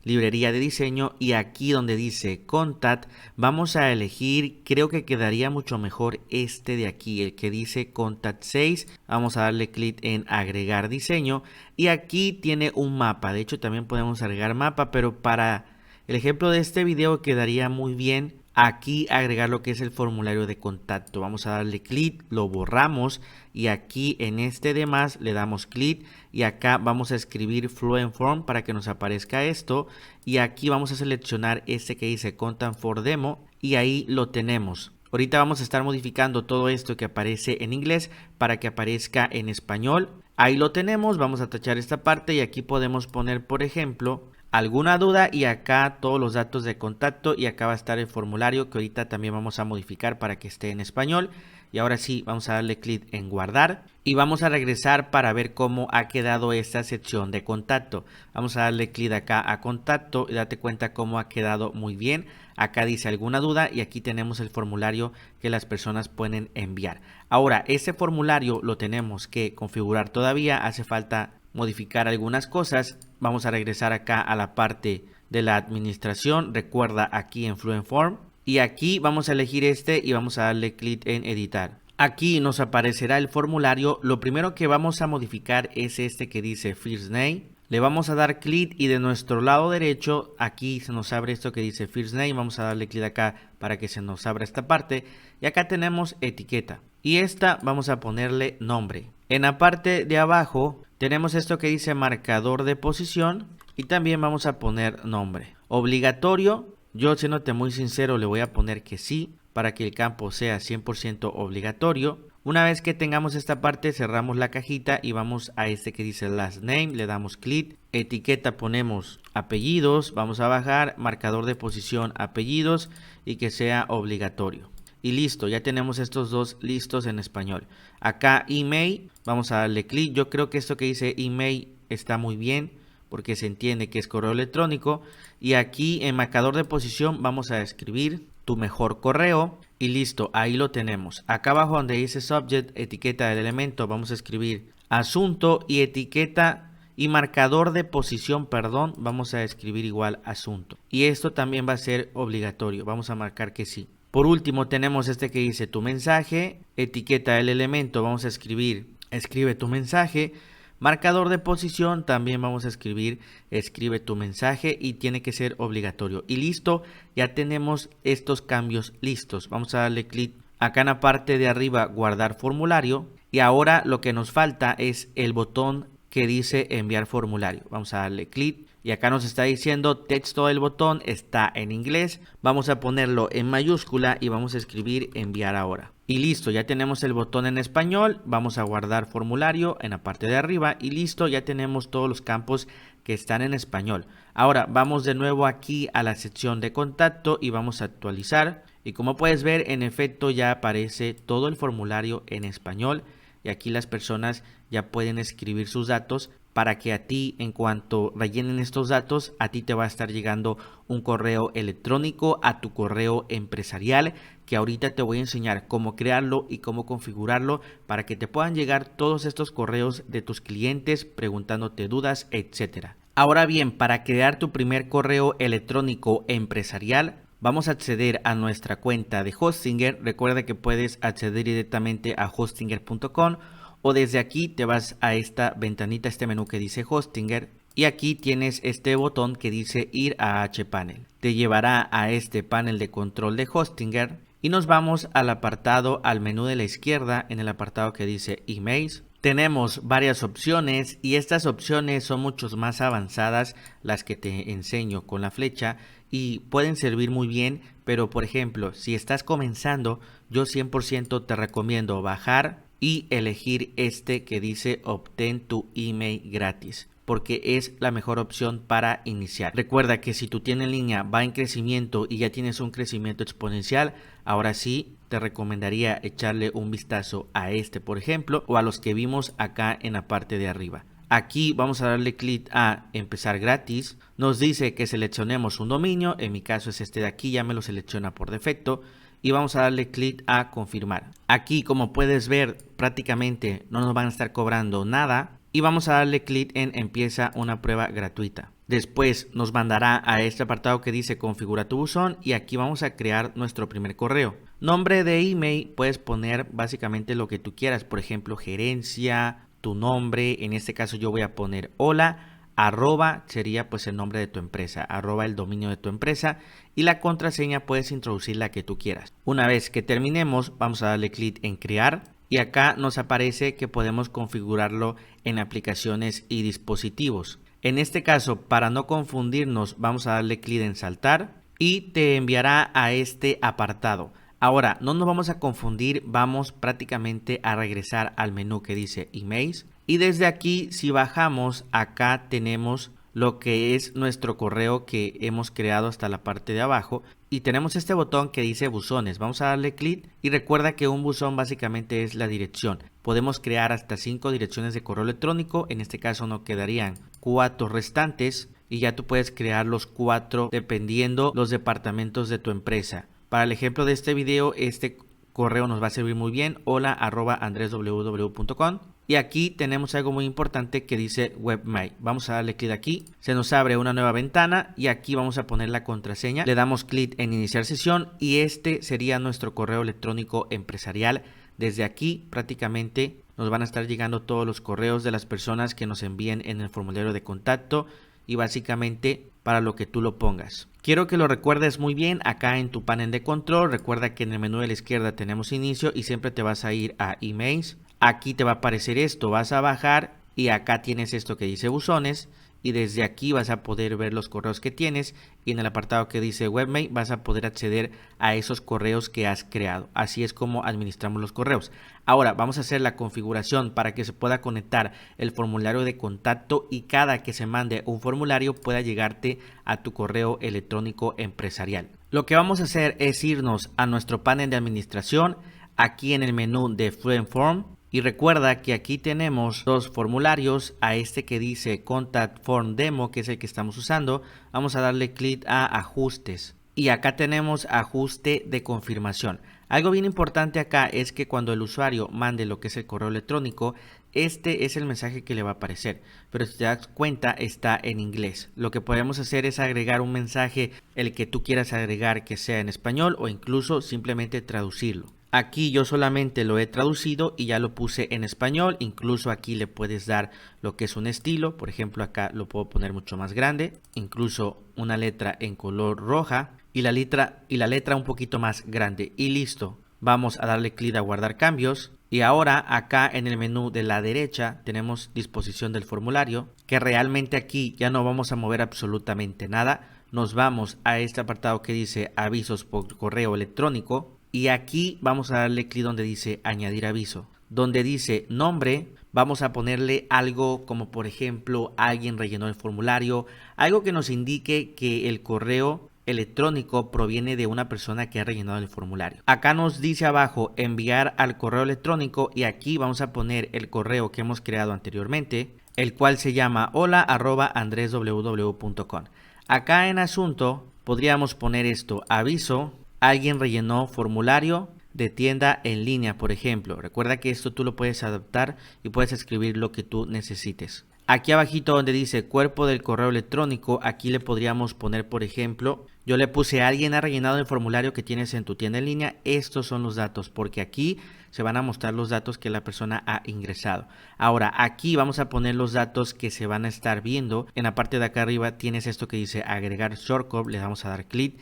librería de diseño y aquí donde dice Contact vamos a elegir, creo que quedaría mucho mejor este de aquí, el que dice Contact 6. Vamos a darle clic en agregar diseño y aquí tiene un mapa. De hecho también podemos agregar mapa, pero para el ejemplo de este video quedaría muy bien aquí agregar lo que es el formulario de contacto. Vamos a darle clic, lo borramos y aquí en este demás le damos clic y acá vamos a escribir Fluent Form para que nos aparezca esto y aquí vamos a seleccionar este que dice Contact for Demo y ahí lo tenemos. Ahorita vamos a estar modificando todo esto que aparece en inglés para que aparezca en español. Ahí lo tenemos, vamos a tachar esta parte y aquí podemos poner, por ejemplo, alguna duda y acá todos los datos de contacto y acá va a estar el formulario que ahorita también vamos a modificar para que esté en español. Y ahora sí, vamos a darle clic en guardar y vamos a regresar para ver cómo ha quedado esta sección de contacto. Vamos a darle clic acá a contacto y date cuenta cómo ha quedado muy bien. Acá dice alguna duda y aquí tenemos el formulario que las personas pueden enviar. Ahora, ese formulario lo tenemos que configurar todavía, hace falta modificar algunas cosas. Vamos a regresar acá a la parte de la administración. Recuerda aquí en Fluent Form y aquí vamos a elegir este y vamos a darle clic en editar. Aquí nos aparecerá el formulario. Lo primero que vamos a modificar es este que dice First Name. Le vamos a dar clic y de nuestro lado derecho aquí se nos abre esto que dice First Name. Vamos a darle clic acá para que se nos abra esta parte y acá tenemos etiqueta y esta vamos a ponerle nombre. En la parte de abajo tenemos esto que dice marcador de posición y también vamos a poner nombre. Obligatorio, yo siéndote muy sincero le voy a poner que sí para que el campo sea 100% obligatorio. Una vez que tengamos esta parte cerramos la cajita y vamos a este que dice last name, le damos clic, etiqueta ponemos apellidos, vamos a bajar marcador de posición apellidos y que sea obligatorio. Y listo, ya tenemos estos dos listos en español. Acá email, vamos a darle clic. Yo creo que esto que dice email está muy bien porque se entiende que es correo electrónico. Y aquí en marcador de posición vamos a escribir tu mejor correo y listo, ahí lo tenemos. Acá abajo donde dice subject, etiqueta del elemento, vamos a escribir asunto y etiqueta y marcador de posición, perdón, vamos a escribir igual asunto. Y esto también va a ser obligatorio, vamos a marcar que sí. Por último tenemos este que dice tu mensaje, etiqueta del elemento, vamos a escribir escribe tu mensaje, marcador de posición también vamos a escribir escribe tu mensaje y tiene que ser obligatorio. Y listo, ya tenemos estos cambios listos. Vamos a darle clic acá en la parte de arriba guardar formulario y ahora lo que nos falta es el botón que dice enviar formulario. Vamos a darle clic. Y acá nos está diciendo texto del botón está en inglés. Vamos a ponerlo en mayúscula y vamos a escribir enviar ahora. Y listo, ya tenemos el botón en español. Vamos a guardar formulario en la parte de arriba y listo, ya tenemos todos los campos que están en español. Ahora vamos de nuevo aquí a la sección de contacto y vamos a actualizar. Y como puedes ver, en efecto ya aparece todo el formulario en español. Y aquí las personas ya pueden escribir sus datos para que a ti, en cuanto rellenen estos datos, a ti te va a estar llegando un correo electrónico a tu correo empresarial, que ahorita te voy a enseñar cómo crearlo y cómo configurarlo para que te puedan llegar todos estos correos de tus clientes preguntándote dudas, etcétera. Ahora bien, para crear tu primer correo electrónico empresarial, vamos a acceder a nuestra cuenta de Hostinger. Recuerda que puedes acceder directamente a hostinger.com o desde aquí te vas a esta ventanita, este menú que dice Hostinger y aquí tienes este botón que dice ir a hPanel. Te llevará a este panel de control de Hostinger y nos vamos al apartado, al menú de la izquierda, en el apartado que dice emails. Tenemos varias opciones y estas opciones son mucho más avanzadas, las que te enseño con la flecha, y pueden servir muy bien, pero por ejemplo, si estás comenzando, yo 100% te recomiendo bajar y elegir este que dice obtén tu email gratis, porque es la mejor opción para iniciar. Recuerda que si tu tienda en línea va en crecimiento y ya tienes un crecimiento exponencial, ahora sí te recomendaría echarle un vistazo a este, por ejemplo, o a los que vimos acá en la parte de arriba. Aquí vamos a darle clic a empezar gratis. Nos dice que seleccionemos un dominio, en mi caso es este de aquí, ya me lo selecciona por defecto. y vamos a darle clic a confirmar. Aquí, como puedes ver, prácticamente no nos van a estar cobrando nada y vamos a darle clic en empieza una prueba gratuita. Después nos mandará a este apartado que dice configura tu buzón y aquí vamos a crear nuestro primer correo. Nombre de email, puedes poner básicamente lo que tú quieras, por ejemplo gerencia, tu nombre, en este caso yo voy a poner hola, arroba sería pues el nombre de tu empresa, arroba el dominio de tu empresa y la contraseña puedes introducir la que tú quieras. Una vez que terminemos vamos a darle clic en crear y acá nos aparece que podemos configurarlo en aplicaciones y dispositivos. En este caso, para no confundirnos, vamos a darle clic en saltar y te enviará a este apartado. Ahora, no nos vamos a confundir, vamos prácticamente a regresar al menú que dice emails. Y desde aquí, si bajamos, acá tenemos lo que es nuestro correo que hemos creado hasta la parte de abajo. Y tenemos este botón que dice buzones. Vamos a darle clic y recuerda que un buzón básicamente es la dirección. Podemos crear hasta 5 direcciones de correo electrónico. En este caso nos quedarían 4 restantes y ya tú puedes crear los 4 dependiendo los departamentos de tu empresa. Para el ejemplo de este video, este correo nos va a servir muy bien, hola@andresww.com. Y aquí tenemos algo muy importante que dice webmail. Vamos a darle clic aquí, se nos abre una nueva ventana y aquí vamos a poner la contraseña. Le damos clic en iniciar sesión y este sería nuestro correo electrónico empresarial. Desde aquí prácticamente nos van a estar llegando todos los correos de las personas que nos envíen en el formulario de contacto y básicamente para lo que tú lo pongas. Quiero que lo recuerdes muy bien acá en tu panel de control. Recuerda que en el menú de la izquierda tenemos inicio y siempre te vas a ir a emails. Aquí te va a aparecer esto, vas a bajar y acá tienes esto que dice buzones y desde aquí vas a poder ver los correos que tienes y en el apartado que dice webmail vas a poder acceder a esos correos que has creado. Así es como administramos los correos. Ahora vamos a hacer la configuración para que se pueda conectar el formulario de contacto y cada que se mande un formulario pueda llegarte a tu correo electrónico empresarial. Lo que vamos a hacer es irnos a nuestro panel de administración aquí en el menú de Fluent Form. Y recuerda que aquí tenemos dos formularios, a este que dice Contact Form Demo, que es el que estamos usando. Vamos a darle clic a ajustes y acá tenemos ajuste de confirmación. Algo bien importante acá es que cuando el usuario mande lo que es el correo electrónico, este es el mensaje que le va a aparecer, pero si te das cuenta está en inglés. Lo que podemos hacer es agregar un mensaje, el que tú quieras agregar, que sea en español o incluso simplemente traducirlo. Aquí yo solamente lo he traducido y ya lo puse en español. Incluso aquí le puedes dar lo que es un estilo. Por ejemplo, acá lo puedo poner mucho más grande. Incluso una letra en color roja y la letra un poquito más grande. Y listo. Vamos a darle clic a guardar cambios. Y ahora acá en el menú de la derecha tenemos disposición del formulario. Que realmente aquí ya no vamos a mover absolutamente nada. Nos vamos a este apartado que dice avisos por correo electrónico. Y aquí vamos a darle clic donde dice añadir aviso. Donde dice nombre, vamos a ponerle algo como por ejemplo alguien rellenó el formulario. Algo que nos indique que el correo electrónico proviene de una persona que ha rellenado el formulario. Acá nos dice abajo enviar al correo electrónico y aquí vamos a poner el correo que hemos creado anteriormente, el cual se llama hola@andresww.com. Acá en asunto podríamos poner esto, aviso. Alguien rellenó formulario de tienda en línea, por ejemplo. Recuerda que esto tú lo puedes adaptar y puedes escribir lo que tú necesites. Aquí abajito donde dice cuerpo del correo electrónico, aquí le podríamos poner, por ejemplo, yo le puse alguien ha rellenado el formulario que tienes en tu tienda en línea. Estos son los datos, porque aquí se van a mostrar los datos que la persona ha ingresado. Ahora, aquí vamos a poner los datos que se van a estar viendo. En la parte de acá arriba tienes esto que dice agregar shortcode, le vamos a dar clic.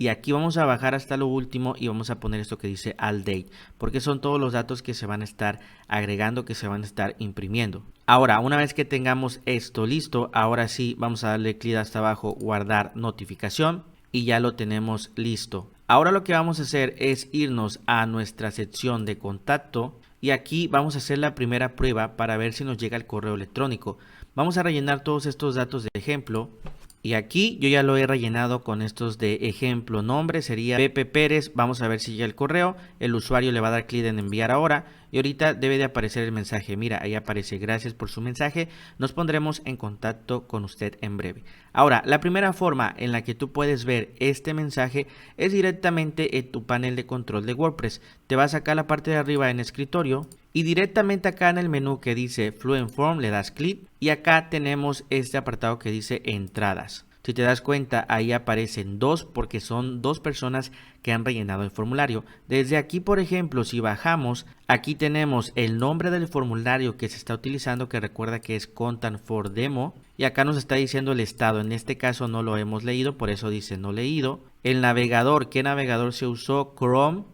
Y aquí vamos a bajar hasta lo último y vamos a poner esto que dice all date, porque son todos los datos que se van a estar agregando, que se van a estar imprimiendo. Ahora, una vez que tengamos esto listo, ahora sí vamos a darle clic hasta abajo, guardar notificación y ya lo tenemos listo. Ahora lo que vamos a hacer es irnos a nuestra sección de contacto y aquí vamos a hacer la primera prueba para ver si nos llega el correo electrónico. Vamos a rellenar todos estos datos de ejemplo. Y aquí yo ya lo he rellenado con estos de ejemplo. Nombre sería Pepe Pérez. Vamos a ver si llega el correo. El usuario le va a dar clic en enviar ahora. Y ahorita debe de aparecer el mensaje. Mira, ahí aparece gracias por su mensaje. Nos pondremos en contacto con usted en breve. Ahora, la primera forma en la que tú puedes ver este mensaje es directamente en tu panel de control de WordPress. Te vas acá a la parte de arriba en escritorio. Y directamente acá en el menú que dice Fluent Form le das clic y acá tenemos este apartado que dice entradas. Si te das cuenta, ahí aparecen dos porque son dos personas que han rellenado el formulario. Desde aquí, por ejemplo, si bajamos, aquí tenemos el nombre del formulario que se está utilizando, que recuerda que es Contact for Demo. Y acá nos está diciendo el estado. En este caso no lo hemos leído, por eso dice no leído. El navegador, ¿qué navegador se usó? Chrome.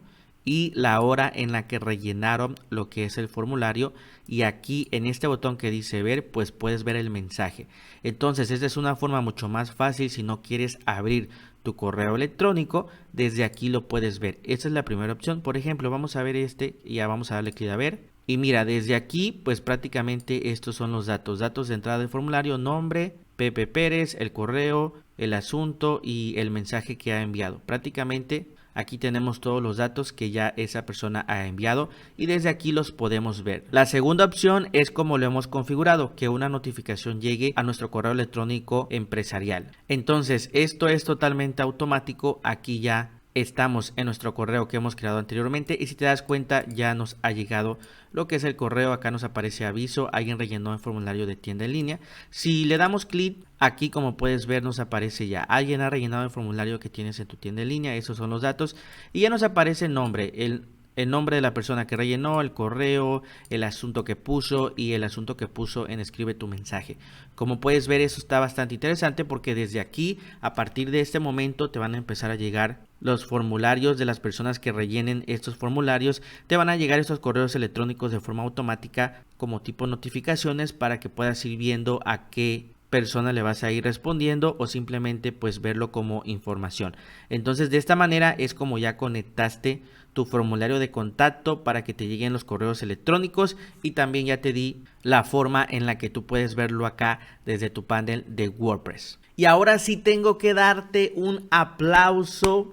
Y la hora en la que rellenaron lo que es el formulario, y aquí en este botón que dice ver, pues puedes ver el mensaje. Entonces esta es una forma mucho más fácil si no quieres abrir tu correo electrónico, desde aquí lo puedes ver. Esta es la primera opción. Por ejemplo, vamos a ver este y ya vamos a darle clic a ver. Y mira, desde aquí pues prácticamente estos son los datos de entrada del formulario: nombre, Pepe Pérez, el correo, el asunto y el mensaje que ha enviado. Prácticamente aquí tenemos todos los datos que ya esa persona ha enviado y desde aquí los podemos ver. La segunda opción es como lo hemos configurado, que una notificación llegue a nuestro correo electrónico empresarial. Entonces esto es totalmente automático. Aquí ya estamos en nuestro correo que hemos creado anteriormente y si te das cuenta ya nos ha llegado lo que es el correo. Acá nos aparece aviso, alguien rellenó el formulario de tienda en línea. Si le damos clic aquí, como puedes ver, nos aparece ya alguien ha rellenado el formulario que tienes en tu tienda en línea. Esos son los datos y ya nos aparece el nombre, el nombre de la persona que rellenó, el correo, el asunto que puso y el asunto que puso en escribe tu mensaje. Como puedes ver, eso está bastante interesante porque desde aquí, a partir de este momento, te van a empezar a llegar los formularios de las personas que rellenen estos formularios. Te van a llegar estos correos electrónicos de forma automática como tipo notificaciones para que puedas ir viendo a qué persona le vas a ir respondiendo o simplemente pues verlo como información. Entonces de esta manera es como ya conectaste tu formulario de contacto para que te lleguen los correos electrónicos y también ya te di la forma en la que tú puedes verlo acá desde tu panel de WordPress. Y ahora sí tengo que darte un aplauso,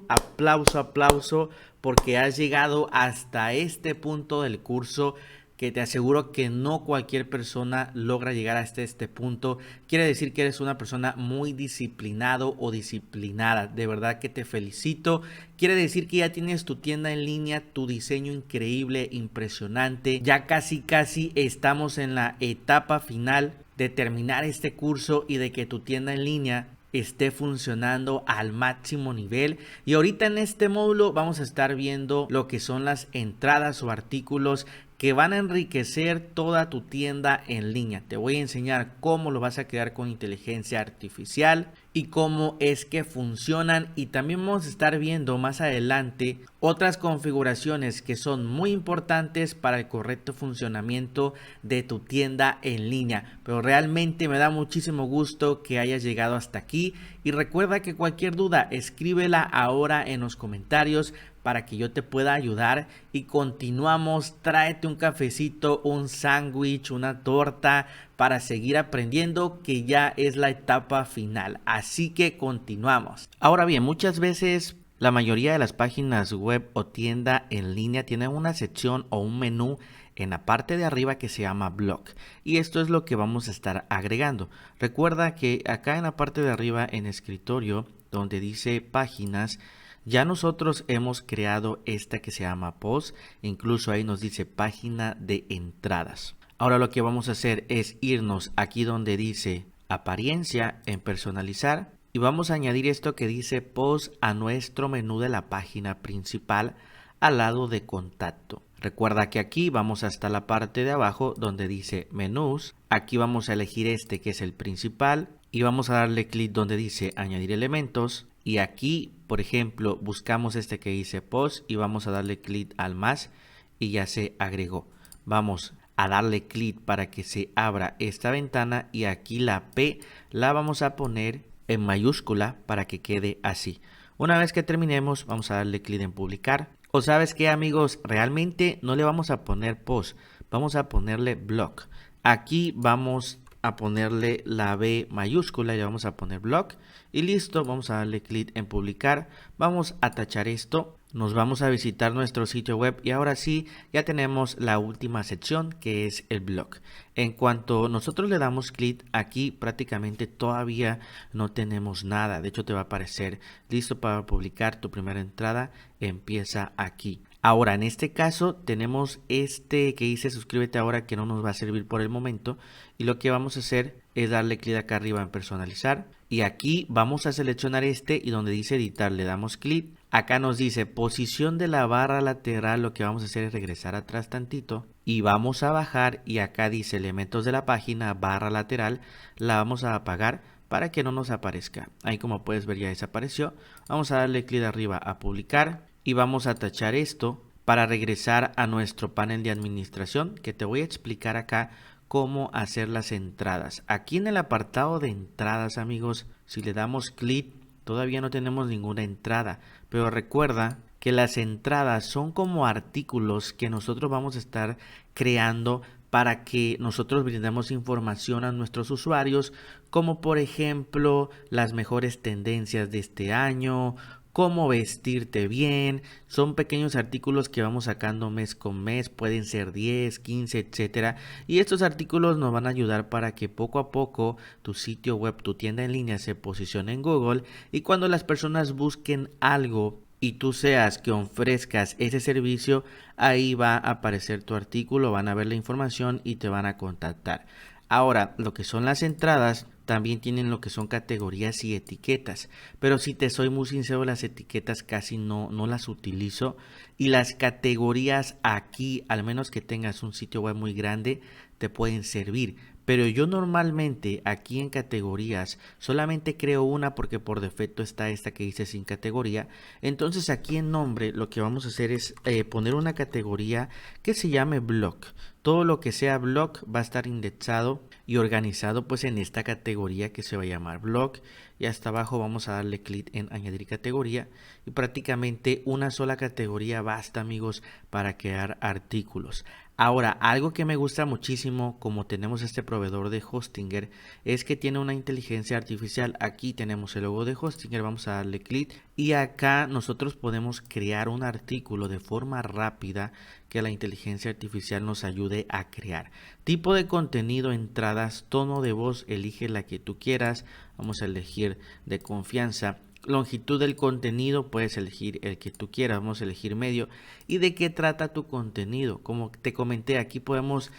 porque has llegado hasta este punto del curso, que te aseguro que no cualquier persona logra llegar hasta este punto. Quiere decir que eres una persona muy disciplinado o disciplinada. De verdad que te felicito. Quiere decir que ya tienes tu tienda en línea, tu diseño increíble, impresionante. Ya casi estamos en la etapa final de terminar este curso y de que tu tienda en línea esté funcionando al máximo nivel. Y ahorita en este módulo vamos a estar viendo lo que son las entradas o artículos que van a enriquecer toda tu tienda en línea. Te voy a enseñar cómo lo vas a crear con inteligencia artificial y cómo es que funcionan, y también vamos a estar viendo más adelante otras configuraciones que son muy importantes para el correcto funcionamiento de tu tienda en línea. Pero realmente me da muchísimo gusto que hayas llegado hasta aquí y recuerda que cualquier duda escríbela ahora en los comentarios para que yo te pueda ayudar y continuamos. Tráete un cafecito, un sándwich, una torta para seguir aprendiendo, que ya es la etapa final. Así que continuamos. Ahora bien, muchas veces la mayoría de las páginas web o tienda en línea tienen una sección o un menú en la parte de arriba que se llama blog, y esto es lo que vamos a estar agregando. Recuerda que acá en la parte de arriba en escritorio donde dice páginas, ya nosotros hemos creado esta que se llama post, incluso ahí nos dice página de entradas. Ahora lo que vamos a hacer es irnos aquí donde dice apariencia en personalizar y vamos a añadir esto que dice post a nuestro menú de la página principal al lado de contacto. Recuerda que aquí vamos hasta la parte de abajo donde dice menús. Aquí vamos a elegir este que es el principal y vamos a darle clic donde dice añadir elementos. Y aquí, por ejemplo, buscamos este que dice post y vamos a darle clic al más y ya se agregó. Vamos a darle clic para que se abra esta ventana y aquí la P la vamos a poner en mayúscula para que quede así. Una vez que terminemos, vamos a darle clic en publicar. O sabes qué, amigos, realmente no le vamos a poner post, vamos a ponerle blog. Aquí vamos a ponerle la B mayúscula y le vamos a poner blog y listo, vamos a darle clic en publicar, vamos a tachar esto, nos vamos a visitar nuestro sitio web y ahora sí ya tenemos la última sección que es el blog. En cuanto nosotros le damos clic aquí, prácticamente todavía no tenemos nada, de hecho te va a aparecer listo para publicar tu primera entrada, empieza aquí. Ahora, en este caso tenemos este que dice suscríbete ahora, que no nos va a servir por el momento, y lo que vamos a hacer es darle clic acá arriba en personalizar y aquí vamos a seleccionar este y donde dice editar le damos clic. Acá nos dice posición de la barra lateral, lo que vamos a hacer es regresar atrás tantito y vamos a bajar y acá dice elementos de la página, barra lateral, la vamos a apagar para que no nos aparezca. Ahí como puedes ver ya desapareció. Vamos a darle clic arriba a publicar y vamos a tachar esto para regresar a nuestro panel de administración, que te voy a explicar acá cómo hacer las entradas. Aquí en el apartado de entradas, amigos, si le damos clic todavía no tenemos ninguna entrada, pero recuerda que las entradas son como artículos que nosotros vamos a estar creando para que nosotros brindemos información a nuestros usuarios, como por ejemplo las mejores tendencias de este año, cómo vestirte bien. Son pequeños artículos que vamos sacando mes con mes, pueden ser 10, 15, etcétera, y estos artículos nos van a ayudar para que poco a poco tu sitio web, tu tienda en línea se posicione en Google y cuando las personas busquen algo y tú seas que ofrezcas ese servicio, ahí va a aparecer tu artículo, van a ver la información y te van a contactar. Ahora, lo que son las entradas también tienen lo que son categorías y etiquetas, pero si te soy muy sincero, las etiquetas casi no las utilizo y las categorías aquí, al menos que tengas un sitio web muy grande, te pueden servir. Pero yo normalmente aquí en categorías solamente creo una porque por defecto está esta que dice sin categoría. Entonces aquí en nombre lo que vamos a hacer es poner una categoría que se llame blog. Todo lo que sea blog va a estar indexado y organizado pues en esta categoría que se va a llamar blog. Y hasta abajo vamos a darle clic en añadir categoría y prácticamente una sola categoría basta, amigos, para crear artículos. Ahora, algo que me gusta muchísimo, como tenemos este proveedor de Hostinger, es que tiene una inteligencia artificial. Aquí tenemos el logo de Hostinger, vamos a darle clic y acá nosotros podemos crear un artículo de forma rápida que la inteligencia artificial nos ayude a crear. Tipo de contenido, entradas, tono de voz, elige la que tú quieras. Vamos a elegir de confianza. Longitud del contenido, puedes elegir el que tú quieras, vamos a elegir medio. ¿Y de qué trata tu contenido? Como te comenté, aquí podemos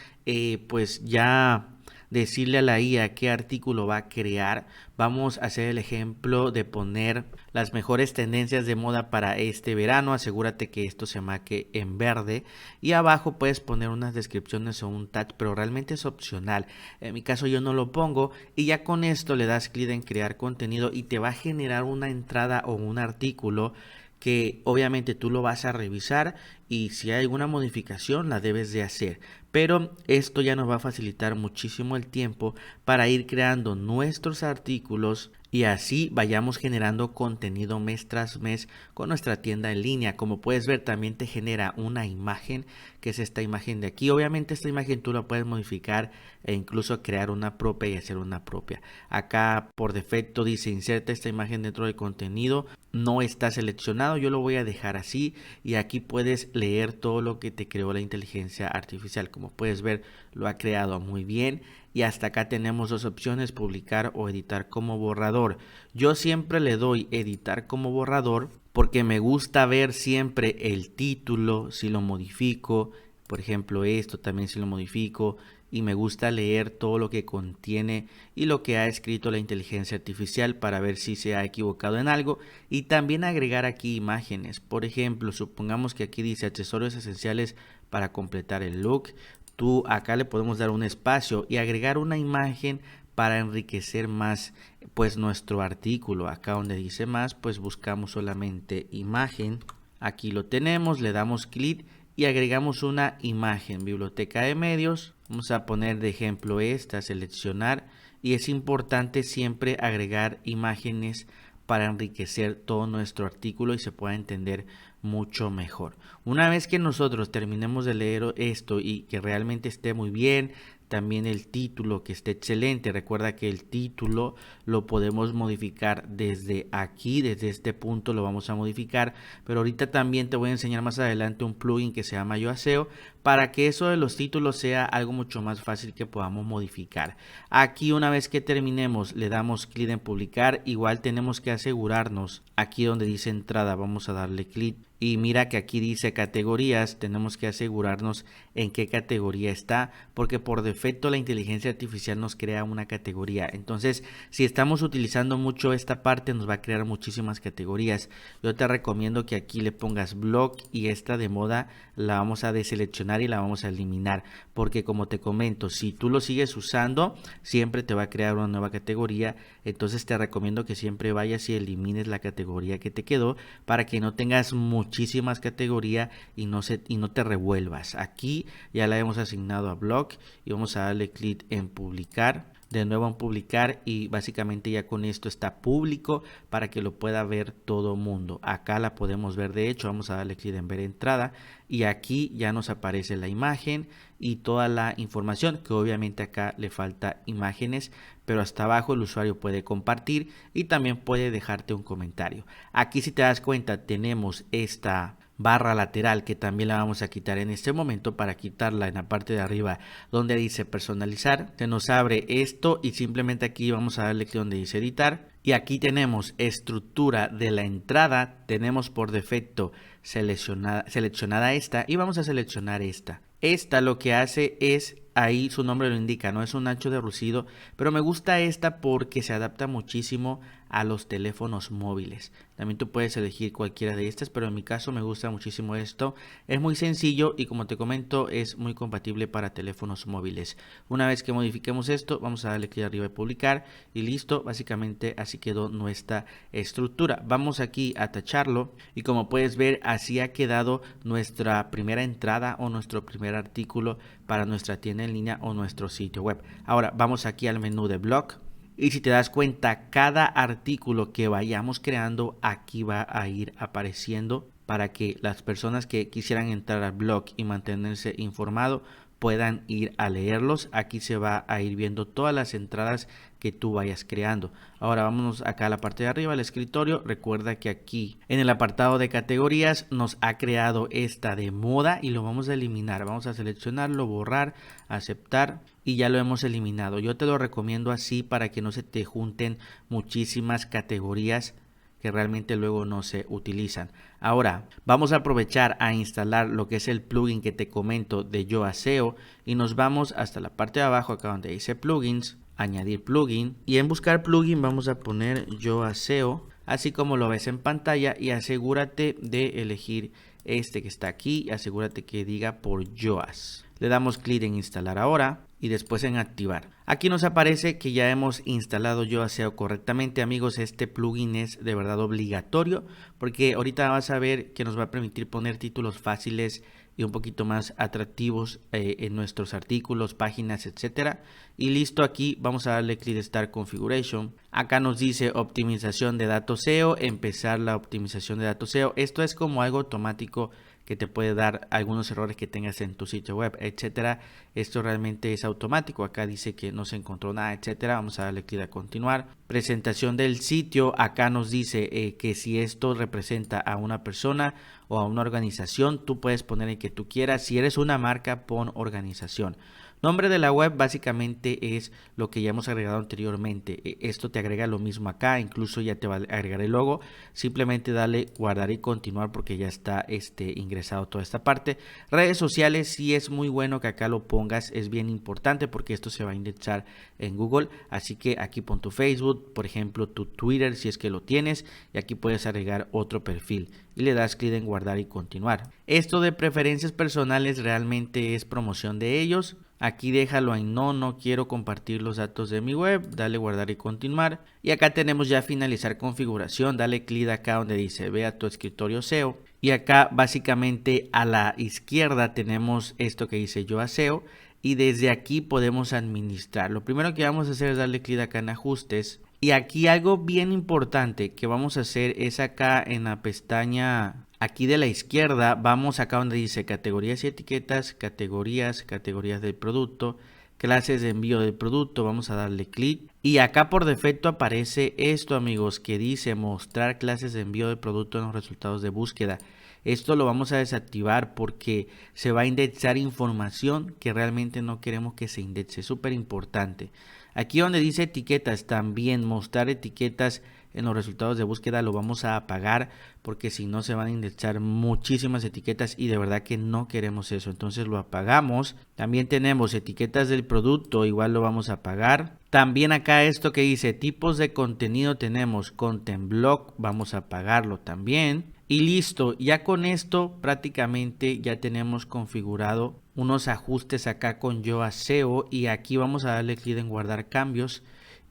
pues ya decirle a la IA qué artículo va a crear. Vamos a hacer el ejemplo de poner las mejores tendencias de moda para este verano. Asegúrate que esto se marque en verde y abajo puedes poner unas descripciones o un tag, pero realmente es opcional. En mi caso yo no lo pongo y ya con esto le das clic en crear contenido y te va a generar una entrada o un artículo que obviamente tú lo vas a revisar y si hay alguna modificación la debes de hacer. Pero esto ya nos va a facilitar muchísimo el tiempo para ir creando nuestros artículos y así vayamos generando contenido mes tras mes con nuestra tienda en línea. Como puedes ver, también te genera una imagen, que es esta imagen de aquí. Obviamente esta imagen tú la puedes modificar e incluso crear una propia y hacer una propia. Acá por defecto dice inserta esta imagen dentro del contenido. No está seleccionado, yo lo voy a dejar así y aquí puedes leer todo lo que te creó la inteligencia artificial. Como puedes ver, lo ha creado muy bien. Y hasta acá tenemos dos opciones, publicar o editar como borrador. Yo siempre le doy editar como borrador porque me gusta ver siempre el título, si lo modifico, por ejemplo esto también si lo modifico, y me gusta leer todo lo que contiene y lo que ha escrito la inteligencia artificial para ver si se ha equivocado en algo y también agregar aquí imágenes. Por ejemplo, supongamos que aquí dice accesorios esenciales para completar el look. Tú acá le podemos dar un espacio y agregar una imagen para enriquecer más pues nuestro artículo. Acá donde dice más, pues buscamos solamente imagen. Aquí lo tenemos, le damos clic y agregamos una imagen. Biblioteca de medios, vamos a poner de ejemplo esta, seleccionar, y es importante siempre agregar imágenes para enriquecer todo nuestro artículo y se pueda entender mucho mejor. Una vez que nosotros terminemos de leer esto y que realmente esté muy bien, también el título que esté excelente. Recuerda que el título lo podemos modificar desde aquí, desde este punto lo vamos a modificar, pero ahorita también te voy a enseñar más adelante un plugin que se llama Yoaseo para que eso de los títulos sea algo mucho más fácil que podamos modificar. Aquí una vez que terminemos le damos clic en publicar. Igual tenemos que asegurarnos aquí donde dice entrada, vamos a darle clic y mira que aquí dice categorías. Tenemos que asegurarnos en qué categoría está, porque por defecto la inteligencia artificial nos crea una categoría. Entonces si estamos utilizando mucho esta parte nos va a crear muchísimas categorías. Yo te recomiendo que aquí le pongas blog y esta de moda la vamos a deseleccionar y la vamos a eliminar, porque como te comento, si tú lo sigues usando siempre te va a crear una nueva categoría. Entonces te recomiendo que siempre vayas y elimines la categoría que te quedó para que no tengas muchísimas categorías y no te revuelvas. Aquí ya la hemos asignado a blog y vamos a darle clic en publicar. De nuevo en publicar y básicamente ya con esto está público para que lo pueda ver todo mundo. Acá la podemos ver, de hecho vamos a darle clic en ver entrada y aquí ya nos aparece la imagen y toda la información, que obviamente acá le falta imágenes, pero hasta abajo el usuario puede compartir y también puede dejarte un comentario. Aquí si te das cuenta tenemos esta barra lateral que también la vamos a quitar en este momento. Para quitarla en la parte de arriba donde dice personalizar, se nos abre esto y simplemente aquí vamos a darle clic donde dice editar y aquí tenemos estructura de la entrada. Tenemos por defecto seleccionada esta y vamos a seleccionar esta. Esta lo que hace es, ahí su nombre lo indica, no es un ancho de reducido, pero me gusta esta porque se adapta muchísimo a los teléfonos móviles. También tú puedes elegir cualquiera de estas, pero en mi caso me gusta muchísimo esto. Es muy sencillo y como te comento es muy compatible para teléfonos móviles. Una vez que modifiquemos esto vamos a darle clic arriba de publicar y listo. Básicamente así quedó nuestra estructura. Vamos aquí a tacharlo y como puedes ver así ha quedado nuestra primera entrada o nuestro primer artículo para nuestra tienda en línea o nuestro sitio web. Ahora vamos aquí al menú de blog. Y si te das cuenta, cada artículo que vayamos creando aquí va a ir apareciendo para que las personas que quisieran entrar al blog y mantenerse informado puedan ir a leerlos. Aquí se va a ir viendo todas las entradas que tú vayas creando. Ahora vámonos acá a la parte de arriba, al escritorio. Recuerda que aquí en el apartado de categorías nos ha creado esta de moda y lo vamos a eliminar. Vamos a seleccionarlo, borrar, aceptar y ya lo hemos eliminado. Yo te lo recomiendo así para que no se te junten muchísimas categorías que realmente luego no se utilizan. Ahora vamos a aprovechar a instalar lo que es el plugin que te comento de Yoaseo y nos vamos hasta la parte de abajo acá donde dice plugins, añadir plugin y en buscar plugin vamos a poner Yoaseo así como lo ves en pantalla y asegúrate de elegir este que está aquí y asegúrate que diga por Yoas. Le damos clic en instalar ahora y después en activar. Aquí nos aparece que ya hemos instalado Yoaseo correctamente. Amigos, este plugin es de verdad obligatorio porque ahorita vas a ver que nos va a permitir poner títulos fáciles y un poquito más atractivos en nuestros artículos, páginas, etcétera. Y listo, aquí vamos a darle clic de Start Configuration. Acá nos dice optimización de datos SEO, empezar la optimización de datos SEO. Esto es como algo automático que te puede dar algunos errores que tengas en tu sitio web, etcétera. Esto realmente es automático. Acá dice que no se encontró nada, etcétera. Vamos a darle clic a continuar. Presentación del sitio. Acá nos dice que si esto representa a una persona o a una organización, tú puedes poner el que tú quieras. Si eres una marca, pon organización. Nombre de la web básicamente es lo que ya hemos agregado anteriormente. Esto te agrega lo mismo acá, incluso ya te va a agregar el logo. Simplemente dale guardar y continuar porque ya está ingresado toda esta parte. Redes sociales, sí es muy bueno que acá lo pongas, es bien importante porque esto se va a indexar en Google. Así que aquí pon tu Facebook, por ejemplo tu Twitter si es que lo tienes y aquí puedes agregar otro perfil. Y le das clic en guardar y continuar. Esto de preferencias personales realmente es promoción de ellos. Aquí déjalo en no quiero compartir los datos de mi web, dale guardar y continuar. Y acá tenemos ya finalizar configuración, dale clic acá donde dice ve a tu escritorio SEO. Y acá básicamente a la izquierda tenemos esto que dice Yoaseo y desde aquí podemos administrar. Lo primero que vamos a hacer es darle clic acá en ajustes. Y aquí algo bien importante que vamos a hacer es acá en la pestaña aquí de la izquierda, vamos acá donde dice categorías y etiquetas, categorías del producto, clases de envío del producto, vamos a darle clic y acá por defecto aparece esto, amigos, que dice mostrar clases de envío del producto en los resultados de búsqueda. Esto lo vamos a desactivar porque se va a indexar información que realmente no queremos que se indexe. Es súper importante. Aquí donde dice etiquetas, también mostrar etiquetas en los resultados de búsqueda lo vamos a apagar porque si no se van a indexar muchísimas etiquetas y de verdad que no queremos eso. Entonces lo apagamos. También tenemos etiquetas del producto, igual lo vamos a apagar. También acá esto que dice tipos de contenido tenemos content block, vamos a apagarlo también. Y listo, ya con esto prácticamente ya tenemos configurado unos ajustes acá con Yoa SEO y aquí vamos a darle clic en guardar cambios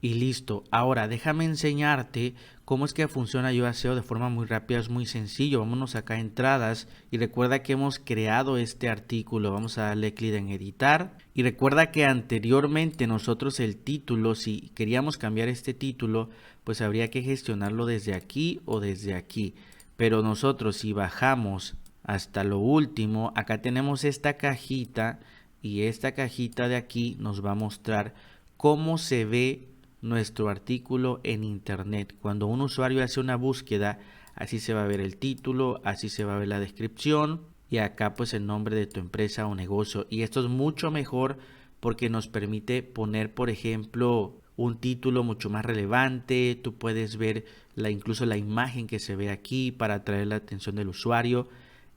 y listo. Ahora déjame enseñarte cómo es que funciona Yoa SEO de forma muy rápida, es muy sencillo. Vámonos acá a entradas y recuerda que hemos creado este artículo, vamos a darle clic en editar y recuerda que anteriormente nosotros el título, si queríamos cambiar este título, pues habría que gestionarlo desde aquí o desde aquí. Pero nosotros si bajamos hasta lo último, acá tenemos esta cajita y esta cajita de aquí nos va a mostrar cómo se ve nuestro artículo en internet. Cuando un usuario hace una búsqueda, así se va a ver el título, así se va a ver la descripción y acá pues el nombre de tu empresa o negocio. Y esto es mucho mejor porque nos permite poner, por ejemplo, un título mucho más relevante. Tú puedes ver incluso la imagen que se ve aquí para atraer la atención del usuario.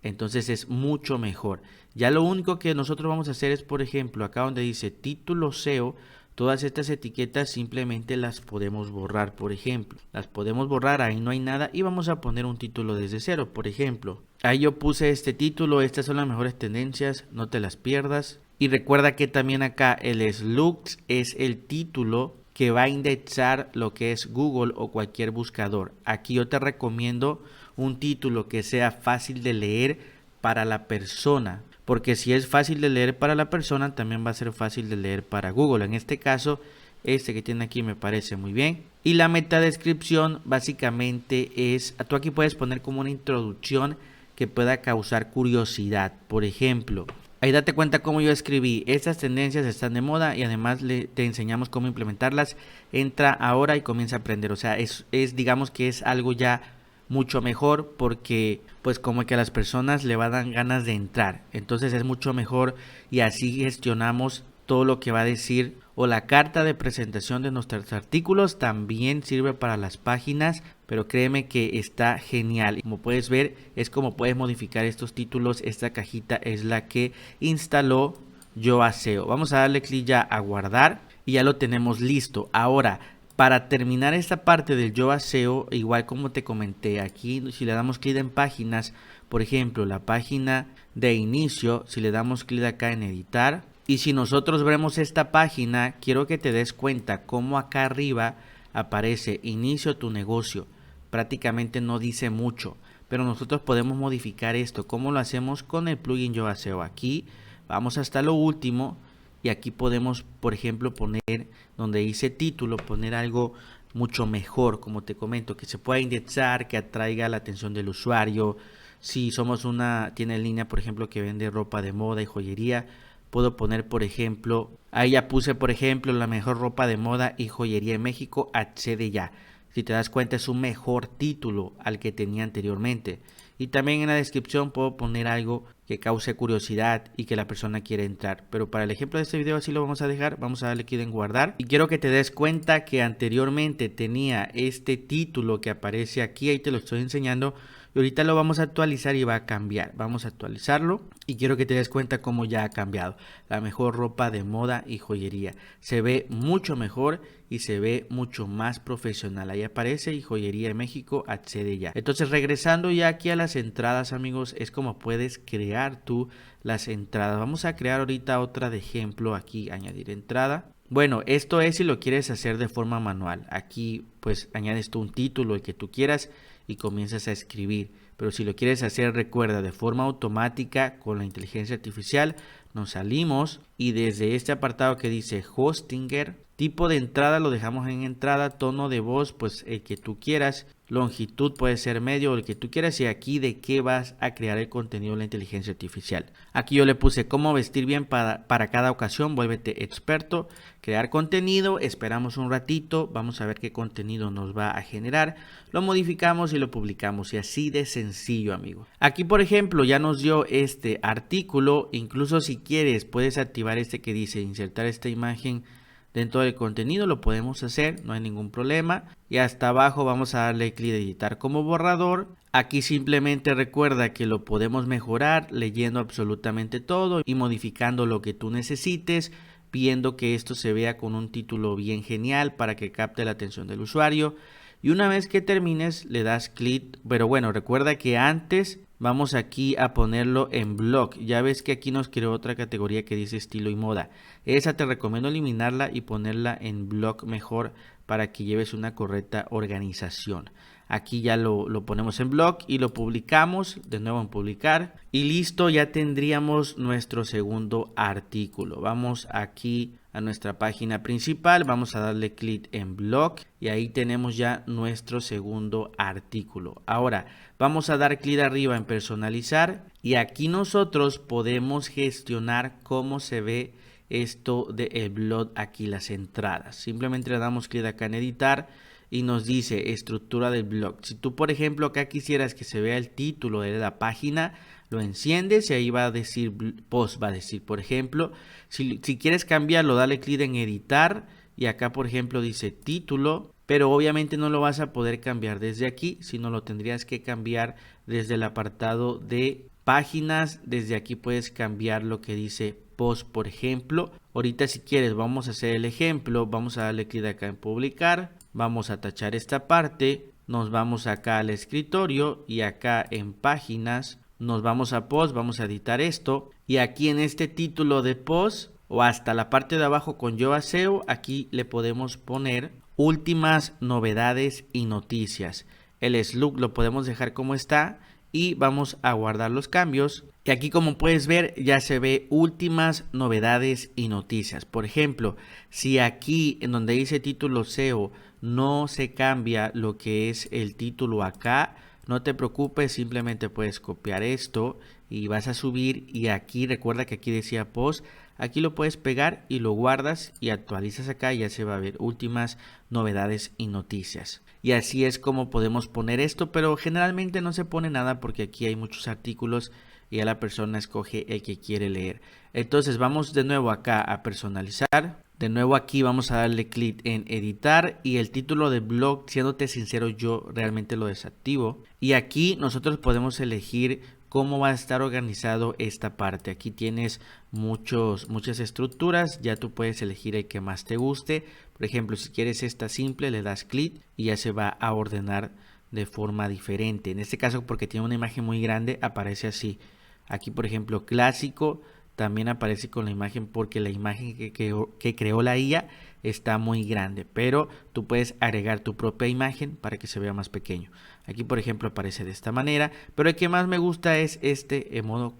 Entonces es mucho mejor. Ya lo único que nosotros vamos a hacer es, por ejemplo, acá donde dice título SEO, todas estas etiquetas simplemente las podemos borrar, por ejemplo. Las podemos borrar, ahí no hay nada y vamos a poner un título desde cero, por ejemplo. Ahí yo puse este título, estas son las mejores tendencias, no te las pierdas. Y recuerda que también acá el SLUX es el título que va a indexar lo que es Google o cualquier buscador. Aquí yo te recomiendo un título que sea fácil de leer para la persona, porque si es fácil de leer para la persona, también va a ser fácil de leer para Google. En este caso, este que tiene aquí me parece muy bien. Y la metadescripción básicamente es, tú aquí puedes poner como una introducción que pueda causar curiosidad. Por ejemplo, ahí date cuenta cómo yo escribí, estas tendencias están de moda y además te enseñamos cómo implementarlas. Entra ahora y comienza a aprender. O sea, es digamos que es algo ya mucho mejor porque pues como que a las personas le va a dar ganas de entrar. Entonces es mucho mejor y así gestionamos todo lo que va a decir o la carta de presentación de nuestros artículos. También sirve para las páginas, pero créeme que está genial. Como puedes ver, es como puedes modificar estos títulos. Esta cajita es la que instaló Yoa SEO. Vamos a darle clic ya a guardar y ya lo tenemos listo. Ahora, para terminar esta parte del Yoa SEO, igual como te comenté, aquí si le damos clic en páginas, por ejemplo, la página de inicio, si le damos clic acá en editar, y si nosotros vemos esta página, quiero que te des cuenta cómo acá arriba aparece inicio tu negocio. Prácticamente no dice mucho, pero nosotros podemos modificar esto. ¿Cómo lo hacemos? Con el plugin Yoa SEO. Aquí vamos hasta lo último. Y aquí podemos, por ejemplo, poner donde dice título, poner algo mucho mejor, como te comento, que se pueda indexar, que atraiga la atención del usuario. Si somos una tienda en línea, por ejemplo, que vende ropa de moda y joyería, puedo poner, por ejemplo, ahí ya puse, por ejemplo, la mejor ropa de moda y joyería en México, accede ya. Si te das cuenta, es un mejor título al que tenía anteriormente. Y también en la descripción puedo poner algo que cause curiosidad y que la persona quiera entrar. Pero para el ejemplo de este video así lo vamos a dejar. Vamos a darle clic en guardar. Y quiero que te des cuenta que anteriormente tenía este título que aparece aquí. Ahí te lo estoy enseñando. Y ahorita lo vamos a actualizar y va a cambiar. Vamos a actualizarlo y quiero que te des cuenta cómo ya ha cambiado. La mejor ropa de moda y joyería. Se ve mucho mejor y se ve mucho más profesional. Ahí aparece y joyería de México, accede ya. Entonces regresando ya aquí a las entradas, amigos, es como puedes crear tú las entradas. Vamos a crear ahorita otra de ejemplo aquí, añadir entrada. Bueno, esto es si lo quieres hacer de forma manual. Aquí pues añades tú un título el que tú quieras y comienzas a escribir. Pero si lo quieres hacer, recuerda, de forma automática con la inteligencia artificial, nos salimos y desde este apartado que dice Hostinger, Tipo de entrada lo dejamos en entrada, tono de voz pues el que tú quieras, longitud puede ser medio o el que tú quieras, y aquí de qué vas a crear el contenido de la inteligencia artificial. Aquí yo le puse cómo vestir bien para cada ocasión, vuélvete experto, crear contenido, esperamos un ratito, vamos a ver qué contenido nos va a generar, lo modificamos y lo publicamos, y así de sencillo, amigo. Aquí por ejemplo ya nos dio este artículo, incluso si quieres puedes activar este que dice insertar esta imagen dentro del contenido, lo podemos hacer, no hay ningún problema. Y hasta abajo vamos a darle clic de editar como borrador. Aquí simplemente recuerda que lo podemos mejorar leyendo absolutamente todo y modificando lo que tú necesites, viendo que esto se vea con un título bien genial para que capte la atención del usuario. Y una vez que termines le das clic, pero bueno, recuerda que antes vamos aquí a ponerlo en blog. Ya ves que aquí nos creó otra categoría que dice estilo y moda. Esa te recomiendo eliminarla y ponerla en blog mejor para que lleves una correcta organización. Aquí ya lo ponemos en blog y lo publicamos, de nuevo en publicar, y listo, ya tendríamos nuestro segundo artículo. Vamos aquí a nuestra página principal, vamos a darle clic en blog y ahí tenemos ya nuestro segundo artículo. Ahora vamos a dar clic arriba en personalizar y aquí nosotros podemos gestionar cómo se ve esto del blog, aquí las entradas. Simplemente le damos clic acá en editar y nos dice estructura del blog. Si tú por ejemplo acá quisieras que se vea el título de la página, lo enciendes y ahí va a decir post, va a decir por ejemplo. Si quieres cambiarlo, dale clic en editar y acá por ejemplo dice título, pero obviamente no lo vas a poder cambiar desde aquí, sino lo tendrías que cambiar desde el apartado de páginas. Desde aquí puedes cambiar lo que dice post, por ejemplo. Ahorita si quieres vamos a hacer el ejemplo, vamos a darle clic acá en publicar, vamos a tachar esta parte, nos vamos acá al escritorio y acá en páginas nos vamos a post, vamos a editar esto y aquí en este título de post o hasta la parte de abajo con Yoa SEO, aquí le podemos poner últimas novedades y noticias. El slug lo podemos dejar como está y vamos a guardar los cambios. Y aquí como puedes ver ya se ve últimas novedades y noticias. Por ejemplo, si aquí en donde dice título SEO no se cambia lo que es el título acá, no te preocupes, simplemente puedes copiar esto y vas a subir y aquí recuerda que aquí decía post, aquí lo puedes pegar y lo guardas y actualizas acá y ya se va a ver últimas novedades y noticias. Y así es como podemos poner esto, pero generalmente no se pone nada porque aquí hay muchos artículos y ya la persona escoge el que quiere leer. Entonces vamos de nuevo acá a personalizar. De nuevo aquí vamos a darle clic en editar y el título del blog, siéndote sincero, yo realmente lo desactivo. Y aquí nosotros podemos elegir cómo va a estar organizado esta parte. Aquí tienes muchas estructuras, ya tú puedes elegir el que más te guste. Por ejemplo, si quieres esta simple, le das clic y ya se va a ordenar de forma diferente. En este caso, porque tiene una imagen muy grande, aparece así. Aquí, por ejemplo, clásico, también aparece con la imagen porque la imagen que creó la IA está muy grande, pero tú puedes agregar tu propia imagen para que se vea más pequeño. Aquí por ejemplo aparece de esta manera, pero el que más me gusta es este en modo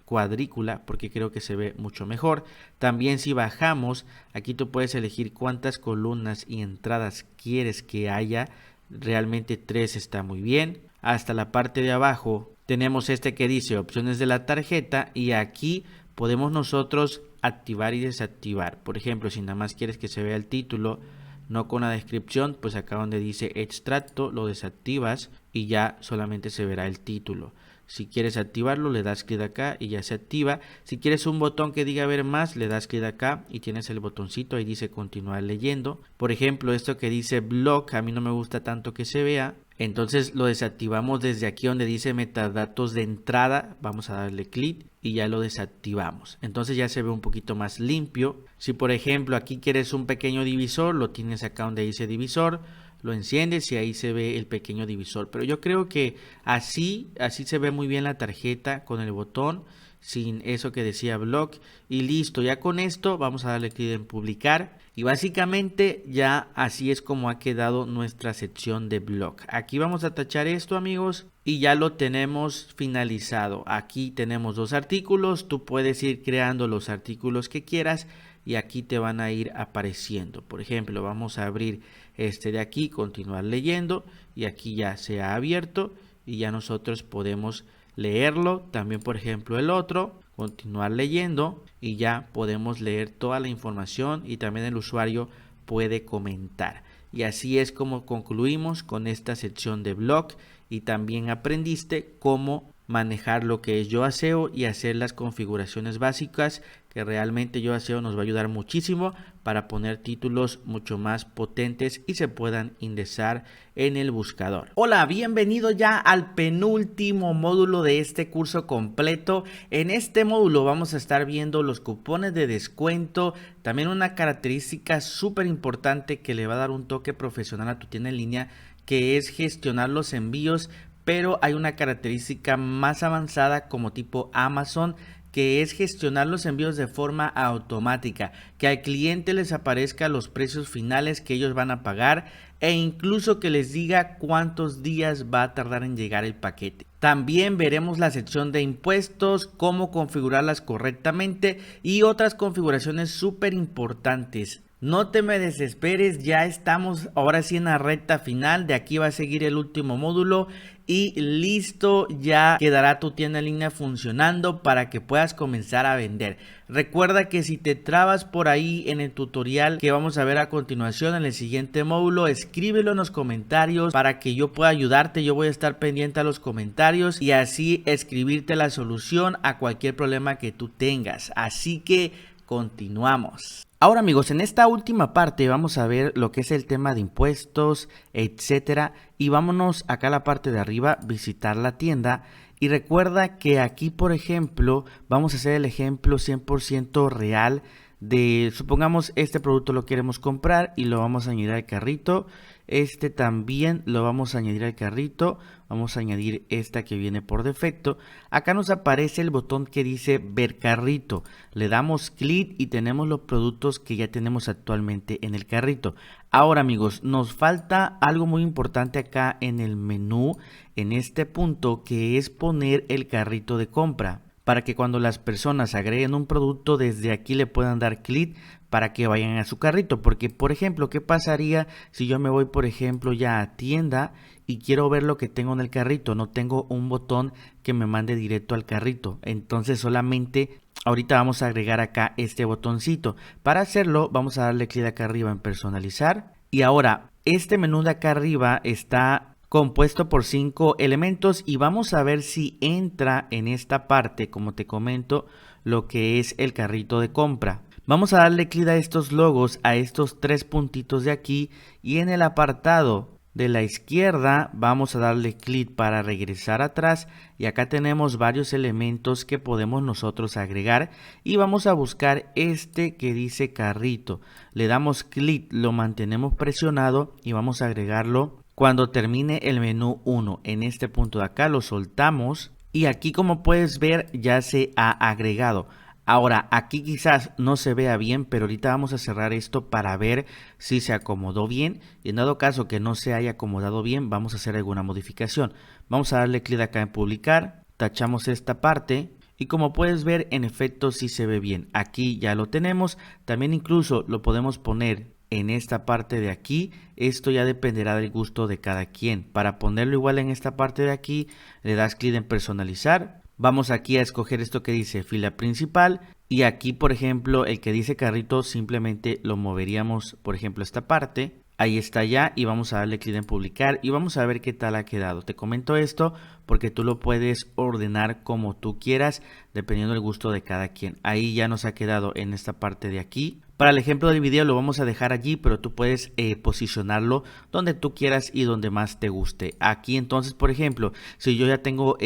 cuadrícula porque creo que se ve mucho mejor. También si bajamos, aquí tú puedes elegir cuántas columnas y entradas quieres que haya. Realmente 3 está muy bien. Hasta la parte de abajo tenemos este que dice opciones de la tarjeta y aquí podemos nosotros activar y desactivar. Por ejemplo, si nada más quieres que se vea el título, no con la descripción, pues acá donde dice extracto lo desactivas y ya solamente se verá el título. Si quieres activarlo, le das clic acá y ya se activa. Si quieres un botón que diga ver más, le das clic acá y tienes el botoncito, ahí dice continuar leyendo. Por ejemplo, esto que dice blog, a mí no me gusta tanto que se vea. Entonces lo desactivamos desde aquí donde dice metadatos de entrada, vamos a darle clic y ya lo desactivamos. Entonces ya se ve un poquito más limpio. Si por ejemplo aquí quieres un pequeño divisor, lo tienes acá donde dice divisor, lo enciendes y ahí se ve el pequeño divisor. Pero yo creo que así se ve muy bien la tarjeta con el botón, sin eso que decía blog y listo. Ya con esto vamos a darle clic en publicar y básicamente ya así es como ha quedado nuestra sección de blog. Aquí vamos a tachar esto, amigos, y ya lo tenemos finalizado. Aquí tenemos 2 artículos, tú puedes ir creando los artículos que quieras y aquí te van a ir apareciendo. Por ejemplo, vamos a abrir este de aquí, continuar leyendo, y aquí ya se ha abierto y ya nosotros podemos leerlo. También, por ejemplo, el otro, continuar leyendo, y ya podemos leer toda la información y también el usuario puede comentar. Y así es como concluimos con esta sección de blog, y también aprendiste cómo manejar lo que es YoASEO y hacer las configuraciones básicas, que realmente YoASEO nos va a ayudar muchísimo para poner títulos mucho más potentes y se puedan indexar en el buscador. Hola, bienvenido ya al penúltimo módulo de este curso completo. En este módulo vamos a estar viendo los cupones de descuento, también una característica súper importante que le va a dar un toque profesional a tu tienda en línea, que es gestionar los envíos, pero hay una característica más avanzada como tipo Amazon, que es gestionar los envíos de forma automática, que al cliente les aparezca los precios finales que ellos van a pagar e incluso que les diga cuántos días va a tardar en llegar el paquete. También veremos la sección de impuestos, cómo configurarlas correctamente y otras configuraciones súper importantes. No te me desesperes, ya estamos ahora sí en la recta final. De aquí va a seguir el último módulo y listo, ya quedará tu tienda en línea funcionando para que puedas comenzar a vender. Recuerda que si te trabas por ahí en el tutorial que vamos a ver a continuación en el siguiente módulo, escríbelo en los comentarios para que yo pueda ayudarte. Yo voy a estar pendiente a los comentarios y así escribirte la solución a cualquier problema que tú tengas. Así que continuamos. Ahora amigos, en esta última parte vamos a ver lo que es el tema de impuestos, etcétera, y vámonos acá a la parte de arriba, visitar la tienda, y recuerda que aquí por ejemplo vamos a hacer el ejemplo 100% real de, supongamos este producto lo queremos comprar y lo vamos a añadir al carrito, este también lo vamos a añadir al carrito, vamos a añadir esta que viene por defecto. Acá nos aparece el botón que dice ver carrito, le damos clic y tenemos los productos que ya tenemos actualmente en el carrito. Ahora amigos, nos falta algo muy importante acá en el menú, en este punto, que es poner el carrito de compra, para que cuando las personas agreguen un producto desde aquí le puedan dar clic para que vayan a su carrito. Porque por ejemplo, ¿qué pasaría si yo me voy por ejemplo ya a tienda y quiero ver lo que tengo en el carrito? No tengo un botón que me mande directo al carrito, entonces solamente ahorita vamos a agregar acá este botoncito. Para hacerlo vamos a darle clic acá arriba en personalizar, y ahora este menú de acá arriba está compuesto por 5 elementos y vamos a ver si entra en esta parte, como te comento, lo que es el carrito de compra. Vamos a darle clic a estos logos, a estos 3 puntitos de aquí, y en el apartado de la izquierda vamos a darle clic para regresar atrás, y acá tenemos varios elementos que podemos nosotros agregar y vamos a buscar este que dice carrito. Le damos clic, lo mantenemos presionado y vamos a agregarlo. Cuando termine el menú 1, en este punto de acá lo soltamos y aquí como puedes ver ya se ha agregado. Ahora aquí quizás no se vea bien, pero ahorita vamos a cerrar esto para ver si se acomodó bien, y en dado caso que no se haya acomodado bien vamos a hacer alguna modificación. Vamos a darle clic acá en publicar, tachamos esta parte y como puedes ver en efecto sí se ve bien. Aquí ya lo tenemos, también incluso lo podemos poner en esta parte de aquí. Esto ya dependerá del gusto de cada quien. Para ponerlo igual en esta parte de aquí le das clic en personalizar, vamos aquí a escoger esto que dice fila principal, y aquí por ejemplo el que dice carrito simplemente lo moveríamos por ejemplo esta parte. Ahí está ya, y vamos a darle clic en publicar y vamos a ver qué tal ha quedado. Te comento esto porque tú lo puedes ordenar como tú quieras dependiendo del gusto de cada quien. Ahí ya nos ha quedado en esta parte de aquí. Para el ejemplo del video lo vamos a dejar allí, pero tú puedes posicionarlo donde tú quieras y donde más te guste. Aquí entonces, por ejemplo, si yo ya tengo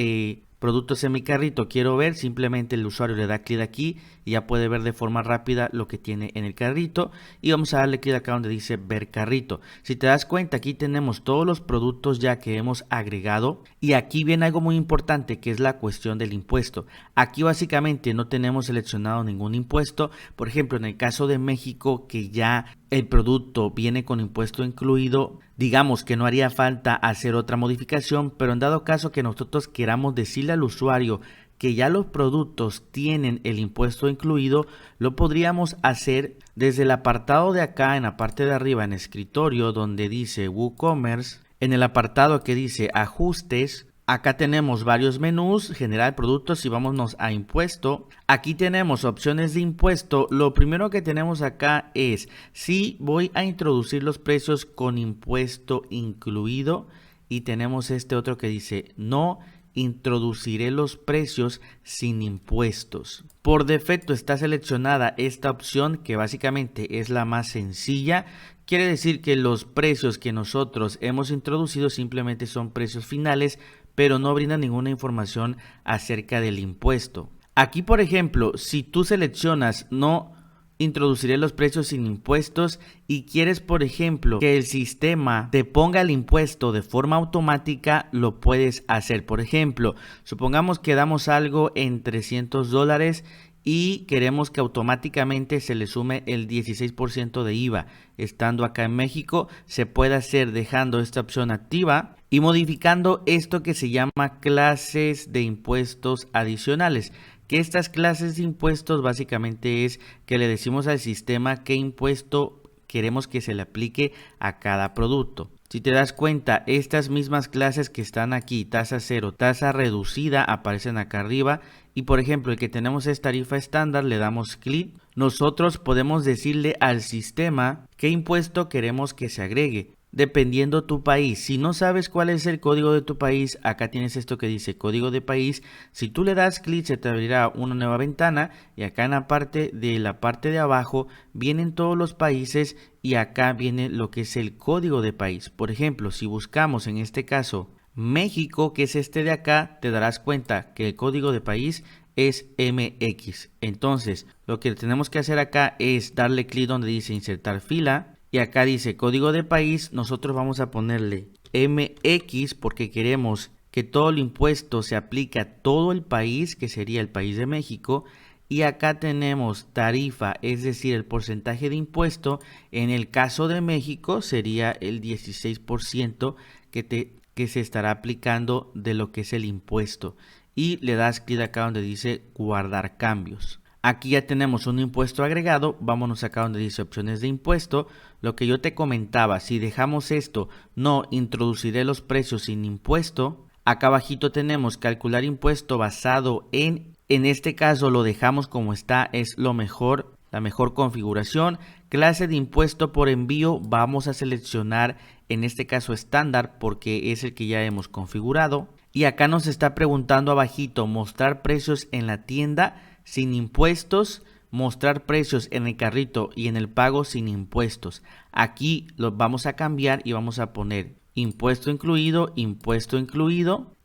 productos en mi carrito, quiero ver, simplemente el usuario le da clic aquí y ya puede ver de forma rápida lo que tiene en el carrito, y vamos a darle clic acá donde dice ver carrito. Si te das cuenta, aquí tenemos todos los productos ya que hemos agregado, y aquí viene algo muy importante que es la cuestión del impuesto. Aquí básicamente no tenemos seleccionado ningún impuesto. Por ejemplo, en el caso de México, que ya el producto viene con impuesto incluido, digamos que no haría falta hacer otra modificación, pero en dado caso que nosotros queramos decirle al usuario que ya los productos tienen el impuesto incluido, lo podríamos hacer desde el apartado de acá en la parte de arriba en escritorio donde dice WooCommerce, en el apartado que dice ajustes. Acá tenemos varios menús, generar productos y vámonos a impuesto. Aquí tenemos opciones de impuesto. Lo primero que tenemos acá es si voy a introducir los precios con impuesto incluido, y tenemos este otro que dice no introduciré los precios sin impuestos. Por defecto está seleccionada esta opción que básicamente es la más sencilla. Quiere decir que los precios que nosotros hemos introducido simplemente son precios finales, pero no brinda ninguna información acerca del impuesto. Aquí, por ejemplo, si tú seleccionas no introduciré los precios sin impuestos y quieres, por ejemplo, que el sistema te ponga el impuesto de forma automática, lo puedes hacer. Por ejemplo, supongamos que damos algo en $300 y queremos que automáticamente se le sume el 16% de IVA. Estando acá en México, se puede hacer dejando esta opción activa y modificando esto que se llama clases de impuestos adicionales. Que estas clases de impuestos básicamente es que le decimos al sistema qué impuesto queremos que se le aplique a cada producto. Si te das cuenta, estas mismas clases que están aquí, tasa cero, tasa reducida, aparecen acá arriba. Y por ejemplo, el que tenemos es tarifa estándar, le damos clic. Nosotros podemos decirle al sistema qué impuesto queremos que se agregue, dependiendo tu país. Si no sabes cuál es el código de tu país, acá tienes esto que dice código de país. Si tú le das clic, se te abrirá una nueva ventana y acá en la parte de abajo vienen todos los países y acá viene lo que es el código de país. Por ejemplo, si buscamos en este caso México, que es este de acá, te darás cuenta que el código de país es MX. Entonces, lo que tenemos que hacer acá es darle clic donde dice insertar fila. Y acá dice código de país, nosotros vamos a ponerle MX porque queremos que todo el impuesto se aplique a todo el país, que sería el país de México. Y acá tenemos tarifa, es decir, el porcentaje de impuesto. En el caso de México sería el 16% que se estará aplicando de lo que es el impuesto. Y le das clic acá donde dice guardar cambios. Aquí ya tenemos un impuesto agregado, vámonos acá donde dice opciones de impuesto. Lo que yo te comentaba, si dejamos esto, no introduciré los precios sin impuesto. Acá abajito tenemos calcular impuesto basado en este caso lo dejamos como está, es lo mejor, la mejor configuración. Clase de impuesto por envío, vamos a seleccionar en este caso estándar porque es el que ya hemos configurado. Y acá nos está preguntando abajito, mostrar precios en la tienda sin impuestos, mostrar precios en el carrito y en el pago sin impuestos. Aquí los vamos a cambiar y vamos a poner impuesto incluido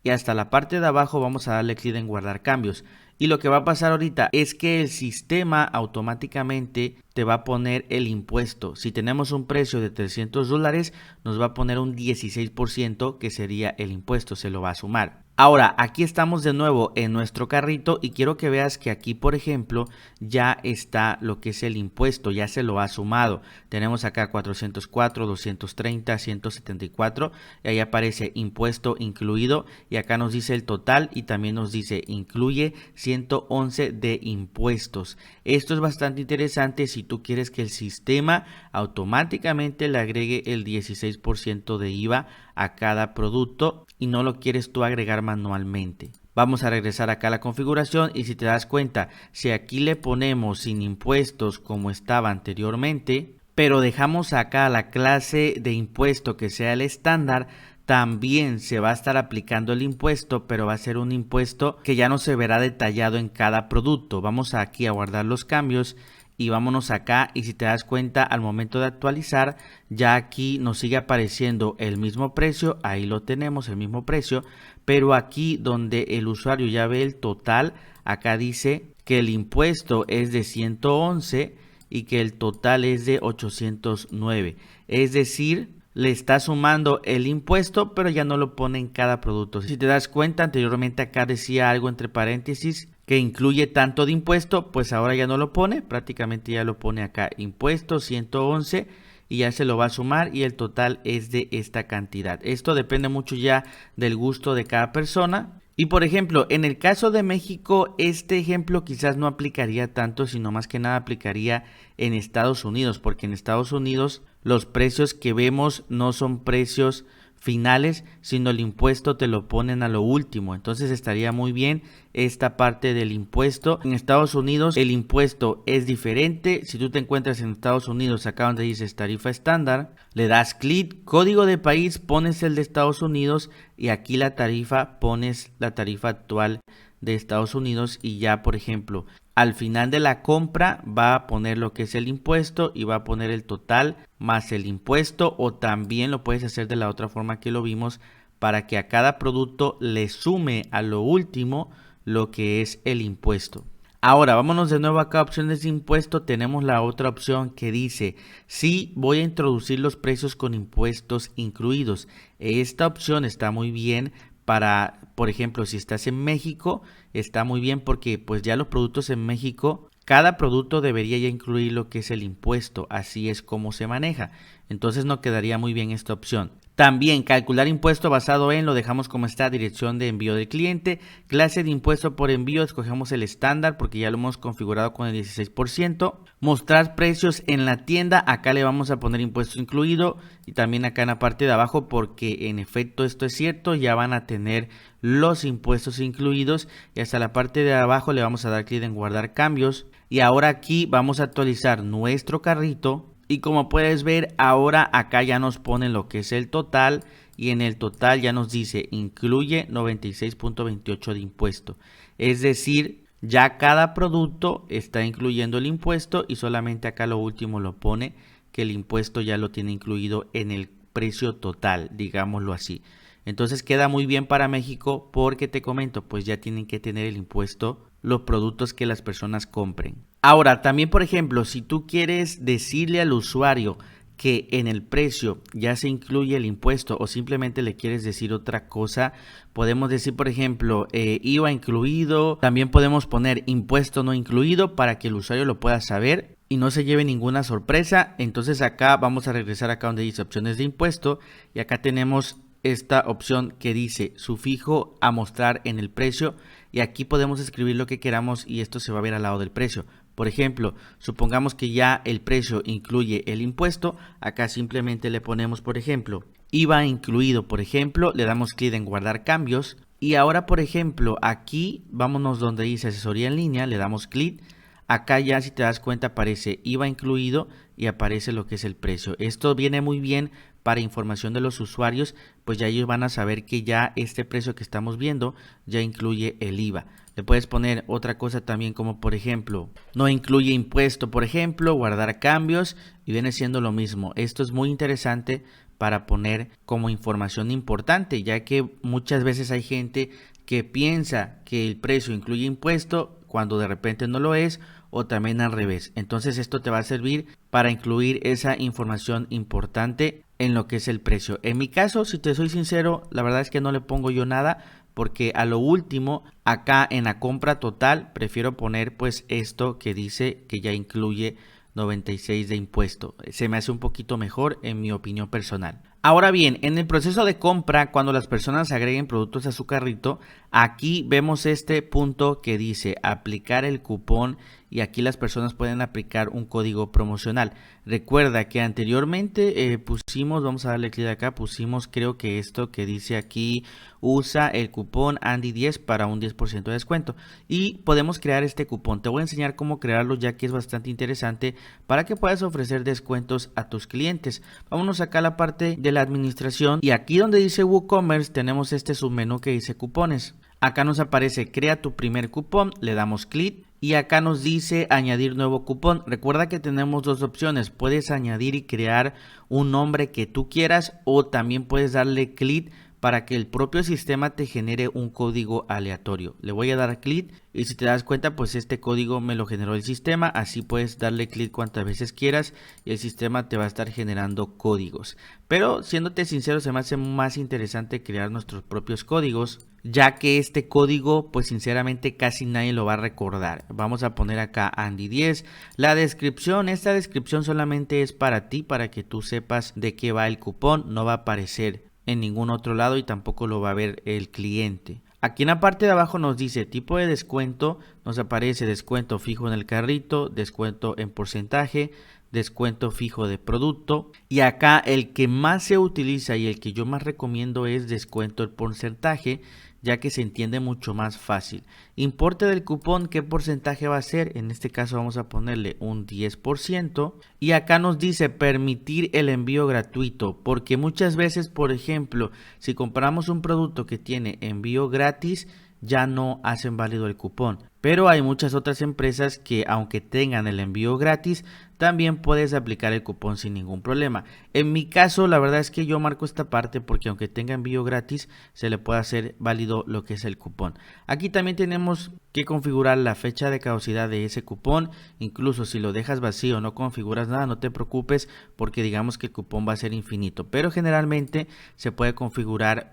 y hasta la parte de abajo vamos a darle clic en guardar cambios. Y lo que va a pasar ahorita es que el sistema automáticamente te va a poner el impuesto. Si tenemos un precio de $300, nos va a poner un 16% que sería el impuesto, se lo va a sumar. Ahora, aquí estamos de nuevo en nuestro carrito y quiero que veas que aquí, por ejemplo, ya está lo que es el impuesto, ya se lo ha sumado. Tenemos acá 404, 230, 174 y ahí aparece impuesto incluido y acá nos dice el total y también nos dice incluye 111 de impuestos. Esto es bastante interesante si tú quieres que el sistema automáticamente le agregue el 16% de IVA a cada producto y no lo quieres tú agregar manualmente. Vamos a regresar acá a la configuración y si te das cuenta, si aquí le ponemos sin impuestos como estaba anteriormente, pero dejamos acá la clase de impuesto que sea el estándar, también se va a estar aplicando el impuesto, pero va a ser un impuesto que ya no se verá detallado en cada producto. Vamos aquí a guardar los cambios y vámonos acá y si te das cuenta al momento de actualizar ya aquí nos sigue apareciendo el mismo precio, ahí lo tenemos el mismo precio, pero aquí donde el usuario ya ve el total, acá dice que el impuesto es de 111 y que el total es de 809, es decir, le está sumando el impuesto, pero ya no lo pone en cada producto. Si te das cuenta, anteriormente acá decía algo entre paréntesis que incluye tanto de impuesto, pues ahora ya no lo pone, prácticamente ya lo pone acá, impuesto 111 y ya se lo va a sumar y el total es de esta cantidad. Esto depende mucho ya del gusto de cada persona Y por ejemplo, en el caso de México, este ejemplo quizás no aplicaría tanto, sino más que nada aplicaría en Estados Unidos, porque en Estados Unidos los precios que vemos no son precios finales, sino el impuesto te lo ponen a lo último. Entonces estaría muy bien esta parte del impuesto. En Estados Unidos el impuesto es diferente. Si tú te encuentras en Estados Unidos, acá donde dices tarifa estándar, le das clic, código de país, pones el de Estados Unidos y aquí la tarifa, pones la tarifa actual de Estados Unidos y ya, por ejemplo, al final de la compra va a poner lo que es el impuesto y va a poner el total más el impuesto, o también lo puedes hacer de la otra forma que lo vimos, para que a cada producto le sume a lo último lo que es el impuesto. Ahora vámonos de nuevo acá a opciones de impuesto. Tenemos la otra opción que dice sí, voy a introducir los precios con impuestos incluidos. Esta opción está muy bien para, por ejemplo, si estás en México, está muy bien porque pues ya los productos en México, cada producto debería ya incluir lo que es el impuesto, así es como se maneja. Entonces no quedaría muy bien esta opción. También calcular impuesto basado en, lo dejamos como está, dirección de envío del cliente, clase de impuesto por envío, escogemos el estándar porque ya lo hemos configurado con el 16%, mostrar precios en la tienda, acá le vamos a poner impuesto incluido y también acá en la parte de abajo porque en efecto esto es cierto, ya van a tener los impuestos incluidos y hasta la parte de abajo le vamos a dar clic en guardar cambios y ahora aquí vamos a actualizar nuestro carrito. Y como puedes ver, ahora acá ya nos pone lo que es el total y en el total ya nos dice incluye 96.28 de impuesto. Es decir, ya cada producto está incluyendo el impuesto y solamente acá lo último lo pone que el impuesto ya lo tiene incluido en el precio total, digámoslo así. Entonces queda muy bien para México porque te comento, pues ya tienen que tener el impuesto los productos que las personas compren. Ahora, también por ejemplo, si tú quieres decirle al usuario que en el precio ya se incluye el impuesto o simplemente le quieres decir otra cosa, podemos decir por ejemplo IVA incluido, también podemos poner impuesto no incluido para que el usuario lo pueda saber y no se lleve ninguna sorpresa. Entonces acá vamos a regresar acá donde dice opciones de impuesto y acá tenemos esta opción que dice sufijo a mostrar en el precio y aquí podemos escribir lo que queramos y esto se va a ver al lado del precio. Por ejemplo, supongamos que ya el precio incluye el impuesto, acá simplemente le ponemos por ejemplo IVA incluido, por ejemplo, le damos clic en guardar cambios y ahora por ejemplo aquí vámonos donde dice asesoría en línea, le damos clic. Acá ya si te das cuenta aparece IVA incluido y aparece lo que es el precio. Esto viene muy bien para información de los usuarios, pues ya ellos van a saber que ya este precio que estamos viendo ya incluye el IVA. Le puedes poner otra cosa también como por ejemplo, no incluye impuesto, por ejemplo, guardar cambios y viene siendo lo mismo. Esto es muy interesante para poner como información importante, ya que muchas veces hay gente que piensa que el precio incluye impuesto cuando de repente no lo es, o también al revés. Entonces esto te va a servir para incluir esa información importante en lo que es el precio. En mi caso, si te soy sincero, la verdad es que no le pongo yo nada porque a lo último acá en la compra total prefiero poner pues esto que dice que ya incluye 96 de impuesto. Se me hace un poquito mejor en mi opinión personal. Ahora bien, en el proceso de compra, cuando las personas agreguen productos a su carrito, aquí vemos este punto que dice aplicar el cupón y aquí las personas pueden aplicar un código promocional. Recuerda que anteriormente pusimos, vamos a darle clic acá, pusimos creo que esto que dice aquí, usa el cupón Andy10 para un 10% de descuento y podemos crear este cupón. Te voy a enseñar cómo crearlo ya que es bastante interesante para que puedas ofrecer descuentos a tus clientes. Vámonos acá a la parte de la administración y aquí donde dice WooCommerce tenemos este submenú que dice cupones. Acá nos aparece crea tu primer cupón, le damos clic y acá nos dice añadir nuevo cupón. Recuerda que tenemos dos opciones, puedes añadir y crear un nombre que tú quieras o también puedes darle clic para que el propio sistema te genere un código aleatorio. Le voy a dar clic y si te das cuenta pues este código me lo generó el sistema, así puedes darle clic cuantas veces quieras y el sistema te va a estar generando códigos. Pero siéndote sincero se me hace más interesante crear nuestros propios códigos, ya que este código pues sinceramente casi nadie lo va a recordar. Vamos a poner acá Andy10, la descripción, esta descripción solamente es para ti, para que tú sepas de qué va el cupón, no va a aparecer en ningún otro lado y tampoco lo va a ver el cliente. Aquí en la parte de abajo nos dice tipo de descuento, nos aparece descuento fijo en el carrito, descuento en porcentaje, descuento fijo de producto, y acá el que más se utiliza y el que yo más recomiendo es descuento el porcentaje, ya que se entiende mucho más fácil. Importe del cupón, ¿qué porcentaje va a ser? En este caso vamos a ponerle un 10%, y acá nos dice permitir el envío gratuito, porque muchas veces, por ejemplo, si compramos un producto que tiene envío gratis, ya no hacen válido el cupón. Pero hay muchas otras empresas que, aunque tengan el envío gratis, también puedes aplicar el cupón sin ningún problema. En mi caso, la verdad es que yo marco esta parte porque aunque tenga envío gratis, se le puede hacer válido lo que es el cupón. Aquí también tenemos que configurar la fecha de caducidad de ese cupón. Incluso si lo dejas vacío, no configuras nada, no te preocupes, porque digamos que el cupón va a ser infinito. Pero generalmente se puede configurar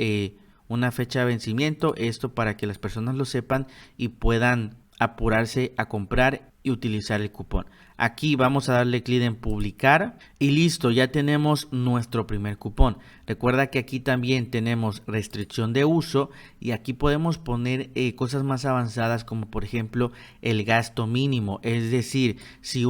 una fecha de vencimiento, esto para que las personas lo sepan y puedan apurarse a comprar y utilizar el cupón. Aquí vamos a darle clic en publicar y listo, ya tenemos nuestro primer cupón. Recuerda que aquí también tenemos restricción de uso y aquí podemos poner cosas más avanzadas, como por ejemplo el gasto mínimo, es decir, si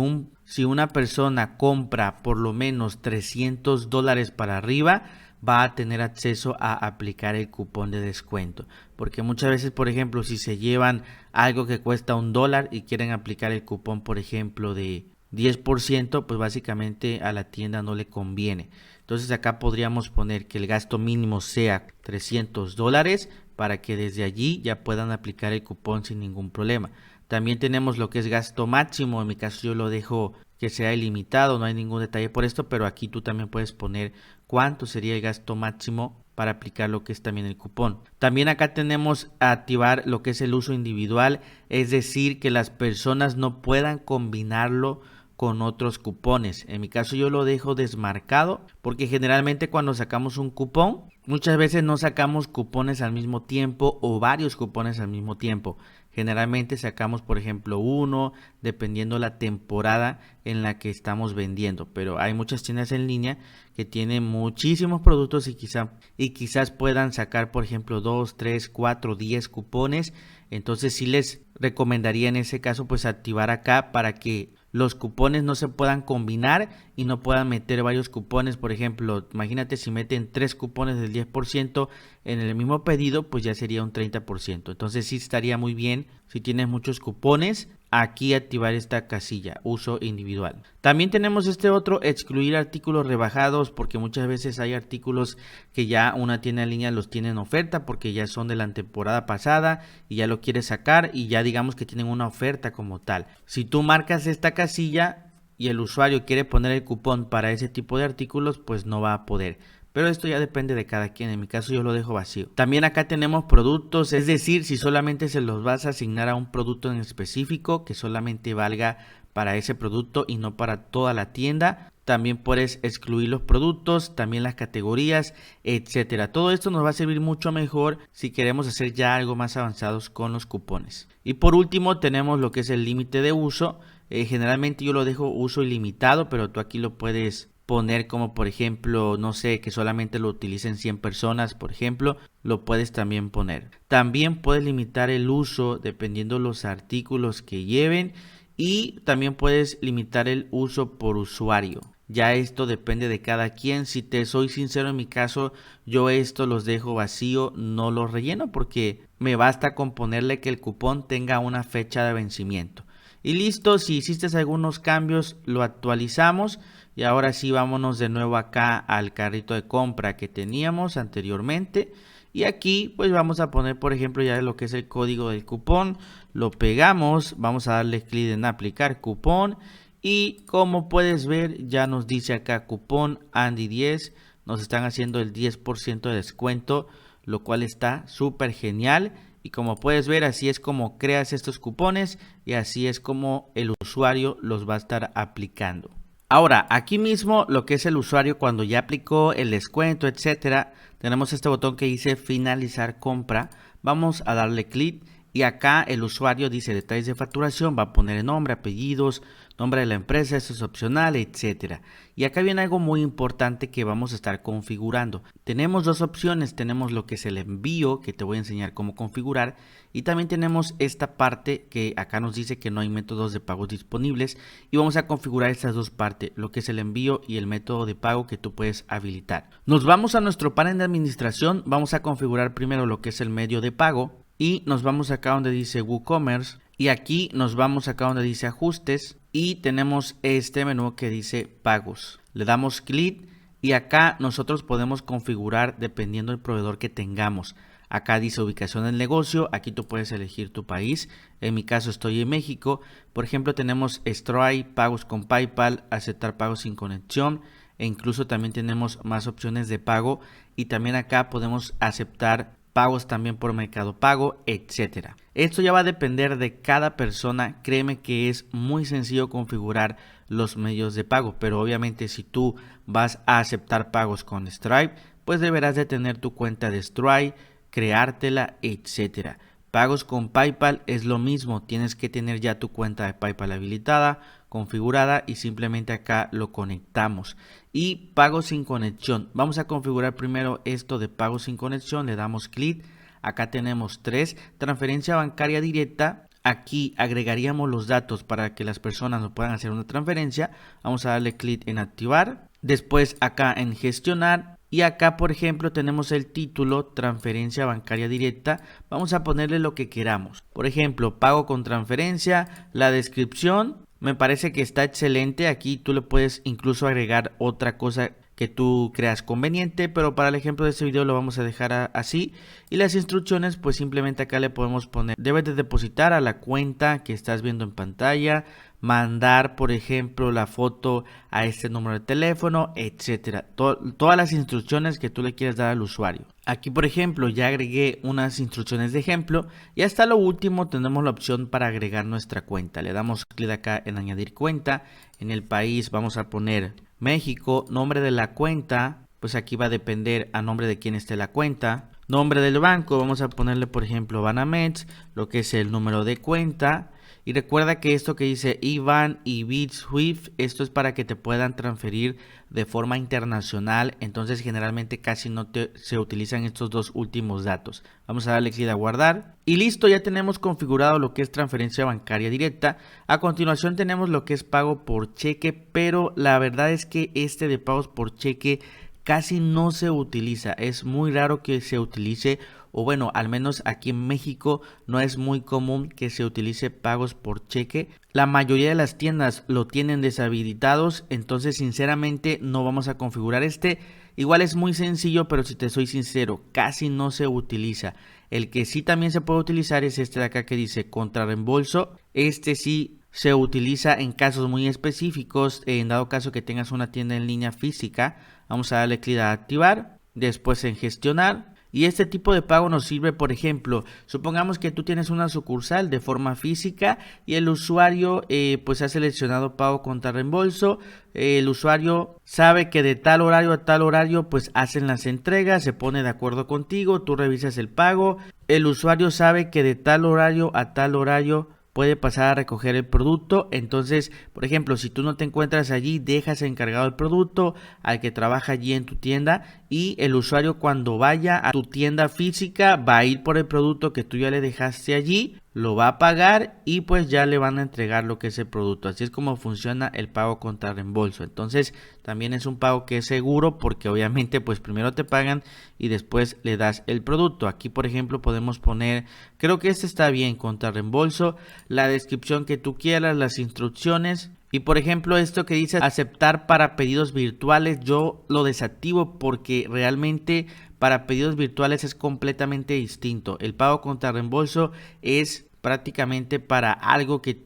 una persona compra por lo menos $300 para arriba, va a tener acceso a aplicar el cupón de descuento, porque muchas veces, por ejemplo, si se llevan algo que cuesta $1 y quieren aplicar el cupón, por ejemplo, de 10%, pues básicamente a la tienda no le conviene. Entonces acá podríamos poner que el gasto mínimo sea $300 para que desde allí ya puedan aplicar el cupón sin ningún problema. También tenemos lo que es gasto máximo, en mi caso yo lo dejo que sea ilimitado, no hay ningún detalle por esto, pero aquí tú también puedes poner cuánto sería el gasto máximo para aplicar lo que es también el cupón. También acá tenemos a activar lo que es el uso individual, es decir, que las personas no puedan combinarlo con otros cupones. En mi caso yo lo dejo desmarcado porque generalmente cuando sacamos un cupón, muchas veces no sacamos cupones al mismo tiempo o varios cupones al mismo tiempo. Generalmente sacamos, por ejemplo, uno, dependiendo la temporada en la que estamos vendiendo. Pero hay muchas tiendas en línea que tienen muchísimos productos y quizás puedan sacar, por ejemplo, 2, 3, 4, 10 cupones. Entonces sí les recomendaría en ese caso pues activar acá para que los cupones no se puedan combinar y no puedan meter varios cupones. Por ejemplo, imagínate si meten 3 cupones del 10% en el mismo pedido, pues ya sería un 30%. Entonces sí estaría muy bien, si tienes muchos cupones, aquí activar esta casilla, uso individual. También tenemos este otro, excluir artículos rebajados, porque muchas veces hay artículos que ya una tienda en línea los tiene en oferta porque ya son de la temporada pasada y ya lo quieres sacar y ya digamos que tienen una oferta como tal. Si tú marcas esta casilla y el usuario quiere poner el cupón para ese tipo de artículos, pues no va a poder. Pero esto ya depende de cada quien, en mi caso yo lo dejo vacío. También acá tenemos productos, es decir, si solamente se los vas a asignar a un producto en específico que solamente valga para ese producto y no para toda la tienda. También puedes excluir los productos, también las categorías, etcétera. Todo esto nos va a servir mucho mejor si queremos hacer ya algo más avanzados con los cupones. Y por último tenemos lo que es el límite de uso. Generalmente yo lo dejo uso ilimitado, pero tú aquí lo puedes poner como por ejemplo, no sé, que solamente lo utilicen 100 personas, por ejemplo, lo puedes también poner. También puedes limitar el uso dependiendo los artículos que lleven y también puedes limitar el uso por usuario. Ya esto depende de cada quien. Si te soy sincero, en mi caso, yo esto los dejo vacío, no los relleno porque me basta con ponerle que el cupón tenga una fecha de vencimiento. Y listo, si hiciste algunos cambios, lo actualizamos. Y ahora sí, vámonos de nuevo acá al carrito de compra que teníamos anteriormente. Y aquí pues vamos a poner, por ejemplo, ya lo que es el código del cupón. Lo pegamos, vamos a darle clic en aplicar cupón. Y como puedes ver, ya nos dice acá cupón Andy 10. Nos están haciendo el 10% de descuento, lo cual está súper genial. Y como puedes ver, así es como creas estos cupones y así es como el usuario los va a estar aplicando. Ahora, aquí mismo lo que es el usuario cuando ya aplicó el descuento, etcétera, tenemos este botón que dice finalizar compra. Vamos a darle clic Y acá el usuario dice detalles de facturación, va a poner el nombre, apellidos, nombre de la empresa, esto es opcional, etcétera. Y acá viene algo muy importante que vamos a estar configurando. Tenemos dos opciones, tenemos lo que es el envío, que te voy a enseñar cómo configurar, y también tenemos esta parte que acá nos dice que no hay métodos de pago disponibles, y vamos a configurar estas dos partes, lo que es el envío y el método de pago que tú puedes habilitar. Nos vamos a nuestro panel de administración, vamos a configurar primero lo que es el medio de pago, y nos vamos acá donde dice WooCommerce, y aquí nos vamos acá donde dice ajustes, y tenemos este menú que dice pagos. Le damos clic y acá nosotros podemos configurar dependiendo del proveedor que tengamos. Acá dice ubicación del negocio, aquí tú puedes elegir tu país. En mi caso estoy en México. Por ejemplo, tenemos Stripe, pagos con PayPal, aceptar pagos sin conexión, e incluso también tenemos más opciones de pago, y también acá podemos aceptar pagos también por Mercado Pago, etcétera. Esto ya va a depender de cada persona. Créeme que es muy sencillo configurar los medios de pago, pero obviamente si tú vas a aceptar pagos con Stripe, pues deberás de tener tu cuenta de Stripe, creártela, etcétera. Pagos con PayPal es lo mismo, tienes que tener ya tu cuenta de PayPal habilitada, configurada, y simplemente acá lo conectamos. Y pagos sin conexión, vamos a configurar primero esto de pagos sin conexión, le damos clic. Acá tenemos 3, transferencia bancaria directa. Aquí agregaríamos los datos para que las personas nos puedan hacer una transferencia. Vamos a darle clic en activar, después acá en gestionar. Y acá, por ejemplo, tenemos el título, transferencia bancaria directa. Vamos a ponerle lo que queramos. Por ejemplo, pago con transferencia. La descripción me parece que está excelente. Aquí tú le puedes incluso agregar otra cosa que tú creas conveniente, pero para el ejemplo de este video lo vamos a dejar así. Y las instrucciones, pues simplemente acá le podemos poner: debes de depositar a la cuenta que estás viendo en pantalla, mandar por ejemplo la foto a este número de teléfono, etcétera. Todas las instrucciones que tú le quieras dar al usuario. Aquí por ejemplo ya agregué unas instrucciones de ejemplo, y hasta lo último tenemos la opción para agregar nuestra cuenta. Le damos clic acá en añadir cuenta. En el país vamos a poner México. Nombre de la cuenta, pues aquí va a depender a nombre de quién esté la cuenta. Nombre del banco, vamos a ponerle por ejemplo Banamex, lo que es el número de cuenta. Y recuerda que esto que dice IBAN y Bit Swift, esto es para que te puedan transferir de forma internacional. Entonces generalmente casi no se utilizan estos dos últimos datos. Vamos a darle clic a guardar. Y listo, ya tenemos configurado lo que es transferencia bancaria directa. A continuación tenemos lo que es pago por cheque, pero la verdad es que este de pagos por cheque casi no se utiliza. Es muy raro que se utilice, o bueno, al menos aquí en México no es muy común que se utilice pagos por cheque. La mayoría de las tiendas lo tienen deshabilitados, entonces sinceramente no vamos a configurar este. Igual es muy sencillo, pero si te soy sincero, casi no se utiliza. El que sí también se puede utilizar es este de acá que dice contra reembolso. Este sí se utiliza en casos muy específicos, en dado caso que tengas una tienda en línea física. Vamos a darle clic a activar, después en gestionar. Y este tipo de pago nos sirve, por ejemplo, supongamos que tú tienes una sucursal de forma física y el usuario pues ha seleccionado pago contra reembolso. El usuario sabe que de tal horario a tal horario pues hacen las entregas, se pone de acuerdo contigo, tú revisas el pago. El usuario sabe que de tal horario a tal horario puede pasar a recoger el producto. Entonces, por ejemplo, si tú no te encuentras allí, dejas encargado el producto al que trabaja allí en tu tienda, y el usuario cuando vaya a tu tienda física va a ir por el producto que tú ya le dejaste allí, lo va a pagar y pues ya le van a entregar lo que es el producto. Así es como funciona el pago contra reembolso. Entonces también es un pago que es seguro, porque obviamente pues primero te pagan y después le das el producto. Aquí por ejemplo podemos poner, creo que este está bien, contra reembolso, la descripción que tú quieras, las instrucciones. Y por ejemplo esto que dice aceptar para pedidos virtuales, yo lo desactivo porque realmente para pedidos virtuales es completamente distinto. El pago contra reembolso es prácticamente para algo que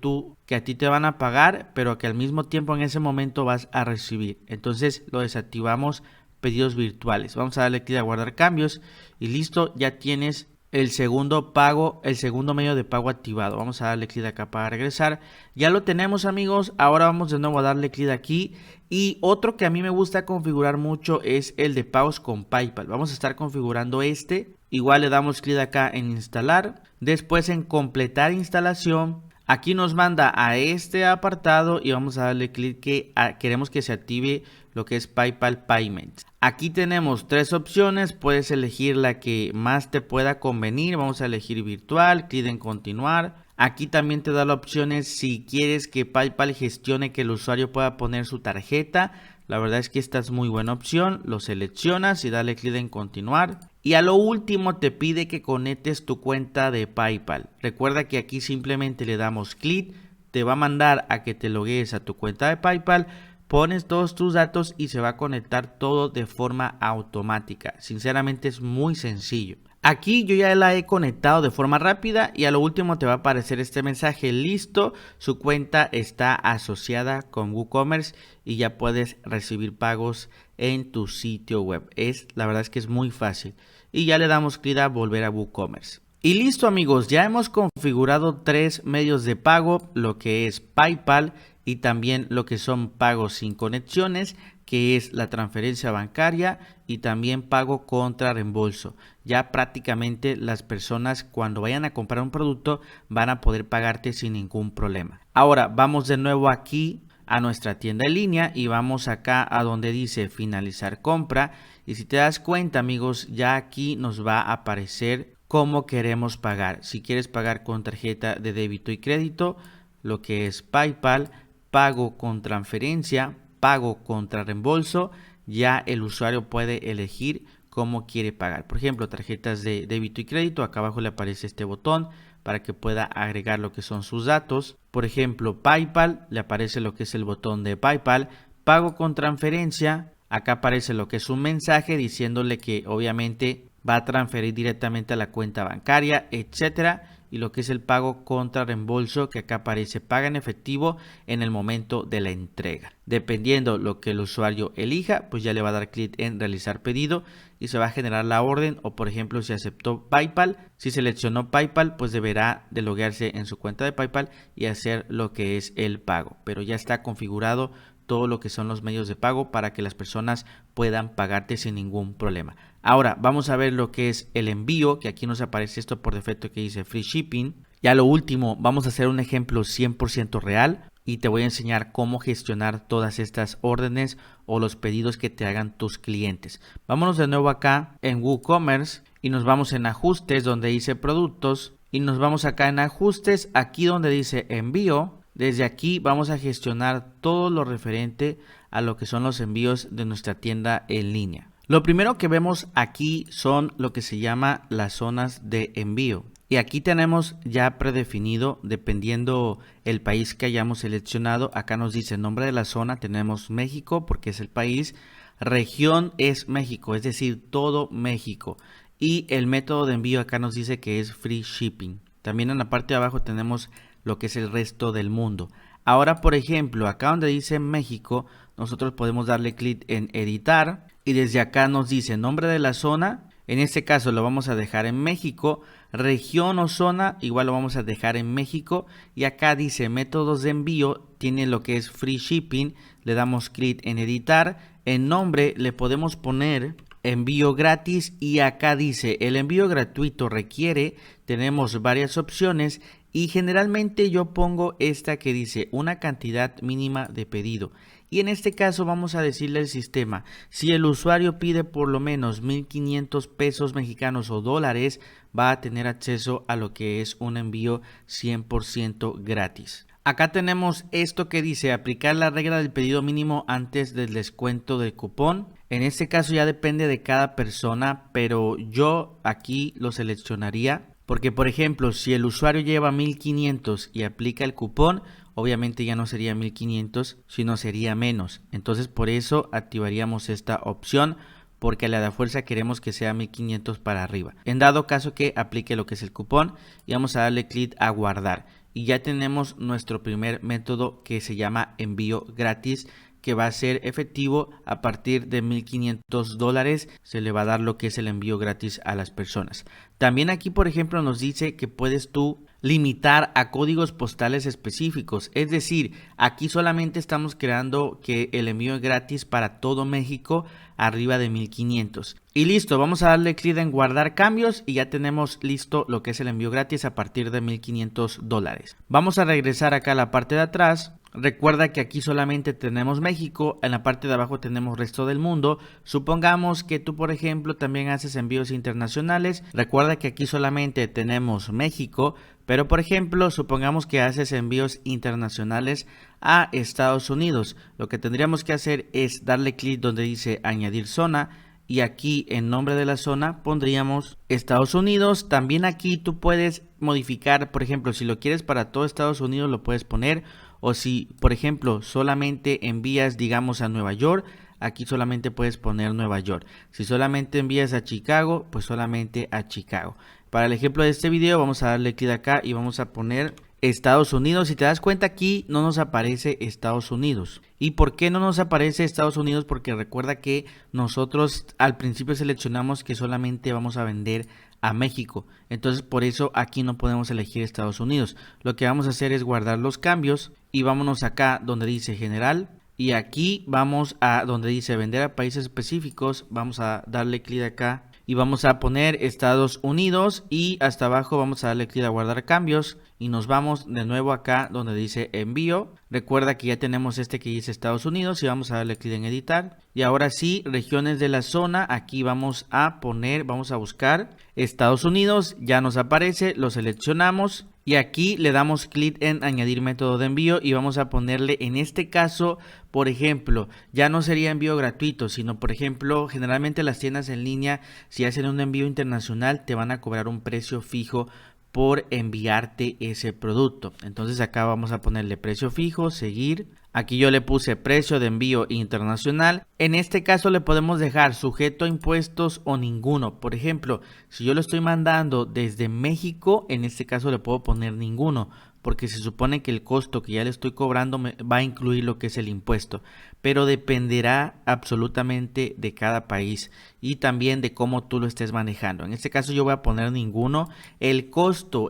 a ti te van a pagar, pero que al mismo tiempo en ese momento vas a recibir. Entonces lo desactivamos, pedidos virtuales. Vamos a darle clic a guardar cambios y listo, ya tienes el segundo pago, el segundo medio de pago activado. Vamos a darle clic acá para regresar. Ya lo tenemos, amigos. Ahora vamos de nuevo a darle clic aquí. Y otro que a mí me gusta configurar mucho es el de pagos con PayPal. Vamos a estar configurando este. Igual le damos clic acá en instalar, después en completar instalación. Aquí nos manda a este apartado y vamos a darle clic que queremos que se active lo que es PayPal Payments. Aquí tenemos tres opciones, puedes elegir la que más te pueda convenir. Vamos a elegir virtual, clic en continuar. Aquí también te da las opciones si quieres que PayPal gestione que el usuario pueda poner su tarjeta. La verdad es que esta es muy buena opción. Lo seleccionas y dale clic en continuar. Y a lo último te pide que conectes tu cuenta de PayPal. Recuerda que aquí simplemente le damos clic, te va a mandar a que te loguees a tu cuenta de PayPal, pones todos tus datos y se va a conectar todo de forma automática. Sinceramente es muy sencillo. Aquí yo ya la he conectado de forma rápida y a lo último te va a aparecer este mensaje: listo, su cuenta está asociada con WooCommerce y ya puedes recibir pagos en tu sitio web. La verdad es que es muy fácil. Y ya le damos clic a volver a WooCommerce. Y listo amigos, ya hemos configurado tres medios de pago, lo que es PayPal y también lo que son pagos sin conexiones, que es la transferencia bancaria y también pago contra reembolso. Ya prácticamente las personas cuando vayan a comprar un producto van a poder pagarte sin ningún problema. Ahora vamos de nuevo aquí a nuestra tienda en línea y vamos acá a donde dice finalizar compra. Y si te das cuenta amigos, ya aquí nos va a aparecer cómo queremos pagar. Si quieres pagar con tarjeta de débito y crédito, lo que es PayPal, pago con transferencia, pago contra reembolso, ya el usuario puede elegir cómo quiere pagar. Por ejemplo, tarjetas de débito y crédito, acá abajo le aparece este botón para que pueda agregar lo que son sus datos. Por ejemplo, PayPal, le aparece lo que es el botón de PayPal, pago con transferencia, acá aparece lo que es un mensaje diciéndole que obviamente va a transferir directamente a la cuenta bancaria, etcétera. Y lo que es el pago contra reembolso, que acá aparece paga en efectivo en el momento de la entrega. Dependiendo lo que el usuario elija, pues ya le va a dar clic en realizar pedido y se va a generar la orden. O por ejemplo, si aceptó PayPal, si seleccionó PayPal, pues deberá de loguearse en su cuenta de PayPal y hacer lo que es el pago. Pero ya está configurado todo lo que son los medios de pago para que las personas puedan pagarte sin ningún problema. Ahora vamos a ver lo que es el envío, que aquí nos aparece esto por defecto que dice free shipping. Ya lo último, vamos a hacer un ejemplo 100% real y te voy a enseñar cómo gestionar todas estas órdenes o los pedidos que te hagan tus clientes. Vámonos de nuevo acá en WooCommerce y nos vamos en ajustes donde dice productos y nos vamos acá en ajustes, aquí donde dice envío. Desde aquí vamos a gestionar todo lo referente a lo que son los envíos de nuestra tienda en línea. Lo primero que vemos aquí son lo que se llama las zonas de envío. Y aquí tenemos ya predefinido, dependiendo el país que hayamos seleccionado. Acá nos dice nombre de la zona, tenemos México porque es el país. Región es México, es decir, todo México. Y el método de envío acá nos dice que es free shipping. También en la parte de abajo tenemos lo que es el resto del mundo. Ahora, por ejemplo, acá donde dice México, nosotros podemos darle clic en editar y desde acá nos dice nombre de la zona. En este caso lo vamos a dejar en México. Región o zona igual lo vamos a dejar en México. Y acá dice métodos de envío, tiene lo que es free shipping. Le damos clic en editar. En nombre le podemos poner envío gratis y acá dice el envío gratuito requiere. Tenemos varias opciones. Y generalmente yo pongo esta que dice una cantidad mínima de pedido. Y en este caso vamos a decirle al sistema, si el usuario pide por lo menos 1,500 pesos mexicanos o dólares, va a tener acceso a lo que es un envío 100% gratis. Acá tenemos esto que dice aplicar la regla del pedido mínimo antes del descuento del cupón. En este caso ya depende de cada persona, pero yo aquí lo seleccionaría. Porque, por ejemplo, si el usuario lleva 1,500 y aplica el cupón, obviamente ya no sería 1,500, sino sería menos. Entonces, por eso activaríamos esta opción, porque a la de fuerza queremos que sea 1,500 para arriba. En dado caso que aplique lo que es el cupón, y vamos a darle clic a guardar. Y ya tenemos nuestro primer método que se llama envío gratis, que va a ser efectivo a partir de $1,500. Se le va a dar lo que es el envío gratis a las personas. También aquí, por ejemplo, nos dice que puedes tú limitar a códigos postales específicos, es decir, aquí solamente estamos creando que el envío es gratis para todo México arriba de 1,500. Y listo, vamos a darle clic en guardar cambios y ya tenemos listo lo que es el envío gratis a partir de $1,500. Vamos a regresar acá a la parte de atrás. Recuerda que aquí solamente tenemos México, en la parte de abajo tenemos resto del mundo. Supongamos que tú, por ejemplo, también haces envíos internacionales. Recuerda que aquí solamente tenemos México, pero por ejemplo, supongamos que haces envíos internacionales a Estados Unidos. Lo que tendríamos que hacer es darle clic donde dice añadir zona. Y aquí en nombre de la zona pondríamos Estados Unidos. También aquí tú puedes modificar, por ejemplo, si lo quieres para todo Estados Unidos lo puedes poner. O si, por ejemplo, solamente envías, digamos, a Nueva York, aquí solamente puedes poner Nueva York. Si solamente envías a Chicago, pues solamente a Chicago. Para el ejemplo de este video vamos a darle clic acá y vamos a poner Estados Unidos. Si te das cuenta, aquí no nos aparece Estados Unidos. ¿Y por qué no nos aparece Estados Unidos? Porque recuerda que nosotros al principio seleccionamos que solamente vamos a vender a México. Entonces por eso aquí no podemos elegir Estados Unidos. Lo que vamos a hacer es guardar los cambios y vámonos acá donde dice general. Y aquí vamos a donde dice vender a países específicos. Vamos a darle clic acá. Y vamos a poner Estados Unidos y hasta abajo vamos a darle clic a guardar cambios y nos vamos de nuevo acá donde dice envío. Recuerda que ya tenemos este que dice Estados Unidos y vamos a darle clic en editar. Y ahora sí, regiones de la zona, aquí vamos a poner, vamos a buscar Estados Unidos, ya nos aparece, lo seleccionamos. Y aquí le damos clic en añadir método de envío y vamos a ponerle en este caso, por ejemplo, ya no sería envío gratuito, sino por ejemplo, generalmente las tiendas en línea, si hacen un envío internacional, te van a cobrar un precio fijo por enviarte ese producto. Entonces acá vamos a ponerle precio fijo, seguir. Aquí yo le puse precio de envío internacional. En este caso le podemos dejar sujeto a impuestos o ninguno. Por ejemplo, si yo lo estoy mandando desde México, en este caso le puedo poner ninguno, porque se supone que el costo que ya le estoy cobrando me va a incluir lo que es el impuesto, pero dependerá absolutamente de cada país y también de cómo tú lo estés manejando. En este caso yo voy a poner ninguno. El costo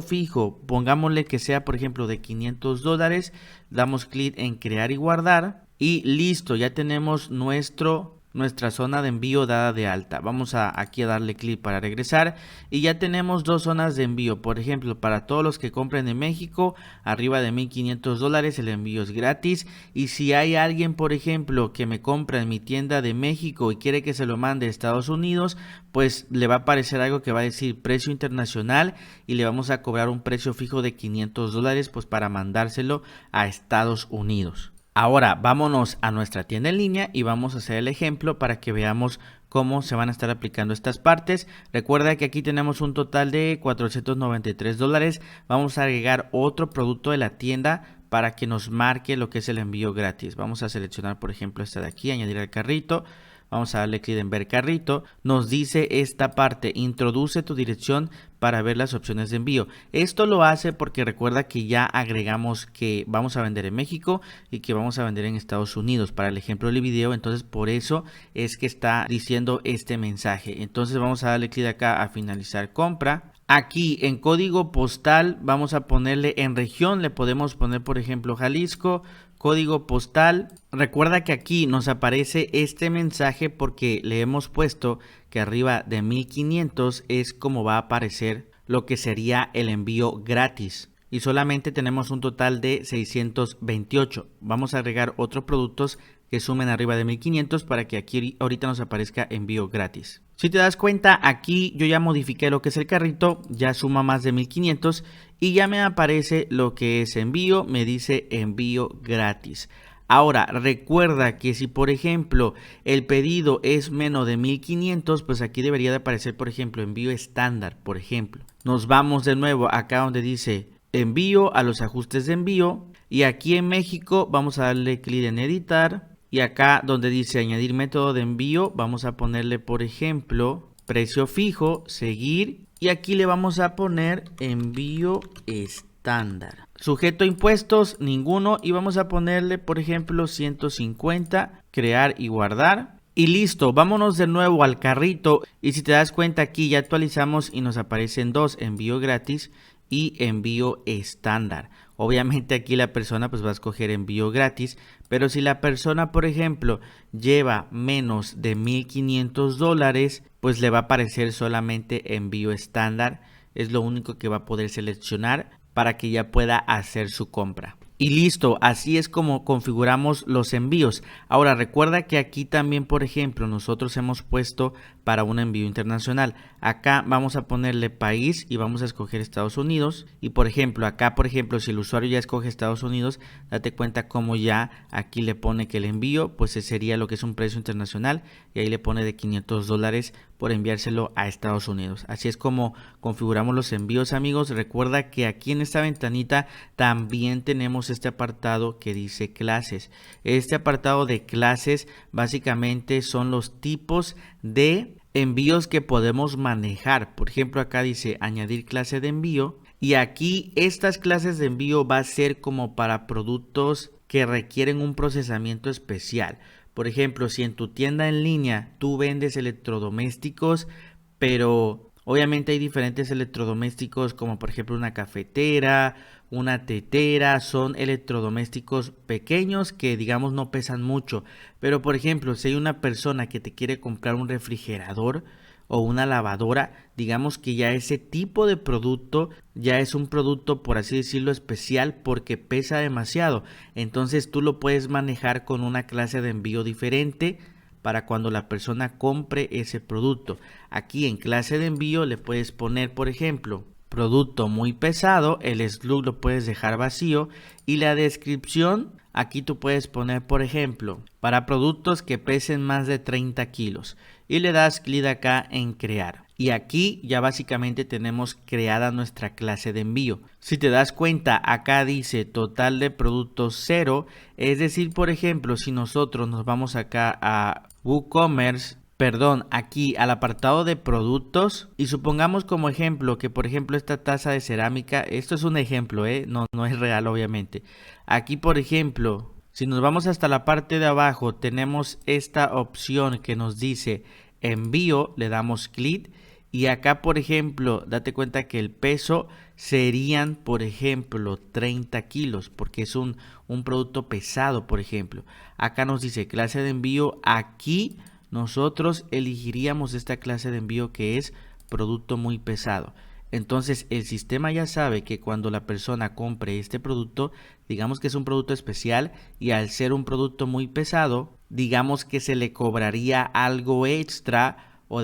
fijo, pongámosle que sea por ejemplo de $500, damos clic en crear y guardar y listo, ya tenemos nuestra zona de envío dada de alta. Vamos aquí a darle clic para regresar y ya tenemos dos zonas de envío. Por ejemplo, para todos los que compren en México, arriba de $1,500 el envío es gratis. Y si hay alguien, por ejemplo, que me compra en mi tienda de México y quiere que se lo mande a Estados Unidos, pues le va a aparecer algo que va a decir precio internacional y le vamos a cobrar un precio fijo de $500 pues para mandárselo a Estados Unidos. Ahora vámonos a nuestra tienda en línea y vamos a hacer el ejemplo para que veamos cómo se van a estar aplicando estas partes. Recuerda que aquí tenemos un total de $493. Vamos a agregar otro producto de la tienda para que nos marque lo que es el envío gratis. Vamos a seleccionar por ejemplo esta de aquí, añadir al carrito. Vamos a darle clic en ver carrito. Nos dice esta parte, introduce tu dirección para ver las opciones de envío. Esto lo hace porque recuerda que ya agregamos que vamos a vender en México y que vamos a vender en Estados Unidos para el ejemplo del video. Entonces por eso es que está diciendo este mensaje. Entonces vamos a darle clic acá a finalizar compra. Aquí en código postal vamos a ponerle en región, le podemos poner por ejemplo Jalisco, código postal. Recuerda que aquí nos aparece este mensaje porque le hemos puesto que arriba de 1,500 es como va a aparecer lo que sería el envío gratis. Y solamente tenemos un total de 628. Vamos a agregar otros productos que sumen arriba de 1,500 para que aquí ahorita nos aparezca envío gratis. Si te das cuenta, aquí yo ya modifiqué lo que es el carrito, ya suma más de 1,500 y ya me aparece lo que es envío, me dice envío gratis. Ahora, recuerda que si por ejemplo el pedido es menos de 1,500, pues aquí debería de aparecer por ejemplo envío estándar, por ejemplo. Nos vamos de nuevo acá donde dice envío a los ajustes de envío y aquí en México vamos a darle clic en editar. Y acá donde dice añadir método de envío, vamos a ponerle por ejemplo precio fijo, seguir y aquí le vamos a poner envío estándar. Sujeto a impuestos, ninguno. Y vamos a ponerle, por ejemplo, 150, crear y guardar. Y listo, vámonos de nuevo al carrito. Y si te das cuenta, aquí ya actualizamos y nos aparecen dos: envío gratis y envío estándar. Obviamente aquí la persona pues va a escoger envío gratis, pero si la persona, por ejemplo, lleva menos de $1,500, pues le va a aparecer solamente envío estándar. Es lo único que va a poder seleccionar para que ya pueda hacer su compra. Y listo, así es como configuramos los envíos. Ahora recuerda que aquí también, por ejemplo, nosotros hemos puesto para un envío internacional. Acá vamos a ponerle país y vamos a escoger Estados Unidos. Y por ejemplo, acá, si el usuario ya escoge Estados Unidos, date cuenta como ya aquí le pone que el envío, pues sería lo que es un precio internacional. Y ahí le pone de $500 por enviárselo a Estados Unidos. Así es como configuramos los envíos, amigos. Recuerda que aquí en esta ventanita también tenemos este apartado que dice clases. Este apartado de clases básicamente son los tipos de envíos que podemos manejar. Por ejemplo, acá dice añadir clase de envío, y aquí estas clases de envío va a ser como para productos que requieren un procesamiento especial. Por ejemplo, si en tu tienda en línea tú vendes electrodomésticos, pero obviamente hay diferentes electrodomésticos, como por ejemplo una cafetera, una tetera, son electrodomésticos pequeños que digamos no pesan mucho. Pero por ejemplo, si hay una persona que te quiere comprar un refrigerador o una lavadora, digamos que ya ese tipo de producto ya es un producto, por así decirlo, especial porque pesa demasiado. Entonces tú lo puedes manejar con una clase de envío diferente para cuando la persona compre ese producto. Aquí en clase de envío le puedes poner, por ejemplo, producto muy pesado, el slug lo puedes dejar vacío, y la descripción aquí tú puedes poner, por ejemplo, para productos que pesen más de 30 kilos, y le das clic acá en crear. Y aquí ya básicamente tenemos creada nuestra clase de envío. Si te das cuenta, acá dice total de productos 0, es decir, por ejemplo, si nosotros nos vamos acá a WooCommerce, aquí al apartado de productos, y supongamos como ejemplo que por ejemplo esta taza de cerámica, esto es un ejemplo, no es real obviamente. Aquí por ejemplo, si nos vamos hasta la parte de abajo, tenemos esta opción que nos dice envío, le damos clic, y acá por ejemplo, date cuenta que el peso serían por ejemplo 30 kilos, porque es un producto pesado. Por ejemplo, acá nos dice clase de envío, aquí nosotros elegiríamos esta clase de envío que es producto muy pesado. Entonces el sistema ya sabe que cuando la persona compre este producto, digamos que es un producto especial, y al ser un producto muy pesado, digamos que se le cobraría algo extra, o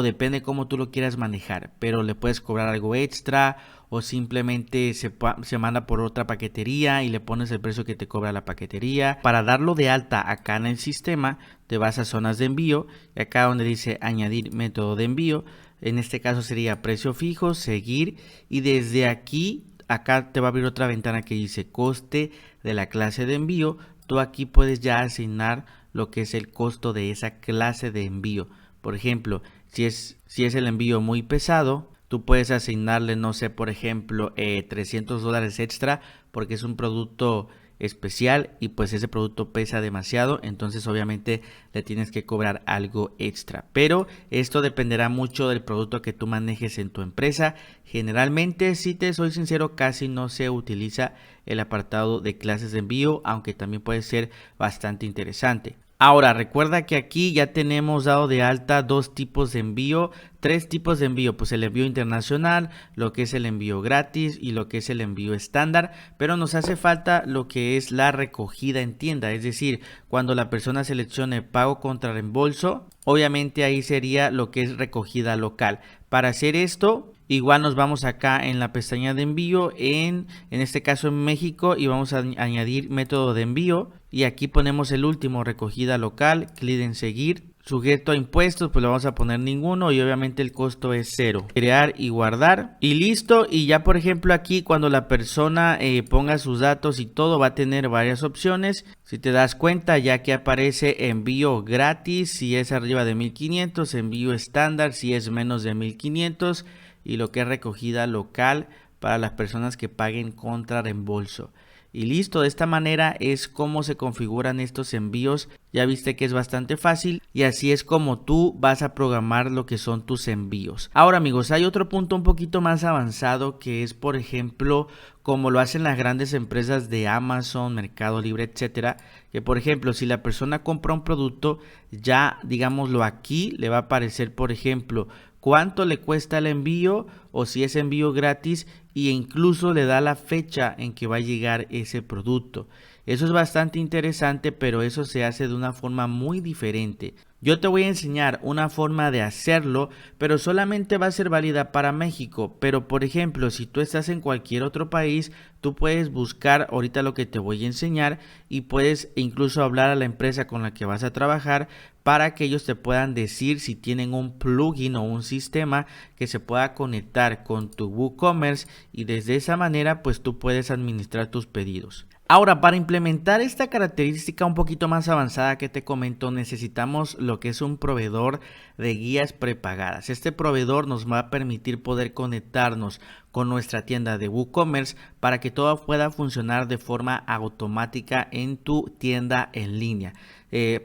depende cómo tú lo quieras manejar, pero le puedes cobrar algo extra, o simplemente se manda por otra paquetería y le pones el precio que te cobra la paquetería. Para darlo de alta acá en el sistema, te vas a zonas de envío, y acá donde dice añadir método de envío, en este caso sería precio fijo, seguir, y desde aquí, acá te va a abrir otra ventana que dice coste de la clase de envío. Tú aquí puedes ya asignar lo que es el costo de esa clase de envío. Por ejemplo, si es el envío muy pesado, tú puedes asignarle, no sé, por ejemplo, $300 extra, porque es un producto especial y pues ese producto pesa demasiado, entonces obviamente le tienes que cobrar algo extra. Pero esto dependerá mucho del producto que tú manejes en tu empresa. Generalmente, si te soy sincero, casi no se utiliza el apartado de clases de envío, aunque también puede ser bastante interesante. Ahora, recuerda que aquí ya tenemos dado de alta dos tipos de envío, tres tipos de envío, pues el envío internacional, lo que es el envío gratis y lo que es el envío estándar, pero nos hace falta lo que es la recogida en tienda, es decir, cuando la persona seleccione pago contra reembolso, obviamente ahí sería lo que es recogida local. Para hacer esto, igual nos vamos acá en la pestaña de envío, en este caso en México, y vamos a añadir método de envío, y aquí ponemos el último, recogida local, clic en seguir. Sujeto a impuestos, pues le vamos a poner ninguno, y obviamente el costo es 0. Crear y guardar, y listo. Y ya por ejemplo aquí cuando la persona ponga sus datos y todo, va a tener varias opciones. Si te das cuenta, ya que aparece envío gratis si es arriba de 1500, envío estándar si es menos de 1500, y lo que es recogida local para las personas que paguen contra reembolso. Y listo, de esta manera es como se configuran estos envíos. Ya viste que es bastante fácil y así es como tú vas a programar lo que son tus envíos. Ahora amigos, hay otro punto un poquito más avanzado que es, por ejemplo, como lo hacen las grandes empresas de Amazon, Mercado Libre, etcétera, que por ejemplo, si la persona compra un producto, ya digámoslo aquí, le va a aparecer, por ejemplo, cuánto le cuesta el envío o si es envío gratis e incluso le da la fecha en que va a llegar ese producto. Eso es bastante interesante, pero eso se hace de una forma muy diferente. Yo te voy a enseñar una forma de hacerlo, pero solamente va a ser válida para México. Pero por ejemplo, si tú estás en cualquier otro país, tú puedes buscar ahorita lo que te voy a enseñar y puedes incluso hablar a la empresa con la que vas a trabajar para que ellos te puedan decir si tienen un plugin o un sistema que se pueda conectar con tu WooCommerce y desde esa manera pues tú puedes administrar tus pedidos. Ahora, para implementar esta característica un poquito más avanzada que te comento, necesitamos lo que es un proveedor de guías prepagadas. Este proveedor nos va a permitir poder conectarnos con nuestra tienda de WooCommerce para que todo pueda funcionar de forma automática en tu tienda en línea.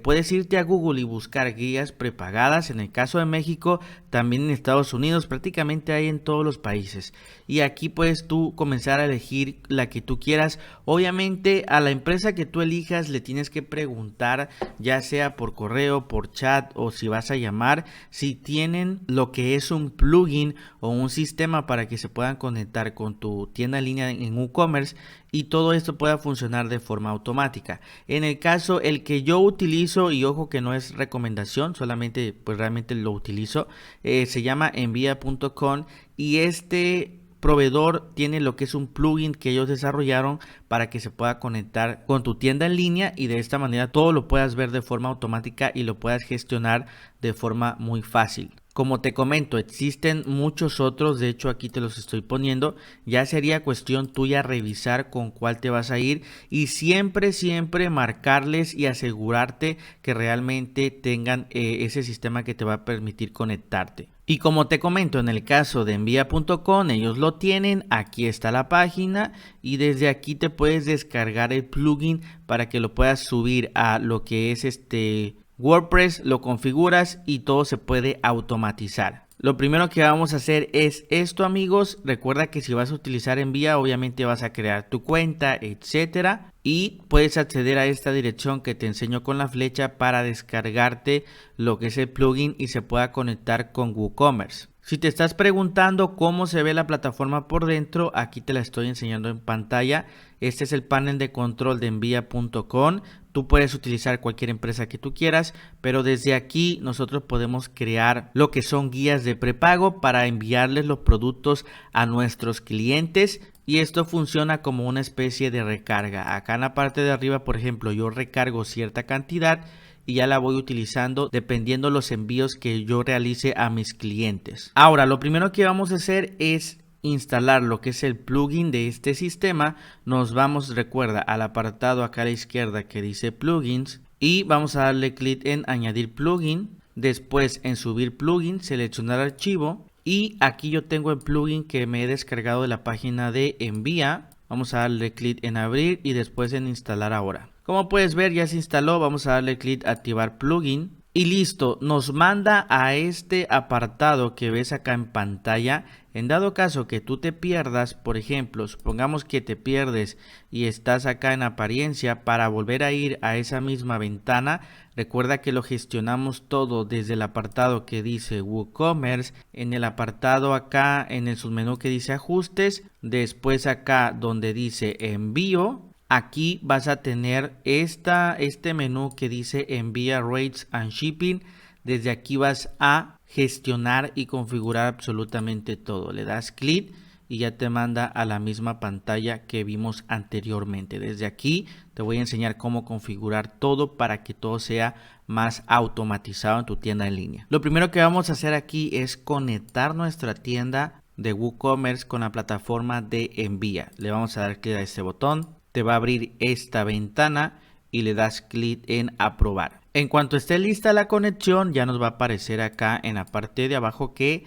Puedes irte a Google y buscar guías prepagadas. En el caso de México, también en Estados Unidos, prácticamente hay en todos los países. Y aquí puedes tú comenzar a elegir la que tú quieras. Obviamente a la empresa que tú elijas le tienes que preguntar, ya sea por correo, por chat o si vas a llamar, si tienen lo que es un plugin o un sistema para que se puedan conectar con tu tienda en línea en WooCommerce y todo esto pueda funcionar de forma automática. En el caso el que yo utilizo, y ojo que no es recomendación, solamente pues realmente lo utilizo, se llama envia.com y este proveedor tiene lo que es un plugin que ellos desarrollaron para que se pueda conectar con tu tienda en línea y de esta manera todo lo puedas ver de forma automática y lo puedas gestionar de forma muy fácil. Como te comento, existen muchos otros, de hecho aquí te los estoy poniendo, ya sería cuestión tuya revisar con cuál te vas a ir y siempre marcarles y asegurarte que realmente tengan ese sistema que te va a permitir conectarte. Y como te comento, en el caso de envia.com, ellos lo tienen, aquí está la página y desde aquí te puedes descargar el plugin para que lo puedas subir a lo que es WordPress, lo configuras y todo se puede automatizar. Lo primero que vamos a hacer es esto amigos, recuerda que si vas a utilizar Envia obviamente vas a crear tu cuenta, etcétera, y puedes acceder a esta dirección que te enseño con la flecha para descargarte lo que es el plugin y se pueda conectar con WooCommerce. Si te estás preguntando cómo se ve la plataforma por dentro, aquí te la estoy enseñando en pantalla. Este es el panel de control de envia.com. Tú puedes utilizar cualquier empresa que tú quieras, pero desde aquí nosotros podemos crear lo que son guías de prepago para enviarles los productos a nuestros clientes. Y esto funciona como una especie de recarga. Acá en la parte de arriba, por ejemplo, yo recargo cierta cantidad y ya la voy utilizando dependiendo los envíos que yo realice a mis clientes. Ahora, lo primero que vamos a hacer es instalar lo que es el plugin de este sistema. Nos vamos, recuerda, al apartado acá a la izquierda que dice plugins y vamos a darle clic en añadir plugin. Después en subir plugin, seleccionar archivo y aquí yo tengo el plugin que me he descargado de la página de Envia. Vamos a darle clic en abrir y después en instalar ahora. Como puedes ver ya se instaló, vamos a darle clic a activar plugin y listo, nos manda a este apartado que ves acá en pantalla. En dado caso que tú te pierdas, por ejemplo, supongamos que te pierdes y estás acá en apariencia, para volver a ir a esa misma ventana, recuerda que lo gestionamos todo desde el apartado que dice WooCommerce, en el apartado acá en el submenú que dice ajustes, después acá donde dice envío. Aquí vas a tener este menú que dice Envia Rates and Shipping. Desde aquí vas a gestionar y configurar absolutamente todo. Le das clic y ya te manda a la misma pantalla que vimos anteriormente. Desde aquí te voy a enseñar cómo configurar todo para que todo sea más automatizado en tu tienda en línea. Lo primero que vamos a hacer aquí es conectar nuestra tienda de WooCommerce con la plataforma de Envia. Le vamos a dar clic a este botón. Te va a abrir esta ventana y le das clic en aprobar. En cuanto esté lista la conexión, ya nos va a aparecer acá en la parte de abajo que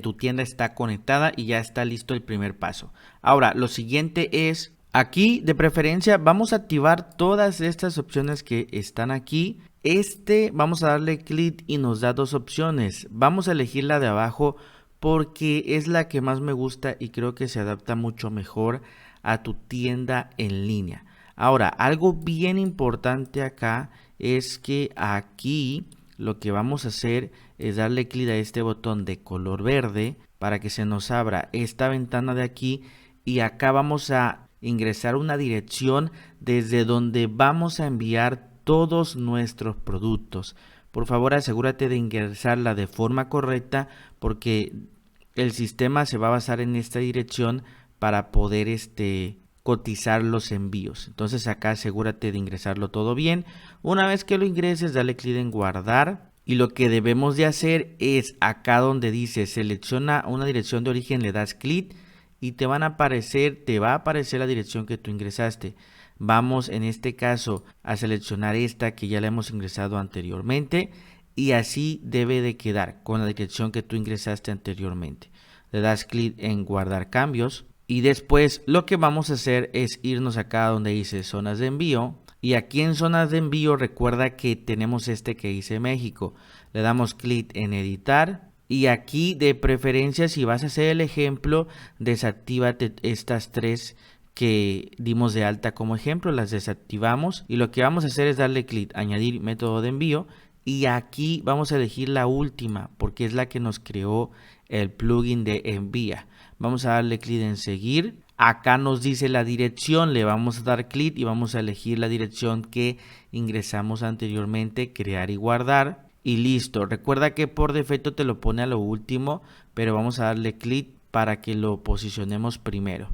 tu tienda está conectada y ya está listo el primer paso. Ahora, lo siguiente es, aquí de preferencia vamos a activar todas estas opciones que están aquí. Vamos a darle clic y nos da dos opciones. Vamos a elegir la de abajo porque es la que más me gusta y creo que se adapta mucho mejor a tu tienda en línea. Ahora, algo bien importante acá es que aquí lo que vamos a hacer es darle clic a este botón de color verde para que se nos abra esta ventana de aquí y acá vamos a ingresar una dirección desde donde vamos a enviar todos nuestros productos. Por favor, asegúrate de ingresarla de forma correcta porque el sistema se va a basar en esta dirección para poder cotizar los envíos. Entonces acá asegúrate de ingresarlo todo bien. Una vez que lo ingreses, dale clic en guardar. Y lo que debemos de hacer es acá donde dice selecciona una dirección de origen, le das clic y te va a aparecer la dirección que tú ingresaste. Vamos en este caso a seleccionar esta que ya la hemos ingresado anteriormente y así debe de quedar con la dirección que tú ingresaste anteriormente. Le das clic en guardar cambios. Y después lo que vamos a hacer es irnos acá donde dice zonas de envío. Y aquí en zonas de envío recuerda que tenemos que dice México. Le damos clic en editar. Y aquí de preferencia si vas a hacer el ejemplo, desactívate estas tres que dimos de alta como ejemplo. Las desactivamos. Y lo que vamos a hacer es darle clic añadir método de envío. Y aquí vamos a elegir la última porque es la que nos creó el plugin de envía. Vamos a darle clic en seguir. Acá nos dice la dirección, le vamos a dar clic y vamos a elegir la dirección que ingresamos anteriormente, crear y guardar. Y listo. Recuerda que por defecto te lo pone a lo último, pero vamos a darle clic para que lo posicionemos primero.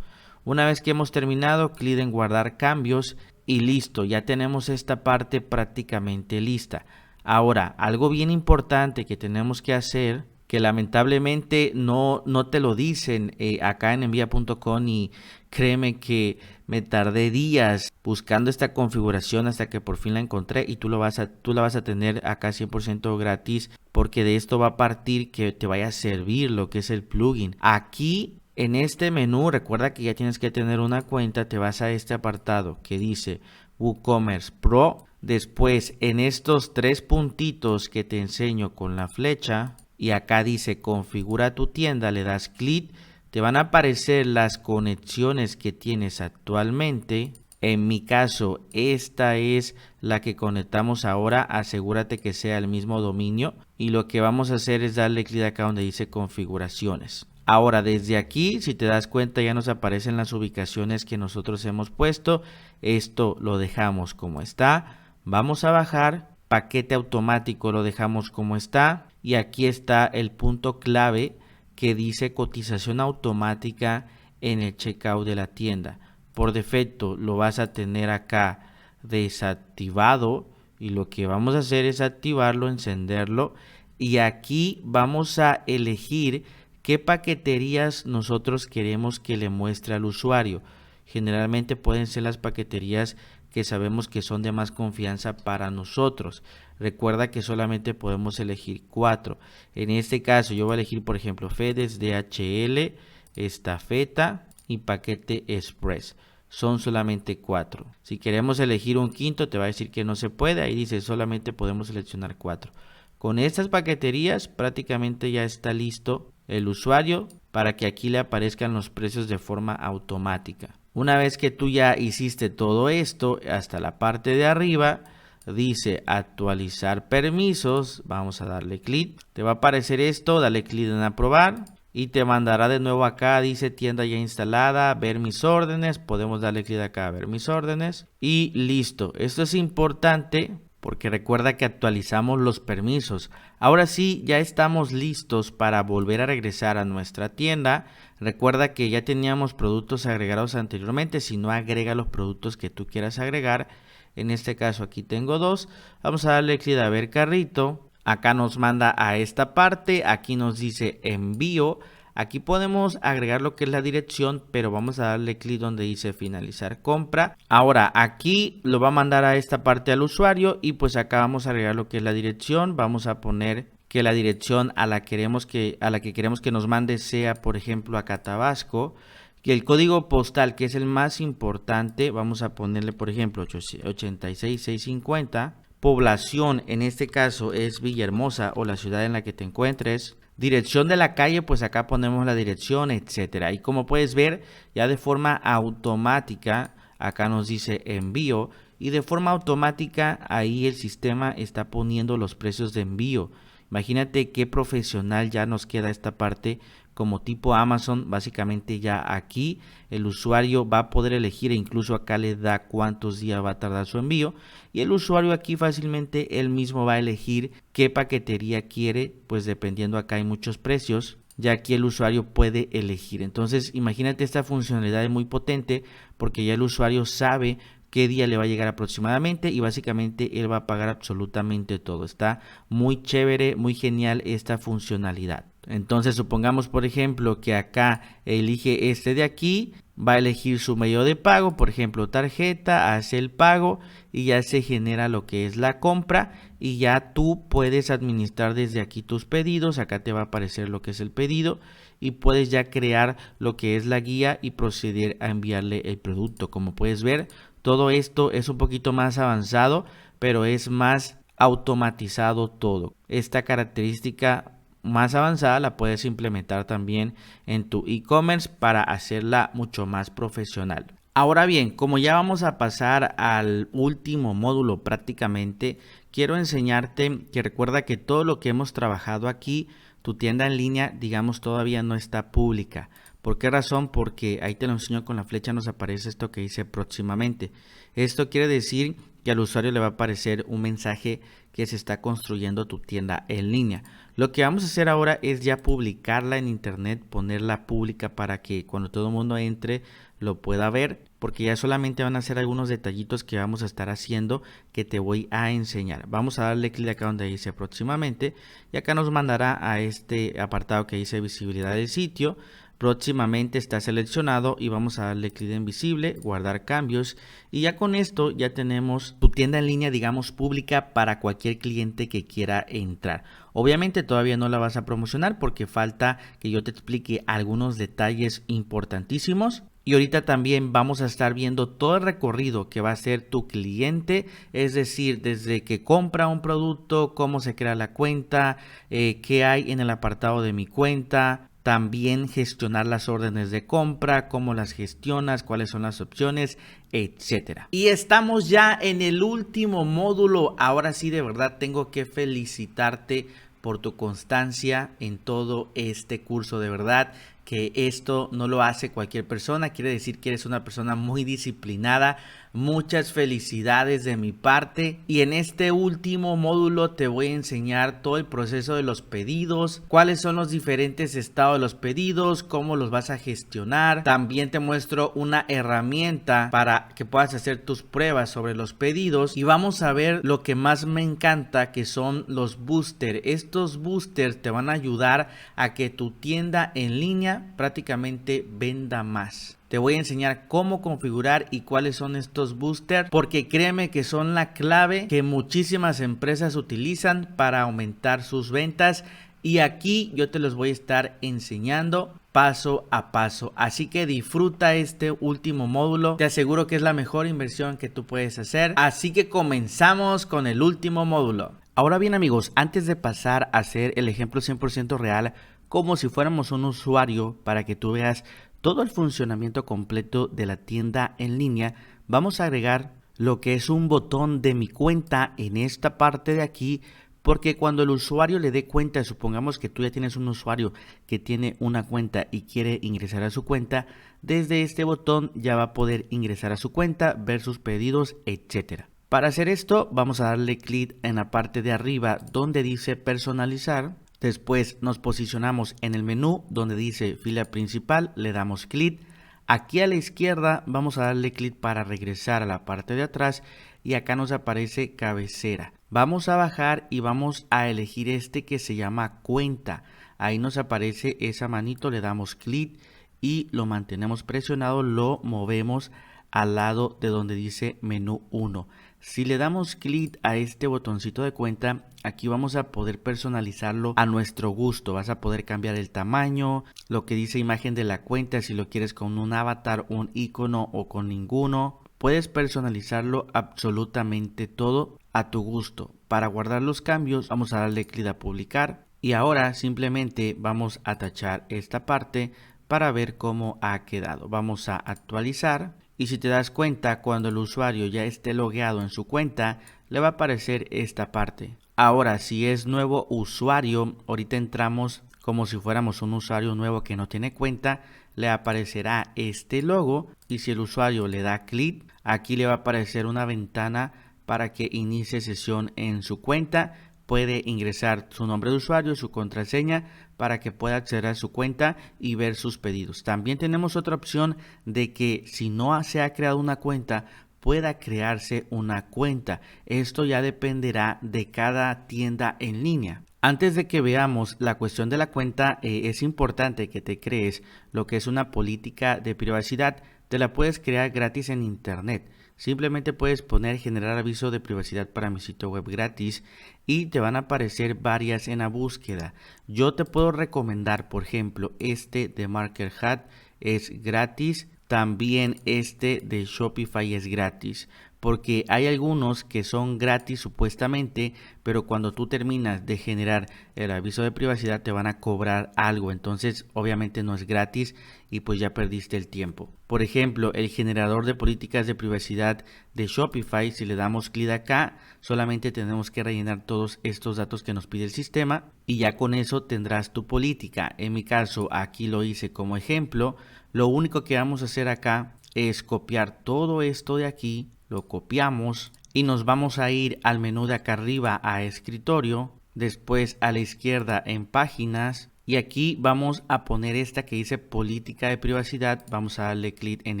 Una vez que hemos terminado, clic en guardar cambios y listo. Ya tenemos esta parte prácticamente lista. Ahora, algo bien importante que tenemos que hacer, que lamentablemente no te lo dicen acá en envía.com y créeme que me tardé días buscando esta configuración hasta que por fin la encontré y tú la vas a tener acá 100% gratis porque de esto va a partir que te vaya a servir lo que es el plugin. Aquí en este menú recuerda que ya tienes que tener una cuenta, te vas a este apartado que dice WooCommerce Pro. Después en estos tres puntitos que te enseño con la flecha y acá dice configura tu tienda, le das clic, te van a aparecer las conexiones que tienes actualmente. En mi caso esta es la que conectamos ahora, asegúrate que sea el mismo dominio y lo que vamos a hacer es darle clic acá donde dice configuraciones. Ahora desde aquí, si te das cuenta, ya nos aparecen las ubicaciones que nosotros hemos puesto. Esto lo dejamos como está. Vamos a bajar, paquete automático lo dejamos como está. Y aquí está el punto clave que dice cotización automática en el checkout de la tienda. Por defecto lo vas a tener acá desactivado. Y lo que vamos a hacer es activarlo, encenderlo. Y aquí vamos a elegir qué paqueterías nosotros queremos que le muestre al usuario. Generalmente pueden ser las paqueterías que sabemos que son de más confianza para nosotros. Recuerda que solamente podemos elegir 4. En este caso yo voy a elegir por ejemplo FedEx, DHL, Estafeta y paquete Express. Son solamente 4. Si queremos elegir un quinto te va a decir que no se puede. Ahí dice solamente podemos seleccionar 4. Con estas paqueterías prácticamente ya está listo el usuario para que aquí le aparezcan los precios de forma automática. Una vez que tú ya hiciste todo esto, hasta la parte de arriba dice actualizar permisos, vamos a darle clic, te va a aparecer esto, dale clic en aprobar y te mandará de nuevo acá, dice tienda ya instalada, ver mis órdenes, podemos darle clic acá a ver mis órdenes y listo. Esto es importante porque recuerda que actualizamos los permisos. Ahora sí, ya estamos listos para volver a regresar a nuestra tienda. Recuerda que ya teníamos productos agregados anteriormente. Si no, agrega los productos que tú quieras agregar. En este caso aquí tengo 2. Vamos a darle clic a ver carrito. Acá nos manda a esta parte. Aquí nos dice envío. Aquí podemos agregar lo que es la dirección, pero vamos a darle clic donde dice finalizar compra. Ahora aquí lo va a mandar a esta parte al usuario y pues acá vamos a agregar lo que es la dirección. Vamos a poner que la dirección a la que queremos que nos mande sea, por ejemplo, acá Tabasco. Que el código postal, que es el más importante, vamos a ponerle, por ejemplo, 86650. Población, en este caso, es Villahermosa o la ciudad en la que te encuentres. Dirección de la calle, pues acá ponemos la dirección, etcétera. Y como puedes ver, ya de forma automática, acá nos dice envío. Y de forma automática, ahí el sistema está poniendo los precios de envío. Imagínate qué profesional ya nos queda esta parte como tipo Amazon. Básicamente ya aquí el usuario va a poder elegir e incluso acá le da cuántos días va a tardar su envío y el usuario aquí fácilmente él mismo va a elegir qué paquetería quiere, pues dependiendo acá hay muchos precios. Ya aquí el usuario puede elegir. Entonces imagínate, esta funcionalidad es muy potente porque ya el usuario sabe qué día le va a llegar aproximadamente y básicamente él va a pagar absolutamente todo. Está muy chévere, muy genial esta funcionalidad. Entonces supongamos, por ejemplo, que acá elige este de aquí, va a elegir su medio de pago, por ejemplo tarjeta, hace el pago y ya se genera lo que es la compra y ya tú puedes administrar desde aquí tus pedidos. Acá te va a aparecer lo que es el pedido y puedes ya crear lo que es la guía y proceder a enviarle el producto. Como puedes ver, todo esto es un poquito más avanzado, pero es más automatizado todo. Esta característica más avanzada la puedes implementar también en tu e-commerce para hacerla mucho más profesional. Ahora bien, como ya vamos a pasar al último módulo prácticamente, quiero enseñarte que recuerda que todo lo que hemos trabajado aquí, tu tienda en línea, digamos, todavía no está pública. ¿Por qué razón? Porque ahí te lo enseño con la flecha, nos aparece esto que dice próximamente. Esto quiere decir que al usuario le va a aparecer un mensaje que se está construyendo tu tienda en línea. Lo que vamos a hacer ahora es ya publicarla en internet, ponerla pública para que cuando todo el mundo entre lo pueda ver, porque ya solamente van a ser algunos detallitos que vamos a estar haciendo que te voy a enseñar. Vamos a darle clic acá donde dice próximamente y acá nos mandará a este apartado que dice visibilidad del sitio. Próximamente está seleccionado y vamos a darle clic en visible, guardar cambios y ya con esto ya tenemos tu tienda en línea, digamos, pública para cualquier cliente que quiera entrar. Obviamente todavía no la vas a promocionar porque falta que yo te explique algunos detalles importantísimos. Y ahorita también vamos a estar viendo todo el recorrido que va a hacer tu cliente, es decir, desde que compra un producto, cómo se crea la cuenta, qué hay en el apartado de mi cuenta. También gestionar las órdenes de compra, cómo las gestionas, cuáles son las opciones, etcétera. Y estamos ya en el último módulo. Ahora sí, de verdad tengo que felicitarte por tu constancia en todo este curso. De verdad que esto no lo hace cualquier persona, quiere decir que eres una persona muy disciplinada. Muchas felicidades de mi parte y en este último módulo te voy a enseñar todo el proceso de los pedidos, cuáles son los diferentes estados de los pedidos, cómo los vas a gestionar. También te muestro una herramienta para que puedas hacer tus pruebas sobre los pedidos y vamos a ver lo que más me encanta, que son los boosters. Estos boosters te van a ayudar a que tu tienda en línea prácticamente venda más. Te voy a enseñar cómo configurar y cuáles son estos boosters, porque créeme que son la clave que muchísimas empresas utilizan para aumentar sus ventas y aquí yo te los voy a estar enseñando paso a paso. Así que disfruta este último módulo, te aseguro que es la mejor inversión que tú puedes hacer. Así que comenzamos con el último módulo. Ahora bien amigos, antes de pasar a hacer el ejemplo 100% real, como si fuéramos un usuario para que tú veas todo el funcionamiento completo de la tienda en línea, vamos a agregar lo que es un botón de mi cuenta en esta parte de aquí, porque cuando el usuario le dé cuenta, supongamos que tú ya tienes un usuario que tiene una cuenta y quiere ingresar a su cuenta, desde este botón ya va a poder ingresar a su cuenta, ver sus pedidos, etcétera. Para hacer esto vamos a darle clic en la parte de arriba donde dice personalizar. Después nos posicionamos en el menú donde dice fila principal, le damos clic. Aquí a la izquierda vamos a darle clic para regresar a la parte de atrás y acá nos aparece cabecera. Vamos a bajar y vamos a elegir este que se llama cuenta. ahí nos aparece esa manito, le damos clic y lo mantenemos presionado, lo movemos al lado de donde dice menú 1. Si le damos clic a este botoncito de cuenta, aquí vamos a poder personalizarlo a nuestro gusto. Vas a poder cambiar el tamaño, lo que dice imagen de la cuenta, si lo quieres con un avatar, un icono o con ninguno. Puedes personalizarlo absolutamente todo a tu gusto. Para guardar los cambios, vamos a darle clic a publicar y ahora simplemente vamos a tachar esta parte para ver cómo ha quedado. Vamos a actualizar. Y si te das cuenta, cuando el usuario ya esté logueado en su cuenta, le va a aparecer esta parte. Ahora, si es nuevo usuario, ahorita entramos como si fuéramos un usuario nuevo que no tiene cuenta, le aparecerá este logo y si el usuario le da clic, aquí le va a aparecer una ventana para que inicie sesión en su cuenta. Puede ingresar su nombre de usuario, su contraseña para que pueda acceder a su cuenta y ver sus pedidos. También tenemos otra opción de que si no se ha creado una cuenta, pueda crearse una cuenta. Esto ya dependerá de cada tienda en línea. Antes de que veamos la cuestión de la cuenta, es importante que te crees lo que es una política de privacidad. Te la puedes crear gratis en internet. Simplemente puedes poner generar aviso de privacidad para mi sitio web gratis y te van a aparecer varias en la búsqueda. Yo te puedo recomendar, por ejemplo, este de MarketHat es gratis. También este de Shopify es gratis. Porque hay algunos que son gratis supuestamente, pero cuando tú terminas de generar el aviso de privacidad te van a cobrar algo. Entonces obviamente no es gratis y pues ya perdiste el tiempo. Por ejemplo, el generador de políticas de privacidad de Shopify, si le damos clic acá, solamente tenemos que rellenar todos estos datos que nos pide el sistema y ya con eso tendrás tu política. En mi caso aquí lo hice como ejemplo. Lo único que vamos a hacer acá es copiar todo esto de aquí. Lo copiamos y nos vamos a ir al menú de acá arriba a escritorio, después a la izquierda en páginas y aquí vamos a poner esta que dice política de privacidad. Vamos a darle clic en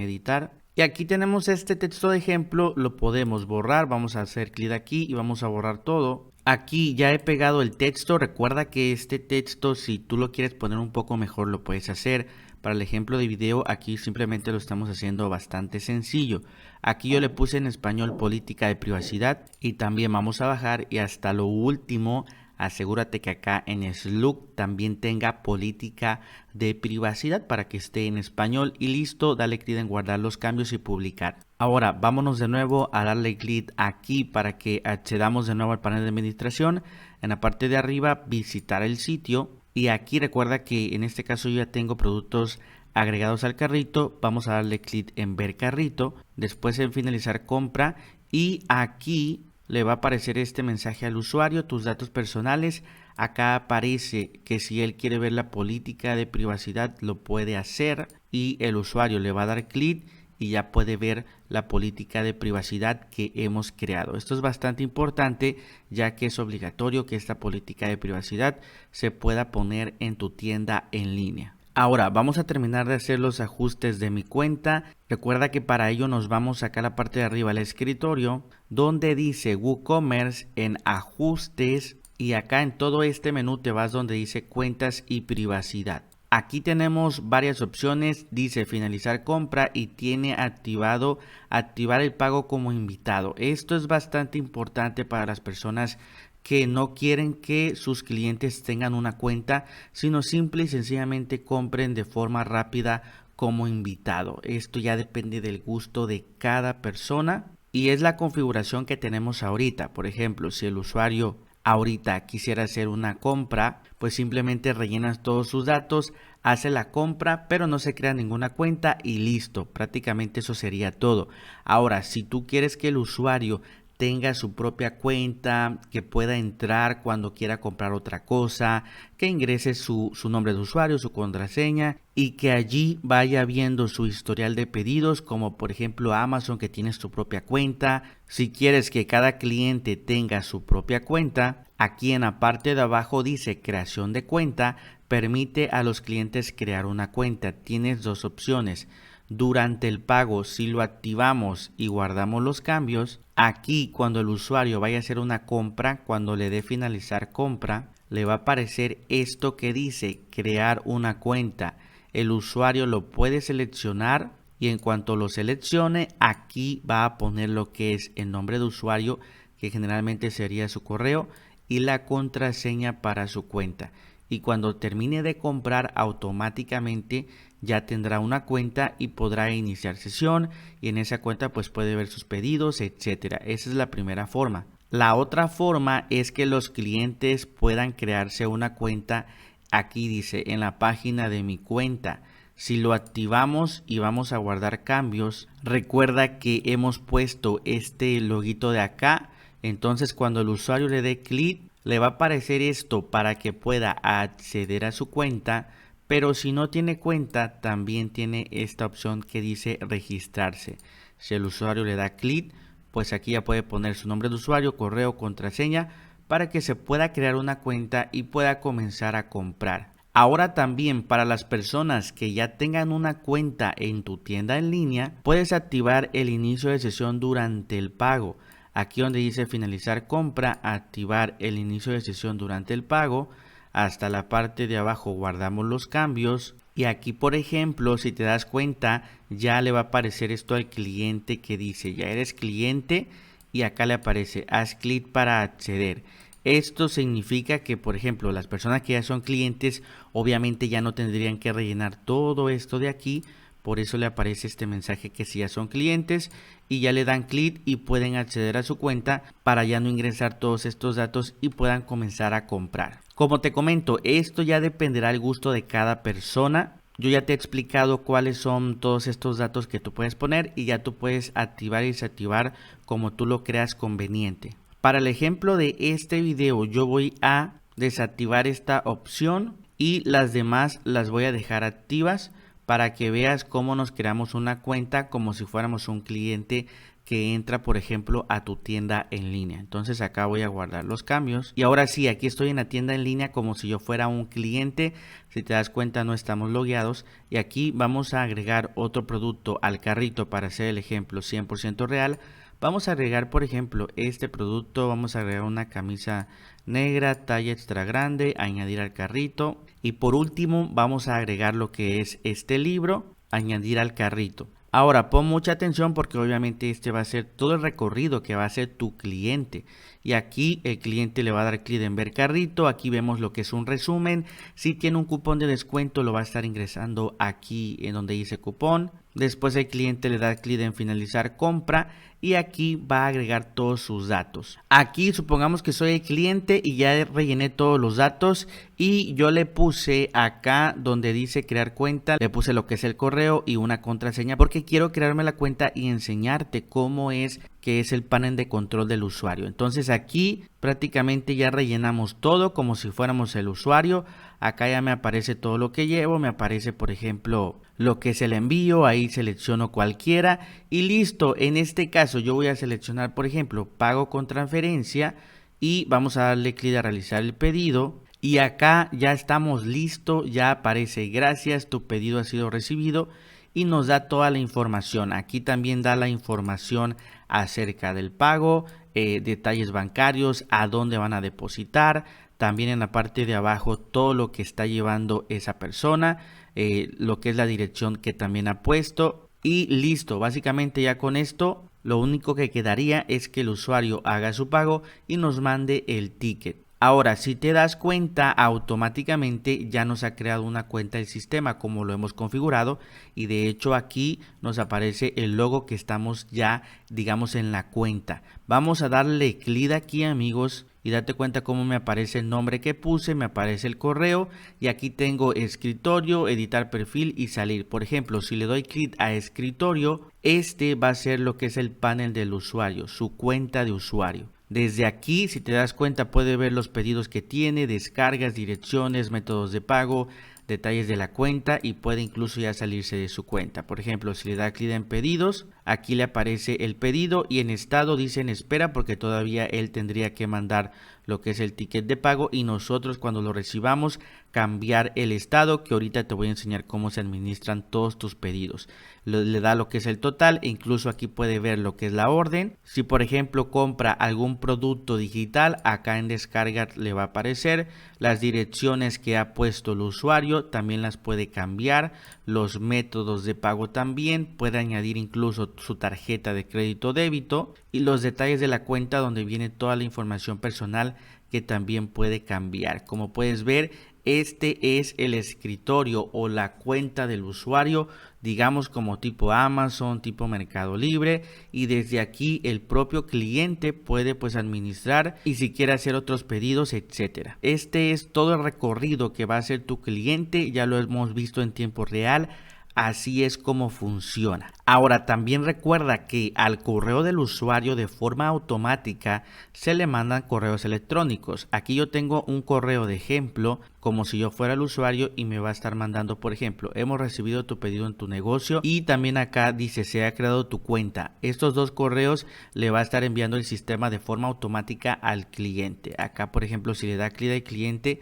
editar y aquí tenemos este texto de ejemplo, lo podemos borrar. Vamos a hacer clic aquí y vamos a borrar todo. Aquí ya he pegado el texto. Recuerda que este texto, si tú lo quieres poner un poco mejor, lo puedes hacer. Para el ejemplo de video, aquí simplemente lo estamos haciendo bastante sencillo. Aquí yo le puse en español política de privacidad y también vamos a bajar y hasta lo último, asegúrate que acá en Slug también tenga política de privacidad para que esté en español y listo. Dale clic en guardar los cambios y publicar. Ahora vámonos de nuevo a darle clic aquí para que accedamos de nuevo al panel de administración. En la parte de arriba, visitar el sitio. Y aquí recuerda que en este caso yo ya tengo productos agregados al carrito. Vamos a darle clic en ver carrito, después en finalizar compra y aquí le va a aparecer este mensaje al usuario, tus datos personales. Acá aparece que si él quiere ver la política de privacidad lo puede hacer y el usuario le va a dar clic y ya puede ver la política de privacidad que hemos creado. Esto es bastante importante ya que es obligatorio que esta política de privacidad se pueda poner en tu tienda en línea. Ahora vamos a terminar de hacer los ajustes de mi cuenta. Recuerda que para ello nos vamos acá a la parte de arriba al escritorio donde dice WooCommerce en ajustes y acá en todo este menú te vas donde dice cuentas y privacidad. Aquí tenemos varias opciones, dice finalizar compra y tiene activado activar el pago como invitado. Esto es bastante importante para las personas que no quieren que sus clientes tengan una cuenta, sino simple y sencillamente compren de forma rápida como invitado. Esto ya depende del gusto de cada persona y es la configuración que tenemos ahorita. Por ejemplo, si el usuario ahorita quisiera hacer una compra, pues simplemente rellenas todos sus datos, hace la compra, pero no se crea ninguna cuenta y listo. Prácticamente eso sería todo. Ahora, si tú quieres que el usuario tenga su propia cuenta, que pueda entrar cuando quiera comprar otra cosa, que ingrese su nombre de usuario, su contraseña y que allí vaya viendo su historial de pedidos, como por ejemplo Amazon que tienes tu propia cuenta. Si quieres que cada cliente tenga su propia cuenta, aquí en la parte de abajo dice creación de cuenta, permite a los clientes crear una cuenta. Tienes dos opciones. Durante el pago, si lo activamos y guardamos los cambios, aquí cuando el usuario vaya a hacer una compra, cuando le dé finalizar compra, le va a aparecer esto que dice crear una cuenta. El usuario lo puede seleccionar y en cuanto lo seleccione, aquí va a poner lo que es el nombre de usuario, que generalmente sería su correo, y la contraseña para su cuenta. Y cuando termine de comprar, automáticamente ya tendrá una cuenta y podrá iniciar sesión, y en esa cuenta pues puede ver sus pedidos, etcétera. Esa es la primera forma. La otra forma es que los clientes puedan crearse una cuenta. Aquí dice en la página de mi cuenta. Si lo activamos y vamos a guardar cambios, recuerda que hemos puesto este loguito de acá. Entonces cuando el usuario le dé clic, le va a aparecer esto para que pueda acceder a su cuenta. Pero si no tiene cuenta, también tiene esta opción que dice registrarse. Si el usuario le da clic, pues aquí ya puede poner su nombre de usuario, correo, contraseña, para que se pueda crear una cuenta y pueda comenzar a comprar. Ahora también para las personas que ya tengan una cuenta en tu tienda en línea, puedes activar el inicio de sesión durante el pago. Aquí donde dice finalizar compra, activar el inicio de sesión durante el pago. Hasta la parte de abajo guardamos los cambios. Y aquí, por ejemplo, si te das cuenta, ya le va a aparecer esto al cliente que dice ya eres cliente, y acá le aparece haz clic para acceder. Esto significa que, por ejemplo, las personas que ya son clientes obviamente ya no tendrían que rellenar todo esto de aquí. Por eso le aparece este mensaje que si ya son clientes, y ya le dan clic y pueden acceder a su cuenta para ya no ingresar todos estos datos y puedan comenzar a comprar. Como te comento, esto ya dependerá del gusto de cada persona. Yo ya te he explicado cuáles son todos estos datos que tú puedes poner y ya tú puedes activar y desactivar como tú lo creas conveniente. Para el ejemplo de este video, yo voy a desactivar esta opción y las demás las voy a dejar activas para que veas cómo nos creamos una cuenta como si fuéramos un cliente que entra, por ejemplo, a tu tienda en línea. Entonces acá voy a guardar los cambios y ahora sí, aquí estoy en la tienda en línea como si yo fuera un cliente. Si te das cuenta, no estamos logueados, y aquí vamos a agregar otro producto al carrito para hacer el ejemplo 100% real. Vamos a agregar, por ejemplo, este producto. Vamos a agregar una camisa negra, talla extra grande, añadir al carrito. Y por último, vamos a agregar lo que es este libro, añadir al carrito. Ahora, pon mucha atención porque obviamente este va a ser todo el recorrido que va a hacer tu cliente. Y aquí el cliente le va a dar clic en ver carrito. Aquí vemos lo que es un resumen. Si tiene un cupón de descuento, lo va a estar ingresando aquí en donde dice cupón. Después el cliente le da clic en finalizar compra y aquí va a agregar todos sus datos. Aquí supongamos que soy el cliente y ya rellené todos los datos y yo le puse acá donde dice crear cuenta, le puse lo que es el correo y una contraseña porque quiero crearme la cuenta y enseñarte cómo es que es el panel de control del usuario. Entonces aquí prácticamente ya rellenamos todo como si fuéramos el usuario. Acá ya me aparece todo lo que llevo, me aparece por ejemplo lo que es el envío, ahí selecciono cualquiera y listo. En este caso yo voy a seleccionar por ejemplo pago con transferencia y vamos a darle clic a realizar el pedido. Y acá ya estamos listos, ya aparece gracias, tu pedido ha sido recibido y nos da toda la información. Aquí también da la información acerca del pago, detalles bancarios, a dónde van a depositar. También en la parte de abajo todo lo que está llevando esa persona, lo que es la dirección que también ha puesto y listo. Básicamente ya con esto lo único que quedaría es que el usuario haga su pago y nos mande el ticket. Ahora, si te das cuenta, automáticamente ya nos ha creado una cuenta el sistema como lo hemos configurado y de hecho aquí nos aparece el logo que estamos ya, digamos, en la cuenta. Vamos a darle clic aquí, amigos, y date cuenta cómo me aparece el nombre que puse, me aparece el correo y aquí tengo escritorio, editar perfil y salir. Por ejemplo, si le doy clic a escritorio, este va a ser lo que es el panel del usuario, su cuenta de usuario. Desde aquí, si te das cuenta, puede ver los pedidos que tiene, descargas, direcciones, métodos de pago, detalles de la cuenta y puede incluso ya salirse de su cuenta. Por ejemplo, si le da clic en pedidos, aquí le aparece el pedido y en estado dice en espera porque todavía él tendría que mandar lo que es el ticket de pago, y nosotros cuando lo recibamos cambiar el estado, que ahorita te voy a enseñar cómo se administran todos tus pedidos. Le da lo que es el total e incluso aquí puede ver lo que es la orden. Si por ejemplo compra algún producto digital, acá en descarga le va a aparecer las direcciones que ha puesto el usuario, también las puede cambiar, los métodos de pago también, puede añadir incluso su tarjeta de crédito o débito y los detalles de la cuenta donde viene toda la información personal que también puede cambiar. Como puedes ver, este es el escritorio o la cuenta del usuario, digamos como tipo Amazon, tipo Mercado Libre, y desde aquí el propio cliente puede pues administrar y si quiere hacer otros pedidos, etcétera. Este es todo el recorrido que va a hacer tu cliente, ya lo hemos visto en tiempo real. Así es como funciona. Ahora también recuerda que al correo del usuario de forma automática se le mandan correos electrónicos. Aquí yo tengo un correo de ejemplo como si yo fuera el usuario y me va a estar mandando, por ejemplo, hemos recibido tu pedido en tu negocio, y también acá dice se ha creado tu cuenta. Estos dos correos le va a estar enviando el sistema de forma automática al cliente. Acá por ejemplo si le da clic al cliente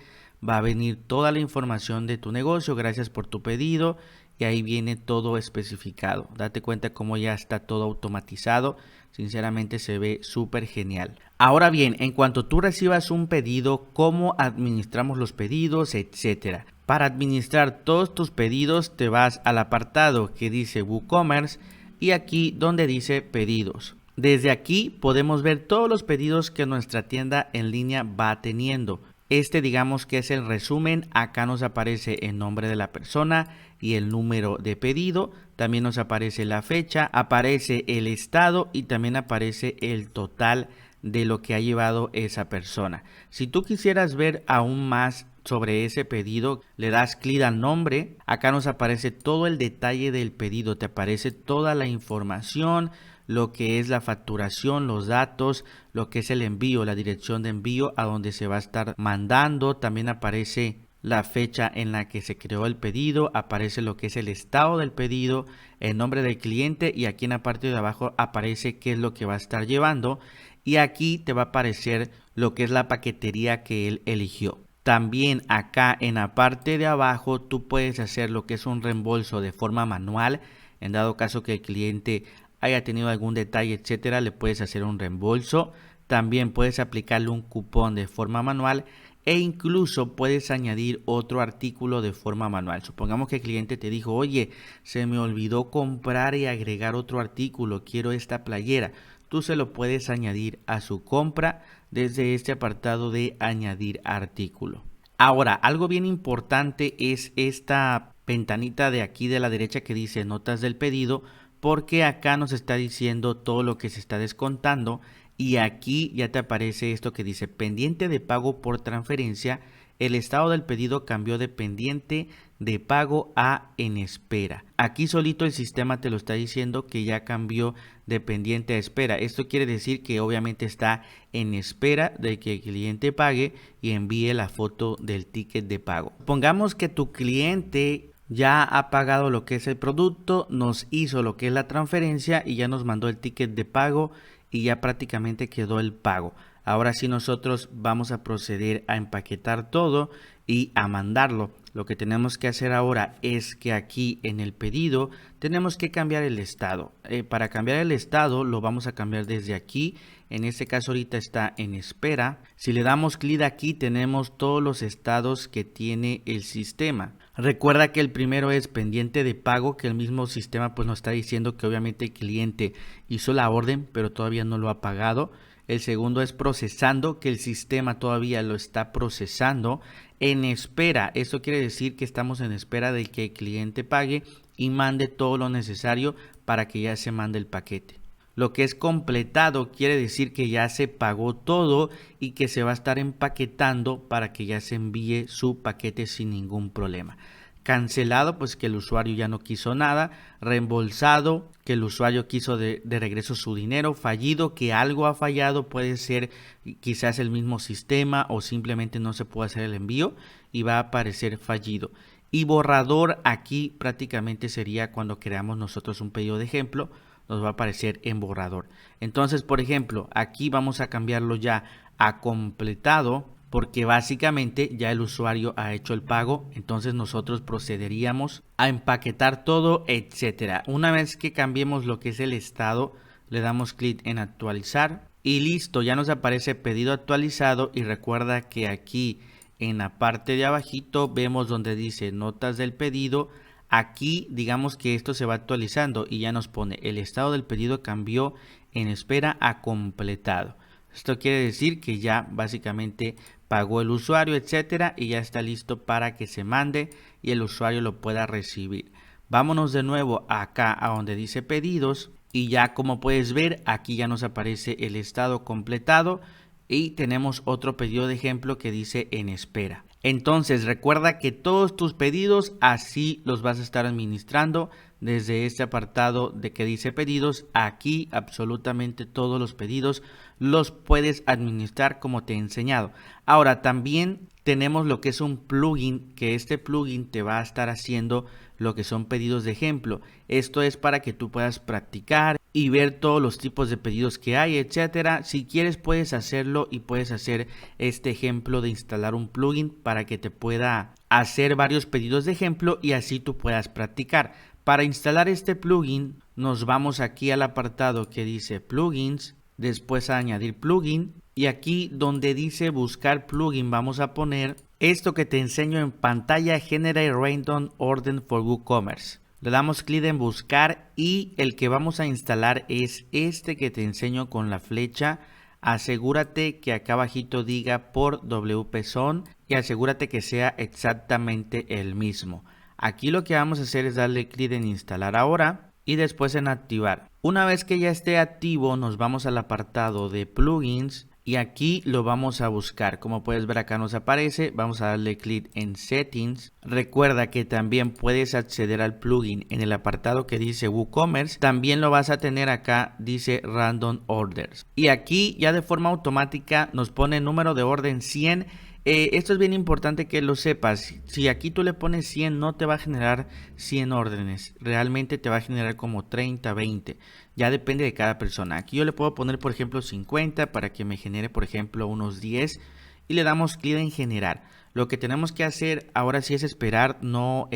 va a venir toda la información de tu negocio, gracias por tu pedido. Y ahí viene todo especificado. Date cuenta cómo ya está todo automatizado. Sinceramente se ve súper genial. Ahora bien, en cuanto tú recibas un pedido, cómo administramos los pedidos, etcétera. Para administrar todos tus pedidos te vas al apartado que dice WooCommerce y aquí donde dice pedidos. Desde aquí podemos ver todos los pedidos que nuestra tienda en línea va teniendo. Este digamos que es el resumen. Acá nos aparece el nombre de la persona y el número de pedido. También nos aparece la fecha, aparece el estado y también aparece el total de lo que ha llevado esa persona. Si tú quisieras ver aún más sobre ese pedido, le das clic al nombre. Acá nos aparece todo el detalle del pedido, te aparece toda la información, lo que es la facturación, los datos, lo que es el envío, la dirección de envío a donde se va a estar mandando. También aparece la fecha en la que se creó el pedido, aparece lo que es el estado del pedido, el nombre del cliente y aquí en la parte de abajo aparece qué es lo que va a estar llevando y aquí te va a aparecer lo que es la paquetería que él eligió. También acá en la parte de abajo tú puedes hacer lo que es un reembolso de forma manual. En dado caso que el cliente haya tenido algún detalle, etcétera, le puedes hacer un reembolso. También puedes aplicarle un cupón de forma manual e incluso puedes añadir otro artículo de forma manual. Supongamos que el cliente te dijo, oye, se me olvidó comprar y agregar otro artículo, quiero esta playera. Tú se lo puedes añadir a su compra desde este apartado de añadir artículo. Ahora, algo bien importante es esta ventanita de aquí de la derecha que dice notas del pedido, porque acá nos está diciendo todo lo que se está descontando y aquí ya te aparece esto que dice pendiente de pago por transferencia. El estado del pedido cambió de pendiente de pago a en espera. Aquí solito el sistema te lo está diciendo que ya cambió de pendiente a espera. Esto quiere decir que obviamente está en espera de que el cliente pague y envíe la foto del ticket de pago. Pongamos que tu cliente ya ha pagado lo que es el producto, nos hizo lo que es la transferencia y ya nos mandó el ticket de pago y ya prácticamente quedó el pago. Ahora sí nosotros vamos a proceder a empaquetar todo y a mandarlo. Lo que tenemos que hacer ahora es que aquí en el pedido tenemos que cambiar el estado. Para cambiar el estado lo vamos a cambiar desde aquí. En este caso ahorita está en espera. Si le damos clic aquí tenemos todos los estados que tiene el sistema. Recuerda que el primero es pendiente de pago, que el mismo sistema pues nos está diciendo que obviamente el cliente hizo la orden pero todavía no lo ha pagado. El segundo es procesando, que el sistema todavía lo está procesando. En espera, esto quiere decir que estamos en espera de que el cliente pague y mande todo lo necesario para que ya se mande el paquete. Lo que es completado quiere decir que ya se pagó todo y que se va a estar empaquetando para que ya se envíe su paquete sin ningún problema. Cancelado, pues que el usuario ya no quiso nada. Reembolsado, que el usuario quiso de regreso su dinero. Fallido, que algo ha fallado, puede ser quizás el mismo sistema o simplemente no se puede hacer el envío y va a aparecer fallido. Y borrador, aquí prácticamente sería cuando creamos nosotros un pedido de ejemplo nos va a aparecer en borrador. Entonces, por ejemplo, aquí vamos a cambiarlo ya a completado, porque básicamente ya el usuario ha hecho el pago. Entonces nosotros procederíamos a empaquetar todo, etcétera. Una vez que cambiemos lo que es el estado, le damos clic en actualizar y listo, ya nos aparece pedido actualizado. Y recuerda que aquí en la parte de abajito vemos donde dice notas del pedido. Aquí digamos que esto se va actualizando y ya nos pone el estado del pedido cambió en espera a completado. Esto quiere decir que ya básicamente pagó el usuario, etcétera, y ya está listo para que se mande y el usuario lo pueda recibir. Vámonos de nuevo acá a donde dice pedidos y ya como puedes ver aquí ya nos aparece el estado completado y tenemos otro pedido de ejemplo que dice en espera. Entonces recuerda que todos tus pedidos así los vas a estar administrando desde este apartado de que dice pedidos. Aquí absolutamente todos los pedidos los puedes administrar como te he enseñado. Ahora también tenemos lo que es un plugin, que este plugin te va a estar haciendo lo que son pedidos de ejemplo. Esto es para que tú puedas practicar y ver todos los tipos de pedidos que hay, etcétera. Si quieres puedes hacerlo y puedes hacer este ejemplo de instalar un plugin para que te pueda hacer varios pedidos de ejemplo y así tú puedas practicar. Para instalar este plugin nos vamos aquí al apartado que dice plugins, después a añadir plugin y aquí donde dice buscar plugin vamos a poner esto que te enseño en pantalla, Generate Random Order for WooCommerce. Le damos clic en buscar y el que vamos a instalar es este que te enseño con la flecha. Asegúrate que acá abajito diga por WPSON y asegúrate que sea exactamente el mismo. Aquí lo que vamos a hacer es darle clic en instalar ahora y después en activar. Una vez que ya esté activo nos vamos al apartado de plugins y aquí lo vamos a buscar. Como puedes ver acá nos aparece, vamos a darle clic en settings. Recuerda que también puedes acceder al plugin en el apartado que dice WooCommerce. También lo vas a tener acá, dice Random Orders. Y aquí ya de forma automática nos pone número de orden 100. Esto es bien importante que lo sepas. Si aquí tú le pones 100 no te va a generar 100 órdenes. Realmente te va a generar como 30, 20. Ya depende de cada persona. Aquí yo le puedo poner por ejemplo 50 para que me genere por ejemplo unos 10. Y le damos clic en generar. Lo que tenemos que hacer ahora sí es esperar, no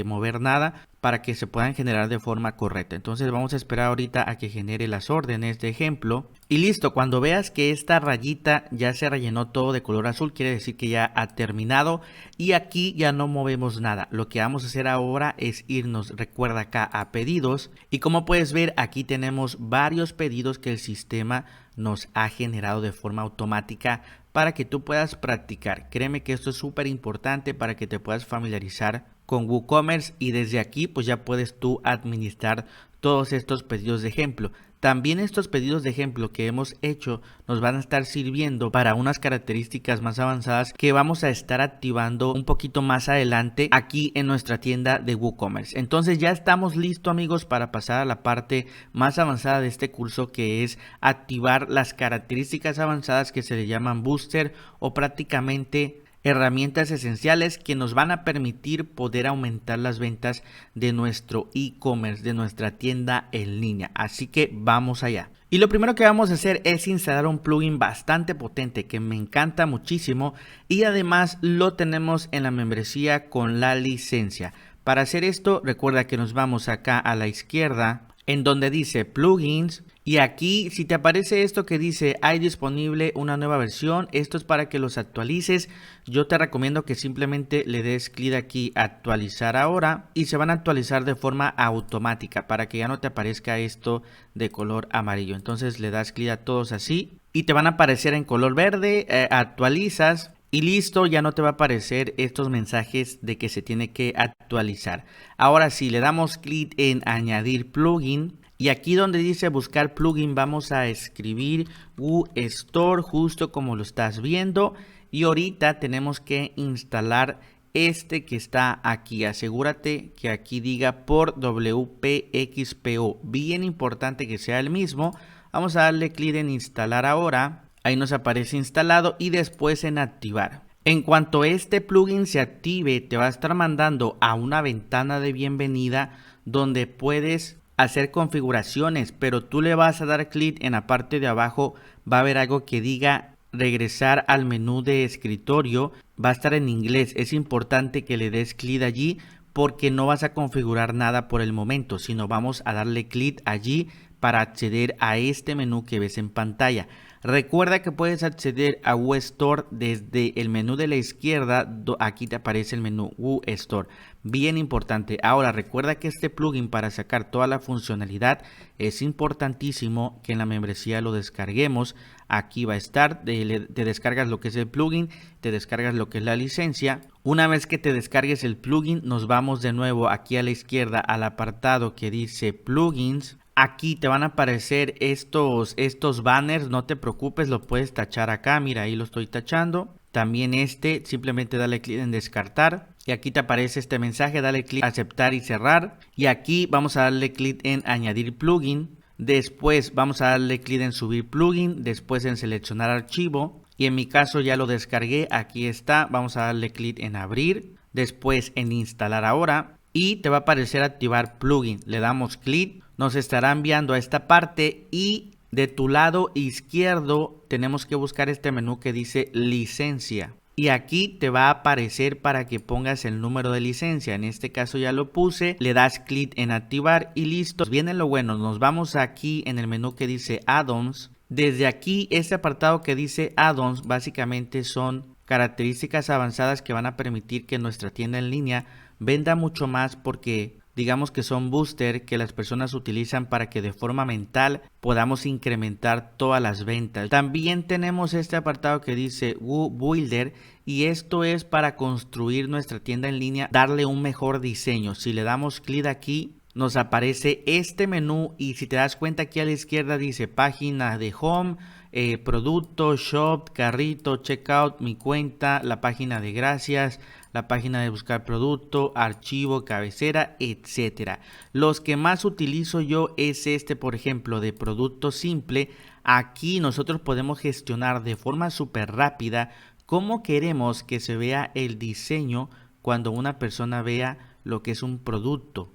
mover nada para que se puedan generar de forma correcta. Entonces vamos a esperar ahorita a que genere las órdenes de ejemplo. Y listo, cuando veas que esta rayita ya se rellenó todo de color azul, quiere decir que ya ha terminado. Y aquí ya no movemos nada. Lo que vamos a hacer ahora es irnos, recuerda acá, a pedidos. Y como puedes ver, aquí tenemos varios pedidos que el sistema nos ha generado de forma automática para que tú puedas practicar. Créeme que esto es súper importante para que te puedas familiarizar con WooCommerce y desde aquí pues ya puedes tú administrar todos estos pedidos de ejemplo. También estos pedidos de ejemplo que hemos hecho nos van a estar sirviendo para unas características más avanzadas que vamos a estar activando un poquito más adelante aquí en nuestra tienda de WooCommerce. Entonces ya estamos listos amigos para pasar a la parte más avanzada de este curso, que es activar las características avanzadas que se le llaman booster o prácticamente herramientas esenciales que nos van a permitir poder aumentar las ventas de nuestro e-commerce, de nuestra tienda en línea. Así que vamos allá. Y lo primero que vamos a hacer es instalar un plugin bastante potente que me encanta muchísimo y además lo tenemos en la membresía con la licencia. Para hacer esto, recuerda que nos vamos acá a la izquierda en donde dice plugins. Y aquí si te aparece esto que dice hay disponible una nueva versión, esto es para que los actualices. Yo te recomiendo que simplemente le des clic aquí actualizar ahora y se van a actualizar de forma automática para que ya no te aparezca esto de color amarillo. Entonces le das clic a todos así y te van a aparecer en color verde, actualizas. Y listo, ya no te va a aparecer estos mensajes de que se tiene que actualizar. Ahora sí, le damos clic en añadir plugin. Y aquí donde dice buscar plugin vamos a escribir WooStore justo como lo estás viendo. Y ahorita tenemos que instalar este que está aquí. Asegúrate que aquí diga por WPXPO. Bien importante que sea el mismo. Vamos a darle clic en instalar ahora. Ahí nos aparece instalado y después en activar. En cuanto este plugin se active, te va a estar mandando a una ventana de bienvenida donde puedes hacer configuraciones, pero tú le vas a dar clic en la parte de abajo, va a haber algo que diga regresar al menú de escritorio, va a estar en inglés. Es importante que le des clic allí porque no vas a configurar nada por el momento, sino vamos a darle clic allí para acceder a este menú que ves en pantalla. Recuerda que puedes acceder a WooStore desde el menú de la izquierda. Aquí te aparece el menú WooStore. Bien importante. Ahora recuerda que este plugin, para sacar toda la funcionalidad, es importantísimo que en la membresía lo descarguemos. Aquí va a estar, te descargas lo que es el plugin, te descargas lo que es la licencia. Una vez que te descargues el plugin, nos vamos de nuevo aquí a la izquierda al apartado que dice plugins. Aquí te van a aparecer estos banners, no te preocupes, lo puedes tachar acá, mira, ahí lo estoy tachando. También simplemente dale clic en descartar y aquí te aparece este mensaje, dale clic en aceptar y cerrar. Y aquí vamos a darle clic en añadir plugin, después vamos a darle clic en subir plugin, después en seleccionar archivo y en mi caso ya lo descargué, aquí está, vamos a darle clic en abrir, después en instalar ahora y te va a aparecer activar plugin, le damos clic. Nos estará enviando a esta parte y de tu lado izquierdo tenemos que buscar este menú que dice licencia. Y aquí te va a aparecer para que pongas el número de licencia. En este caso ya lo puse, le das clic en activar y listo. Viene lo bueno, nos vamos aquí en el menú que dice add-ons. Desde aquí, este apartado que dice add-ons básicamente son características avanzadas que van a permitir que nuestra tienda en línea venda mucho más, porque digamos que son booster que las personas utilizan para que de forma mental podamos incrementar todas las ventas. También tenemos este apartado que dice Builder y esto es para construir nuestra tienda en línea, darle un mejor diseño. Si le damos clic aquí, nos aparece este menú y si te das cuenta aquí a la izquierda dice página de home, producto, shop, carrito, checkout, mi cuenta, la página de gracias, la página de buscar producto, archivo, cabecera, etcétera. Los que más utilizo yo es este, por ejemplo, de producto simple. Aquí nosotros podemos gestionar de forma súper rápida cómo queremos que se vea el diseño cuando una persona vea lo que es un producto.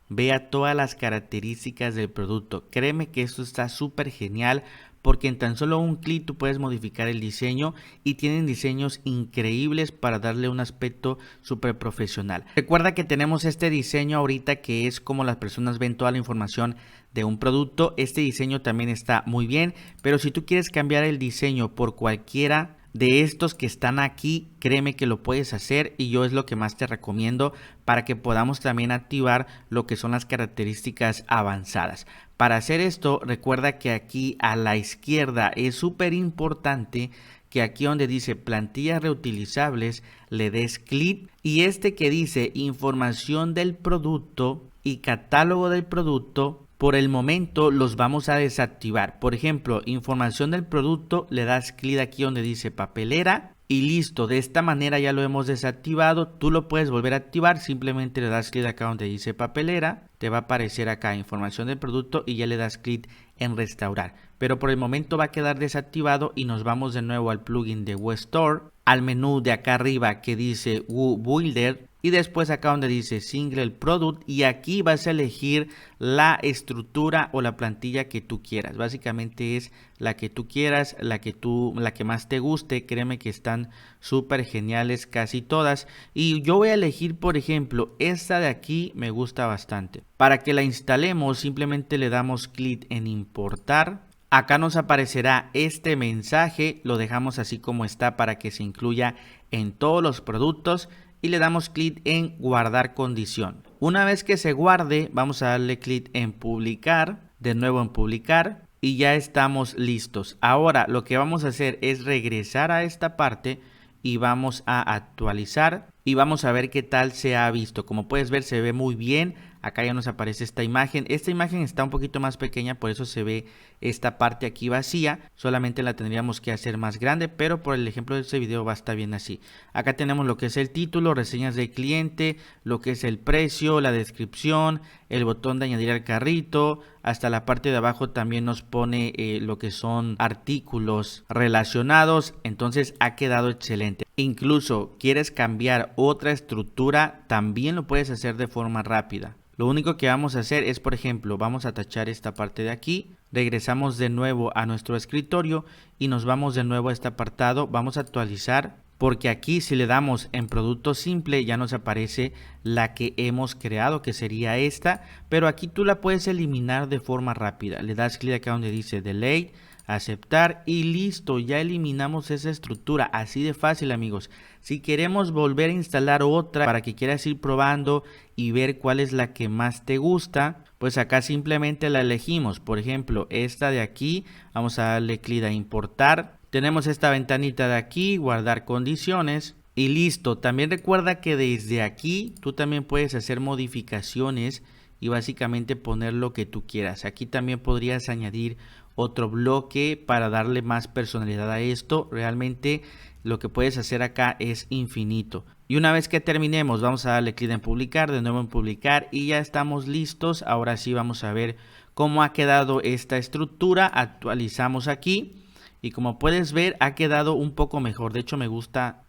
Vea todas las características del producto. Créeme que esto está súper genial porque en tan solo un clic tú puedes modificar el diseño y tienen diseños increíbles para darle un aspecto súper profesional. Recuerda que tenemos este diseño ahorita que es como las personas ven toda la información de un producto. Este diseño también está muy bien, pero si tú quieres cambiar el diseño por cualquiera de estos que están aquí, créeme que lo puedes hacer y yo es lo que más te recomiendo para que podamos también activar lo que son las características avanzadas. Para hacer esto, recuerda que aquí a la izquierda es súper importante que aquí donde dice plantillas reutilizables le des clic y este que dice información del producto y catálogo del producto, por el momento los vamos a desactivar. Por ejemplo, información del producto, le das clic aquí donde dice papelera y listo. De esta manera ya lo hemos desactivado. Tú lo puedes volver a activar, simplemente le das clic acá donde dice papelera, te va a aparecer acá información del producto y ya le das clic en restaurar. Pero por el momento va a quedar desactivado y nos vamos de nuevo al plugin de WooStore, al menú de acá arriba que dice Builder. Y después acá donde dice Single Product y aquí vas a elegir la estructura o la plantilla que tú quieras. Básicamente es la que tú quieras, la que más te guste. Créeme que están súper geniales casi todas. Y yo voy a elegir, por ejemplo, esta de aquí me gusta bastante. Para que la instalemos simplemente le damos clic en importar. Acá nos aparecerá este mensaje, lo dejamos así como está para que se incluya en todos los productos. Y le damos clic en guardar condición. Una vez que se guarde, vamos a darle clic en publicar, de nuevo en publicar y ya estamos listos. Ahora lo que vamos a hacer es regresar a esta parte y vamos a actualizar y vamos a ver qué tal se ha visto. Como puedes ver, se ve muy bien. Acá ya nos aparece esta imagen. Esta imagen está un poquito más pequeña, por eso se ve esta parte aquí vacía. Solamente la tendríamos que hacer más grande, pero por el ejemplo de este video va a estar bien así. Acá tenemos lo que es el título, reseñas del cliente, lo que es el precio, la descripción, el botón de añadir al carrito. Hasta la parte de abajo también nos pone lo que son artículos relacionados. Entonces ha quedado excelente. Incluso quieres cambiar otra estructura, también lo puedes hacer de forma rápida. Lo único que vamos a hacer es, por ejemplo, vamos a tachar esta parte de aquí, regresamos de nuevo a nuestro escritorio y nos vamos de nuevo a este apartado, vamos a actualizar, porque aquí si le damos en producto simple ya nos aparece la que hemos creado, que sería esta, pero aquí tú la puedes eliminar de forma rápida. Le das clic acá donde dice Delete, aceptar y listo, ya eliminamos esa estructura, así de fácil, amigos. Si queremos volver a instalar otra para que quieras ir probando y ver cuál es la que más te gusta, pues acá simplemente la elegimos. Por ejemplo, esta de aquí, vamos a darle clic a importar. Tenemos esta ventanita de aquí, guardar condiciones y listo. También recuerda que desde aquí tú también puedes hacer modificaciones y básicamente poner lo que tú quieras. Aquí también podrías añadir otro bloque para darle más personalidad a esto. Realmente lo que puedes hacer acá es infinito. Y una vez que terminemos, vamos a darle clic en publicar, de nuevo en publicar y ya estamos listos. Ahora sí vamos a ver cómo ha quedado esta estructura. Actualizamos aquí y como puedes ver ha quedado un poco mejor. De hecho me gusta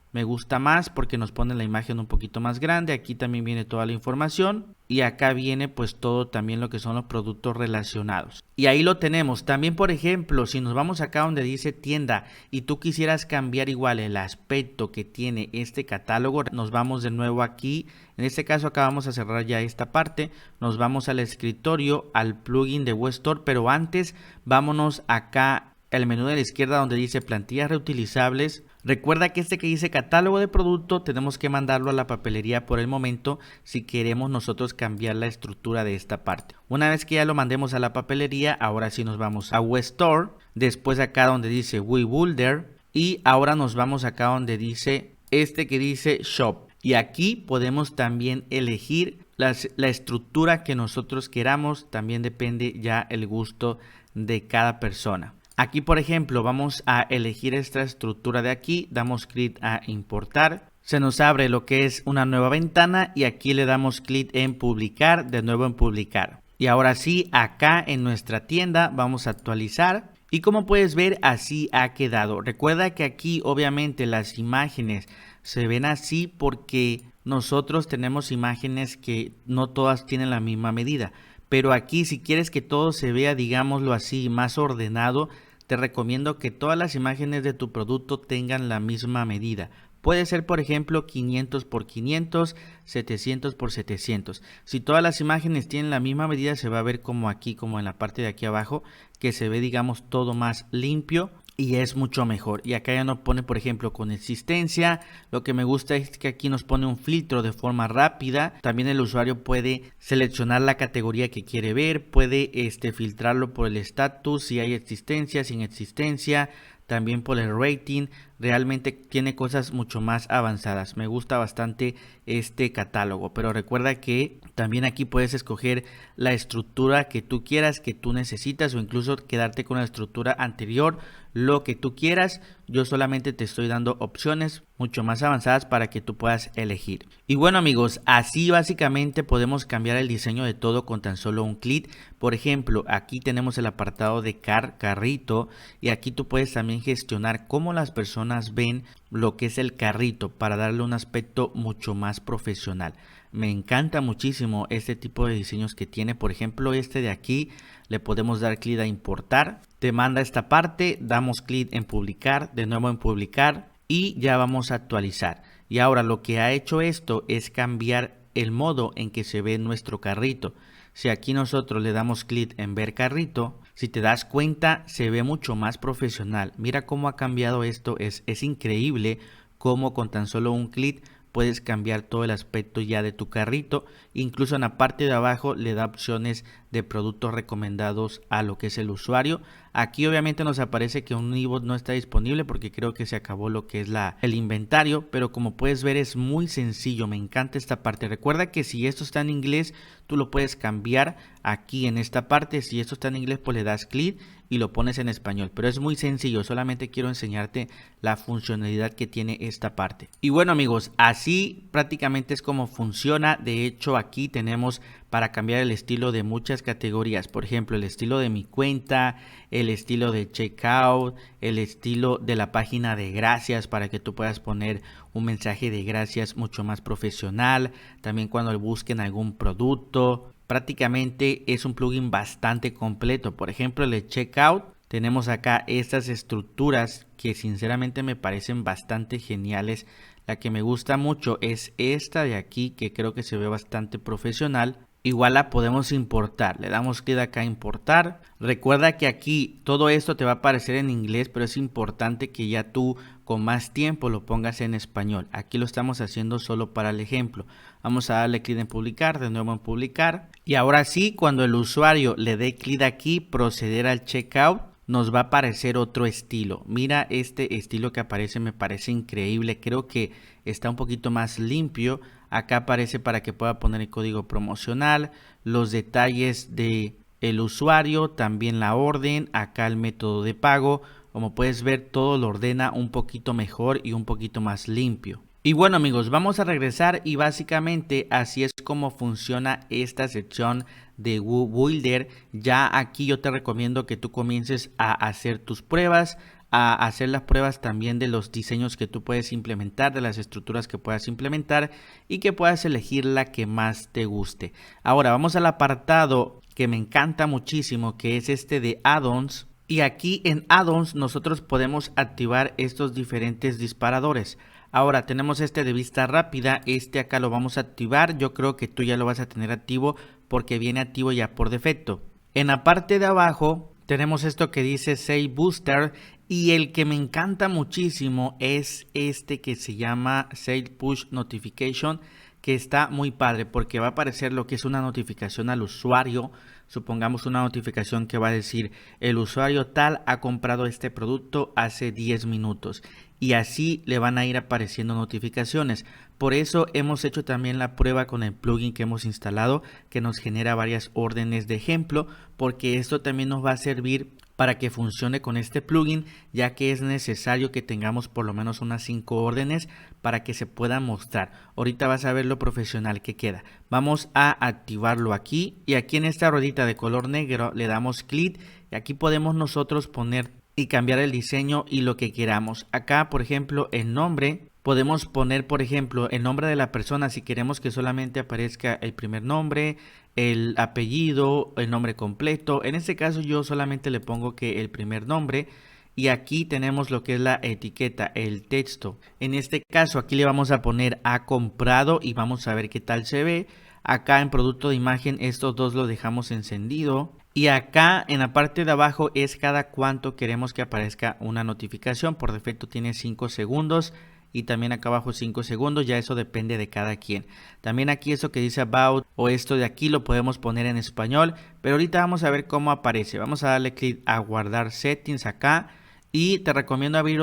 más porque nos pone la imagen un poquito más grande. Aquí también viene toda la información y acá viene pues todo también lo que son los productos relacionados. Y ahí lo tenemos. También, por ejemplo, si nos vamos acá donde dice tienda y tú quisieras cambiar igual el aspecto que tiene este catálogo, nos vamos de nuevo aquí. En este caso acá vamos a cerrar ya esta parte. Nos vamos al escritorio, al plugin de Web Store, pero antes vámonos acá al menú de la izquierda donde dice plantillas reutilizables. Recuerda que este que dice catálogo de producto tenemos que mandarlo a la papelería por el momento si queremos nosotros cambiar la estructura de esta parte. Una vez que ya lo mandemos a la papelería, ahora sí nos vamos a Web Store, después acá donde dice WeBuilder y ahora nos vamos acá donde dice este que dice Shop. Y aquí podemos también elegir la estructura que nosotros queramos, también depende ya el gusto de cada persona. Aquí, por ejemplo, vamos a elegir esta estructura de aquí, damos clic a importar, se nos abre lo que es una nueva ventana y aquí le damos clic en publicar, de nuevo en publicar. Y ahora sí, acá en nuestra tienda vamos a actualizar y como puedes ver así ha quedado. Recuerda que aquí obviamente las imágenes se ven así porque nosotros tenemos imágenes que no todas tienen la misma medida. Pero aquí si quieres que todo se vea, digámoslo así, más ordenado, te recomiendo que todas las imágenes de tu producto tengan la misma medida. Puede ser, por ejemplo, 500 por 500, 700 por 700. Si todas las imágenes tienen la misma medida, se va a ver como aquí, como en la parte de aquí abajo, que se ve, digamos, todo más limpio y es mucho mejor. Y acá ya nos pone, por ejemplo, con existencia. Lo que me gusta es que aquí nos pone un filtro de forma rápida. También el usuario puede seleccionar la categoría que quiere ver, puede filtrarlo por el estatus, si hay existencia, sin existencia, también por el rating. Realmente tiene cosas mucho más avanzadas. Me gusta bastante este catálogo, pero recuerda que también aquí puedes escoger la estructura que tú quieras, que tú necesitas, o incluso quedarte con la estructura anterior, lo que tú quieras. Yo solamente te estoy dando opciones mucho más avanzadas para que tú puedas elegir. Y bueno, amigos, así básicamente podemos cambiar el diseño de todo con tan solo un clic. Por ejemplo, aquí tenemos el apartado de carrito y aquí tú puedes también gestionar cómo las personas ven lo que es el carrito para darle un aspecto mucho más profesional. Me encanta muchísimo este tipo de diseños que tiene. Por ejemplo, este de aquí le podemos dar clic a importar, te manda esta parte, damos clic en publicar, de nuevo en publicar y ya vamos a actualizar. Y ahora lo que ha hecho esto es cambiar el modo en que se ve nuestro carrito. Si aquí nosotros le damos clic en ver carrito, si te das cuenta se ve mucho más profesional. Mira cómo ha cambiado esto, es increíble cómo con tan solo un clic puedes cambiar todo el aspecto ya de tu carrito. Incluso en la parte de abajo le da opciones de productos recomendados a lo que es el usuario. Aquí obviamente nos aparece que un e-bot no está disponible porque creo que se acabó lo que es el inventario, pero como puedes ver es muy sencillo. Me encanta esta parte. Recuerda que si esto está en inglés tú lo puedes cambiar aquí en esta parte. Si esto está en inglés pues le das clic y lo pones en español, pero es muy sencillo. Solamente quiero enseñarte la funcionalidad que tiene esta parte. Y bueno, amigos, así prácticamente es como funciona. De hecho, aquí tenemos para cambiar el estilo de muchas categorías. Por ejemplo, el estilo de mi cuenta, el estilo de checkout, el estilo de la página de gracias para que tú puedas poner un mensaje de gracias mucho más profesional. También cuando busquen algún producto. prácticamente es un plugin bastante completo. Por ejemplo, el de Checkout, tenemos acá estas estructuras que sinceramente me parecen bastante geniales. La que me gusta mucho es esta de aquí, que creo que se ve bastante profesional. Igual la podemos importar, le damos clic acá a importar. Recuerda que aquí todo esto te va a aparecer en inglés, pero es importante que ya tú con más tiempo lo pongas en español. Aquí lo estamos haciendo solo para el ejemplo. Vamos a darle clic en publicar, de nuevo en publicar. Y ahora sí, cuando el usuario le dé clic aquí, proceder al checkout, nos va a aparecer otro estilo. Mira este estilo que aparece, me parece increíble. Creo que está un poquito más limpio. Acá aparece para que pueda poner el código promocional, los detalles de el usuario, también la orden, acá el método de pago. Como puedes ver, todo lo ordena un poquito mejor y un poquito más limpio. Y bueno amigos, vamos a regresar y básicamente así es como funciona esta sección de WooBuilder. Ya aquí yo te recomiendo que tú comiences a hacer tus pruebas, a hacer las pruebas también de los diseños que tú puedes implementar, de las estructuras que puedas implementar y que puedas elegir la que más te guste. Ahora vamos al apartado que me encanta muchísimo, que es este de add-ons. Y aquí en add-ons nosotros podemos activar estos diferentes disparadores. Ahora tenemos este de vista rápida, este acá lo vamos a activar. Yo creo que tú ya lo vas a tener activo porque viene activo ya por defecto. En la parte de abajo tenemos esto que dice Save Booster y el que me encanta muchísimo es este que se llama Save Push Notification, que está muy padre porque va a aparecer lo que es una notificación al usuario. Supongamos una notificación que va a decir el usuario tal ha comprado este producto hace 10 minutos y así le van a ir apareciendo notificaciones. Por eso hemos hecho también la prueba con el plugin que hemos instalado, que nos genera varias órdenes de ejemplo, porque esto también nos va a servir para que funcione con este plugin, ya que es necesario que tengamos por lo menos unas 5 órdenes para que se puedan mostrar. Ahorita vas a ver lo profesional que queda. Vamos a activarlo aquí y aquí en esta ruedita de color negro le damos clic y aquí podemos nosotros poner y cambiar el diseño y lo que queramos. Acá por ejemplo el nombre, podemos poner por ejemplo el nombre de la persona si queremos que solamente aparezca el primer nombre, el apellido, el nombre completo. En este caso yo solamente le pongo que el primer nombre y aquí tenemos lo que es la etiqueta, el texto. En este caso aquí le vamos a poner ha comprado y vamos a ver qué tal se ve. Acá en producto de imagen estos dos los dejamos encendido. Y acá en la parte de abajo es cada cuánto queremos que aparezca una notificación. Por defecto tiene 5 segundos y también acá abajo 5 segundos. Ya eso depende de cada quien. También aquí eso que dice about o esto de aquí lo podemos poner en español. Pero ahorita vamos a ver cómo aparece. Vamos a darle clic a guardar settings acá. Y te recomiendo abrir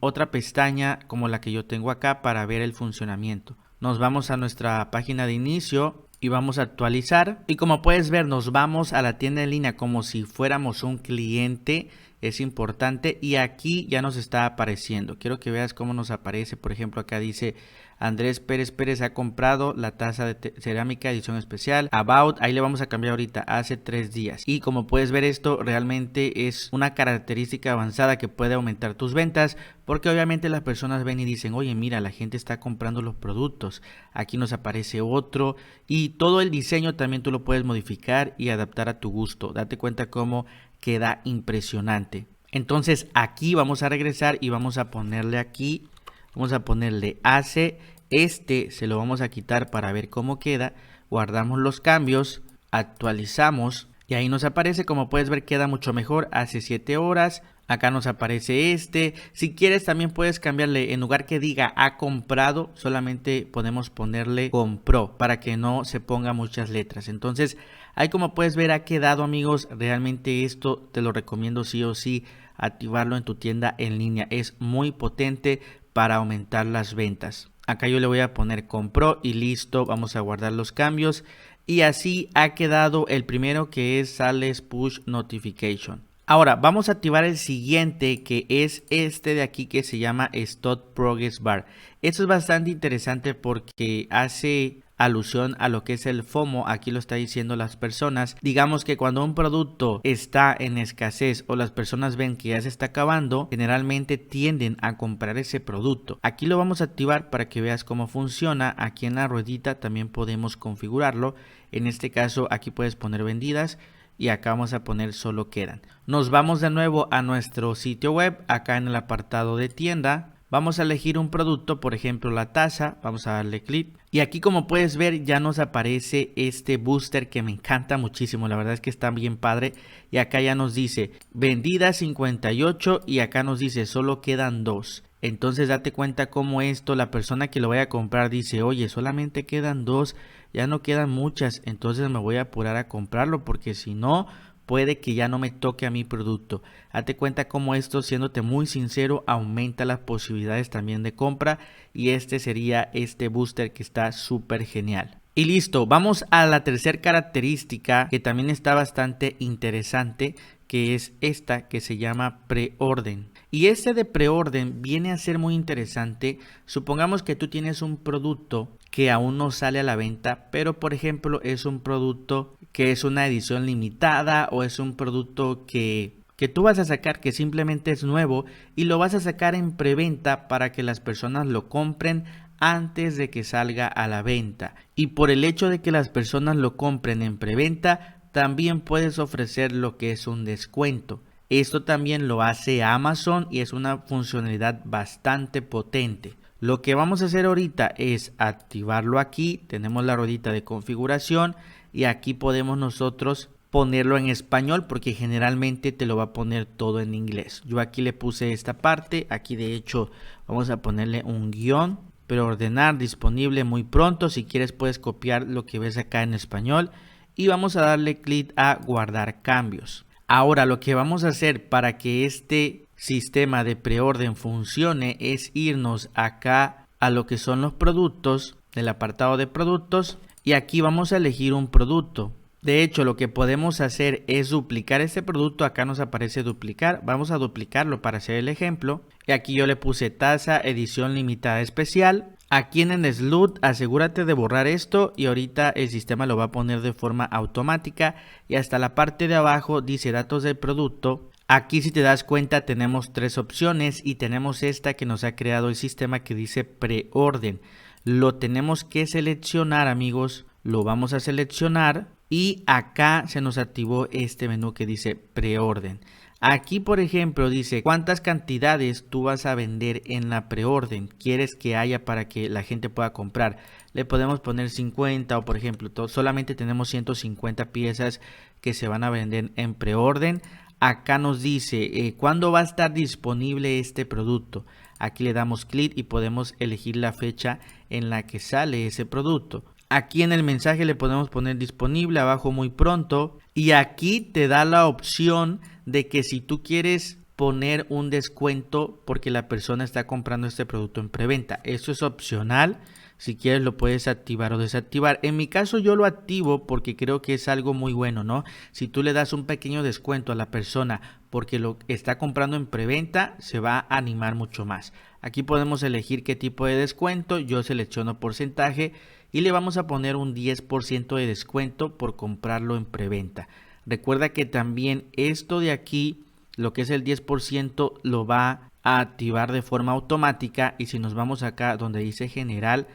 otra pestaña como la que yo tengo acá para ver el funcionamiento. Nos vamos a nuestra página de inicio y vamos a actualizar y como puedes ver nos vamos a la tienda en línea como si fuéramos un cliente. Es importante y aquí ya nos está apareciendo. Quiero que veas cómo nos aparece. Por ejemplo acá dice Andrés Pérez Pérez ha comprado la taza de cerámica edición especial. About, ahí le vamos a cambiar ahorita, hace 3 días. Y como puedes ver esto realmente es una característica avanzada que puede aumentar tus ventas. Porque obviamente las personas ven y dicen, oye mira, la gente está comprando los productos. Aquí nos aparece otro y todo el diseño también tú lo puedes modificar y adaptar a tu gusto. Date cuenta cómo queda impresionante. Entonces aquí vamos a regresar y vamos a ponerle aquí, vamos a ponerle hace, este se lo vamos a quitar para ver cómo queda, guardamos los cambios, actualizamos y ahí nos aparece, como puedes ver queda mucho mejor, hace 7 horas, acá nos aparece este. Si quieres también puedes cambiarle, en lugar que diga ha comprado, solamente podemos ponerle compró para que no se ponga muchas letras. Entonces ahí como puedes ver ha quedado amigos, realmente esto te lo recomiendo sí o sí activarlo en tu tienda en línea, es muy potente para aumentar las ventas. Acá yo le voy a poner compró y listo, vamos a guardar los cambios y así ha quedado el primero que es Sales Push Notification. Ahora vamos a activar el siguiente que es este de aquí que se llama Stop Progress Bar. Esto es bastante interesante porque hace alusión a lo que es el FOMO, aquí lo está diciendo las personas. Digamos que cuando un producto está en escasez o las personas ven que ya se está acabando, generalmente tienden a comprar ese producto. Aquí lo vamos a activar para que veas cómo funciona. Aquí en la ruedita también podemos configurarlo. En este caso aquí puedes poner vendidas y acá vamos a poner solo quedan. Nos vamos de nuevo a nuestro sitio web, acá en el apartado de tienda. Vamos a elegir un producto, por ejemplo la taza, vamos a darle clic y aquí como puedes ver ya nos aparece este booster que me encanta muchísimo, la verdad es que está bien padre y acá ya nos dice vendida 58 y acá nos dice solo quedan 2. Entonces date cuenta cómo esto, la persona que lo vaya a comprar dice, oye, solamente quedan 2, ya no quedan muchas, entonces me voy a apurar a comprarlo porque si no puede que ya no me toque a mi producto. Date cuenta cómo esto, siéndote muy sincero, aumenta las posibilidades también de compra y este sería este booster que está súper genial. Y listo, vamos a la tercera característica que también está bastante interesante, que es esta que se llama preorden. Y este de preorden viene a ser muy interesante. Supongamos que tú tienes un producto que aún no sale a la venta, pero por ejemplo es un producto que es una edición limitada o es un producto que tú vas a sacar que simplemente es nuevo y lo vas a sacar en preventa para que las personas lo compren antes de que salga a la venta. Y por el hecho de que las personas lo compren en preventa, también puedes ofrecer lo que es un descuento. Esto también lo hace Amazon y es una funcionalidad bastante potente. Lo que vamos a hacer ahorita es activarlo aquí. Tenemos la ruedita de configuración y aquí podemos nosotros ponerlo en español porque generalmente te lo va a poner todo en inglés. Yo aquí le puse esta parte. Aquí de hecho vamos a ponerle un guión. Preordenar disponible muy pronto. Si quieres puedes copiar lo que ves acá en español. Y vamos a darle clic a guardar cambios. Ahora lo que vamos a hacer para que este sistema de preorden funcione es irnos acá a lo que son los productos, del apartado de productos, y aquí vamos a elegir un producto. De hecho, lo que podemos hacer es duplicar este producto. Acá nos aparece duplicar. Vamos a duplicarlo para hacer el ejemplo. Y aquí yo le puse taza edición limitada especial. Aquí en el SLUT asegúrate de borrar esto y ahorita el sistema lo va a poner de forma automática. Y hasta la parte de abajo dice datos del producto. Aquí si te das cuenta tenemos 3 opciones y tenemos esta que nos ha creado el sistema que dice preorden. Lo tenemos que seleccionar, amigos. Lo vamos a seleccionar y acá se nos activó este menú que dice preorden. Aquí por ejemplo dice cuántas cantidades tú vas a vender en la preorden, quieres que haya para que la gente pueda comprar. Le podemos poner 50 o por ejemplo solamente tenemos 150 piezas que se van a vender en preorden. Acá nos dice cuándo va a estar disponible este producto. Aquí le damos clic y podemos elegir la fecha en la que sale ese producto. Aquí en el mensaje le podemos poner disponible, abajo muy pronto. Y aquí te da la opción de que si tú quieres poner un descuento porque la persona está comprando este producto en preventa. Eso es opcional. Si quieres lo puedes activar o desactivar. En mi caso yo lo activo porque creo que es algo muy bueno, ¿no? Si tú le das un pequeño descuento a la persona porque lo está comprando en preventa, se va a animar mucho más. Aquí podemos elegir qué tipo de descuento. Yo selecciono porcentaje y le vamos a poner un 10% de descuento por comprarlo en preventa. Recuerda que también esto de aquí, lo que es el 10%, lo va a activar de forma automática. Y si nos vamos acá donde dice general,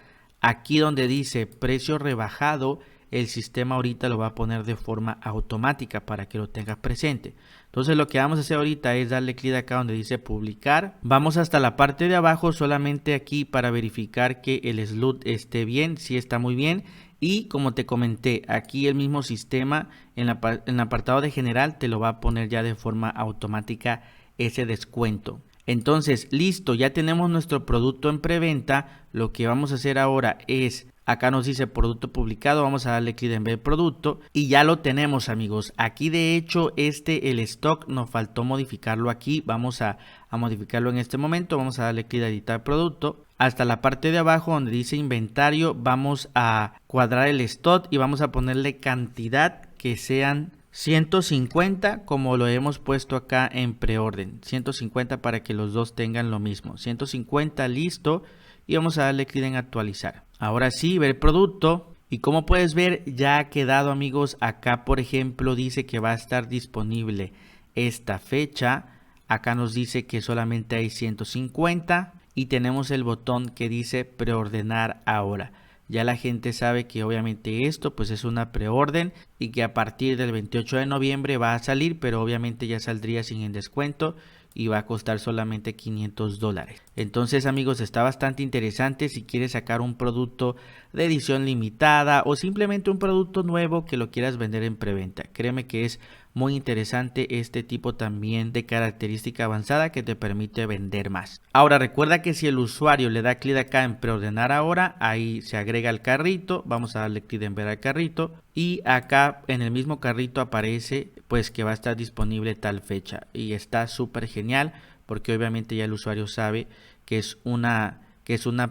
aquí donde dice precio rebajado, el sistema ahorita lo va a poner de forma automática para que lo tengas presente. Entonces lo que vamos a hacer ahorita es darle clic acá donde dice publicar. Vamos hasta la parte de abajo solamente aquí para verificar que el SLUT esté bien, si está muy bien. Y como te comenté, aquí el mismo sistema en el apartado de general te lo va a poner ya de forma automática ese descuento. Entonces, listo, ya tenemos nuestro producto en preventa. Lo que vamos a hacer ahora es, acá nos dice producto publicado, vamos a darle clic en ver producto y ya lo tenemos, amigos. Aquí de hecho el stock nos faltó modificarlo aquí. Vamos a modificarlo en este momento. Vamos a darle clic a editar producto. Hasta la parte de abajo donde dice inventario vamos a cuadrar el stock y vamos a ponerle cantidad que sean 150 como lo hemos puesto acá en preorden. 150 para que los dos tengan lo mismo. 150 listo y vamos a darle clic en actualizar. Ahora sí, ver producto y como puedes ver ya ha quedado, amigos. Acá por ejemplo dice que va a estar disponible esta fecha. Acá nos dice que solamente hay 150 y tenemos el botón que dice preordenar ahora. Ya la gente sabe que obviamente esto pues es una preorden y que a partir del 28 de noviembre va a salir, pero obviamente ya saldría sin el descuento y va a costar solamente $500. Entonces amigos, está bastante interesante si quieres sacar un producto de edición limitada o simplemente un producto nuevo que lo quieras vender en preventa. Créeme que es muy interesante este tipo también de característica avanzada que te permite vender más. Ahora recuerda que si el usuario le da clic acá en preordenar ahora, ahí se agrega al carrito, vamos a darle clic en ver al carrito y acá en el mismo carrito aparece pues que va a estar disponible tal fecha y está súper genial porque obviamente ya el usuario sabe que es una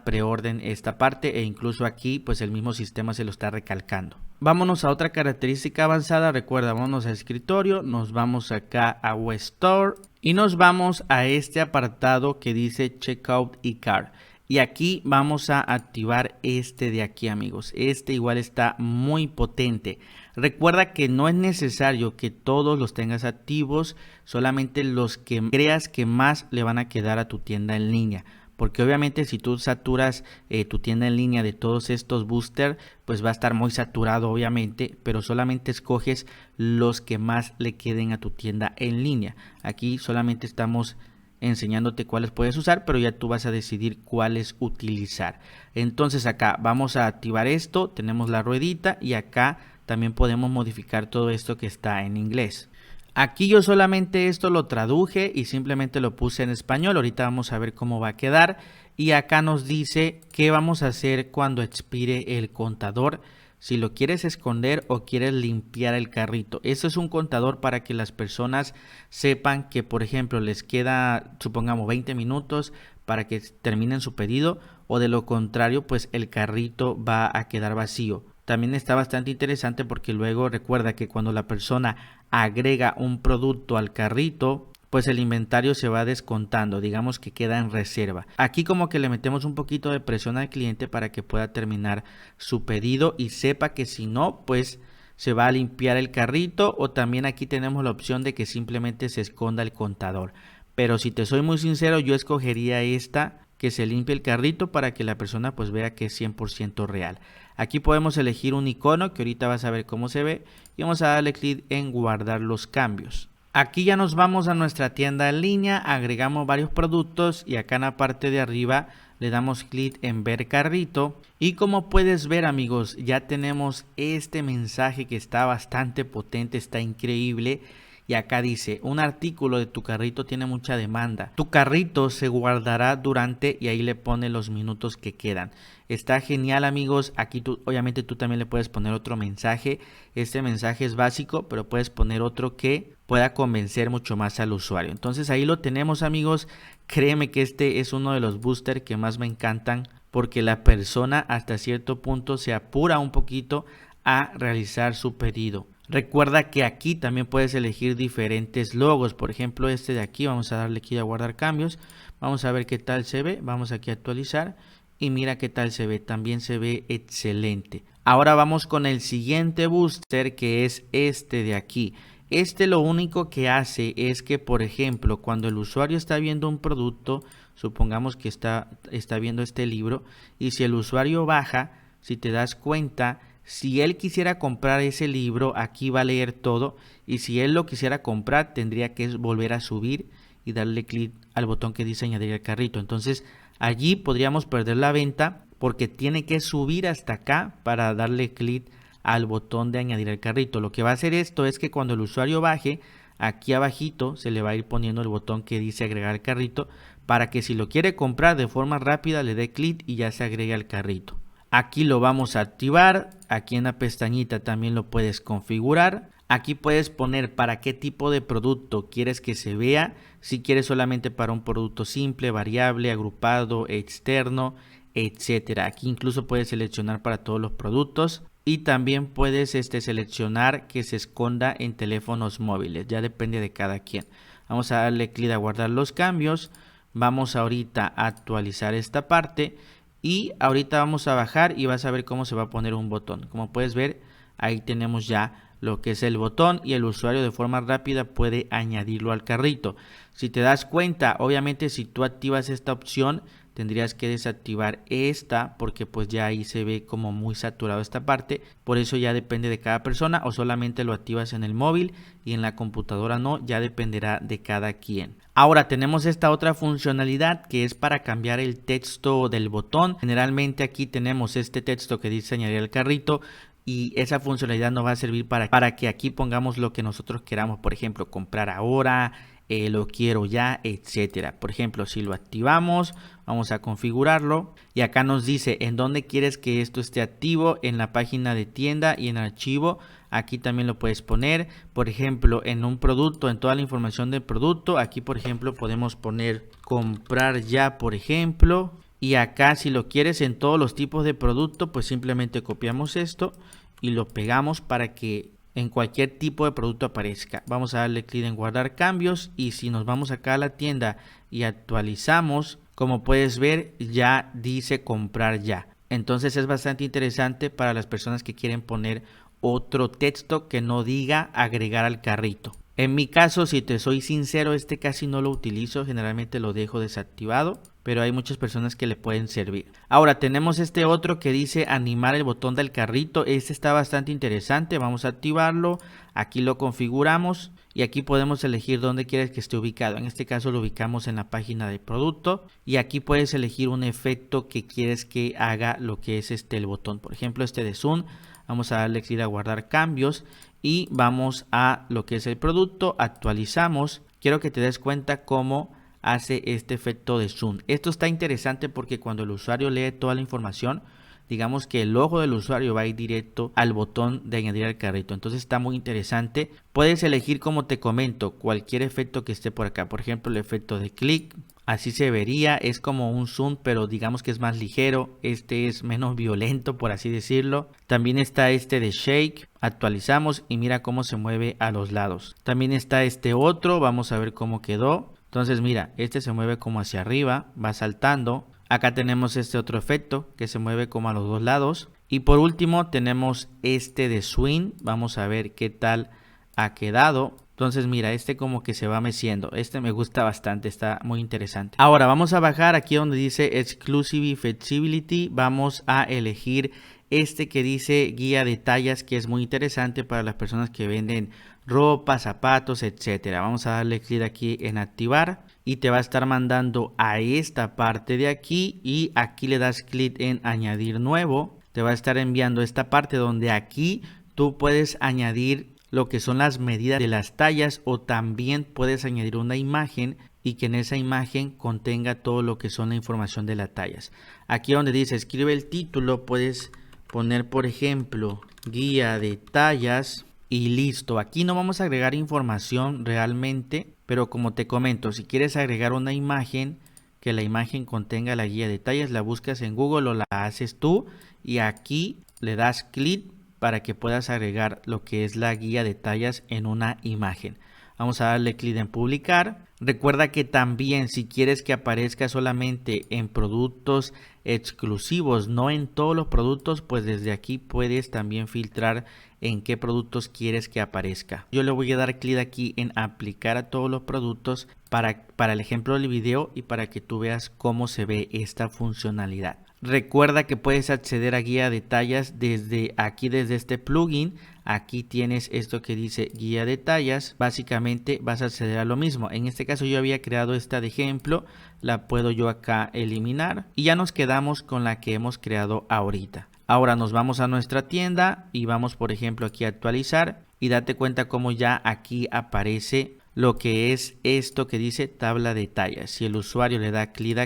preorden esta parte e incluso aquí pues el mismo sistema se lo está recalcando. Vámonos a otra característica avanzada, recuerda, vámonos a escritorio, nos vamos acá a Web Store y nos vamos a este apartado que dice Checkout y Cart. Y aquí vamos a activar este de aquí amigos, este igual está muy potente. Recuerda que no es necesario que todos los tengas activos, solamente los que creas que más le van a quedar a tu tienda en línea. Porque obviamente si tú saturas tu tienda en línea de todos estos boosters, pues va a estar muy saturado obviamente, pero solamente escoges los que más le queden a tu tienda en línea. Aquí solamente estamos enseñándote cuáles puedes usar, pero ya tú vas a decidir cuáles utilizar. Entonces acá vamos a activar esto, tenemos la ruedita y acá también podemos modificar todo esto que está en inglés. Aquí yo solamente esto lo traduje y simplemente lo puse en español. Ahorita vamos a ver cómo va a quedar. Y acá nos dice qué vamos a hacer cuando expire el contador. Si lo quieres esconder o quieres limpiar el carrito. Eso es un contador para que las personas sepan que, por ejemplo, les queda, supongamos, 20 minutos para que terminen su pedido. O de lo contrario, pues el carrito va a quedar vacío. También está bastante interesante porque luego recuerda que cuando la persona agrega un producto al carrito, pues el inventario se va descontando, digamos que queda en reserva. Aquí como que le metemos un poquito de presión al cliente para que pueda terminar su pedido y sepa que si no, pues se va a limpiar el carrito, o también aquí tenemos la opción de que simplemente se esconda el contador. Pero si te soy muy sincero, yo escogería esta, que se limpie el carrito para que la persona pues vea que es 100% real. Aquí podemos elegir un icono que ahorita vas a ver cómo se ve y vamos a darle clic en guardar los cambios. Aquí ya nos vamos a nuestra tienda en línea, agregamos varios productos y acá en la parte de arriba le damos clic en ver carrito y como puedes ver amigos, ya tenemos este mensaje que está bastante potente, está increíble. Y acá dice, un artículo de tu carrito tiene mucha demanda. Tu carrito se guardará durante, y ahí le pone los minutos que quedan. Está genial amigos, aquí obviamente tú también le puedes poner otro mensaje. Este mensaje es básico, pero puedes poner otro que pueda convencer mucho más al usuario. Entonces ahí lo tenemos amigos, créeme que este es uno de los boosters que más me encantan. Porque la persona hasta cierto punto se apura un poquito a realizar su pedido. Recuerda que aquí también puedes elegir diferentes logos. Por ejemplo, este de aquí, vamos a darle aquí a guardar cambios. Vamos a ver qué tal se ve. Vamos aquí a actualizar. Y mira qué tal se ve. También se ve excelente. Ahora vamos con el siguiente booster, que es este de aquí. Este lo único que hace es que, por ejemplo, cuando el usuario está viendo un producto, supongamos que está viendo este libro, y si el usuario baja, si te das cuenta, si él quisiera comprar ese libro, aquí va a leer todo, y si él lo quisiera comprar, tendría que volver a subir y darle clic al botón que dice añadir al carrito. Entonces allí podríamos perder la venta porque tiene que subir hasta acá para darle clic al botón de añadir al carrito. Lo que va a hacer esto es que cuando el usuario baje, aquí abajito se le va a ir poniendo el botón que dice agregar al carrito para que si lo quiere comprar de forma rápida le dé clic y ya se agregue al carrito. Aquí lo vamos a activar, aquí en la pestañita también lo puedes configurar. Aquí puedes poner para qué tipo de producto quieres que se vea, si quieres solamente para un producto simple, variable, agrupado, externo, etcétera. Aquí incluso puedes seleccionar para todos los productos y también puedes seleccionar que se esconda en teléfonos móviles, ya depende de cada quien. Vamos a darle clic a guardar los cambios, vamos ahorita a actualizar esta parte. Y ahorita vamos a bajar y vas a ver cómo se va a poner un botón. Como puedes ver, ahí tenemos ya lo que es el botón y el usuario de forma rápida puede añadirlo al carrito. Si te das cuenta, obviamente si tú activas esta opción, tendrías que desactivar esta porque pues ya ahí se ve como muy saturado esta parte. Por eso ya depende de cada persona, o solamente lo activas en el móvil y en la computadora no, ya dependerá de cada quien. Ahora tenemos esta otra funcionalidad que es para cambiar el texto del botón. Generalmente aquí tenemos este texto que dice añadir al carrito, y esa funcionalidad nos va a servir para que aquí pongamos lo que nosotros queramos. Por ejemplo, comprar ahora, lo quiero ya, etcétera. Por ejemplo, si lo activamos, vamos a configurarlo y acá nos dice en dónde quieres que esto esté activo, en la página de tienda y en archivo. Aquí también lo puedes poner, por ejemplo, en un producto, en toda la información del producto. Aquí, por ejemplo, podemos poner comprar ya, por ejemplo. Y acá, si lo quieres en todos los tipos de producto, pues simplemente copiamos esto y lo pegamos para que en cualquier tipo de producto aparezca. Vamos a darle clic en guardar cambios, y si nos vamos acá a la tienda y actualizamos, como puedes ver, ya dice comprar ya. Entonces es bastante interesante para las personas que quieren poner otro texto que no diga agregar al carrito. En mi caso, si te soy sincero, este casi no lo utilizo, generalmente lo dejo desactivado, pero hay muchas personas que le pueden servir. Ahora tenemos este otro que dice animar el botón del carrito. Este está bastante interesante, vamos a activarlo, aquí lo configuramos y aquí podemos elegir dónde quieres que esté ubicado. En este caso lo ubicamos en la página de producto, y aquí puedes elegir un efecto que quieres que haga lo que es el botón. Por ejemplo, este de zoom. Vamos a darle clic a guardar cambios y vamos a lo que es el producto, actualizamos. Quiero que te des cuenta cómo hace este efecto de zoom. Esto está interesante porque cuando el usuario lee toda la información, digamos que el ojo del usuario va a ir directo al botón de añadir al carrito. Entonces está muy interesante. Puedes elegir, como te comento, cualquier efecto que esté por acá. Por ejemplo, el efecto de clic. Así se vería, es como un zoom, pero digamos que es más ligero. Este es menos violento, por así decirlo. También está este de shake. Actualizamos y mira cómo se mueve a los lados. También está este otro, vamos a ver cómo quedó. Entonces mira, este se mueve como hacia arriba, va saltando. Acá tenemos este otro efecto que se mueve como a los dos lados. Y por último tenemos este de swing. Vamos a ver qué tal ha quedado. Entonces mira, este como que se va meciendo. Este me gusta bastante, está muy interesante. Ahora vamos a bajar aquí donde dice Exclusive Flexibility. Vamos a elegir este que dice guía de tallas, que es muy interesante para las personas que venden ropa, zapatos, etcétera. Vamos a darle clic aquí en activar y te va a estar mandando a esta parte de aquí, y aquí le das clic en añadir nuevo. Te va a estar enviando esta parte donde aquí tú puedes añadir lo que son las medidas de las tallas, o también puedes añadir una imagen y que en esa imagen contenga todo lo que son la información de las tallas. Aquí donde dice escribe el título, puedes poner por ejemplo guía de tallas y listo. Aquí no vamos a agregar información realmente, pero como te comento, si quieres agregar una imagen, que la imagen contenga la guía de tallas, la buscas en Google o la haces tú y aquí le das clic para que puedas agregar lo que es la guía de tallas en una imagen. Vamos a darle clic en publicar. Recuerda que también, si quieres que aparezca solamente en productos exclusivos, no en todos los productos, pues desde aquí puedes también filtrar en qué productos quieres que aparezca. Yo le voy a dar clic aquí en aplicar a todos los productos para el ejemplo del video y para que tú veas cómo se ve esta funcionalidad. Recuerda que puedes acceder a guía de tallas desde aquí, desde este plugin. Aquí tienes esto que dice guía de tallas. Básicamente vas a acceder a lo mismo. En este caso yo había creado esta de ejemplo. La puedo yo acá eliminar. Y ya nos quedamos con la que hemos creado ahorita. Ahora nos vamos a nuestra tienda y vamos por ejemplo aquí a actualizar. Y date cuenta cómo ya aquí aparece lo que es esto que dice tabla de tallas. Si el usuario le da clic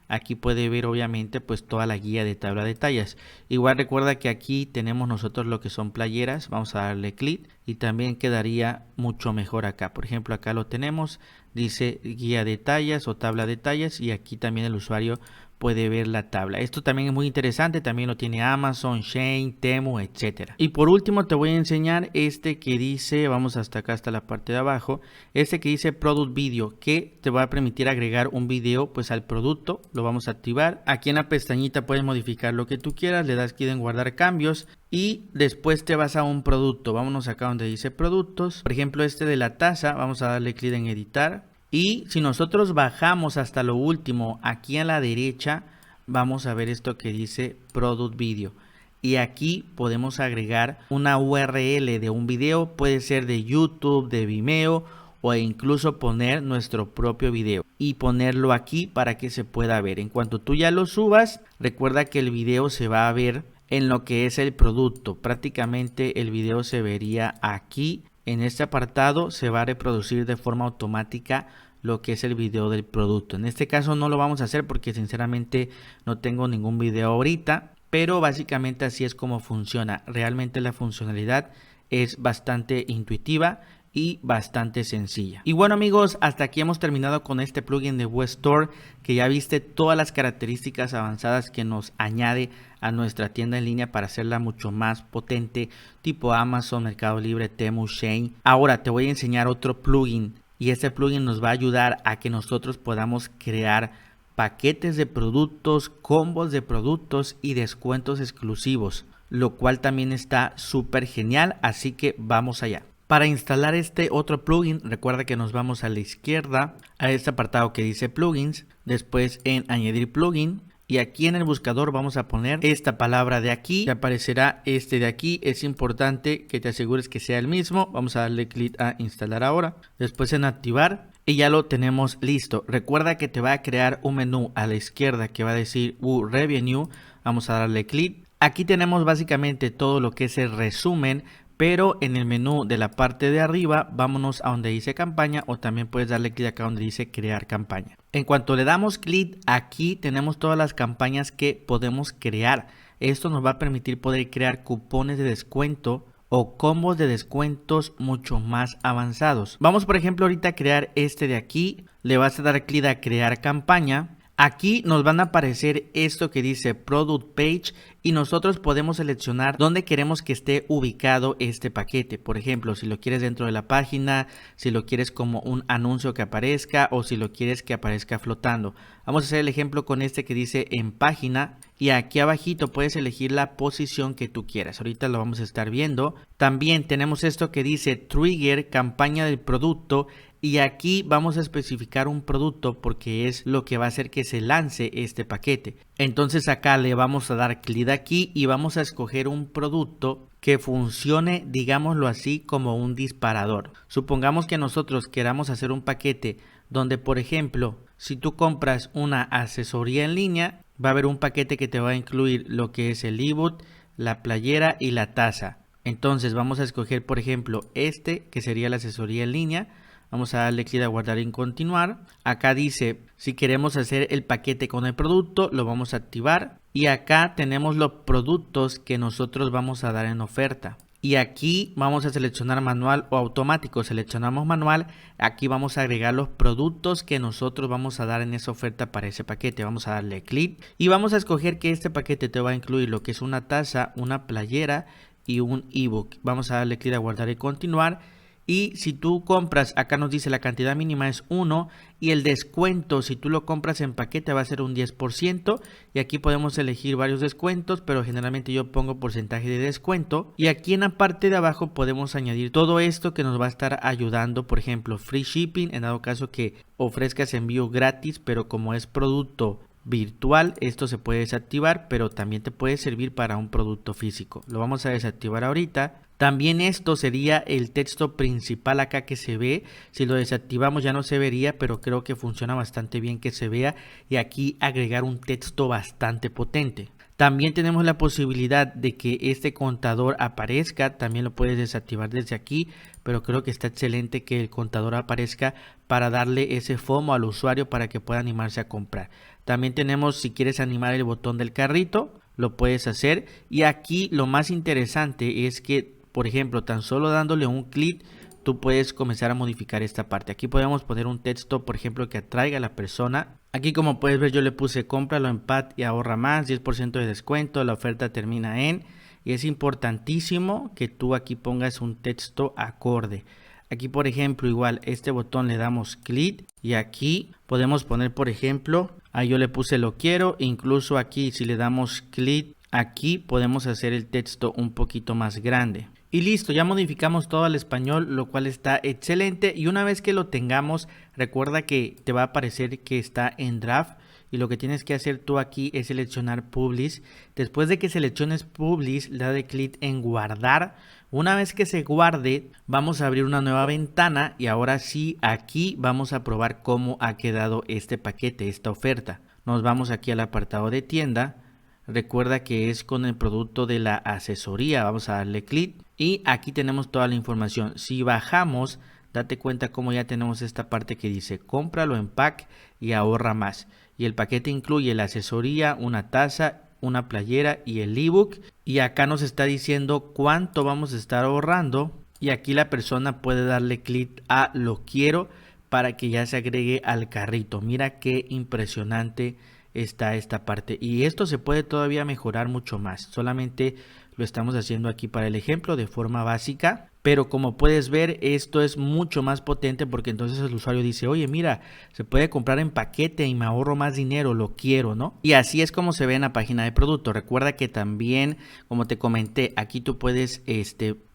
aquí puede ver obviamente pues toda la guía de tabla de tallas. Igual recuerda que aquí tenemos nosotros lo que son playeras. Vamos a darle clic y también quedaría mucho mejor acá. Por ejemplo acá lo tenemos, dice guía de tallas o tabla de tallas, y aquí también el usuario puede ver la tabla. Esto también es muy interesante, también lo tiene Amazon, Shein, Temu, etcétera. Y por último te voy a enseñar este que dice, vamos hasta acá, hasta la parte de abajo, este que dice Product Video, que te va a permitir agregar un video pues al producto. Lo vamos a activar. Aquí en la pestañita puedes modificar lo que tú quieras, le das clic en guardar cambios y después te vas a un producto. Vámonos acá donde dice productos, por ejemplo este de la taza, vamos a darle clic en editar. Y si nosotros bajamos hasta lo último, aquí a la derecha, vamos a ver esto que dice Product Video. Y aquí podemos agregar una URL de un video, puede ser de YouTube, de Vimeo o incluso poner nuestro propio video y ponerlo aquí para que se pueda ver. En cuanto tú ya lo subas, recuerda que el video se va a ver en lo que es el producto. Prácticamente el video se vería aquí. En este apartado se va a reproducir de forma automática lo que es el video del producto. En este caso no lo vamos a hacer porque sinceramente no tengo ningún video ahorita, pero básicamente así es como funciona. Realmente la funcionalidad es bastante intuitiva y bastante sencilla. Y bueno amigos, hasta aquí hemos terminado con este plugin de WooStore, que ya viste todas las características avanzadas que nos añade a nuestra tienda en línea para hacerla mucho más potente, tipo Amazon, Mercado Libre, Temu, Shein. Ahora te voy a enseñar otro plugin, y este plugin nos va a ayudar a que nosotros podamos crear paquetes de productos, combos de productos y descuentos exclusivos, lo cual también está súper genial, así que vamos allá. Para instalar este otro plugin, recuerda que nos vamos a la izquierda, a este apartado que dice plugins, después en añadir plugin, y aquí en el buscador vamos a poner esta palabra de aquí, te aparecerá este de aquí. Es importante que te asegures que sea el mismo. Vamos a darle clic a instalar ahora, después en activar y ya lo tenemos listo. Recuerda que te va a crear un menú a la izquierda que va a decir Revenue. Vamos a darle clic. Aquí tenemos básicamente todo lo que es el resumen, pero en el menú de la parte de arriba, vámonos a donde dice campaña, o también puedes darle clic acá donde dice crear campaña. En cuanto le damos clic, aquí tenemos todas las campañas que podemos crear. Esto nos va a permitir poder crear cupones de descuento o combos de descuentos mucho más avanzados. Vamos por ejemplo ahorita a crear este de aquí. Le vas a dar clic a crear campaña. Aquí nos van a aparecer esto que dice Product Page y nosotros podemos seleccionar dónde queremos que esté ubicado este paquete. Por ejemplo, si lo quieres dentro de la página, si lo quieres como un anuncio que aparezca o si lo quieres que aparezca flotando. Vamos a hacer el ejemplo con este que dice en página y aquí abajito puedes elegir la posición que tú quieras. Ahorita lo vamos a estar viendo. También tenemos esto que dice Trigger campaña del producto. Y aquí vamos a especificar un producto porque es lo que va a hacer que se lance este paquete. Entonces acá le vamos a dar clic aquí y vamos a escoger un producto que funcione, digámoslo así, como un disparador. Supongamos que nosotros queramos hacer un paquete donde, por ejemplo, si tú compras una asesoría en línea, va a haber un paquete que te va a incluir lo que es el ebook, la playera y la taza. Entonces vamos a escoger, por ejemplo, este que sería la asesoría en línea. Vamos a darle clic a guardar y continuar. Acá dice, si queremos hacer el paquete con el producto, lo vamos a activar. Y acá tenemos los productos que nosotros vamos a dar en oferta. Y aquí vamos a seleccionar manual o automático. Seleccionamos manual. Aquí vamos a agregar los productos que nosotros vamos a dar en esa oferta para ese paquete. Vamos a darle clic. Y vamos a escoger que este paquete te va a incluir lo que es una taza, una playera y un ebook. Vamos a darle clic a guardar y continuar. Y si tú compras, acá nos dice la cantidad mínima es 1 y el descuento si tú lo compras en paquete va a ser un 10%. Y aquí podemos elegir varios descuentos, pero generalmente yo pongo porcentaje de descuento. Y aquí en la parte de abajo podemos añadir todo esto que nos va a estar ayudando. Por ejemplo, free shipping en dado caso que ofrezcas envío gratis, pero como es producto virtual, esto se puede desactivar, pero también te puede servir para un producto físico. Lo vamos a desactivar ahorita. También esto sería el texto principal acá que se ve. Si lo desactivamos ya no se vería, pero creo que funciona bastante bien que se vea. Y aquí agregar un texto bastante potente. También tenemos la posibilidad de que este contador aparezca. También lo puedes desactivar desde aquí, pero creo que está excelente que el contador aparezca para darle ese FOMO al usuario para que pueda animarse a comprar. También tenemos, si quieres animar el botón del carrito, lo puedes hacer. Y aquí lo más interesante es que, por ejemplo, tan solo dándole un clic, tú puedes comenzar a modificar esta parte. Aquí podemos poner un texto, por ejemplo, que atraiga a la persona. Aquí, como puedes ver, yo le puse cómpralo en PAT y ahorra más, 10% de descuento, la oferta termina en... Y es importantísimo que tú aquí pongas un texto acorde. Aquí, por ejemplo, igual este botón le damos clic y aquí podemos poner, por ejemplo, ahí yo le puse lo quiero. Incluso aquí si le damos clic, aquí podemos hacer el texto un poquito más grande. Y listo, ya modificamos todo al español, lo cual está excelente. Y una vez que lo tengamos, recuerda que te va a aparecer que está en draft. Y lo que tienes que hacer tú aquí es seleccionar Publish. Después de que selecciones Publish, dale clic en guardar. Una vez que se guarde, vamos a abrir una nueva ventana. Y ahora sí, aquí vamos a probar cómo ha quedado este paquete, esta oferta. Nos vamos aquí al apartado de tienda. Recuerda que es con el producto de la asesoría. Vamos a darle clic y aquí tenemos toda la información. Si bajamos, date cuenta como ya tenemos esta parte que dice cómpralo en pack y ahorra más. Y el paquete incluye la asesoría, una taza, una playera y el ebook. Y acá nos está diciendo cuánto vamos a estar ahorrando. Y aquí la persona puede darle clic a lo quiero para que ya se agregue al carrito. Mira qué impresionante está esta parte, y esto se puede todavía mejorar mucho más. Solamente lo estamos haciendo aquí para el ejemplo de forma básica, pero como puedes ver, esto es mucho más potente porque entonces el usuario dice, oye, mira, se puede comprar en paquete y me ahorro más dinero, lo quiero, ¿no? Y así es como se ve en la página de producto. Recuerda que también, como te comenté, aquí tú puedes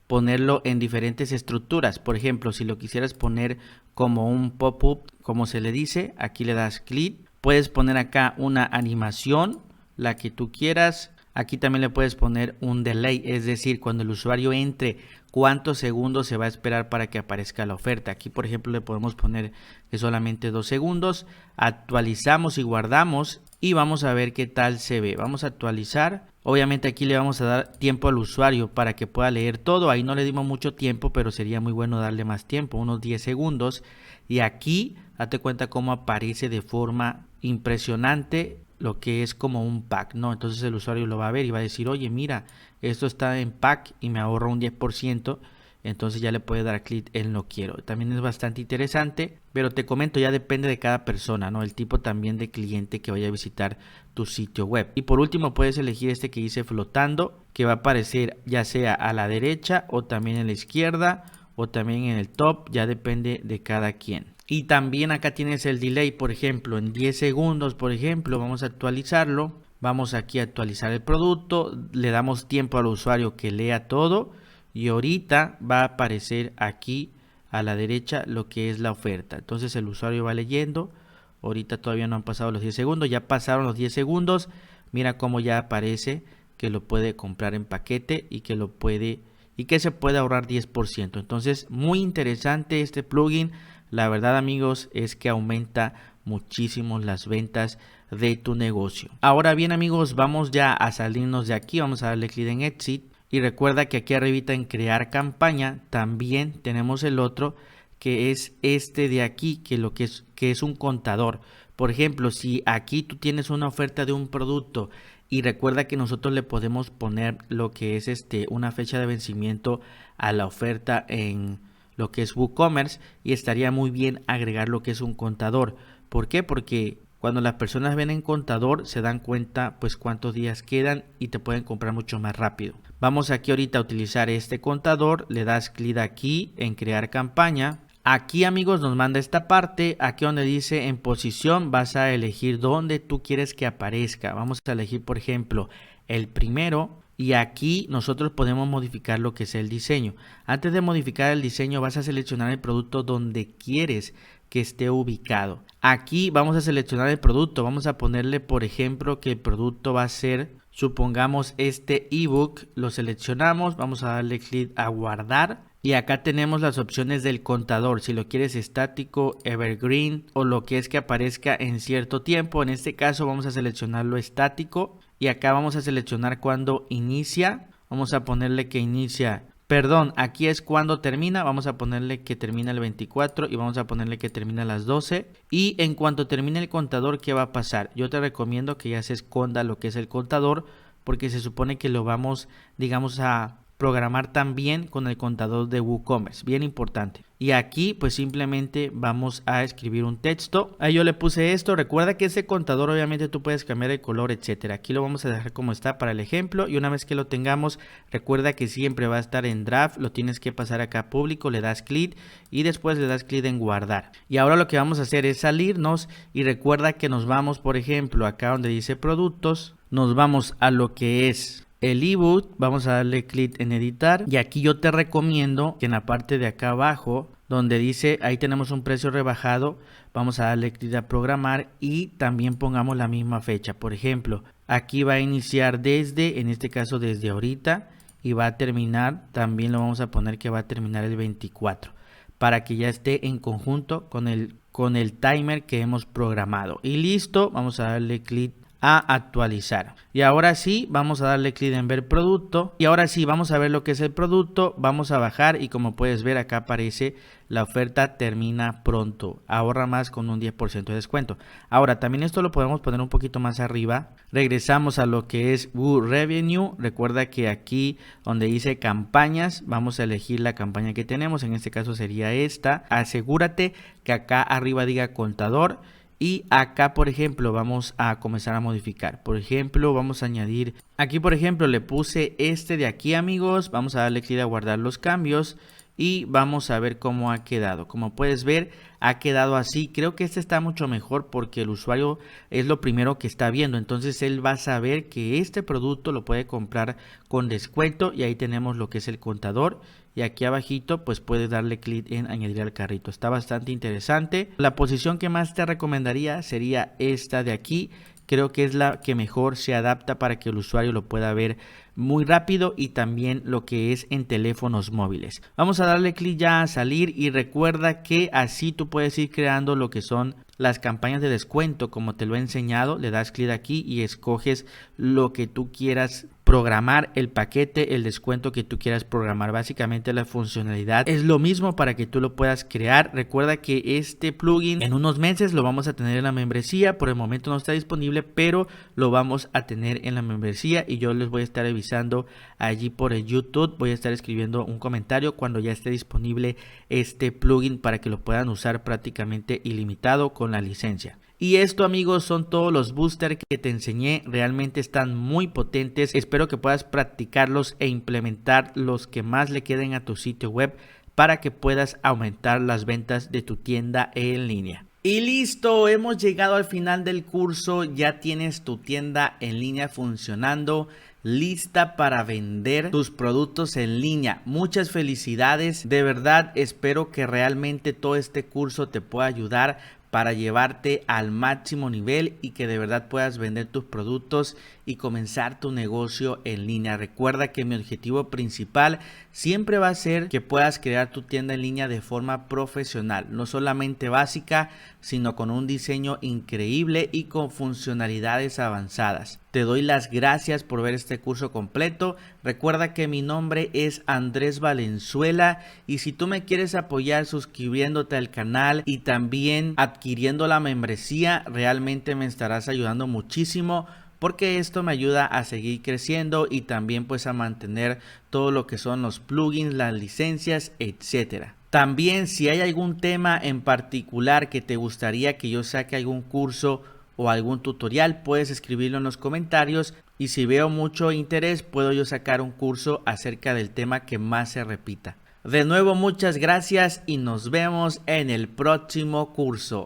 ponerlo en diferentes estructuras. Por ejemplo, si lo quisieras poner como un pop-up, como se le dice, aquí le das clic. Puedes poner acá una animación, la que tú quieras. Aquí también le puedes poner un delay, es decir, cuando el usuario entre, cuántos segundos se va a esperar para que aparezca la oferta. Aquí, por ejemplo, le podemos poner que solamente 2 segundos. Actualizamos y guardamos y vamos a ver qué tal se ve. Vamos a actualizar. Obviamente aquí le vamos a dar tiempo al usuario para que pueda leer todo. Ahí no le dimos mucho tiempo, pero sería muy bueno darle más tiempo, unos 10 segundos. Y aquí, date cuenta cómo aparece de forma impresionante lo que es como un pack, ¿no? Entonces el usuario lo va a ver y va a decir, oye, mira, esto está en pack y me ahorra un 10%. Entonces ya le puede dar clic en no quiero. También es bastante interesante, pero te comento, ya depende de cada persona, ¿no? El tipo también de cliente que vaya a visitar tu sitio web. Y por último puedes elegir este que dice flotando, que va a aparecer ya sea a la derecha o también en la izquierda o también en el top, ya depende de cada quien. Y también acá tienes el delay, por ejemplo, en 10 segundos, por ejemplo, vamos a actualizarlo. Vamos aquí a actualizar el producto, le damos tiempo al usuario que lea todo. Y ahorita va a aparecer aquí a la derecha lo que es la oferta. Entonces el usuario va leyendo. Ahorita todavía no han pasado los 10 segundos. Ya pasaron los 10 segundos. Mira cómo ya aparece que lo puede comprar en paquete y que lo puede y que se puede ahorrar 10%. Entonces muy interesante este plugin. La verdad, amigos, es que aumenta muchísimo las ventas de tu negocio. Ahora bien, amigos, vamos ya a salirnos de aquí. Vamos a darle clic en Exit. Y recuerda que aquí arribita en crear campaña también tenemos el otro que es este de aquí, que es un contador. Por ejemplo, si aquí tú tienes una oferta de un producto y recuerda que nosotros le podemos poner lo que es una fecha de vencimiento a la oferta en lo que es WooCommerce, y estaría muy bien agregar lo que es un contador. ¿Por qué? Porque cuando las personas ven en contador se dan cuenta pues cuántos días quedan y te pueden comprar mucho más rápido. Vamos aquí ahorita a utilizar este contador, le das clic aquí en crear campaña. Aquí, amigos, nos manda esta parte, aquí donde dice en posición vas a elegir dónde tú quieres que aparezca. Vamos a elegir, por ejemplo, el primero. Y aquí nosotros podemos modificar lo que es el diseño. Antes de modificar el diseño vas a seleccionar el producto donde quieres que esté ubicado. Aquí vamos a seleccionar el producto. Vamos a ponerle, por ejemplo, que el producto va a ser, supongamos, este ebook. Lo seleccionamos. Vamos a darle clic a guardar. Y acá tenemos las opciones del contador. Si lo quieres estático, evergreen o lo que es que aparezca en cierto tiempo. En este caso vamos a seleccionarlo estático. Y acá vamos a seleccionar cuando inicia. Vamos a ponerle que inicia. Perdón, aquí es cuando termina. Vamos a ponerle que termina el 24 y vamos a ponerle que termina a las 12. Y en cuanto termine el contador, ¿qué va a pasar? Yo te recomiendo que ya se esconda lo que es el contador, porque se supone que lo vamos, digamos, a programar también con el contador de WooCommerce, bien importante. Y aquí pues simplemente vamos a escribir un texto. Ahí yo le puse esto. Recuerda que ese contador obviamente tú puedes cambiar el color, etcétera. Aquí lo vamos a dejar como está para el ejemplo, y una vez que lo tengamos, recuerda que siempre va a estar en draft. Lo tienes que pasar acá a público, le das clic y después le das clic en guardar. Y ahora lo que vamos a hacer es salirnos, y recuerda que nos vamos, por ejemplo, acá donde dice productos, nos vamos a lo que es el ebook, vamos a darle clic en editar y aquí yo te recomiendo que en la parte de acá abajo donde dice ahí tenemos un precio rebajado, vamos a darle clic a programar y también pongamos la misma fecha. Por ejemplo, aquí va a iniciar desde, en este caso desde ahorita, y va a terminar, también lo vamos a poner que va a terminar el 24 para que ya esté en conjunto con el timer que hemos programado. Y listo, vamos a darle clic a actualizar. Y ahora sí, vamos a darle clic en ver producto. Y ahora sí, vamos a ver lo que es el producto. Vamos a bajar y como puedes ver acá aparece la oferta termina pronto. Ahorra más con un 10% de descuento. Ahora también esto lo podemos poner un poquito más arriba. Regresamos a lo que es Revenue. Recuerda que aquí donde dice campañas, vamos a elegir la campaña que tenemos. En este caso sería esta. Asegúrate que acá arriba diga contador. Y acá, por ejemplo, vamos a comenzar a modificar. Por ejemplo, vamos a añadir, aquí por ejemplo le puse este de aquí, amigos. Vamos a darle clic a guardar los cambios y vamos a ver cómo ha quedado. Como puedes ver, ha quedado así. Creo que este está mucho mejor porque el usuario es lo primero que está viendo. Entonces él va a saber que este producto lo puede comprar con descuento y ahí tenemos lo que es el contador. Y aquí abajito pues puedes darle clic en añadir al carrito. Está bastante interesante. La posición que más te recomendaría sería esta de aquí. Creo que es la que mejor se adapta para que el usuario lo pueda ver muy rápido y también lo que es en teléfonos móviles. Vamos a darle clic ya a salir y recuerda que así tú puedes ir creando lo que son las campañas de descuento como te lo he enseñado. Le das clic aquí y escoges lo que tú quieras programar, el paquete, el descuento que tú quieras programar. Básicamente la funcionalidad es lo mismo para que tú lo puedas crear. Recuerda que este plugin en unos meses lo vamos a tener en la membresía. Por el momento no está disponible, pero lo vamos a tener en la membresía y yo les voy a estar avisando allí por el YouTube. Voy a estar escribiendo un comentario cuando ya esté disponible este plugin para que lo puedan usar prácticamente ilimitado con la licencia. Y esto, amigos, son todos los boosters que te enseñé. Realmente están muy potentes. Espero que puedas practicarlos e implementar los que más le queden a tu sitio web para que puedas aumentar las ventas de tu tienda en línea. Y listo, hemos llegado al final del curso. Ya tienes tu tienda en línea funcionando, lista para vender tus productos en línea. Muchas felicidades. De verdad, espero que realmente todo este curso te pueda ayudar para llevarte al máximo nivel y que de verdad puedas vender tus productos y comenzar tu negocio en línea. Recuerda que mi objetivo principal siempre va a ser que puedas crear tu tienda en línea de forma profesional, no solamente básica, sino con un diseño increíble y con funcionalidades avanzadas. Te doy las gracias por ver este curso completo. Recuerda que mi nombre es Andrés Valenzuela y si tú me quieres apoyar suscribiéndote al canal y también adquiriendo la membresía, realmente me estarás ayudando muchísimo, porque esto me ayuda a seguir creciendo y también pues a mantener todo lo que son los plugins, las licencias, etcétera. También si hay algún tema en particular que te gustaría que yo saque algún curso o algún tutorial, puedes escribirlo en los comentarios y si veo mucho interés puedo yo sacar un curso acerca del tema que más se repita. De nuevo muchas gracias y nos vemos en el próximo curso.